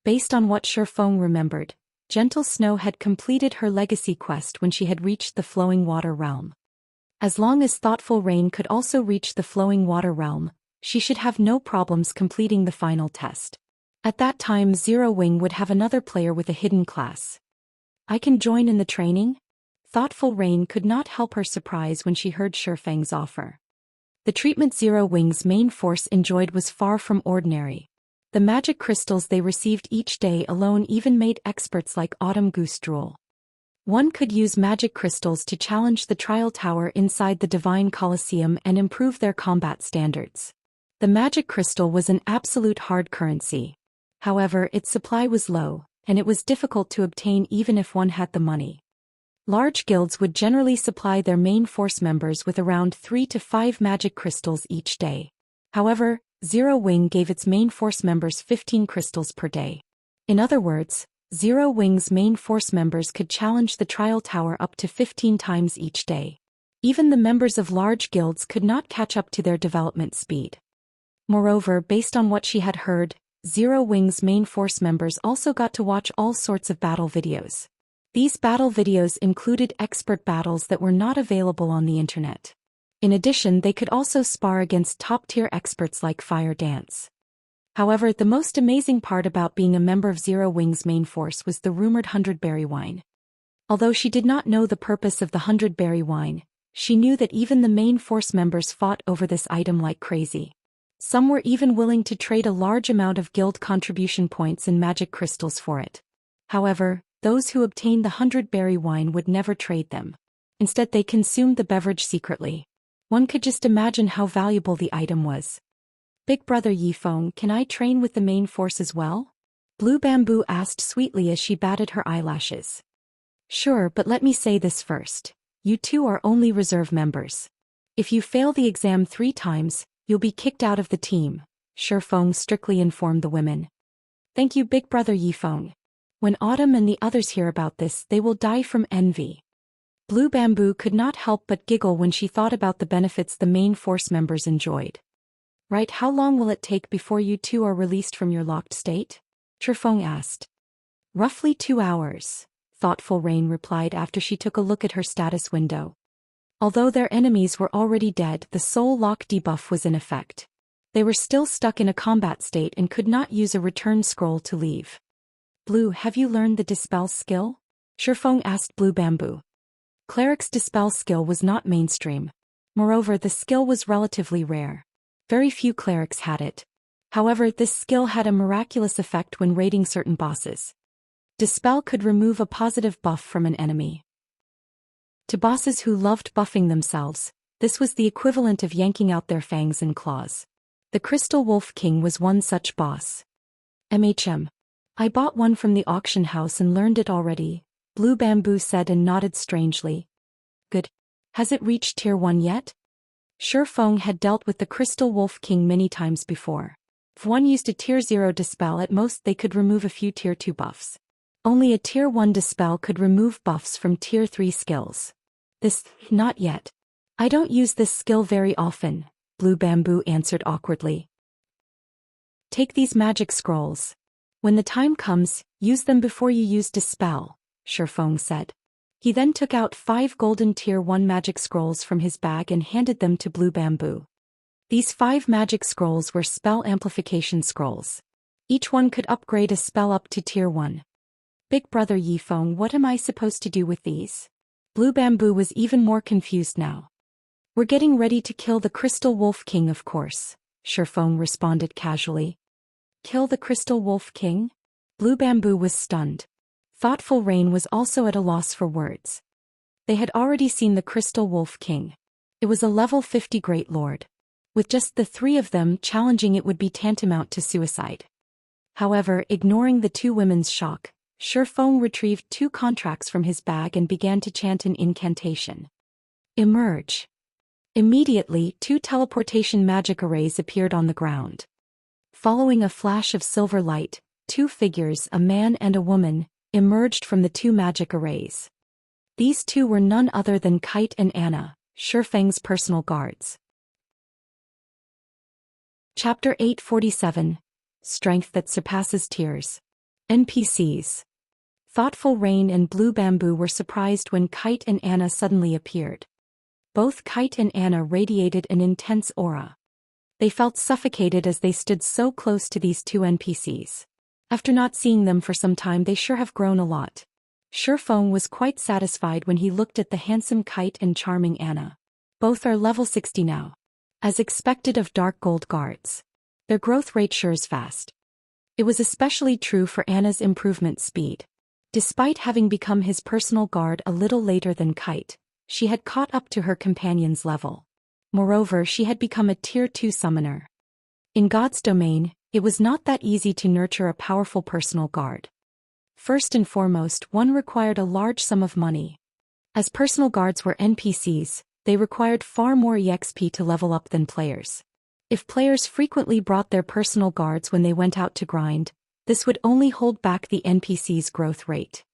Based on what Feng remembered, Gentle Snow had completed her legacy quest when she had reached the Flowing Water Realm. As long as Thoughtful Rain could also reach the Flowing Water Realm, she should have no problems completing the final test. At that time, Zero Wing would have another player with a hidden class. I can join in the training? Thoughtful Rain could not help her surprise when she heard Feng's offer. The treatment Zero Wing's main force enjoyed was far from ordinary. The magic crystals they received each day alone even made experts like Autumn Goose drool. One could use magic crystals to challenge the trial tower inside the Divine Colosseum and improve their combat standards. The magic crystal was an absolute hard currency. However, its supply was low, and it was difficult to obtain even if one had the money. Large guilds would generally supply their main force members with around 3 to 5 magic crystals each day. However, Zero Wing gave its main force members 15 crystals per day. In other words, Zero Wing's main force members could challenge the trial tower up to 15 times each day. Even the members of large guilds could not catch up to their development speed. Moreover, based on what she had heard, Zero Wing's main force members also got to watch all sorts of battle videos. These battle videos included expert battles that were not available on the internet. In addition, they could also spar against top-tier experts like Fire Dance. However, the most amazing part about being a member of Zero Wing's main force was the rumored 100-berry wine. Although she did not know the purpose of the 100-berry wine, she knew that even the main force members fought over this item like crazy. Some were even willing to trade a large amount of guild contribution points and magic crystals for it. However, those who obtained the 100-berry wine would never trade them. Instead, they consumed the beverage secretly. One could just imagine how valuable the item was. Big Brother Feng, can I train with the main force as well? Blue Bamboo asked sweetly as she batted her eyelashes. Sure, but let me say this first. You two are only reserve members. If you fail the exam 3 times, you'll be kicked out of the team, Feng strictly informed the women. Thank you, Big Brother Feng. When Autumn and the others hear about this, they will die from envy. Blue Bamboo could not help but giggle when she thought about the benefits the main force members enjoyed. Right, how long will it take before you two are released from your locked state? Feng asked. Roughly 2 hours, Thoughtful Rain replied after she took a look at her status window. Although their enemies were already dead, the soul lock debuff was in effect. They were still stuck in a combat state and could not use a return scroll to leave. Blue, have you learned the Dispel skill? Feng asked Blue Bamboo. Cleric's Dispel skill was not mainstream. Moreover, the skill was relatively rare. Very few clerics had it. However, this skill had a miraculous effect when raiding certain bosses. Dispel could remove a positive buff from an enemy. To bosses who loved buffing themselves, this was the equivalent of yanking out their fangs and claws. The Crystal Wolf King was one such boss. I bought one from the auction house and learned it already, Blue Bamboo said and nodded strangely. Good. Has it reached tier 1 yet? Feng had dealt with the Crystal Wolf King many times before. If one used a tier 0 dispel, at most they could remove a few tier 2 buffs. Only a tier 1 dispel could remove buffs from tier 3 skills. Not yet. I don't use this skill very often, Blue Bamboo answered awkwardly. Take these magic scrolls. When the time comes, use them before you use dispel, Feng said. He then took out 5 golden tier 1 magic scrolls from his bag and handed them to Blue Bamboo. These 5 magic scrolls were spell amplification scrolls. Each one could upgrade a spell up to tier 1. Big Brother Feng, what am I supposed to do with these? Blue Bamboo was even more confused now. We're getting ready to kill the Crystal Wolf King, of course, Feng responded casually. Kill the Crystal Wolf King? Blue Bamboo was stunned. Thoughtful Rain was also at a loss for words. They had already seen the Crystal Wolf King. It was a level 50 Great Lord. With just the three of them, challenging it would be tantamount to suicide. However, ignoring the two women's shock, Feng retrieved 2 contracts from his bag and began to chant an incantation. Emerge. Immediately, 2 teleportation magic arrays appeared on the ground. Following a flash of silver light, 2 figures, a man and a woman, emerged from the 2 magic arrays. These 2 were none other than Kite and Anna, Feng's personal guards. Chapter 847. Strength that Surpasses Tears. NPCs. Thoughtful Rain and Blue Bamboo were surprised when Kite and Anna suddenly appeared. Both Kite and Anna radiated an intense aura. They felt suffocated as they stood so close to these 2 NPCs. After not seeing them for some time, they sure have grown a lot. Feng was quite satisfied when he looked at the handsome Kite and charming Anna. Both are level 60 now. As expected of Dark Gold guards. Their growth rate sure is fast. It was especially true for Anna's improvement speed. Despite having become his personal guard a little later than Kite, she had caught up to her companion's level. Moreover, she had become a Tier 2 summoner. In God's domain, it was not that easy to nurture a powerful personal guard. First and foremost, one required a large sum of money. As personal guards were NPCs, they required far more EXP to level up than players. If players frequently brought their personal guards when they went out to grind, this would only hold back the NPC's growth rate.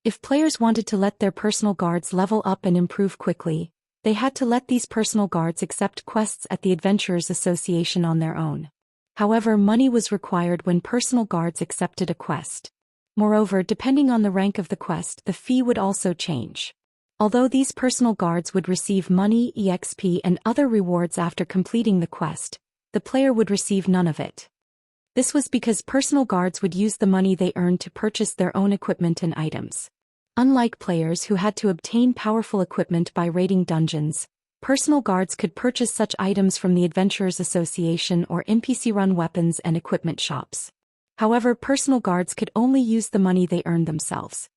If players wanted to let their personal guards level up and improve quickly, they had to let these personal guards accept quests at the Adventurers Association on their own. However, money was required when personal guards accepted a quest. Moreover, depending on the rank of the quest, the fee would also change. Although these personal guards would receive money, EXP and other rewards after completing the quest, the player would receive none of it. This was because personal guards would use the money they earned to purchase their own equipment and items. Unlike players who had to obtain powerful equipment by raiding dungeons, personal guards could purchase such items from the Adventurers Association or NPC-run weapons and equipment shops. However, personal guards could only use the money they earned themselves.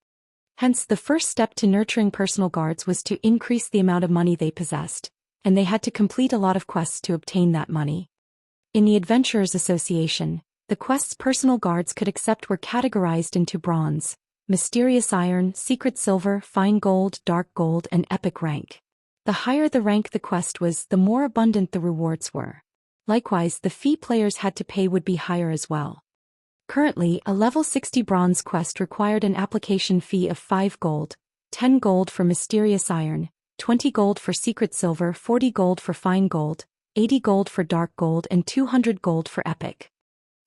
Hence, the first step to nurturing personal guards was to increase the amount of money they possessed, and they had to complete a lot of quests to obtain that money. In the Adventurers Association, the quests personal guards could accept were categorized into bronze, mysterious iron, secret silver, fine gold, dark gold, and epic rank. The higher the rank the quest was, the more abundant the rewards were. Likewise, the fee players had to pay would be higher as well. Currently, a level 60 bronze quest required an application fee of 5 gold, 10 gold for mysterious iron, 20 gold for secret silver, 40 gold for fine gold, 80 gold for dark gold and 200 gold for epic.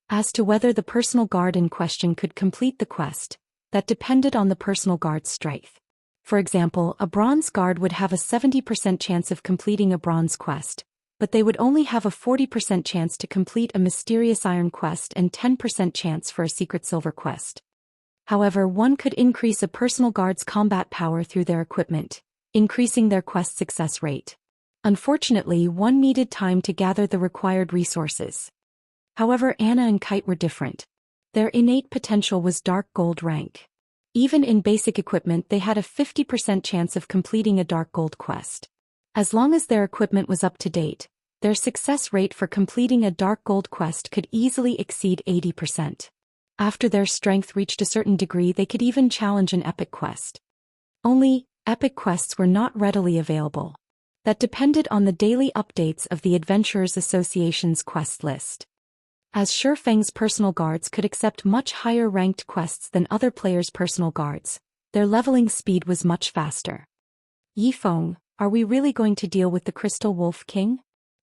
As to whether the personal guard in question could complete the quest, that depended on the personal guard's strength. For example, a bronze guard would have a 70% chance of completing a bronze quest, but they would only have a 40% chance to complete a mysterious iron quest and 10% chance for a secret silver quest. However, one could increase a personal guard's combat power through their equipment, increasing their quest success rate. Unfortunately, one needed time to gather the required resources. However, Anna and Kite were different. Their innate potential was dark gold rank. Even in basic equipment, they had a 50% chance of completing a dark gold quest. As long as their equipment was up to date, their success rate for completing a dark gold quest could easily exceed 80%. After their strength reached a certain degree, they could even challenge an epic quest. Only, epic quests were not readily available. That depended on the daily updates of the Adventurers Association's quest list. As Feng's personal guards could accept much higher ranked quests than other players' personal guards, their leveling speed was much faster. Feng, are we really going to deal with the Crystal Wolf King?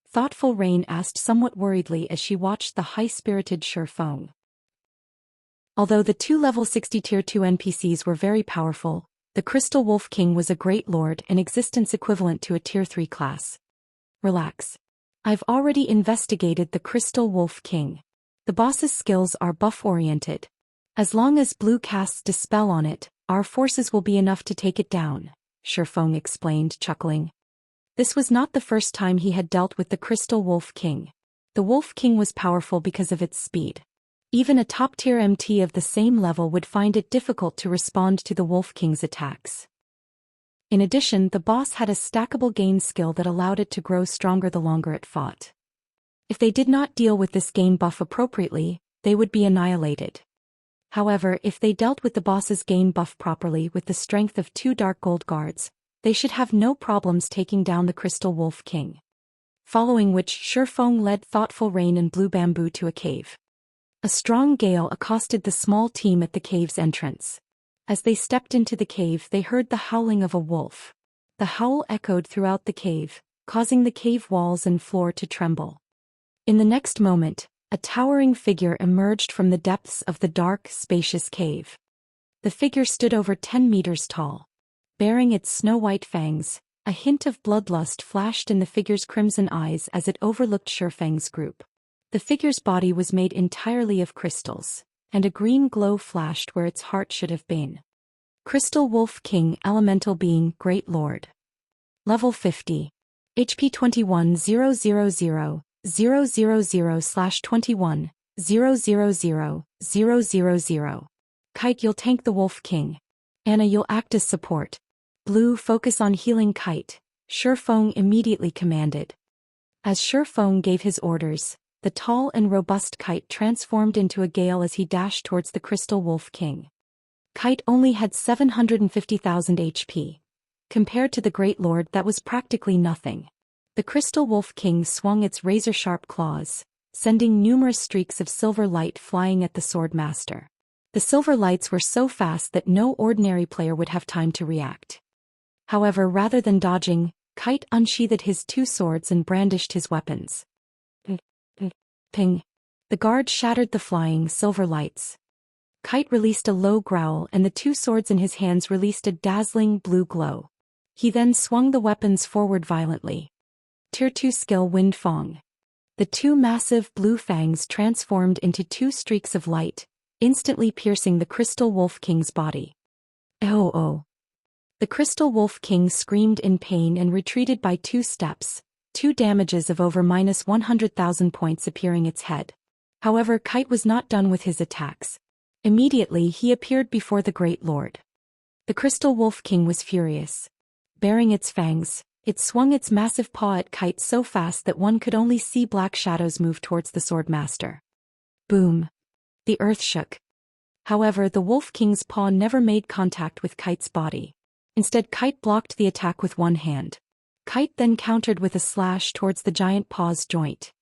Thoughtful Rain asked somewhat worriedly as she watched the high-spirited Feng. Although the 2 level 60 tier 2 NPCs were very powerful, the Crystal Wolf King was a great lord, an existence equivalent to a tier 3 class. Relax. I've already investigated the Crystal Wolf King. The boss's skills are buff-oriented. As long as blue casts Dispel on it, our forces will be enough to take it down, Feng explained, chuckling. This was not the first time he had dealt with the Crystal Wolf King. The Wolf King was powerful because of its speed. Even a top-tier MT of the same level would find it difficult to respond to the Wolf King's attacks. In addition, the boss had a stackable gain skill that allowed it to grow stronger the longer it fought. If they did not deal with this gain buff appropriately, they would be annihilated. However, if they dealt with the boss's gain buff properly with the strength of 2 dark gold guards, they should have no problems taking down the Crystal Wolf King. Following which Feng led Thoughtful Rain and Blue Bamboo to a cave. A strong gale accosted the small team at the cave's entrance. As they stepped into the cave, they heard the howling of a wolf. The howl echoed throughout the cave, causing the cave walls and floor to tremble. In the next moment, a towering figure emerged from the depths of the dark, spacious cave. The figure stood over 10 meters tall. Bearing its snow-white fangs, a hint of bloodlust flashed in the figure's crimson eyes as it overlooked Feng's group. The figure's body was made entirely of crystals, and a green glow flashed where its heart should have been. Crystal Wolf King, Elemental Being, Great Lord. Level 50. HP 21,000/21,000,000. Kite, you'll tank the Wolf King. Anna, you'll act as support. Blue, focus on healing Kite, Feng immediately commanded. As Feng gave his orders, the tall and robust Kite transformed into a gale as he dashed towards the Crystal Wolf King. Kite only had 750,000 HP. Compared to the Great Lord, that was practically nothing. The Crystal Wolf King swung its razor-sharp claws, sending numerous streaks of silver light flying at the Sword Master. The silver lights were so fast that no ordinary player would have time to react. However, rather than dodging, Kite unsheathed his 2 swords and brandished his weapons. Ping! The guard shattered the flying silver lights. Kite released a low growl and the 2 swords in his hands released a dazzling blue glow. He then swung the weapons forward violently. Tier 2 skill Wind Feng. The 2 massive blue fangs transformed into 2 streaks of light, instantly piercing the Crystal Wolf King's body. Oh! The Crystal Wolf King screamed in pain and retreated by 2 steps, 2 damages of over -100,000 points appearing its head. However, Kite was not done with his attacks. Immediately he appeared before the Great Lord. The Crystal Wolf King was furious. Bearing its fangs, it swung its massive paw at Kite so fast that one could only see black shadows move towards the Sword Master. Boom! The earth shook. However, the Wolf King's paw never made contact with Kite's body. Instead, Kite blocked the attack with one hand. Kite then countered with a slash towards the giant paw's joint.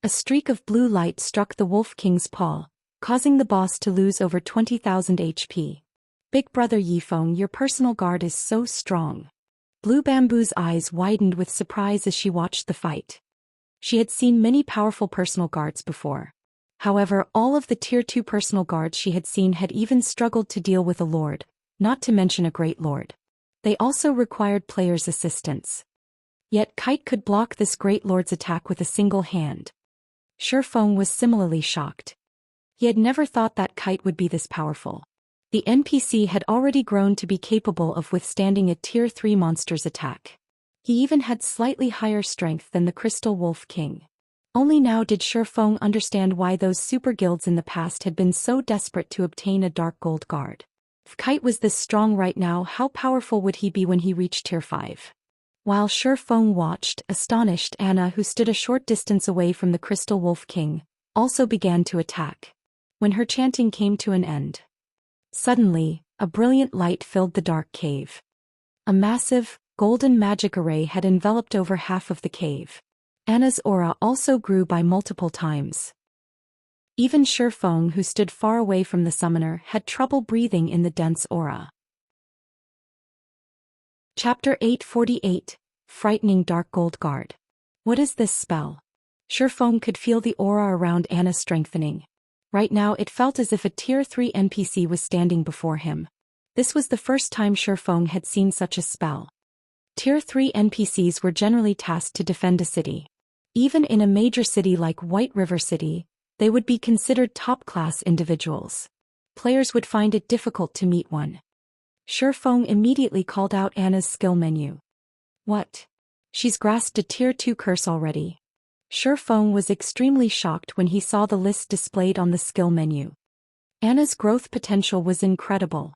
A streak of blue light struck the Wolf King's paw, causing the boss to lose over 20,000 HP. Big brother Yifeng, your personal guard is so strong. Blue Bamboo's eyes widened with surprise as she watched the fight. She had seen many powerful personal guards before. However, all of the Tier 2 personal guards she had seen had even struggled to deal with a lord, not to mention a Great Lord. They also required players' assistance. Yet Kite could block this Great Lord's attack with a single hand. Feng was similarly shocked. He had never thought that Kite would be this powerful. The NPC had already grown to be capable of withstanding a Tier 3 monster's attack. He even had slightly higher strength than the Crystal Wolf King. Only now did Feng understand why those super guilds in the past had been so desperate to obtain a dark gold guard. If Kite was this strong right now, how powerful would he be when he reached Tier 5? While Feng watched, astonished, Anna, who stood a short distance away from the Crystal Wolf King, also began to attack. When her chanting came to an end, suddenly, a brilliant light filled the dark cave. A massive, golden magic array had enveloped over half of the cave. Anna's aura also grew by multiple times. Even Feng, who stood far away from the summoner, had trouble breathing in the dense aura. Chapter 848, Frightening Dark Gold Guard. What is this spell? Feng could feel the aura around Anna strengthening. Right now it felt as if a Tier 3 NPC was standing before him. This was the first time Feng had seen such a spell. Tier 3 NPCs were generally tasked to defend a city. Even in a major city like White River City, they would be considered top-class individuals. Players would find it difficult to meet one. Feng immediately called out Anna's skill menu. What? She's grasped a Tier 2 curse already. Feng was extremely shocked when he saw the list displayed on the skill menu. Anna's growth potential was incredible.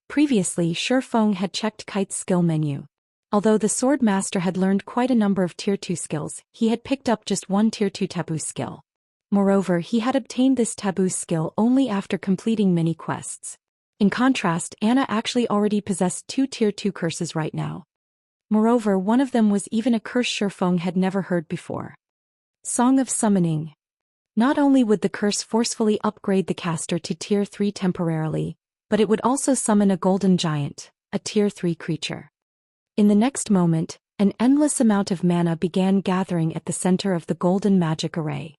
Previously, Feng had checked Kite's skill menu. Although the Sword Master had learned quite a number of Tier 2 skills, he had picked up just one Tier 2 Taboo skill. Moreover, he had obtained this Taboo skill only after completing many quests. In contrast, Anna actually already possessed two Tier 2 curses right now. Moreover, one of them was even a curse Feng had never heard before. Song of Summoning. Not only would the curse forcefully upgrade the caster to Tier 3 temporarily, but it would also summon a golden giant, a Tier 3 creature. In the next moment, an endless amount of mana began gathering at the center of the golden magic array.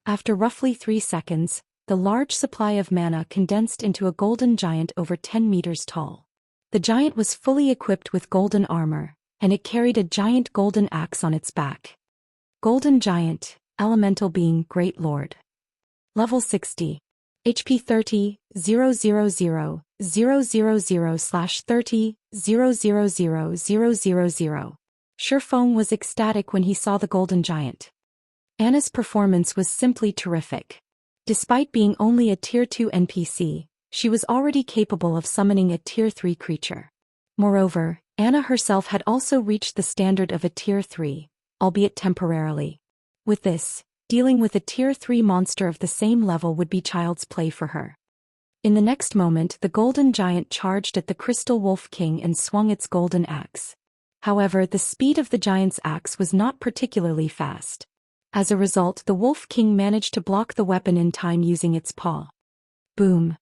After roughly 3 seconds, the large supply of mana condensed into a golden giant over 10 meters tall. The giant was fully equipped with golden armor, and it carried a giant golden axe on its back. Golden Giant, Elemental Being Great Lord. Level 60. HP 30, 000, 000/30, 000/000. Feng was ecstatic when he saw the golden giant. Anna's performance was simply terrific. Despite being only a Tier 2 NPC, she was already capable of summoning a Tier 3 creature. Moreover, Anna herself had also reached the standard of a Tier 3, albeit temporarily. With this, dealing with a Tier 3 monster of the same level would be child's play for her. In the next moment, the golden giant charged at the Crystal Wolf King and swung its golden axe. However, the speed of the giant's axe was not particularly fast. As a result, the Wolf King managed to block the weapon in time using its paw. Boom!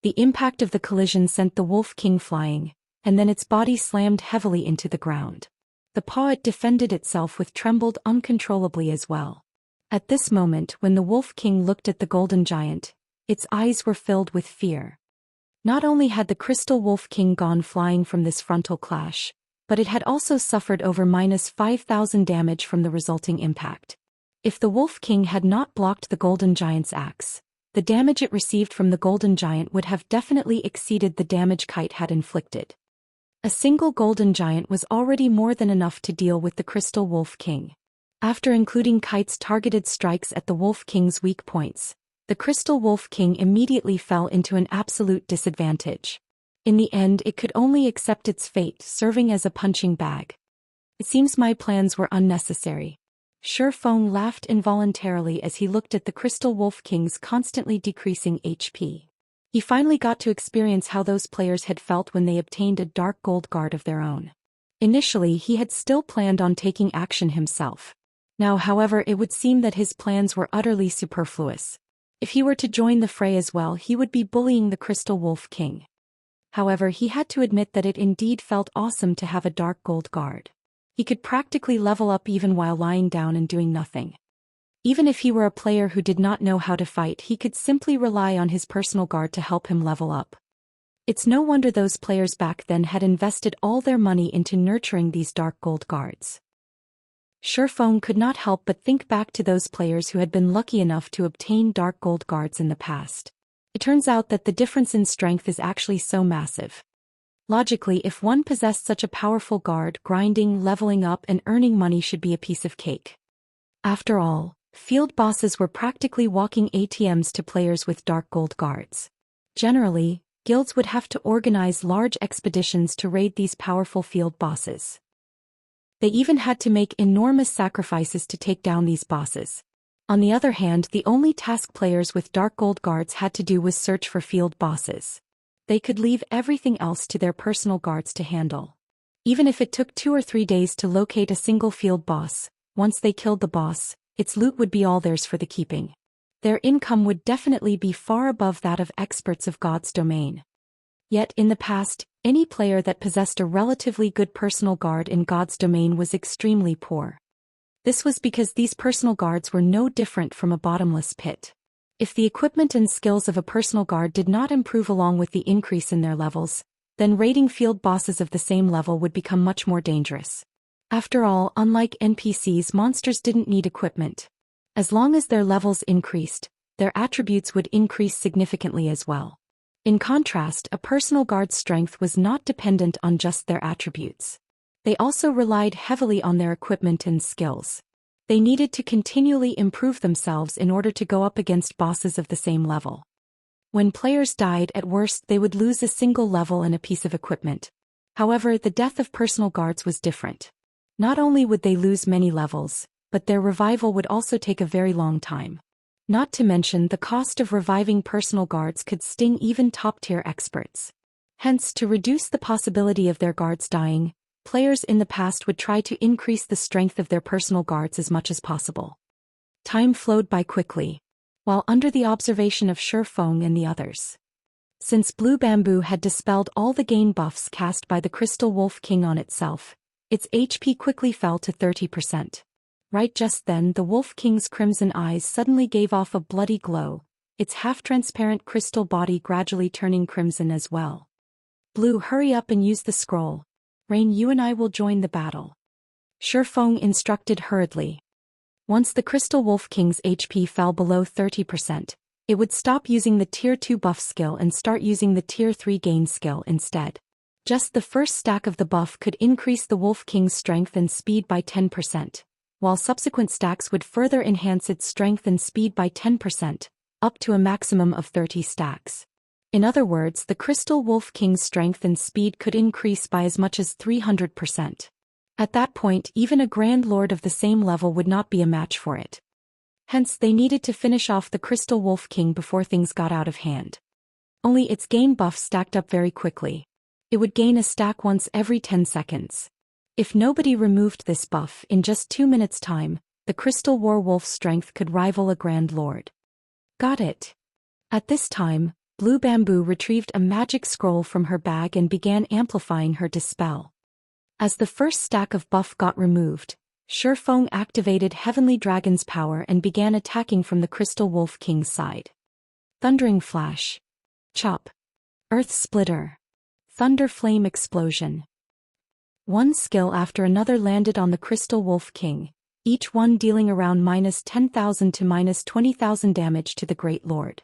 The impact of the collision sent the Wolf King flying, and then its body slammed heavily into the ground. The paw it defended itself with trembled uncontrollably as well. At this moment, when the Wolf King looked at the golden giant, its eyes were filled with fear. Not only had the Crystal Wolf King gone flying from this frontal clash, but it had also suffered over -5,000 damage from the resulting impact. If the Wolf King had not blocked the golden giant's axe, the damage it received from the golden giant would have definitely exceeded the damage Kite had inflicted. A single golden giant was already more than enough to deal with the Crystal Wolf King. After including Kite's targeted strikes at the Wolf King's weak points, the Crystal Wolf King immediately fell into an absolute disadvantage. In the end, it could only accept its fate, serving as a punching bag. It seems my plans were unnecessary. Feng laughed involuntarily as he looked at the Crystal Wolf King's constantly decreasing HP. He finally got to experience how those players had felt when they obtained a dark gold guard of their own. Initially, he had still planned on taking action himself. Now, however, it would seem that his plans were utterly superfluous. If he were to join the fray as well, he would be bullying the Crystal Wolf King. However, he had to admit that it indeed felt awesome to have a dark gold guard. He could practically level up even while lying down and doing nothing. Even if he were a player who did not know how to fight, he could simply rely on his personal guard to help him level up. It's no wonder those players back then had invested all their money into nurturing these dark gold guards. Feng could not help but think back to those players who had been lucky enough to obtain dark gold guards in the past. It turns out that the difference in strength is actually so massive. Logically, if one possessed such a powerful guard, grinding, leveling up, and earning money should be a piece of cake. After all, field bosses were practically walking ATMs to players with dark gold guards. Generally, guilds would have to organize large expeditions to raid these powerful field bosses. They even had to make enormous sacrifices to take down these bosses. On the other hand, the only task players with dark gold guards had to do was search for field bosses. They could leave everything else to their personal guards to handle. Even if it took 2 or 3 days to locate a single field boss, once they killed the boss, its loot would be all theirs for the keeping. Their income would definitely be far above that of experts of God's domain. Yet in the past, any player that possessed a relatively good personal guard in God's domain was extremely poor. This was because these personal guards were no different from a bottomless pit. If the equipment and skills of a personal guard did not improve along with the increase in their levels, then raiding field bosses of the same level would become much more dangerous. After all, unlike NPCs, monsters didn't need equipment. As long as their levels increased, their attributes would increase significantly as well. In contrast, a personal guard's strength was not dependent on just their attributes. They also relied heavily on their equipment and skills. They needed to continually improve themselves in order to go up against bosses of the same level. When players died, at worst they would lose a single level and a piece of equipment. However, the death of personal guards was different. Not only would they lose many levels, but their revival would also take a very long time. Not to mention the cost of reviving personal guards could sting even top-tier experts. Hence, to reduce the possibility of their guards dying, players in the past would try to increase the strength of their personal guards as much as possible. Time flowed by quickly, while under the observation of Feng and the others. Since Blue Bamboo had dispelled all the gain buffs cast by the Crystal Wolf King on itself, its HP quickly fell to 30%. Right just then, the Wolf King's crimson eyes suddenly gave off a bloody glow, its half-transparent crystal body gradually turning crimson as well. Blue, hurry up and use the scroll. Rain, you and I will join the battle. Feng instructed hurriedly. Once the Crystal Wolf King's HP fell below 30%, it would stop using the Tier 2 buff skill and start using the Tier 3 gain skill instead. Just the first stack of the buff could increase the Wolf King's strength and speed by 10%, while subsequent stacks would further enhance its strength and speed by 10%, up to a maximum of 30 stacks. In other words, the Crystal Wolf King's strength and speed could increase by as much as 300%. At that point, even a Grand Lord of the same level would not be a match for it. Hence, they needed to finish off the Crystal Wolf King before things got out of hand. Only its gain buff stacked up very quickly. It would gain a stack once every 10 seconds. If nobody removed this buff, in just 2 minutes' time, the Crystal Wolf's strength could rival a Grand Lord. Got it. At this time, Blue Bamboo retrieved a magic scroll from her bag and began amplifying her dispel. As the first stack of buff got removed, Feng activated Heavenly Dragon's power and began attacking from the Crystal Wolf King's side. Thundering Flash. Chop. Earth Splitter. Thunder Flame Explosion. One skill after another landed on the Crystal Wolf King, each one dealing around -10,000 to -20,000 damage to the Great Lord.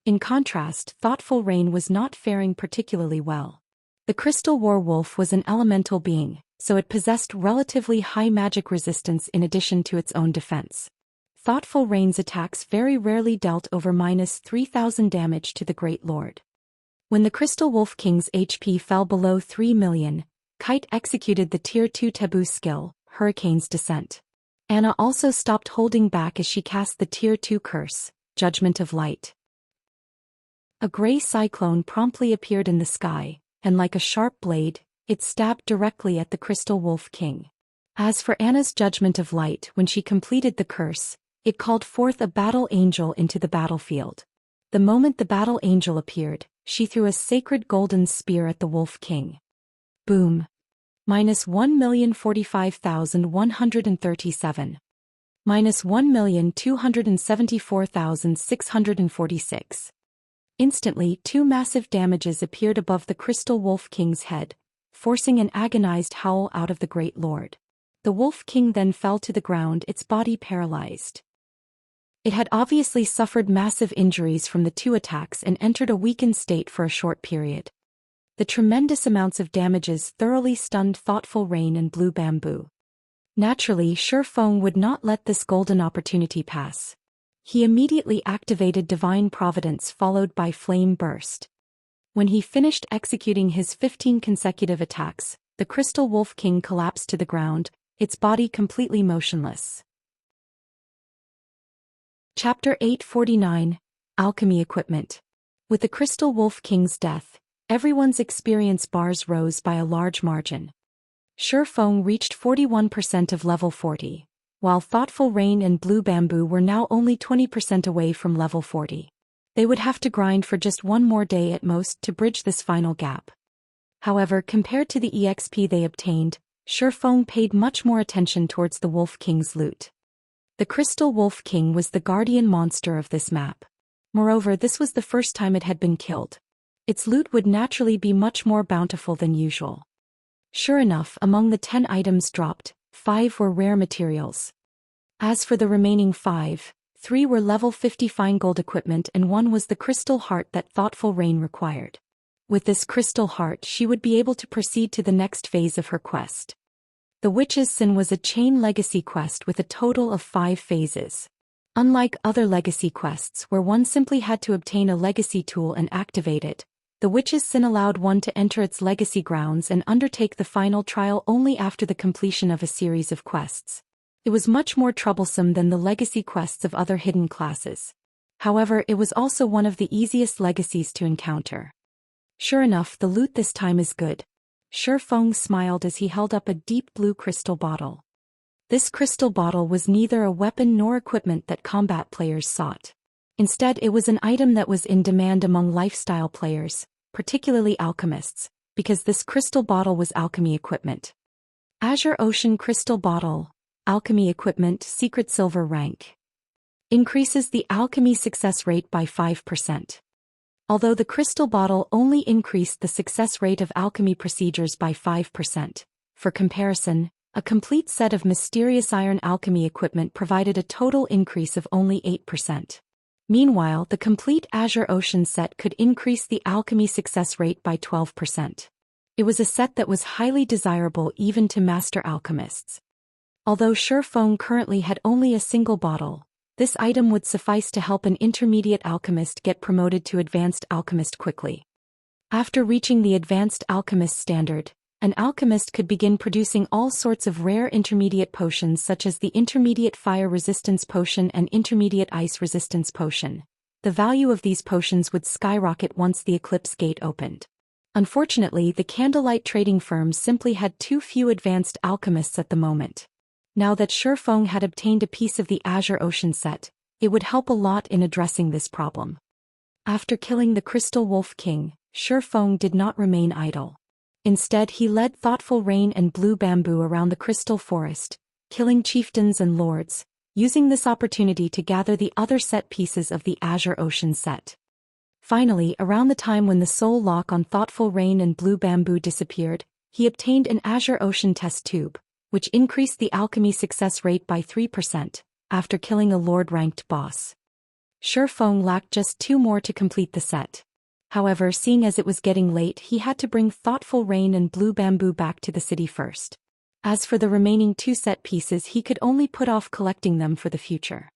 In contrast, Thoughtful Rain was not faring particularly well. The Crystal Wolf was an elemental being, so it possessed relatively high magic resistance in addition to its own defense. Thoughtful Rain's attacks very rarely dealt over -3,000 damage to the Great Lord. When the Crystal Wolf King's HP fell below 3 million, Kite executed the Tier 2 Taboo skill, Hurricane's Descent. Anna also stopped holding back as she cast the Tier 2 curse, Judgment of Light. A gray cyclone promptly appeared in the sky, and like a sharp blade, it stabbed directly at the Crystal Wolf King. As for Anna's Judgment of Light, when she completed the curse, it called forth a battle angel into the battlefield. The moment the battle angel appeared, she threw a sacred golden spear at the Wolf King. Boom. -1,045,137. -1,274,646. Instantly, 2 massive damages appeared above the Crystal Wolf King's head, forcing an agonized howl out of the Great Lord. The Wolf King then fell to the ground, its body paralyzed. It had obviously suffered massive injuries from the 2 attacks and entered a weakened state for a short period. The tremendous amounts of damages thoroughly stunned Thoughtful Rain and Blue Bamboo. Naturally, Feng would not let this golden opportunity pass. He immediately activated Divine Providence followed by Flame Burst. When he finished executing his 15 consecutive attacks, the Crystal Wolf King collapsed to the ground, its body completely motionless. Chapter 849, Alchemy Equipment. With the Crystal Wolf King's death, everyone's experience bars rose by a large margin. Feng reached 41% of level 40, while Thoughtful Rain and Blue Bamboo were now only 20% away from level 40. They would have to grind for just one more day at most to bridge this final gap. However, compared to the EXP they obtained, Feng paid much more attention towards the Wolf King's loot. The Crystal Wolf King was the guardian monster of this map. Moreover, this was the first time it had been killed. Its loot would naturally be much more bountiful than usual. Sure enough, among the 10 items dropped, 5 were rare materials. As for the remaining 5, 3 were level 50 fine gold equipment and 1 was the crystal heart that Thoughtful Rain required. With this crystal heart she would be able to proceed to the next phase of her quest. The Witch's Sin was a chain legacy quest with a total of 5 phases. Unlike other legacy quests where one simply had to obtain a legacy tool and activate it, The Witch's Sin allowed one to enter its legacy grounds and undertake the final trial only after the completion of a series of quests. It was much more troublesome than the legacy quests of other hidden classes. However, it was also one of the easiest legacies to encounter. Sure enough, the loot this time is good. Feng smiled as he held up a deep blue crystal bottle. This crystal bottle was neither a weapon nor equipment that combat players sought. Instead, it was an item that was in demand among lifestyle players, particularly alchemists, because this crystal bottle was alchemy equipment. Azure Ocean Crystal Bottle, Alchemy Equipment, Secret Silver Rank. Increases the alchemy success rate by 5%. Although the crystal bottle only increased the success rate of alchemy procedures by 5%, for comparison, a complete set of mysterious iron alchemy equipment provided a total increase of only 8%. Meanwhile, the complete Azure Ocean set could increase the alchemy success rate by 12%. It was a set that was highly desirable even to master alchemists. Although Feng currently had only a single bottle, this item would suffice to help an intermediate alchemist get promoted to advanced alchemist quickly. After reaching the advanced alchemist standard, an alchemist could begin producing all sorts of rare intermediate potions such as the intermediate fire resistance potion and intermediate ice resistance potion. The value of these potions would skyrocket once the eclipse gate opened. Unfortunately, the candlelight trading firms simply had too few advanced alchemists at the moment. Now that Feng had obtained a piece of the Azure Ocean set, it would help a lot in addressing this problem. After killing the Crystal Wolf King, Feng did not remain idle. Instead, he led Thoughtful Rain and Blue Bamboo around the Crystal Forest, killing chieftains and lords, using this opportunity to gather the other set pieces of the Azure Ocean set. Finally, around the time when the soul lock on Thoughtful Rain and Blue Bamboo disappeared, he obtained an Azure Ocean test tube, which increased the alchemy success rate by 3%, after killing a Lord-ranked boss. Feng lacked just 2 more to complete the set. However, seeing as it was getting late, he had to bring Thoughtful Rain and Blue Bamboo back to the city first. As for the remaining 2 set pieces, he could only put off collecting them for the future.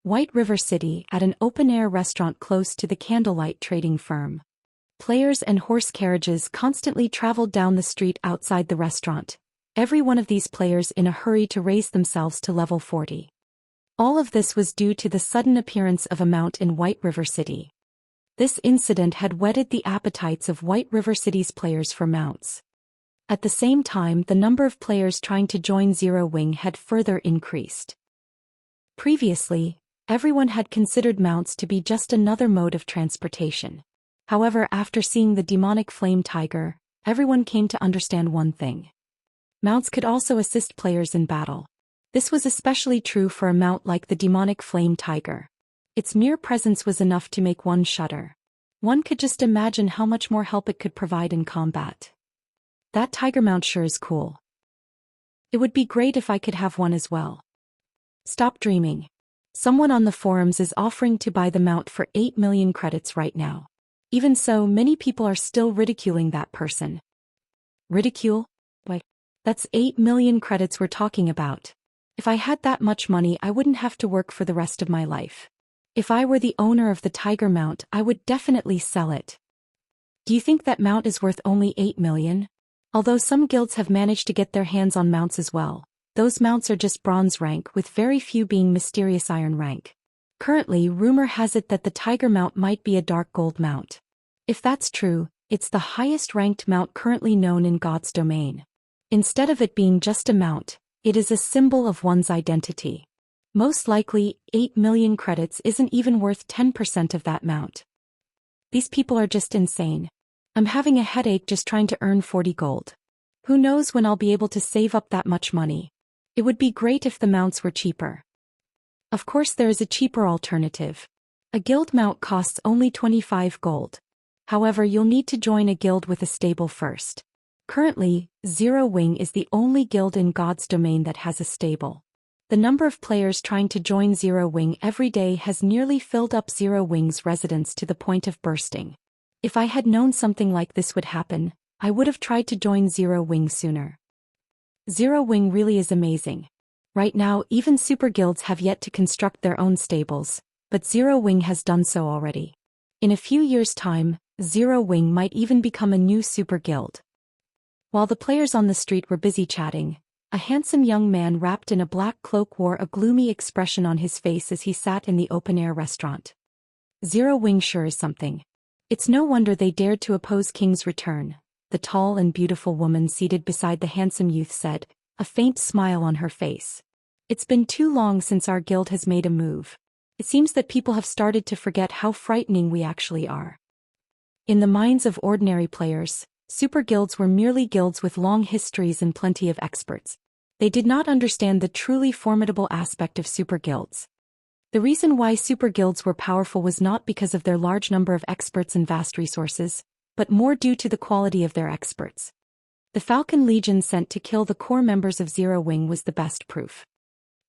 White River City, at an open-air restaurant close to the candlelight trading firm. Players and horse carriages constantly traveled down the street outside the restaurant, every one of these players in a hurry to raise themselves to level 40. All of this was due to the sudden appearance of a mount in White River City. This incident had whetted the appetites of White River City's players for mounts. At the same time, the number of players trying to join Zero Wing had further increased. Previously, everyone had considered mounts to be just another mode of transportation. However, after seeing the demonic flame tiger, everyone came to understand one thing. Mounts could also assist players in battle. This was especially true for a mount like the demonic flame tiger. Its mere presence was enough to make one shudder. One could just imagine how much more help it could provide in combat. That tiger mount sure is cool. It would be great if I could have one as well. Stop dreaming. Someone on the forums is offering to buy the mount for 8 million credits right now. Even so, many people are still ridiculing that person. Ridicule? Why? That's 8 million credits we're talking about. If I had that much money, I wouldn't have to work for the rest of my life. If I were the owner of the tiger mount, I would definitely sell it. Do you think that mount is worth only 8 million? Although some guilds have managed to get their hands on mounts as well, those mounts are just bronze rank, with very few being mysterious iron rank. Currently, rumor has it that the tiger mount might be a dark gold mount. If that's true, it's the highest ranked mount currently known in God's domain. Instead of it being just a mount, it is a symbol of one's identity. Most likely, 8 million credits isn't even worth 10% of that mount. These people are just insane. I'm having a headache just trying to earn 40 gold. Who knows when I'll be able to save up that much money. It would be great if the mounts were cheaper. Of course, there is a cheaper alternative. A guild mount costs only 25 gold. However, you'll need to join a guild with a stable first. Currently, Zero Wing is the only guild in God's domain that has a stable. The number of players trying to join Zero Wing every day has nearly filled up Zero Wing's residence to the point of bursting. If I had known something like this would happen, I would have tried to join Zero Wing sooner. Zero Wing really is amazing. Right now, even super guilds have yet to construct their own stables, but Zero Wing has done so already. In a few years' time, Zero Wing might even become a new super guild. While the players on the street were busy chatting, a handsome young man wrapped in a black cloak wore a gloomy expression on his face as he sat in the open-air restaurant. Zero Wing sure is something. It's no wonder they dared to oppose King's return, the tall and beautiful woman seated beside the handsome youth said, a faint smile on her face. It's been too long since our guild has made a move. It seems that people have started to forget how frightening we actually are. In the minds of ordinary players, super guilds were merely guilds with long histories and plenty of experts. They did not understand the truly formidable aspect of super guilds. The reason why super guilds were powerful was not because of their large number of experts and vast resources, but more due to the quality of their experts. The Falcon Legion sent to kill the core members of Zero Wing was the best proof.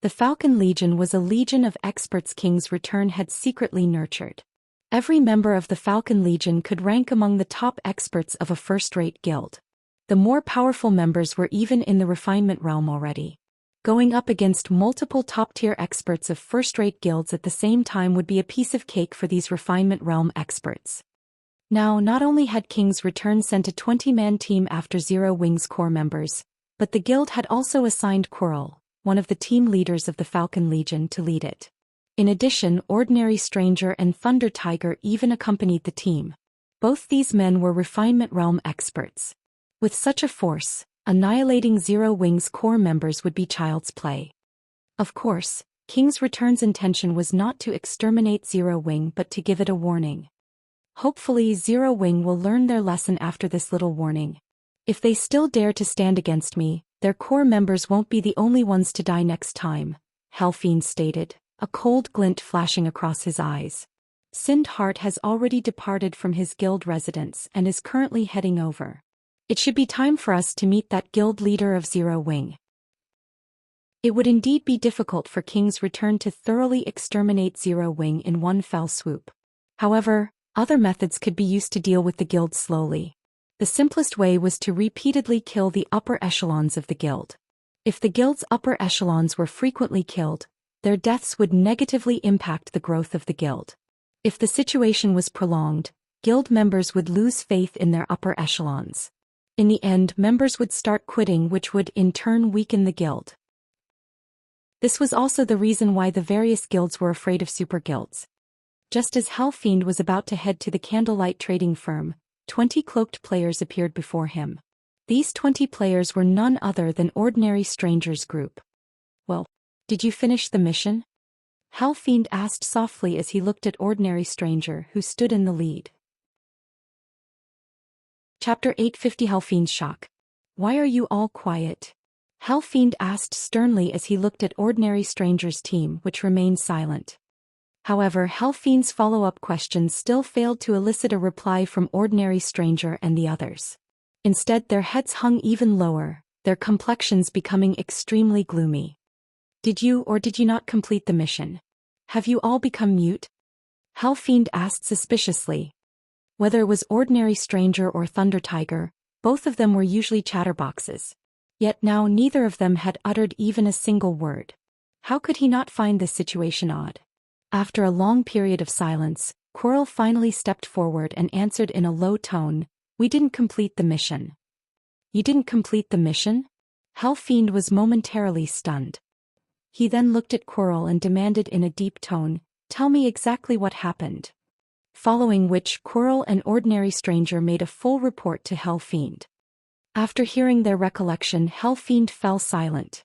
The Falcon Legion was a legion of experts King's return had secretly nurtured. Every member of the Falcon Legion could rank among the top experts of a first-rate guild. The more powerful members were even in the refinement realm already. Going up against multiple top-tier experts of first-rate guilds at the same time would be a piece of cake for these refinement realm experts. Now, not only had King's return sent a 20-man team after Zero Wing's core members, but the guild had also assigned Quirrell, one of the team leaders of the Falcon Legion, to lead it. In addition, Ordinary Stranger and Thunder Tiger even accompanied the team. Both these men were refinement realm experts. With such a force, annihilating Zero Wing's core members would be child's play. Of course, King's return's intention was not to exterminate Zero Wing but to give it a warning. Hopefully Zero Wing will learn their lesson after this little warning. If they still dare to stand against me, their core members won't be the only ones to die next time, Fiend stated, a cold glint flashing across his eyes. Sindhart has already departed from his guild residence and is currently heading over. It should be time for us to meet that guild leader of Zero Wing. It would indeed be difficult for King's return to thoroughly exterminate Zero Wing in one fell swoop. However, other methods could be used to deal with the guild slowly. The simplest way was to repeatedly kill the upper echelons of the guild. If the guild's upper echelons were frequently killed, their deaths would negatively impact the growth of the guild. If the situation was prolonged, guild members would lose faith in their upper echelons. In the end, members would start quitting, which would in turn weaken the guild. This was also the reason why the various guilds were afraid of super guilds. Just as Fiend was about to head to the candlelight trading firm, 20 cloaked players appeared before him. These 20 players were none other than Ordinary Stranger's group. Well, did you finish the mission? Fiend asked softly as he looked at Ordinary Stranger, who stood in the lead. Chapter 850 Fiend's shock. Why are you all quiet? Fiend asked sternly as he looked at Ordinary Stranger's team, which remained silent. However, Fiend's follow-up questions still failed to elicit a reply from Ordinary Stranger and the others. Instead, their heads hung even lower, their complexions becoming extremely gloomy. Did you or did you not complete the mission? Have you all become mute? Fiend asked suspiciously. Whether it was Ordinary Stranger or Thunder Tiger, both of them were usually chatterboxes. Yet now neither of them had uttered even a single word. How could he not find this situation odd? After a long period of silence, Quirrell finally stepped forward and answered in a low tone, "We didn't complete the mission." "You didn't complete the mission?" Fiend was momentarily stunned. He then looked at Quirrell and demanded in a deep tone, "Tell me exactly what happened." Following which, Quirrell and Ordinary Stranger made a full report to Fiend. After hearing their recollection, Fiend fell silent.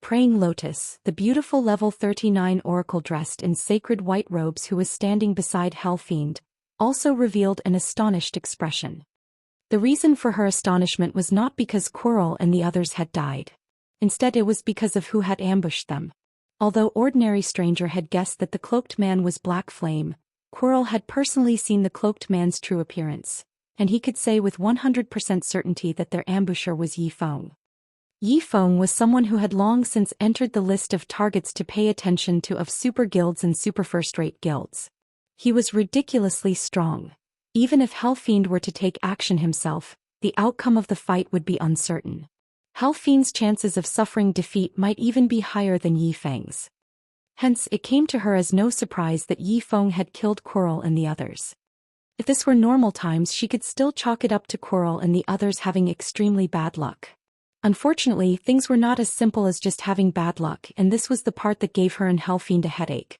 Praying Lotus, the beautiful level 39 oracle dressed in sacred white robes who was standing beside Fiend, also revealed an astonished expression. The reason for her astonishment was not because Quirrell and the others had died. Instead, it was because of who had ambushed them. Although Ordinary Stranger had guessed that the cloaked man was Black Flame, Quirrell had personally seen the cloaked man's true appearance, and he could say with 100% certainty that their ambusher was Feng. Feng was someone who had long since entered the list of targets to pay attention to of super guilds and super first-rate guilds. He was ridiculously strong. Even if Fiend were to take action himself, the outcome of the fight would be uncertain. Fiend's chances of suffering defeat might even be higher than Feng's. Hence, it came to her as no surprise that Feng had killed Quirrell and the others. If this were normal times, she could still chalk it up to Coral and the others having extremely bad luck. Unfortunately, things were not as simple as just having bad luck, and this was the part that gave her and Hellfiend a headache.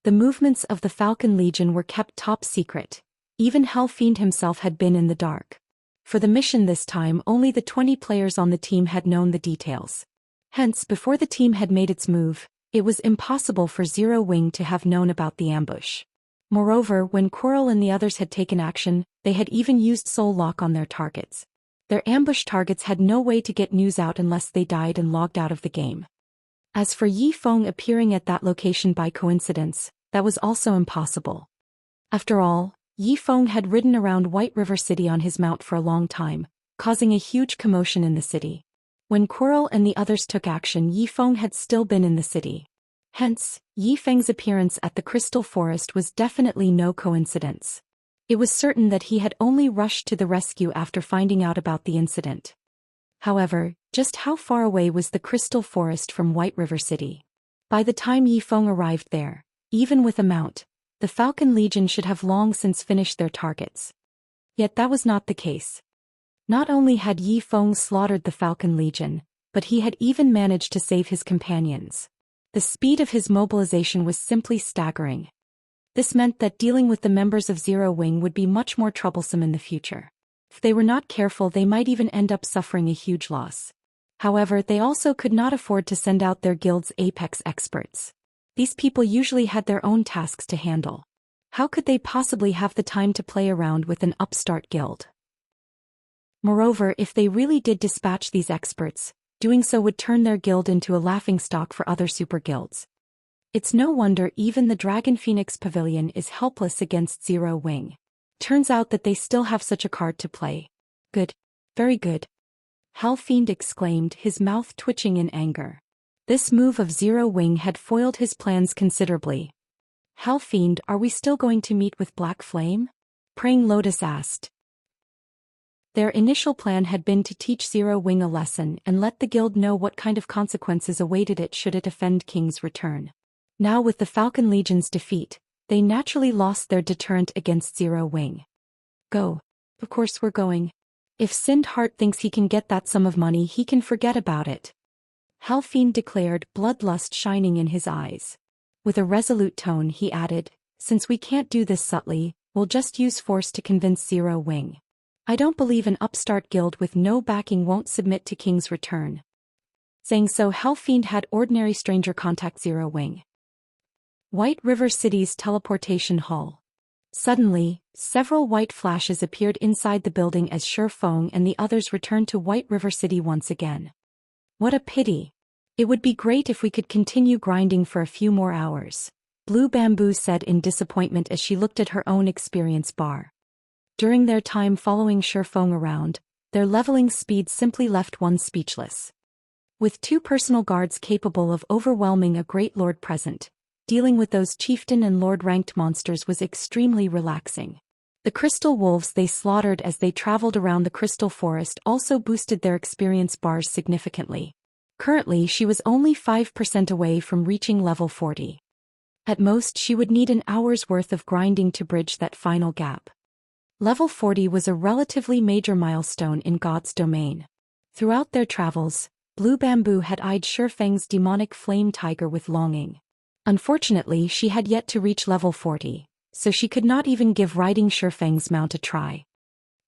The movements of the Falcon Legion were kept top secret. Even Hellfiend himself had been in the dark. For the mission this time, only the 20 players on the team had known the details. Hence, before the team had made its move, it was impossible for Zero Wing to have known about the ambush. Moreover, when Coral and the others had taken action, they had even used Soul Lock on their targets. Their ambush targets had no way to get news out unless they died and logged out of the game. As for Yi Feng appearing at that location by coincidence, that was also impossible. After all, Yi Feng had ridden around White River City on his mount for a long time, causing a huge commotion in the city. When Coral and the others took action, Yi Feng had still been in the city. Hence, Yi Feng's appearance at the Crystal Forest was definitely no coincidence. It was certain that he had only rushed to the rescue after finding out about the incident. However, just how far away was the Crystal Forest from White River City? By the time Yi Feng arrived there, even with a mount, the Falcon Legion should have long since finished their targets. Yet that was not the case. Not only had Yi Feng slaughtered the Falcon Legion, but he had even managed to save his companions. The speed of his mobilization was simply staggering. This meant that dealing with the members of Zero Wing would be much more troublesome in the future. If they were not careful, they might even end up suffering a huge loss. However, they also could not afford to send out their guild's apex experts. These people usually had their own tasks to handle. How could they possibly have the time to play around with an upstart guild? Moreover, if they really did dispatch these experts, doing so would turn their guild into a laughingstock for other super guilds. It's no wonder even the Dragon Phoenix Pavilion is helpless against Zero Wing. Turns out that they still have such a card to play. Good. Very good. Hellfiend exclaimed, his mouth twitching in anger. This move of Zero Wing had foiled his plans considerably. Hellfiend, are we still going to meet with Black Flame? Praying Lotus asked. Their initial plan had been to teach Zero Wing a lesson and let the guild know what kind of consequences awaited it should it offend King's return. Now with the Falcon Legion's defeat, they naturally lost their deterrent against Zero Wing. Go. Of course we're going. If Sindhart thinks he can get that sum of money, he can forget about it. Hellfiend declared, bloodlust shining in his eyes. With a resolute tone he added, since we can't do this subtly, we'll just use force to convince Zero Wing. I don't believe an upstart guild with no backing won't submit to King's return. Saying so, Hellfiend had ordinary stranger contact Zero Wing. White River City's teleportation hall. Suddenly, several white flashes appeared inside the building as Feng and the others returned to White River City once again. What a pity. It would be great if we could continue grinding for a few more hours, Blue Bamboo said in disappointment as she looked at her own experience bar. During their time following Feng around, their leveling speed simply left one speechless. With 2 personal guards capable of overwhelming a great lord present, dealing with those chieftain and lord-ranked monsters was extremely relaxing. The crystal wolves they slaughtered as they traveled around the crystal forest also boosted their experience bars significantly. Currently, she was only 5% away from reaching level 40. At most, she would need an hour's worth of grinding to bridge that final gap. Level 40 was a relatively major milestone in God's domain. Throughout their travels, Blue Bamboo had eyed Feng's demonic flame tiger with longing. Unfortunately, she had yet to reach level 40, so she could not even give riding Feng's mount a try.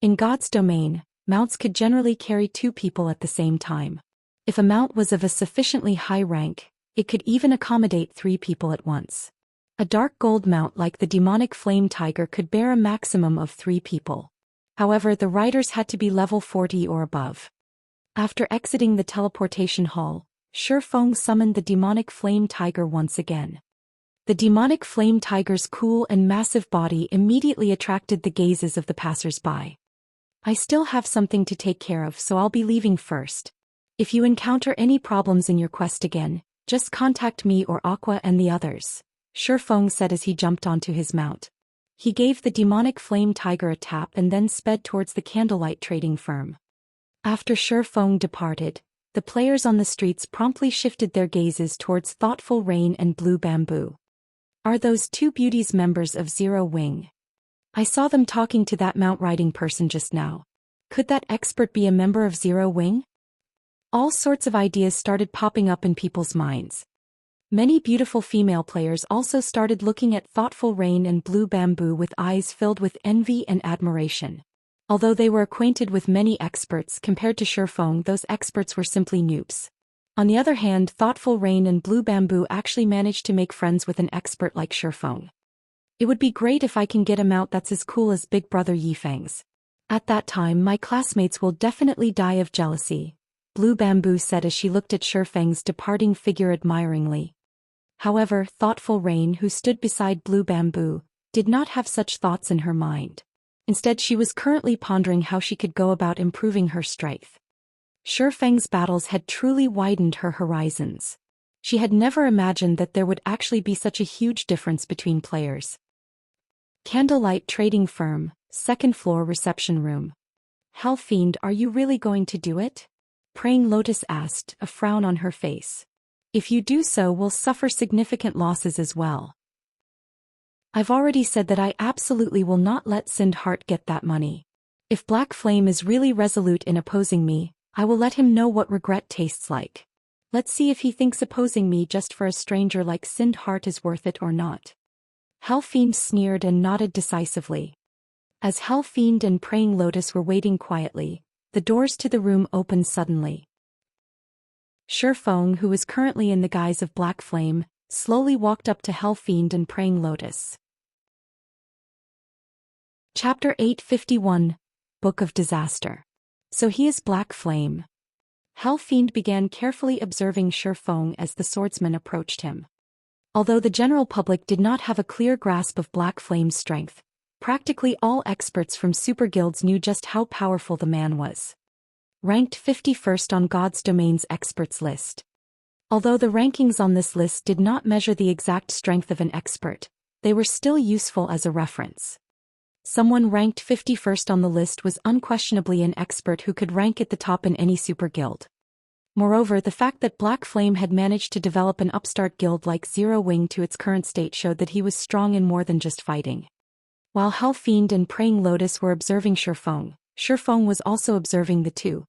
In God's domain, mounts could generally carry 2 people at the same time. If a mount was of a sufficiently high rank, it could even accommodate 3 people at once. A dark gold mount like the demonic flame tiger could bear a maximum of 3 people. However, the riders had to be level 40 or above. After exiting the teleportation hall, Feng summoned the demonic flame tiger once again. The demonic flame tiger's cool and massive body immediately attracted the gazes of the passers-by. I still have something to take care of, so I'll be leaving first. If you encounter any problems in your quest again, just contact me or Aqua and the others, Feng said as he jumped onto his mount. He gave the demonic flame tiger a tap and then sped towards the candlelight trading firm. After Feng departed, the players on the streets promptly shifted their gazes towards Thoughtful Rain and Blue Bamboo. Are those 2 beauties members of Zero Wing? I saw them talking to that mount riding person just now. Could that expert be a member of Zero Wing? All sorts of ideas started popping up in people's minds. Many beautiful female players also started looking at Thoughtful Rain and Blue Bamboo with eyes filled with envy and admiration. Although they were acquainted with many experts compared to Feng, those experts were simply noobs. On the other hand, Thoughtful Rain and Blue Bamboo actually managed to make friends with an expert like Feng. It would be great if I can get a mount that's as cool as Big Brother Yifeng's. At that time my classmates will definitely die of jealousy, Blue Bamboo said as she looked at Feng's departing figure admiringly. However, Thoughtful Rain, who stood beside Blue Bamboo, did not have such thoughts in her mind. Instead, she was currently pondering how she could go about improving her strength. Feng's battles had truly widened her horizons. She had never imagined that there would actually be such a huge difference between players. Candlelight Trading Firm, second floor reception room. Fiend, are you really going to do it? Praying Lotus asked, a frown on her face. If you do so, we'll suffer significant losses as well. I've already said that I absolutely will not let Sind Heart get that money. If Black Flame is really resolute in opposing me, I will let him know what regret tastes like. Let's see if he thinks opposing me just for a stranger like Sind Heart is worth it or not. Fiend sneered and nodded decisively. As Fiend and Praying Lotus were waiting quietly, the doors to the room opened suddenly. Feng, who was currently in the guise of Black Flame, slowly walked up to Fiend and Praying Lotus. Chapter 851, Book of Disaster. So he is Black Flame. Fiend began carefully observing Feng as the swordsman approached him. Although the general public did not have a clear grasp of Black Flame's strength, practically all experts from super guilds knew just how powerful the man was. Ranked 51st on God's Domain's experts list. Although the rankings on this list did not measure the exact strength of an expert, they were still useful as a reference. Someone ranked 51st on the list was unquestionably an expert who could rank at the top in any super guild. Moreover, the fact that Black Flame had managed to develop an upstart guild like Zero Wing to its current state showed that he was strong in more than just fighting. While Fiend and Praying Lotus were observing Feng was also observing the two.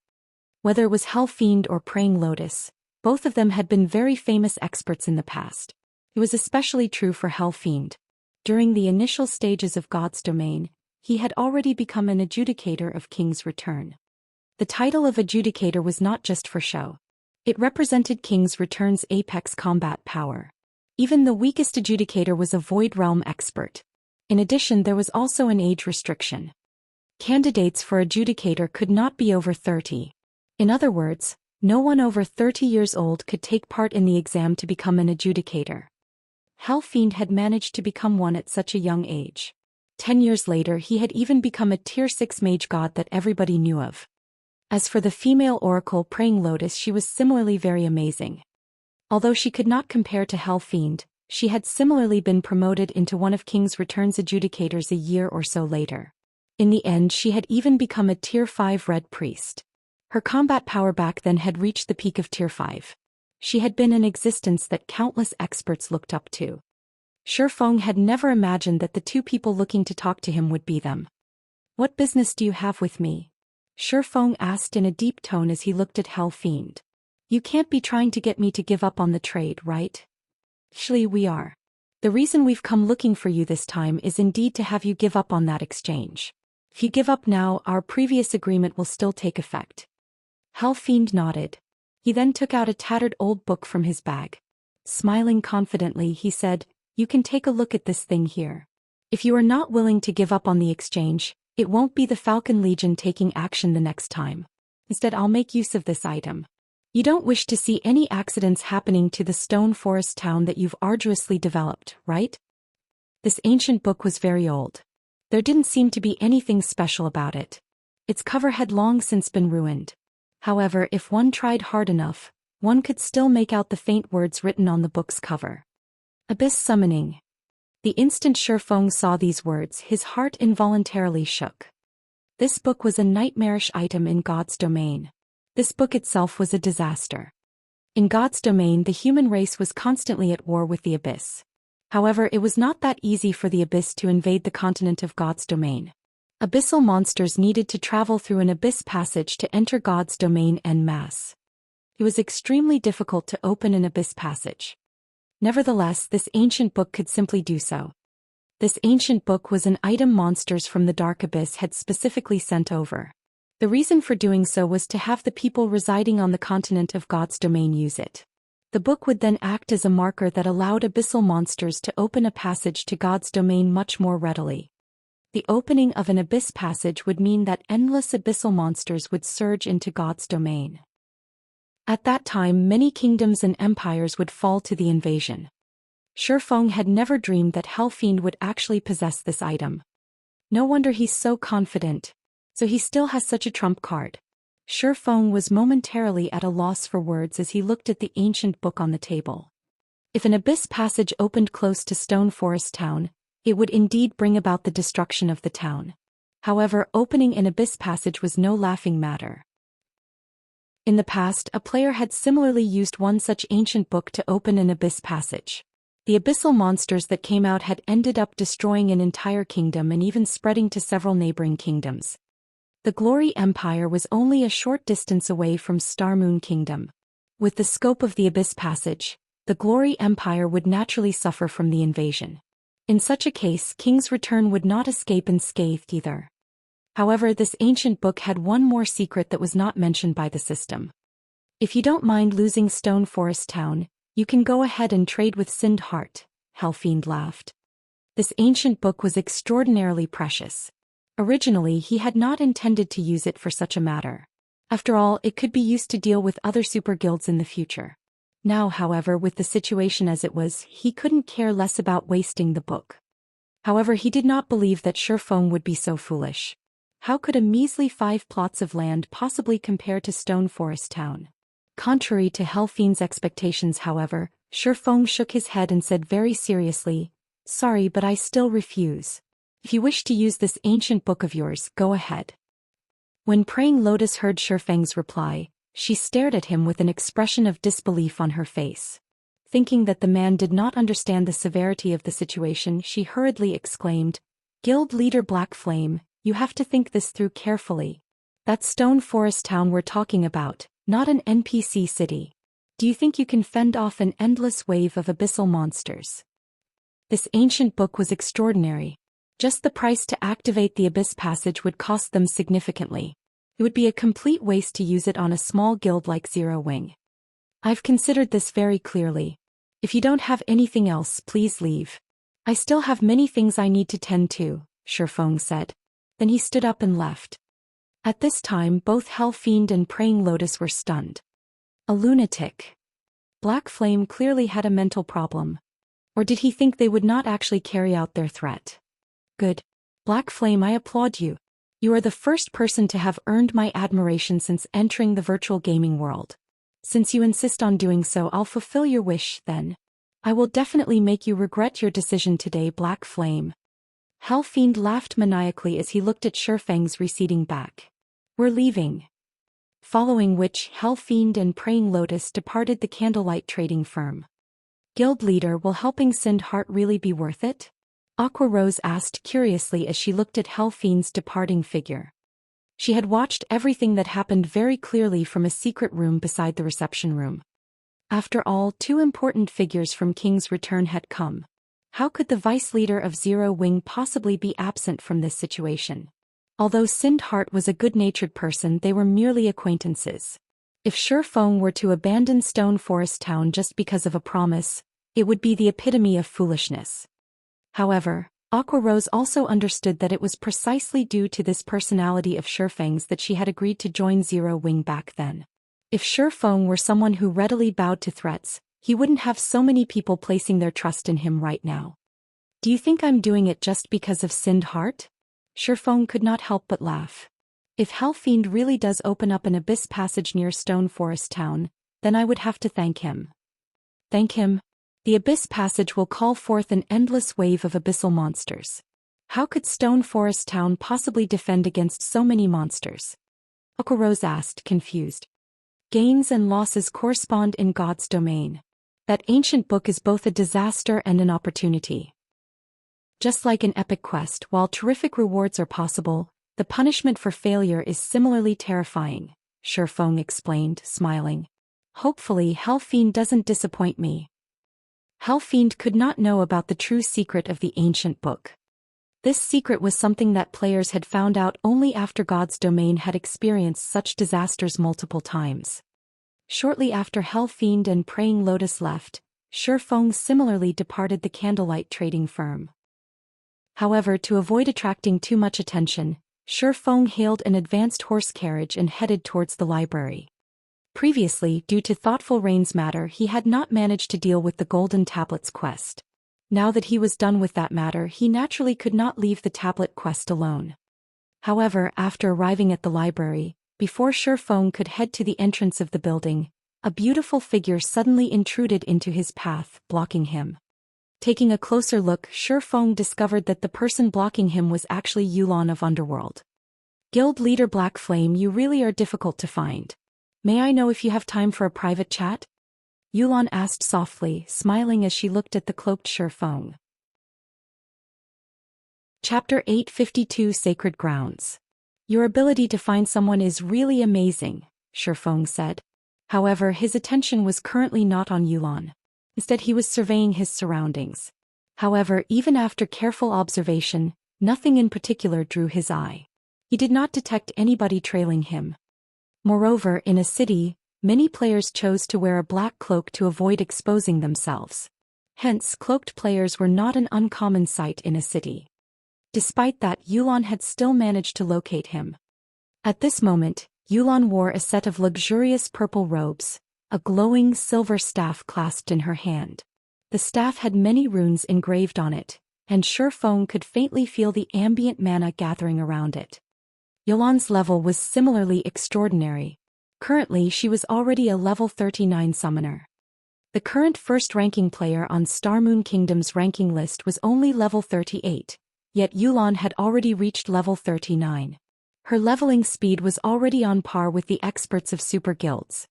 Whether it was Fiend or Praying Lotus, both of them had been very famous experts in the past. It was especially true for Fiend. During the initial stages of God's Domain, he had already become an Adjudicator of King's Return. The title of Adjudicator was not just for show. It represented King's Return's apex combat power. Even the weakest Adjudicator was a Void Realm expert. In addition, there was also an age restriction. Candidates for Adjudicator could not be over 30. In other words, no one over 30 years old could take part in the exam to become an Adjudicator. Fiend had managed to become one at such a young age. 10 years later, he had even become a Tier 6 mage god that everybody knew of. As for the female oracle Praying Lotus, she was similarly very amazing. Although she could not compare to Fiend, she had similarly been promoted into one of King's Return's adjudicators a year or so later. In the end, she had even become a Tier 5 Red Priest. Her combat power back then had reached the peak of Tier 5. She had been an existence that countless experts looked up to. Feng had never imagined that the two people looking to talk to him would be them. What business do you have with me? Feng asked in a deep tone as he looked at Fiend. You can't be trying to get me to give up on the trade, right? Actually, we are. The reason we've come looking for you this time is indeed to have you give up on that exchange. If you give up now, our previous agreement will still take effect. Fiend nodded. He then took out a tattered old book from his bag. Smiling confidently, he said, You can take a look at this thing here. If you are not willing to give up on the exchange, it won't be the Falcon Legion taking action the next time. Instead, I'll make use of this item. You don't wish to see any accidents happening to the stone forest town that you've arduously developed, right? This ancient book was very old. There didn't seem to be anything special about it. Its cover had long since been ruined. However, if one tried hard enough, one could still make out the faint words written on the book's cover. Abyss Summoning. The instant Feng saw these words, his heart involuntarily shook. This book was a nightmarish item in God's Domain. This book itself was a disaster. In God's Domain, the human race was constantly at war with the Abyss. However, it was not that easy for the Abyss to invade the continent of God's domain. Abyssal monsters needed to travel through an abyss passage to enter God's domain en masse. It was extremely difficult to open an abyss passage. Nevertheless, this ancient book could simply do so. This ancient book was an item monsters from the Dark Abyss had specifically sent over. The reason for doing so was to have the people residing on the continent of God's domain use it. The book would then act as a marker that allowed abyssal monsters to open a passage to God's domain much more readily. The opening of an abyss passage would mean that endless abyssal monsters would surge into God's domain. At that time, many kingdoms and empires would fall to the invasion. Feng had never dreamed that Fiend would actually possess this item. No wonder he's so confident. So he still has such a trump card. Feng was momentarily at a loss for words as he looked at the ancient book on the table. If an abyss passage opened close to Stone Forest Town, it would indeed bring about the destruction of the town. However, opening an abyss passage was no laughing matter. In the past, a player had similarly used one such ancient book to open an abyss passage. The abyssal monsters that came out had ended up destroying an entire kingdom and even spreading to several neighboring kingdoms. The Glory Empire was only a short distance away from Star Moon Kingdom. With the scope of the Abyss Passage, the Glory Empire would naturally suffer from the invasion. In such a case, King's Return would not escape unscathed either. However, this ancient book had one more secret that was not mentioned by the system. If you don't mind losing Stone Forest Town, you can go ahead and trade with Sind Heart, Fiend laughed. This ancient book was extraordinarily precious. Originally, he had not intended to use it for such a matter. After all, it could be used to deal with other super guilds in the future. Now, however, with the situation as it was, he couldn't care less about wasting the book. However, he did not believe that Feng would be so foolish. How could a measly 5 plots of land possibly compare to Stone Forest Town? Contrary to Fiend's expectations, however, Feng shook his head and said very seriously, "Sorry, but I still refuse. If you wish to use this ancient book of yours, go ahead." When Praying Lotus heard Feng's reply, she stared at him with an expression of disbelief on her face. Thinking that the man did not understand the severity of the situation, she hurriedly exclaimed, "Guild leader Black Flame, you have to think this through carefully. That's Stone Forest Town we're talking about, not an NPC city. Do you think you can fend off an endless wave of abyssal monsters?" This ancient book was extraordinary. Just the price to activate the Abyss Passage would cost them significantly. It would be a complete waste to use it on a small guild like Zero Wing. "I've considered this very clearly. If you don't have anything else, please leave. I still have many things I need to tend to," Feng said. Then he stood up and left. At this time, both Fiend and Praying Lotus were stunned. A lunatic. Black Flame clearly had a mental problem. Or did he think they would not actually carry out their threat? Good. Black Flame, I applaud you. You are the first person to have earned my admiration since entering the virtual gaming world. Since you insist on doing so, I'll fulfill your wish, then. I will definitely make you regret your decision today, Black Flame. Fiend laughed maniacally as he looked at Feng's receding back. "We're leaving." Following which, Fiend and Praying Lotus departed the candlelight trading firm. "Guild leader, will helping Sind Heart really be worth it?" Aqua Rose asked curiously as she looked at Fiend's departing figure. She had watched everything that happened very clearly from a secret room beside the reception room. After all, 2 important figures from King's Return had come. How could the vice leader of Zero Wing possibly be absent from this situation? Although Sind Heart was a good-natured person, they were merely acquaintances. If Feng were to abandon Stone Forest Town just because of a promise, it would be the epitome of foolishness. However, Aqua Rose also understood that it was precisely due to this personality of Feng's that she had agreed to join Zero Wing back then. If Feng were someone who readily bowed to threats, he wouldn't have so many people placing their trust in him right now. "Do you think I'm doing it just because of Sind Heart?" Feng could not help but laugh. "If Fiend really does open up an abyss passage near Stone Forest Town, then I would have to thank him." "Thank him? The Abyss Passage will call forth an endless wave of abyssal monsters. How could Stone Forest Town possibly defend against so many monsters?" Aqua Rose asked, confused. "Gains and losses correspond in God's domain. That ancient book is both a disaster and an opportunity. Just like an epic quest, while terrific rewards are possible, the punishment for failure is similarly terrifying, Feng explained, smiling. Hopefully Fiend doesn't disappoint me. Fiend could not know about the true secret of the ancient book. This secret was something that players had found out only after God's domain had experienced such disasters multiple times. Shortly after Fiend and Praying Lotus left, Feng similarly departed the candlelight trading firm. However, to avoid attracting too much attention, Feng hailed an advanced horse carriage and headed towards the library. Previously, due to Thoughtful Rain's matter, he had not managed to deal with the Golden Tablets quest. Now that he was done with that matter, he naturally could not leave the tablet quest alone. However, after arriving at the library, before Feng could head to the entrance of the building, a beautiful figure suddenly intruded into his path, blocking him. Taking a closer look, Feng discovered that the person blocking him was actually Yulan of Underworld. Guild leader Black Flame, you really are difficult to find. May I know if you have time for a private chat? Yulan asked softly, smiling as she looked at the cloaked Feng. Chapter 852 Sacred Grounds. Your ability to find someone is really amazing, Feng said. However, his attention was currently not on Yulan. Instead, he was surveying his surroundings. However, even after careful observation, nothing in particular drew his eye. He did not detect anybody trailing him. Moreover, in a city, many players chose to wear a black cloak to avoid exposing themselves. Hence, cloaked players were not an uncommon sight in a city. Despite that, Yulan had still managed to locate him. At this moment, Yulan wore a set of luxurious purple robes, a glowing silver staff clasped in her hand. The staff had many runes engraved on it, and Feng could faintly feel the ambient mana gathering around it. Yulan's level was similarly extraordinary. Currently, she was already a level 39 summoner. The current first-ranking player on Star Moon Kingdom's ranking list was only level 38, yet Yulan had already reached level 39. Her leveling speed was already on par with the experts of super guilds.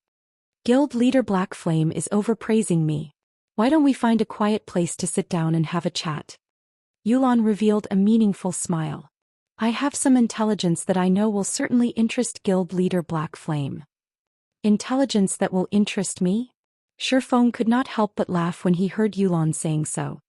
Guild leader Black Flame is overpraising me. Why don't we find a quiet place to sit down and have a chat? Yulan revealed a meaningful smile. I have some intelligence that I know will certainly interest guild leader Black Flame. Intelligence that will interest me? Feng could not help but laugh when he heard Yulan saying so.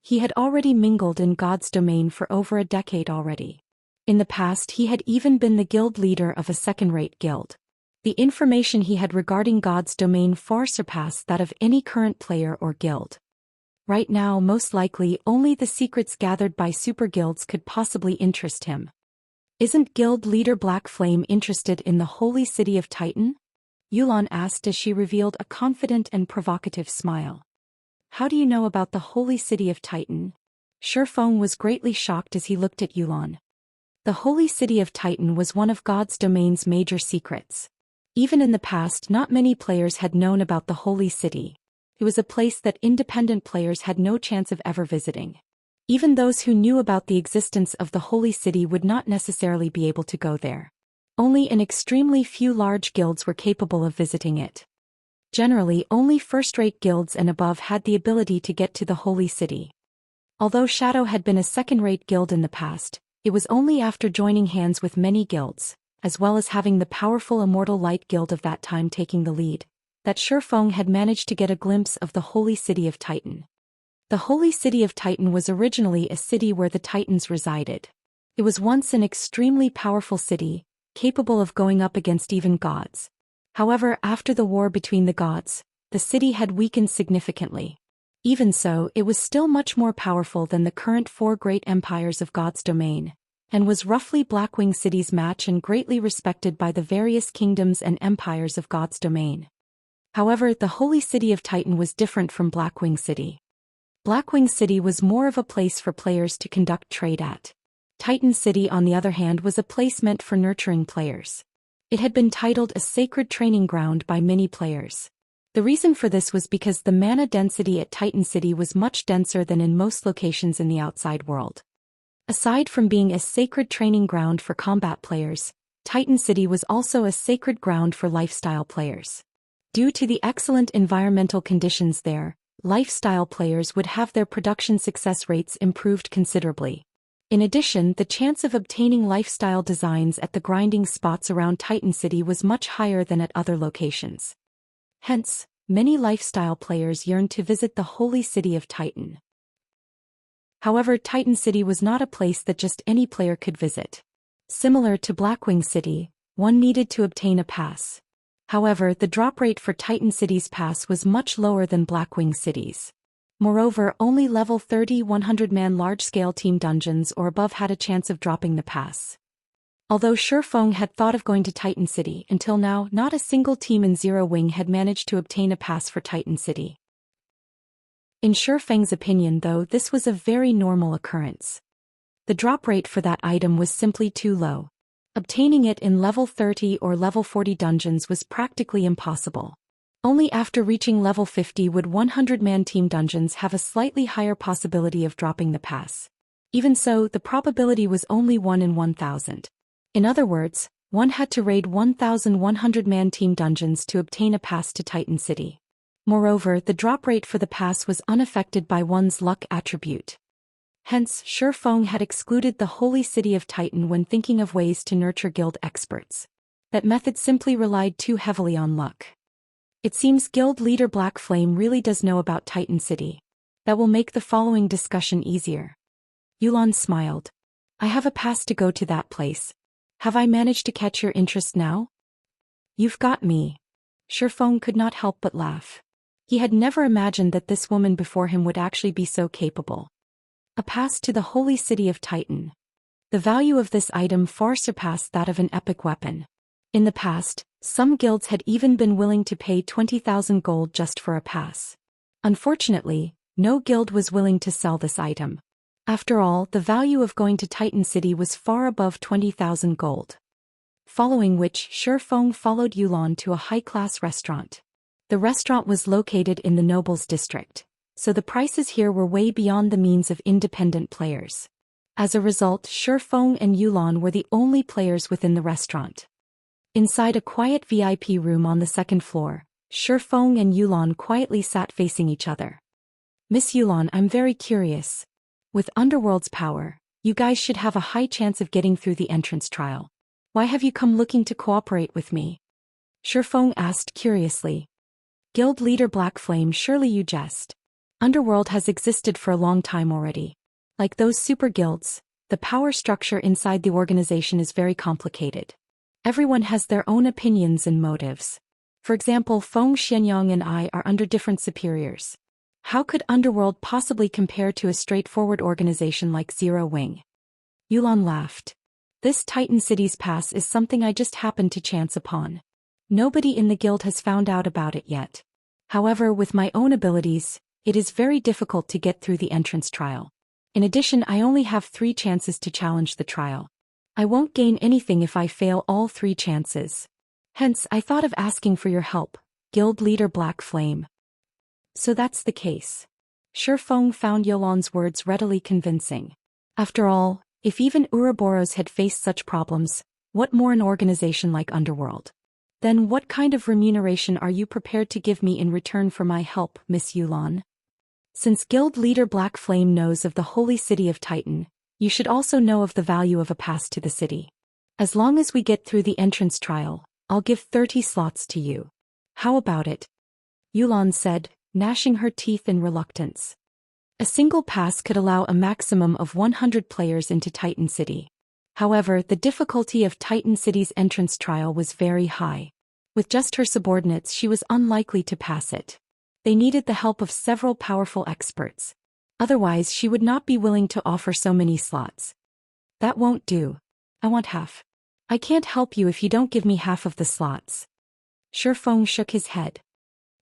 He had already mingled in God's domain for over a decade already. In the past, he had even been the guild leader of a second-rate guild. The information he had regarding God's domain far surpassed that of any current player or guild. Right now, most likely, only the secrets gathered by super guilds could possibly interest him. Isn't guild leader Black Flame interested in the holy city of Titan? Yulan asked as she revealed a confident and provocative smile. How do you know about the holy city of Titan? Feng was greatly shocked as he looked at Yulan. The holy city of Titan was one of God's domain's major secrets. Even in the past, not many players had known about the holy city. It was a place that independent players had no chance of ever visiting. Even those who knew about the existence of the holy city would not necessarily be able to go there. Only an extremely few large guilds were capable of visiting it. Generally, only first-rate guilds and above had the ability to get to the holy city. Although Shadow had been a second-rate guild in the past, it was only after joining hands with many guilds, as well as having the powerful Immortal Light Guild of that time taking the lead, that Feng had managed to get a glimpse of the holy city of Titan. The holy city of Titan was originally a city where the Titans resided. It was once an extremely powerful city, capable of going up against even gods. However, after the war between the gods, the city had weakened significantly. Even so, it was still much more powerful than the current four great empires of God's domain, and was roughly Blackwing City's match and greatly respected by the various kingdoms and empires of God's domain. However, the holy city of Titan was different from Blackwing City. Blackwing City was more of a place for players to conduct trade at. Titan City, on the other hand, was a place meant for nurturing players. It had been titled a sacred training ground by many players. The reason for this was because the mana density at Titan City was much denser than in most locations in the outside world. Aside from being a sacred training ground for combat players, Titan City was also a sacred ground for lifestyle players. Due to the excellent environmental conditions there, lifestyle players would have their production success rates improved considerably. In addition, the chance of obtaining lifestyle designs at the grinding spots around Titan City was much higher than at other locations. Hence, many lifestyle players yearned to visit the holy city of Titan. However, Titan City was not a place that just any player could visit. Similar to Blackwing City, one needed to obtain a pass. However, the drop rate for Titan City's pass was much lower than Blackwing City's. Moreover, only level 30 100-man large-scale team dungeons or above had a chance of dropping the pass. Although Feng had thought of going to Titan City, until now not a single team in Zero Wing had managed to obtain a pass for Titan City. In Feng's opinion though, this was a very normal occurrence. The drop rate for that item was simply too low. Obtaining it in level 30 or level 40 dungeons was practically impossible. Only after reaching level 50 would 100-man team dungeons have a slightly higher possibility of dropping the pass. Even so, the probability was only 1 in 1,000. In other words, one had to raid 1,100-man team dungeons to obtain a pass to Titan City. Moreover, the drop rate for the pass was unaffected by one's luck attribute. Hence, Feng had excluded the holy city of Titan when thinking of ways to nurture guild experts. That method simply relied too heavily on luck. It seems guild leader Black Flame really does know about Titan City. That will make the following discussion easier. Yulan smiled. I have a pass to go to that place. Have I managed to catch your interest now? You've got me. Feng could not help but laugh. He had never imagined that this woman before him would actually be so capable. A pass to the holy city of Titan. The value of this item far surpassed that of an epic weapon. In the past, some guilds had even been willing to pay 20,000 gold just for a pass. Unfortunately, no guild was willing to sell this item. After all, the value of going to Titan City was far above 20,000 gold. Following which, Feng followed Yulan to a high-class restaurant. The restaurant was located in the Nobles District, so the prices here were way beyond the means of independent players. As a result, Feng and Yulan were the only players within the restaurant. Inside a quiet VIP room on the second floor, Feng and Yulan quietly sat facing each other. Miss Yulan, I'm very curious. With Underworld's power, you guys should have a high chance of getting through the entrance trial. Why have you come looking to cooperate with me? Feng asked curiously. Guild leader Black Flame, surely you jest. Underworld has existed for a long time already. Like those super guilds, the power structure inside the organization is very complicated. Everyone has their own opinions and motives. For example, Feng Xianyang and I are under different superiors. How could Underworld possibly compare to a straightforward organization like Zero Wing? Yulan laughed. This Titan City's pass is something I just happened to chance upon. Nobody in the guild has found out about it yet. However, with my own abilities, it is very difficult to get through the entrance trial. In addition, I only have 3 chances to challenge the trial. I won't gain anything if I fail all 3 chances. Hence, I thought of asking for your help, Guild Leader Black Flame. So that's the case. Feng found Yulan's words readily convincing. After all, if even Ouroboros had faced such problems, what more an organization like Underworld? Then what kind of remuneration are you prepared to give me in return for my help, Miss Yulan? Since Guild Leader Black Flame knows of the holy city of Titan, you should also know of the value of a pass to the city. As long as we get through the entrance trial, I'll give 30 slots to you. How about it? Yulan said, gnashing her teeth in reluctance. A single pass could allow a maximum of 100 players into Titan City. However, the difficulty of Titan City's entrance trial was very high. With just her subordinates, she was unlikely to pass it. They needed the help of several powerful experts. Otherwise, she would not be willing to offer so many slots. That won't do. I want half. I can't help you if you don't give me half of the slots. Feng shook his head.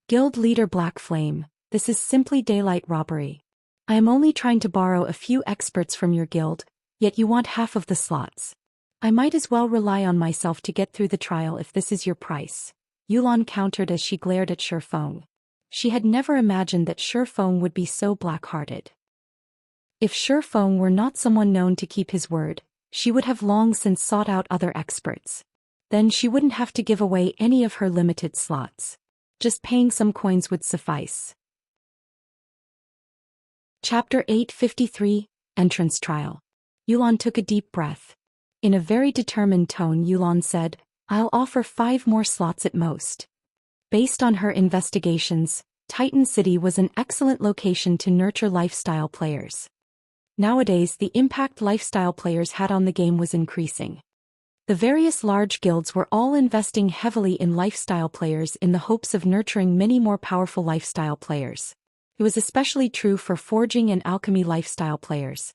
Guild Leader Black Flame, this is simply daylight robbery. I am only trying to borrow a few experts from your guild, yet you want half of the slots. I might as well rely on myself to get through the trial if this is your price. Yulan countered as she glared at Feng. She had never imagined that Feng would be so black-hearted. If Feng were not someone known to keep his word, she would have long since sought out other experts. Then she wouldn't have to give away any of her limited slots. Just paying some coins would suffice. Chapter 853, Entrance Trial. Yulan took a deep breath. In a very determined tone, Yulan said, "I'll offer 5 more slots at most." Based on her investigations, Titan City was an excellent location to nurture lifestyle players. Nowadays, the impact lifestyle players had on the game was increasing. The various large guilds were all investing heavily in lifestyle players in the hopes of nurturing many more powerful lifestyle players. It was especially true for forging and alchemy lifestyle players.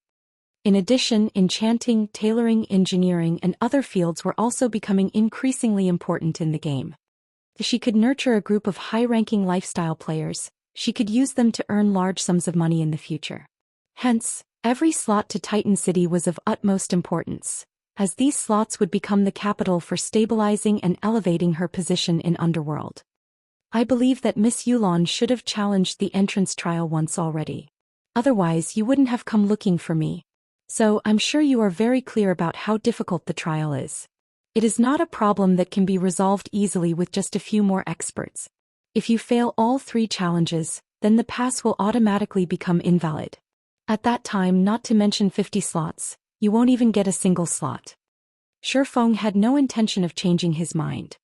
In addition, enchanting, tailoring, engineering, and other fields were also becoming increasingly important in the game. If she could nurture a group of high-ranking lifestyle players, she could use them to earn large sums of money in the future. Hence, every slot to Titan City was of utmost importance, as these slots would become the capital for stabilizing and elevating her position in Underworld. I believe that Miss Yulan should have challenged the entrance trial once already. Otherwise, you wouldn't have come looking for me. So, I'm sure you are very clear about how difficult the trial is. It is not a problem that can be resolved easily with just a few more experts. If you fail all 3 challenges, then the pass will automatically become invalid. At that time, not to mention 50 slots, you won't even get a single slot. Feng had no intention of changing his mind.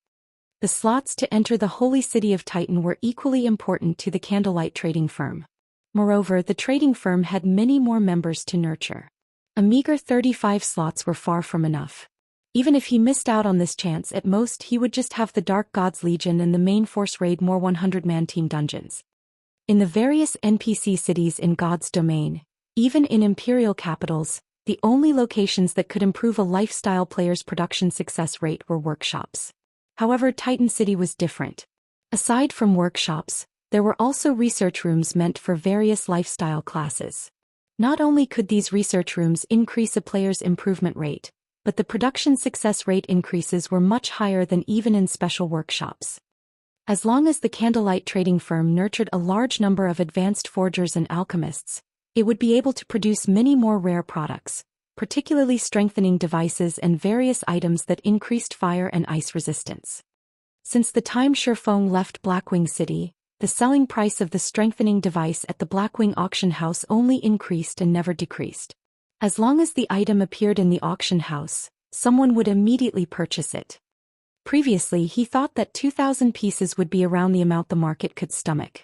The slots to enter the holy city of Titan were equally important to the candlelight trading firm. Moreover, the trading firm had many more members to nurture. A meager 35 slots were far from enough. Even if he missed out on this chance, at most he would just have the Dark Gods Legion and the main force raid more 100-man team dungeons. In the various NPC cities in God's domain, even in imperial capitals, the only locations that could improve a lifestyle player's production success rate were workshops. However, Titan City was different. Aside from workshops, there were also research rooms meant for various lifestyle classes. Not only could these research rooms increase a player's improvement rate, but the production success rate increases were much higher than even in special workshops. As long as the candlelight trading firm nurtured a large number of advanced forgers and alchemists, it would be able to produce many more rare products, particularly strengthening devices and various items that increased fire and ice resistance. Since the time Feng left Blackwing City, the selling price of the strengthening device at the Blackwing auction house only increased and never decreased. As long as the item appeared in the auction house, someone would immediately purchase it. Previously, he thought that 2,000 pieces would be around the amount the market could stomach.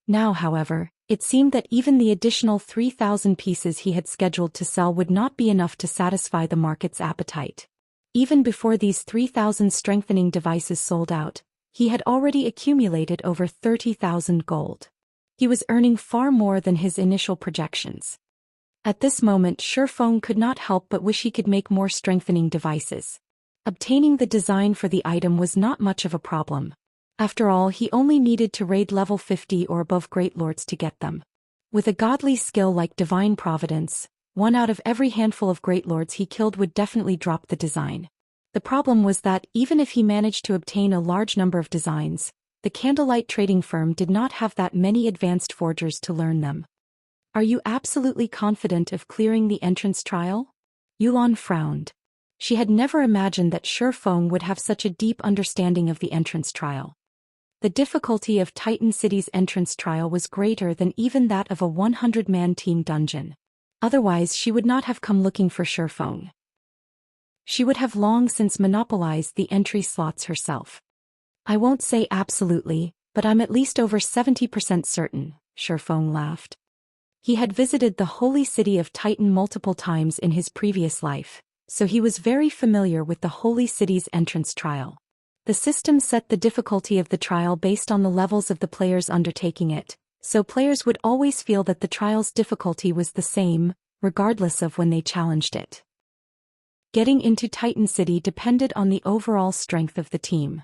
Now, however, it seemed that even the additional 3,000 pieces he had scheduled to sell would not be enough to satisfy the market's appetite. Even before these 3,000 strengthening devices sold out, he had already accumulated over 30,000 gold. He was earning far more than his initial projections. At this moment, Feng could not help but wish he could make more strengthening devices. Obtaining the design for the item was not much of a problem. After all, he only needed to raid level 50 or above Great Lords to get them. With a godly skill like Divine Providence, 1 out of every handful of Great Lords he killed would definitely drop the design. The problem was that, even if he managed to obtain a large number of designs, the candlelight trading firm did not have that many advanced forgers to learn them. Are you absolutely confident of clearing the entrance trial? Yulan frowned. She had never imagined that Feng would have such a deep understanding of the entrance trial. The difficulty of Titan City's entrance trial was greater than even that of a 100-man team dungeon. Otherwise, she would not have come looking for Feng. She would have long since monopolized the entry slots herself. I won't say absolutely, but I'm at least over 70% certain, Feng laughed. He had visited the holy city of Titan multiple times in his previous life, so he was very familiar with the holy city's entrance trial. The system set the difficulty of the trial based on the levels of the players undertaking it, so players would always feel that the trial's difficulty was the same, regardless of when they challenged it. Getting into Titan City depended on the overall strength of the team.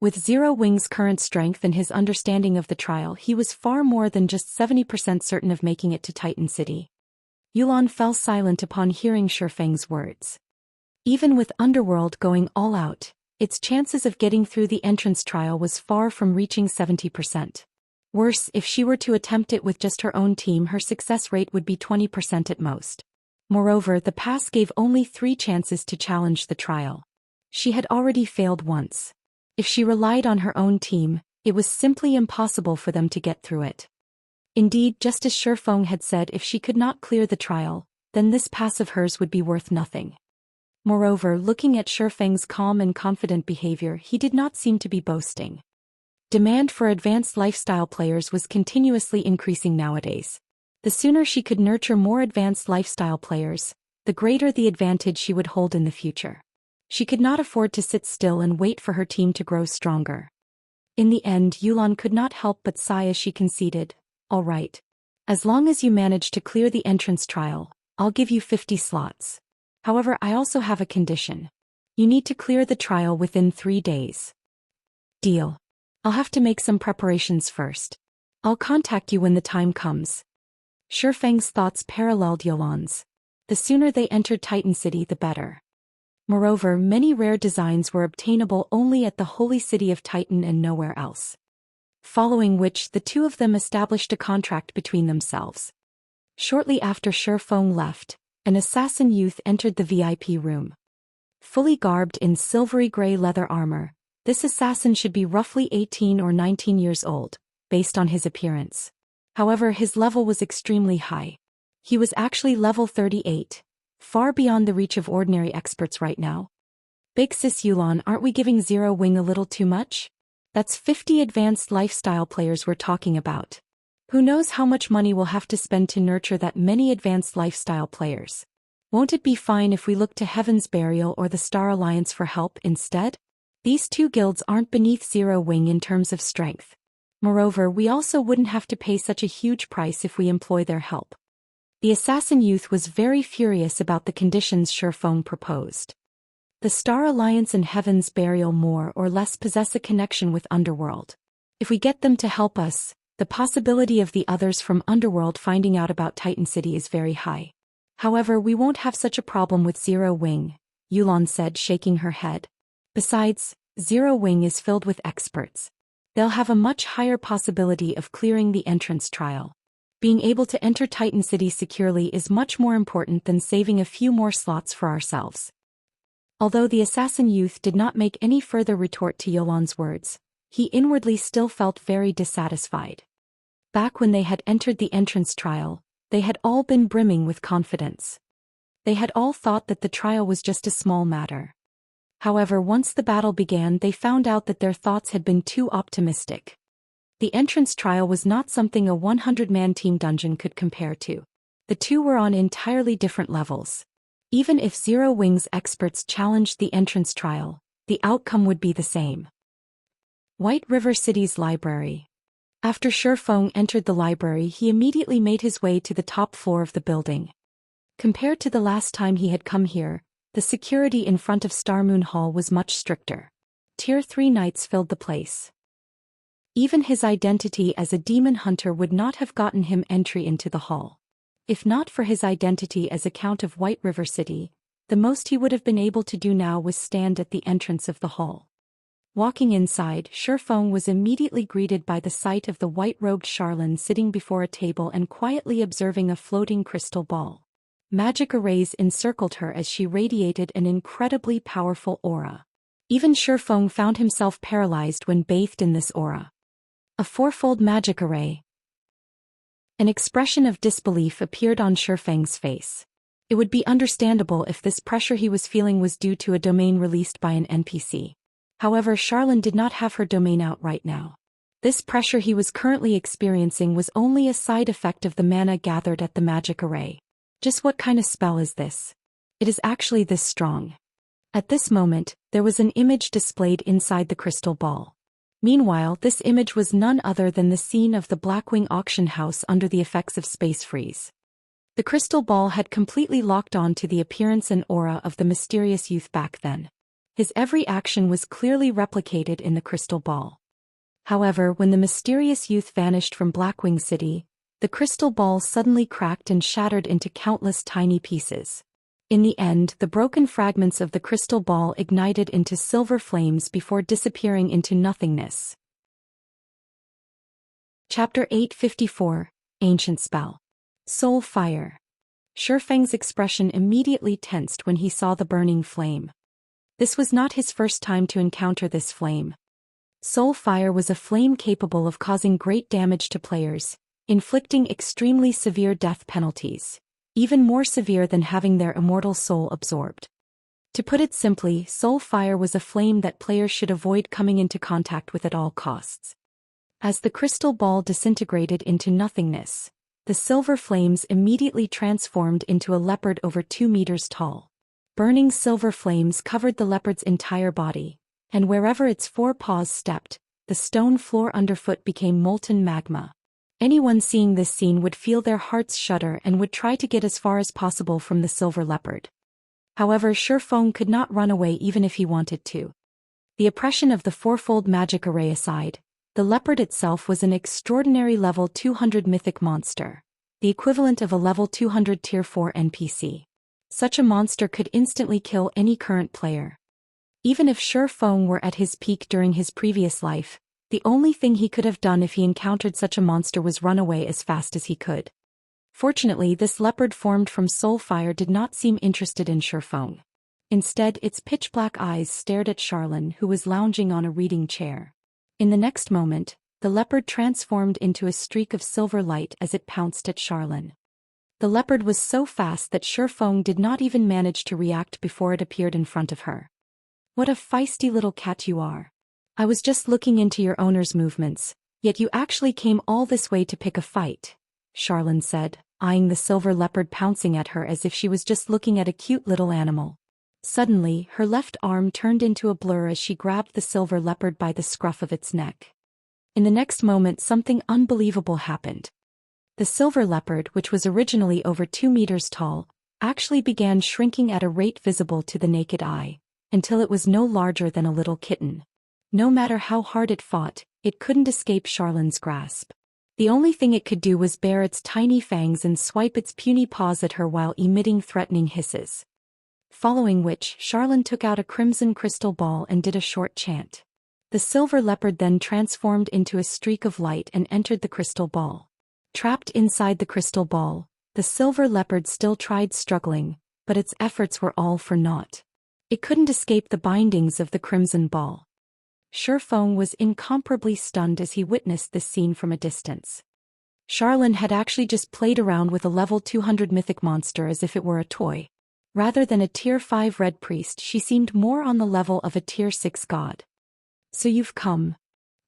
With Zero Wing's current strength and his understanding of the trial, he was far more than just 70% certain of making it to Titan City. Yulan fell silent upon hearing Feng's words. Even with Underworld going all out, its chances of getting through the entrance trial was far from reaching 70%. Worse, if she were to attempt it with just her own team, her success rate would be 20% at most. Moreover, the pass gave only 3 chances to challenge the trial. She had already failed once. If she relied on her own team, It was simply impossible for them to get through it. Indeed, just as Feng had said, if she could not clear the trial, then this pass of hers would be worth nothing. Moreover, looking at Feng's calm and confident behavior, he did not seem to be boasting. Demand for advanced lifestyle players was continuously increasing nowadays. The sooner she could nurture more advanced lifestyle players, the greater the advantage she would hold in the future. She could not afford to sit still and wait for her team to grow stronger. In the end, Yulan could not help but sigh as she conceded, "All right. As long as you manage to clear the entrance trial, I'll give you 50 slots. However, I also have a condition. You need to clear the trial within 3 days." "Deal. I'll have to make some preparations first. I'll contact you when the time comes." Feng's thoughts paralleled Yulan's. The sooner they entered Titan City, the better. Moreover, many rare designs were obtainable only at the Holy City of Titan and nowhere else. Following which, the two of them established a contract between themselves. Shortly after Feng left, an assassin youth entered the VIP room. Fully garbed in silvery gray leather armor, this assassin should be roughly 18 or 19 years old, based on his appearance. However, his level was extremely high. He was actually level 38, far beyond the reach of ordinary experts right now. "Big sis Yulan, aren't we giving Zero Wing a little too much? That's 50 advanced lifestyle players we're talking about. Who knows how much money we'll have to spend to nurture that many advanced lifestyle players. Won't it be fine if we look to Heaven's Burial or the Star Alliance for help instead? These two guilds aren't beneath Zero Wing in terms of strength. Moreover, we also wouldn't have to pay such a huge price if we employ their help." The assassin youth was very furious about the conditions Feng proposed. The Star Alliance and Heaven's Burial more or less possess a connection with Underworld. If we get them to help us, the possibility of the others from Underworld finding out about Titan City is very high. However, we won't have such a problem with Zero Wing, Yulan said, shaking her head. Besides, Zero Wing is filled with experts. They'll have a much higher possibility of clearing the entrance trial. Being able to enter Titan City securely is much more important than saving a few more slots for ourselves. Although the assassin youth did not make any further retort to Yulan's words, he inwardly still felt very dissatisfied. Back when they had entered the entrance trial, they had all been brimming with confidence. They had all thought that the trial was just a small matter. However, once the battle began, they found out that their thoughts had been too optimistic. The entrance trial was not something a 100-man team dungeon could compare to. The two were on entirely different levels. Even if Zero Wing's experts challenged the entrance trial, the outcome would be the same. White River City's library. After Feng entered the library, he immediately made his way to the top floor of the building. Compared to the last time he had come here, the security in front of Star Moon Hall was much stricter. Tier 3 knights filled the place. Even his identity as a demon hunter would not have gotten him entry into the hall. If not for his identity as a Count of White River City, the most he would have been able to do now was stand at the entrance of the hall. Walking inside, Feng was immediately greeted by the sight of the white-robed Charlene sitting before a table and quietly observing a floating crystal ball. Magic arrays encircled her as she radiated an incredibly powerful aura. Even Feng found himself paralyzed when bathed in this aura. A fourfold magic array. An expression of disbelief appeared on Feng's face. It would be understandable if this pressure he was feeling was due to a domain released by an NPC. However, Charlene did not have her domain out right now. This pressure he was currently experiencing was only a side effect of the mana gathered at the magic array. Just what kind of spell is this? It is actually this strong. At this moment, there was an image displayed inside the crystal ball. Meanwhile, this image was none other than the scene of the Blackwing auction house under the effects of space freeze. The crystal ball had completely locked on to the appearance and aura of the mysterious youth back then. His every action was clearly replicated in the crystal ball. However, when the mysterious youth vanished from Blackwing City, the crystal ball suddenly cracked and shattered into countless tiny pieces. In the end, the broken fragments of the crystal ball ignited into silver flames before disappearing into nothingness. Chapter 854, Ancient Spell. Soul Fire. Feng's expression immediately tensed when he saw the burning flame. This was not his first time to encounter this flame. Soul Fire was a flame capable of causing great damage to players, inflicting extremely severe death penalties, even more severe than having their immortal soul absorbed. To put it simply, Soul Fire was a flame that players should avoid coming into contact with at all costs. As the crystal ball disintegrated into nothingness, the silver flames immediately transformed into a leopard over 2 meters tall. Burning silver flames covered the leopard's entire body, and wherever its 4 paws stepped, the stone floor underfoot became molten magma. Anyone seeing this scene would feel their hearts shudder and would try to get as far as possible from the silver leopard. However, Feng could not run away even if he wanted to. The oppression of the fourfold magic array aside, the leopard itself was an extraordinary level 200 mythic monster, the equivalent of a level 200 tier 4 NPC. Such a monster could instantly kill any current player. Even if Feng were at his peak during his previous life, the only thing he could have done if he encountered such a monster was run away as fast as he could. Fortunately, this leopard formed from soul fire did not seem interested in Feng. Instead, its pitch-black eyes stared at Charlene, who was lounging on a reading chair. In the next moment, the leopard transformed into a streak of silver light as it pounced at Charlene. The leopard was so fast that Feng did not even manage to react before it appeared in front of her. "What a feisty little cat you are. I was just looking into your owner's movements, yet you actually came all this way to pick a fight," Charlene said, eyeing the silver leopard pouncing at her as if she was just looking at a cute little animal. Suddenly, her left arm turned into a blur as she grabbed the silver leopard by the scruff of its neck. In the next moment, something unbelievable happened. The silver leopard, which was originally over 2 meters tall, actually began shrinking at a rate visible to the naked eye, until it was no larger than a little kitten. No matter how hard it fought, it couldn't escape Charlene's grasp. The only thing it could do was bare its tiny fangs and swipe its puny paws at her while emitting threatening hisses. Following which, Charlene took out a crimson crystal ball and did a short chant. The silver leopard then transformed into a streak of light and entered the crystal ball. Trapped inside the crystal ball, the silver leopard still tried struggling, but its efforts were all for naught. It couldn't escape the bindings of the crimson ball. Feng was incomparably stunned as he witnessed this scene from a distance. Charlene had actually just played around with a level 200 mythic monster as if it were a toy. Rather than a tier 5 red priest, she seemed more on the level of a tier 6 god. "So you've come."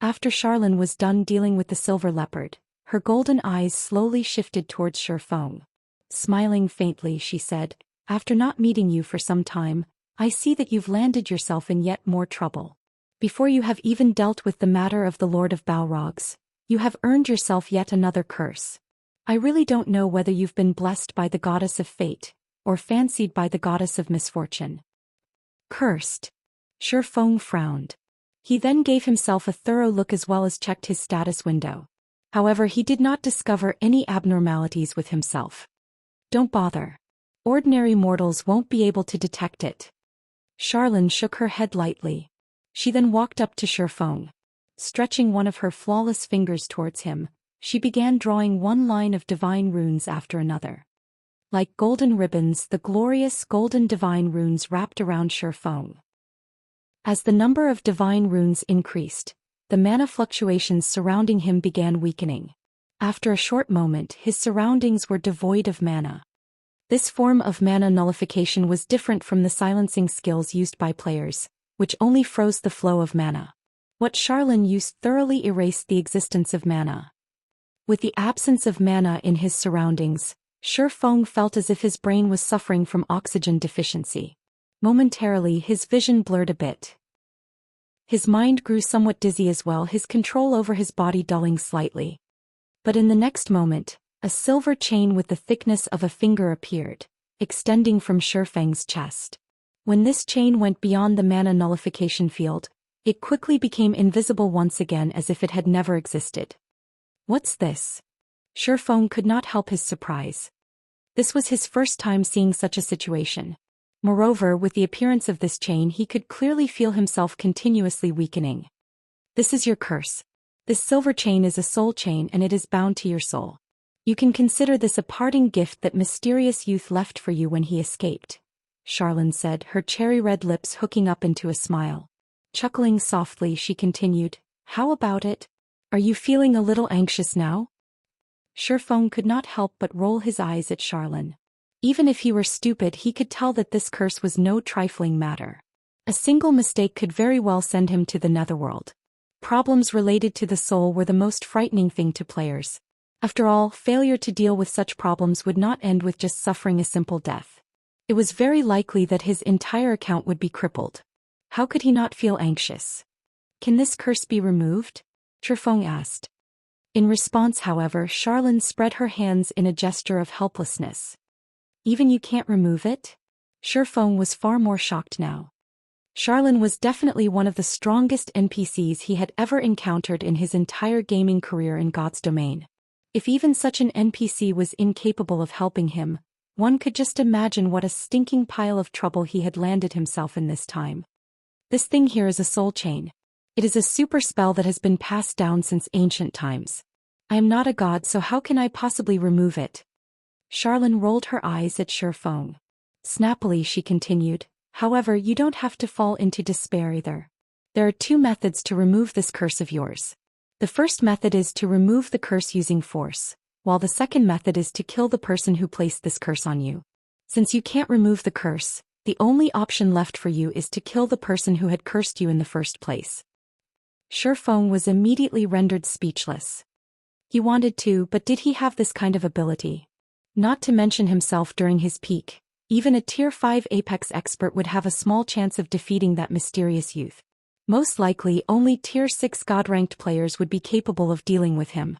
After Charlene was done dealing with the silver leopard, her golden eyes slowly shifted towards Feng. Smiling faintly, she said, "After not meeting you for some time, I see that you've landed yourself in yet more trouble. Before you have even dealt with the matter of the Lord of Balrogs, you have earned yourself yet another curse. I really don't know whether you've been blessed by the goddess of fate, or fancied by the goddess of misfortune." "Cursed?" Feng frowned. He then gave himself a thorough look as well as checked his status window. However, he did not discover any abnormalities with himself. "Don't bother. Ordinary mortals won't be able to detect it." Charlene shook her head lightly. She then walked up to Feng. Stretching one of her flawless fingers towards him, she began drawing one line of divine runes after another. Like golden ribbons, the glorious golden divine runes wrapped around Feng. As the number of divine runes increased, the mana fluctuations surrounding him began weakening. After a short moment, his surroundings were devoid of mana. This form of mana nullification was different from the silencing skills used by players, which only froze the flow of mana. What Charlene used thoroughly erased the existence of mana. With the absence of mana in his surroundings, Feng felt as if his brain was suffering from oxygen deficiency. Momentarily, his vision blurred a bit. His mind grew somewhat dizzy as well, his control over his body dulling slightly. But in the next moment, a silver chain with the thickness of a finger appeared, extending from Feng's chest. When this chain went beyond the mana nullification field, it quickly became invisible once again as if it had never existed. "What's this?" Feng could not help his surprise. This was his first time seeing such a situation. Moreover, with the appearance of this chain, he could clearly feel himself continuously weakening. "This is your curse. This silver chain is a soul chain and it is bound to your soul. You can consider this a parting gift that mysterious youth left for you when he escaped," Charlene said, her cherry-red lips hooking up into a smile. Chuckling softly, she continued, How about it? Are you feeling a little anxious now? Feng could not help but roll his eyes at Charlene. Even if he were stupid, he could tell that this curse was no trifling matter. A single mistake could very well send him to the netherworld. Problems related to the soul were the most frightening thing to players. After all, failure to deal with such problems would not end with just suffering a simple death. It was very likely that his entire account would be crippled. How could he not feel anxious? Can this curse be removed? Feng asked. In response, however, Charlene spread her hands in a gesture of helplessness. Even you can't remove it? Feng was far more shocked now. Charlene was definitely one of the strongest NPCs he had ever encountered in his entire gaming career in God's domain. If even such an NPC was incapable of helping him, one could just imagine what a stinking pile of trouble he had landed himself in this time. This thing here is a soul chain. It is a super spell that has been passed down since ancient times. I am not a god, so how can I possibly remove it? Charlene rolled her eyes at Feng. Snappily she continued, however, you don't have to fall into despair either. There are two methods to remove this curse of yours. The first method is to remove the curse using force, while the second method is to kill the person who placed this curse on you. Since you can't remove the curse, the only option left for you is to kill the person who had cursed you in the first place. Feng was immediately rendered speechless. He wanted to, but did he have this kind of ability? Not to mention himself during his peak, even a Tier 5 Apex expert would have a small chance of defeating that mysterious youth. Most likely, only Tier 6 God-ranked players would be capable of dealing with him.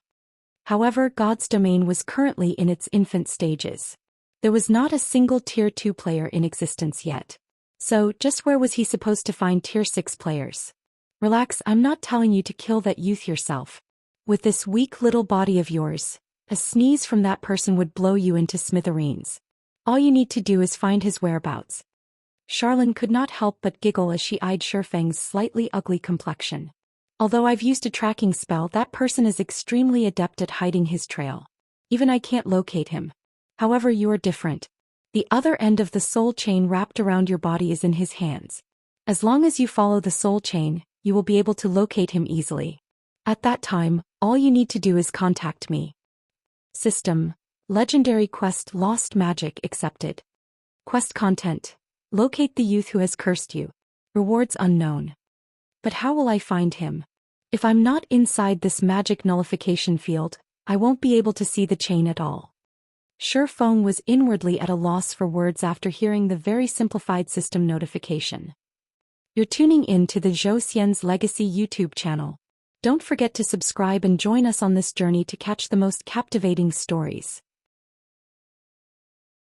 However, God's domain was currently in its infant stages. There was not a single Tier 2 player in existence yet. So, just where was he supposed to find Tier 6 players? Relax, I'm not telling you to kill that youth yourself. With this weak little body of yours, a sneeze from that person would blow you into smithereens. All you need to do is find his whereabouts. Charlene could not help but giggle as she eyed Feng's slightly ugly complexion. Although I've used a tracking spell, that person is extremely adept at hiding his trail. Even I can't locate him. However, you are different. The other end of the soul chain wrapped around your body is in his hands. As long as you follow the soul chain, you will be able to locate him easily. At that time, all you need to do is contact me. System: Legendary Quest Lost Magic accepted. Quest content: Locate the youth who has cursed you. Rewards unknown. But how will I find him? If I'm not inside this magic nullification field, I won't be able to see the chain at all. Feng was inwardly at a loss for words after hearing the very simplified system notification. You're tuning in to the Zhou Xian's Legacy YouTube channel. Don't forget to subscribe and join us on this journey to catch the most captivating stories.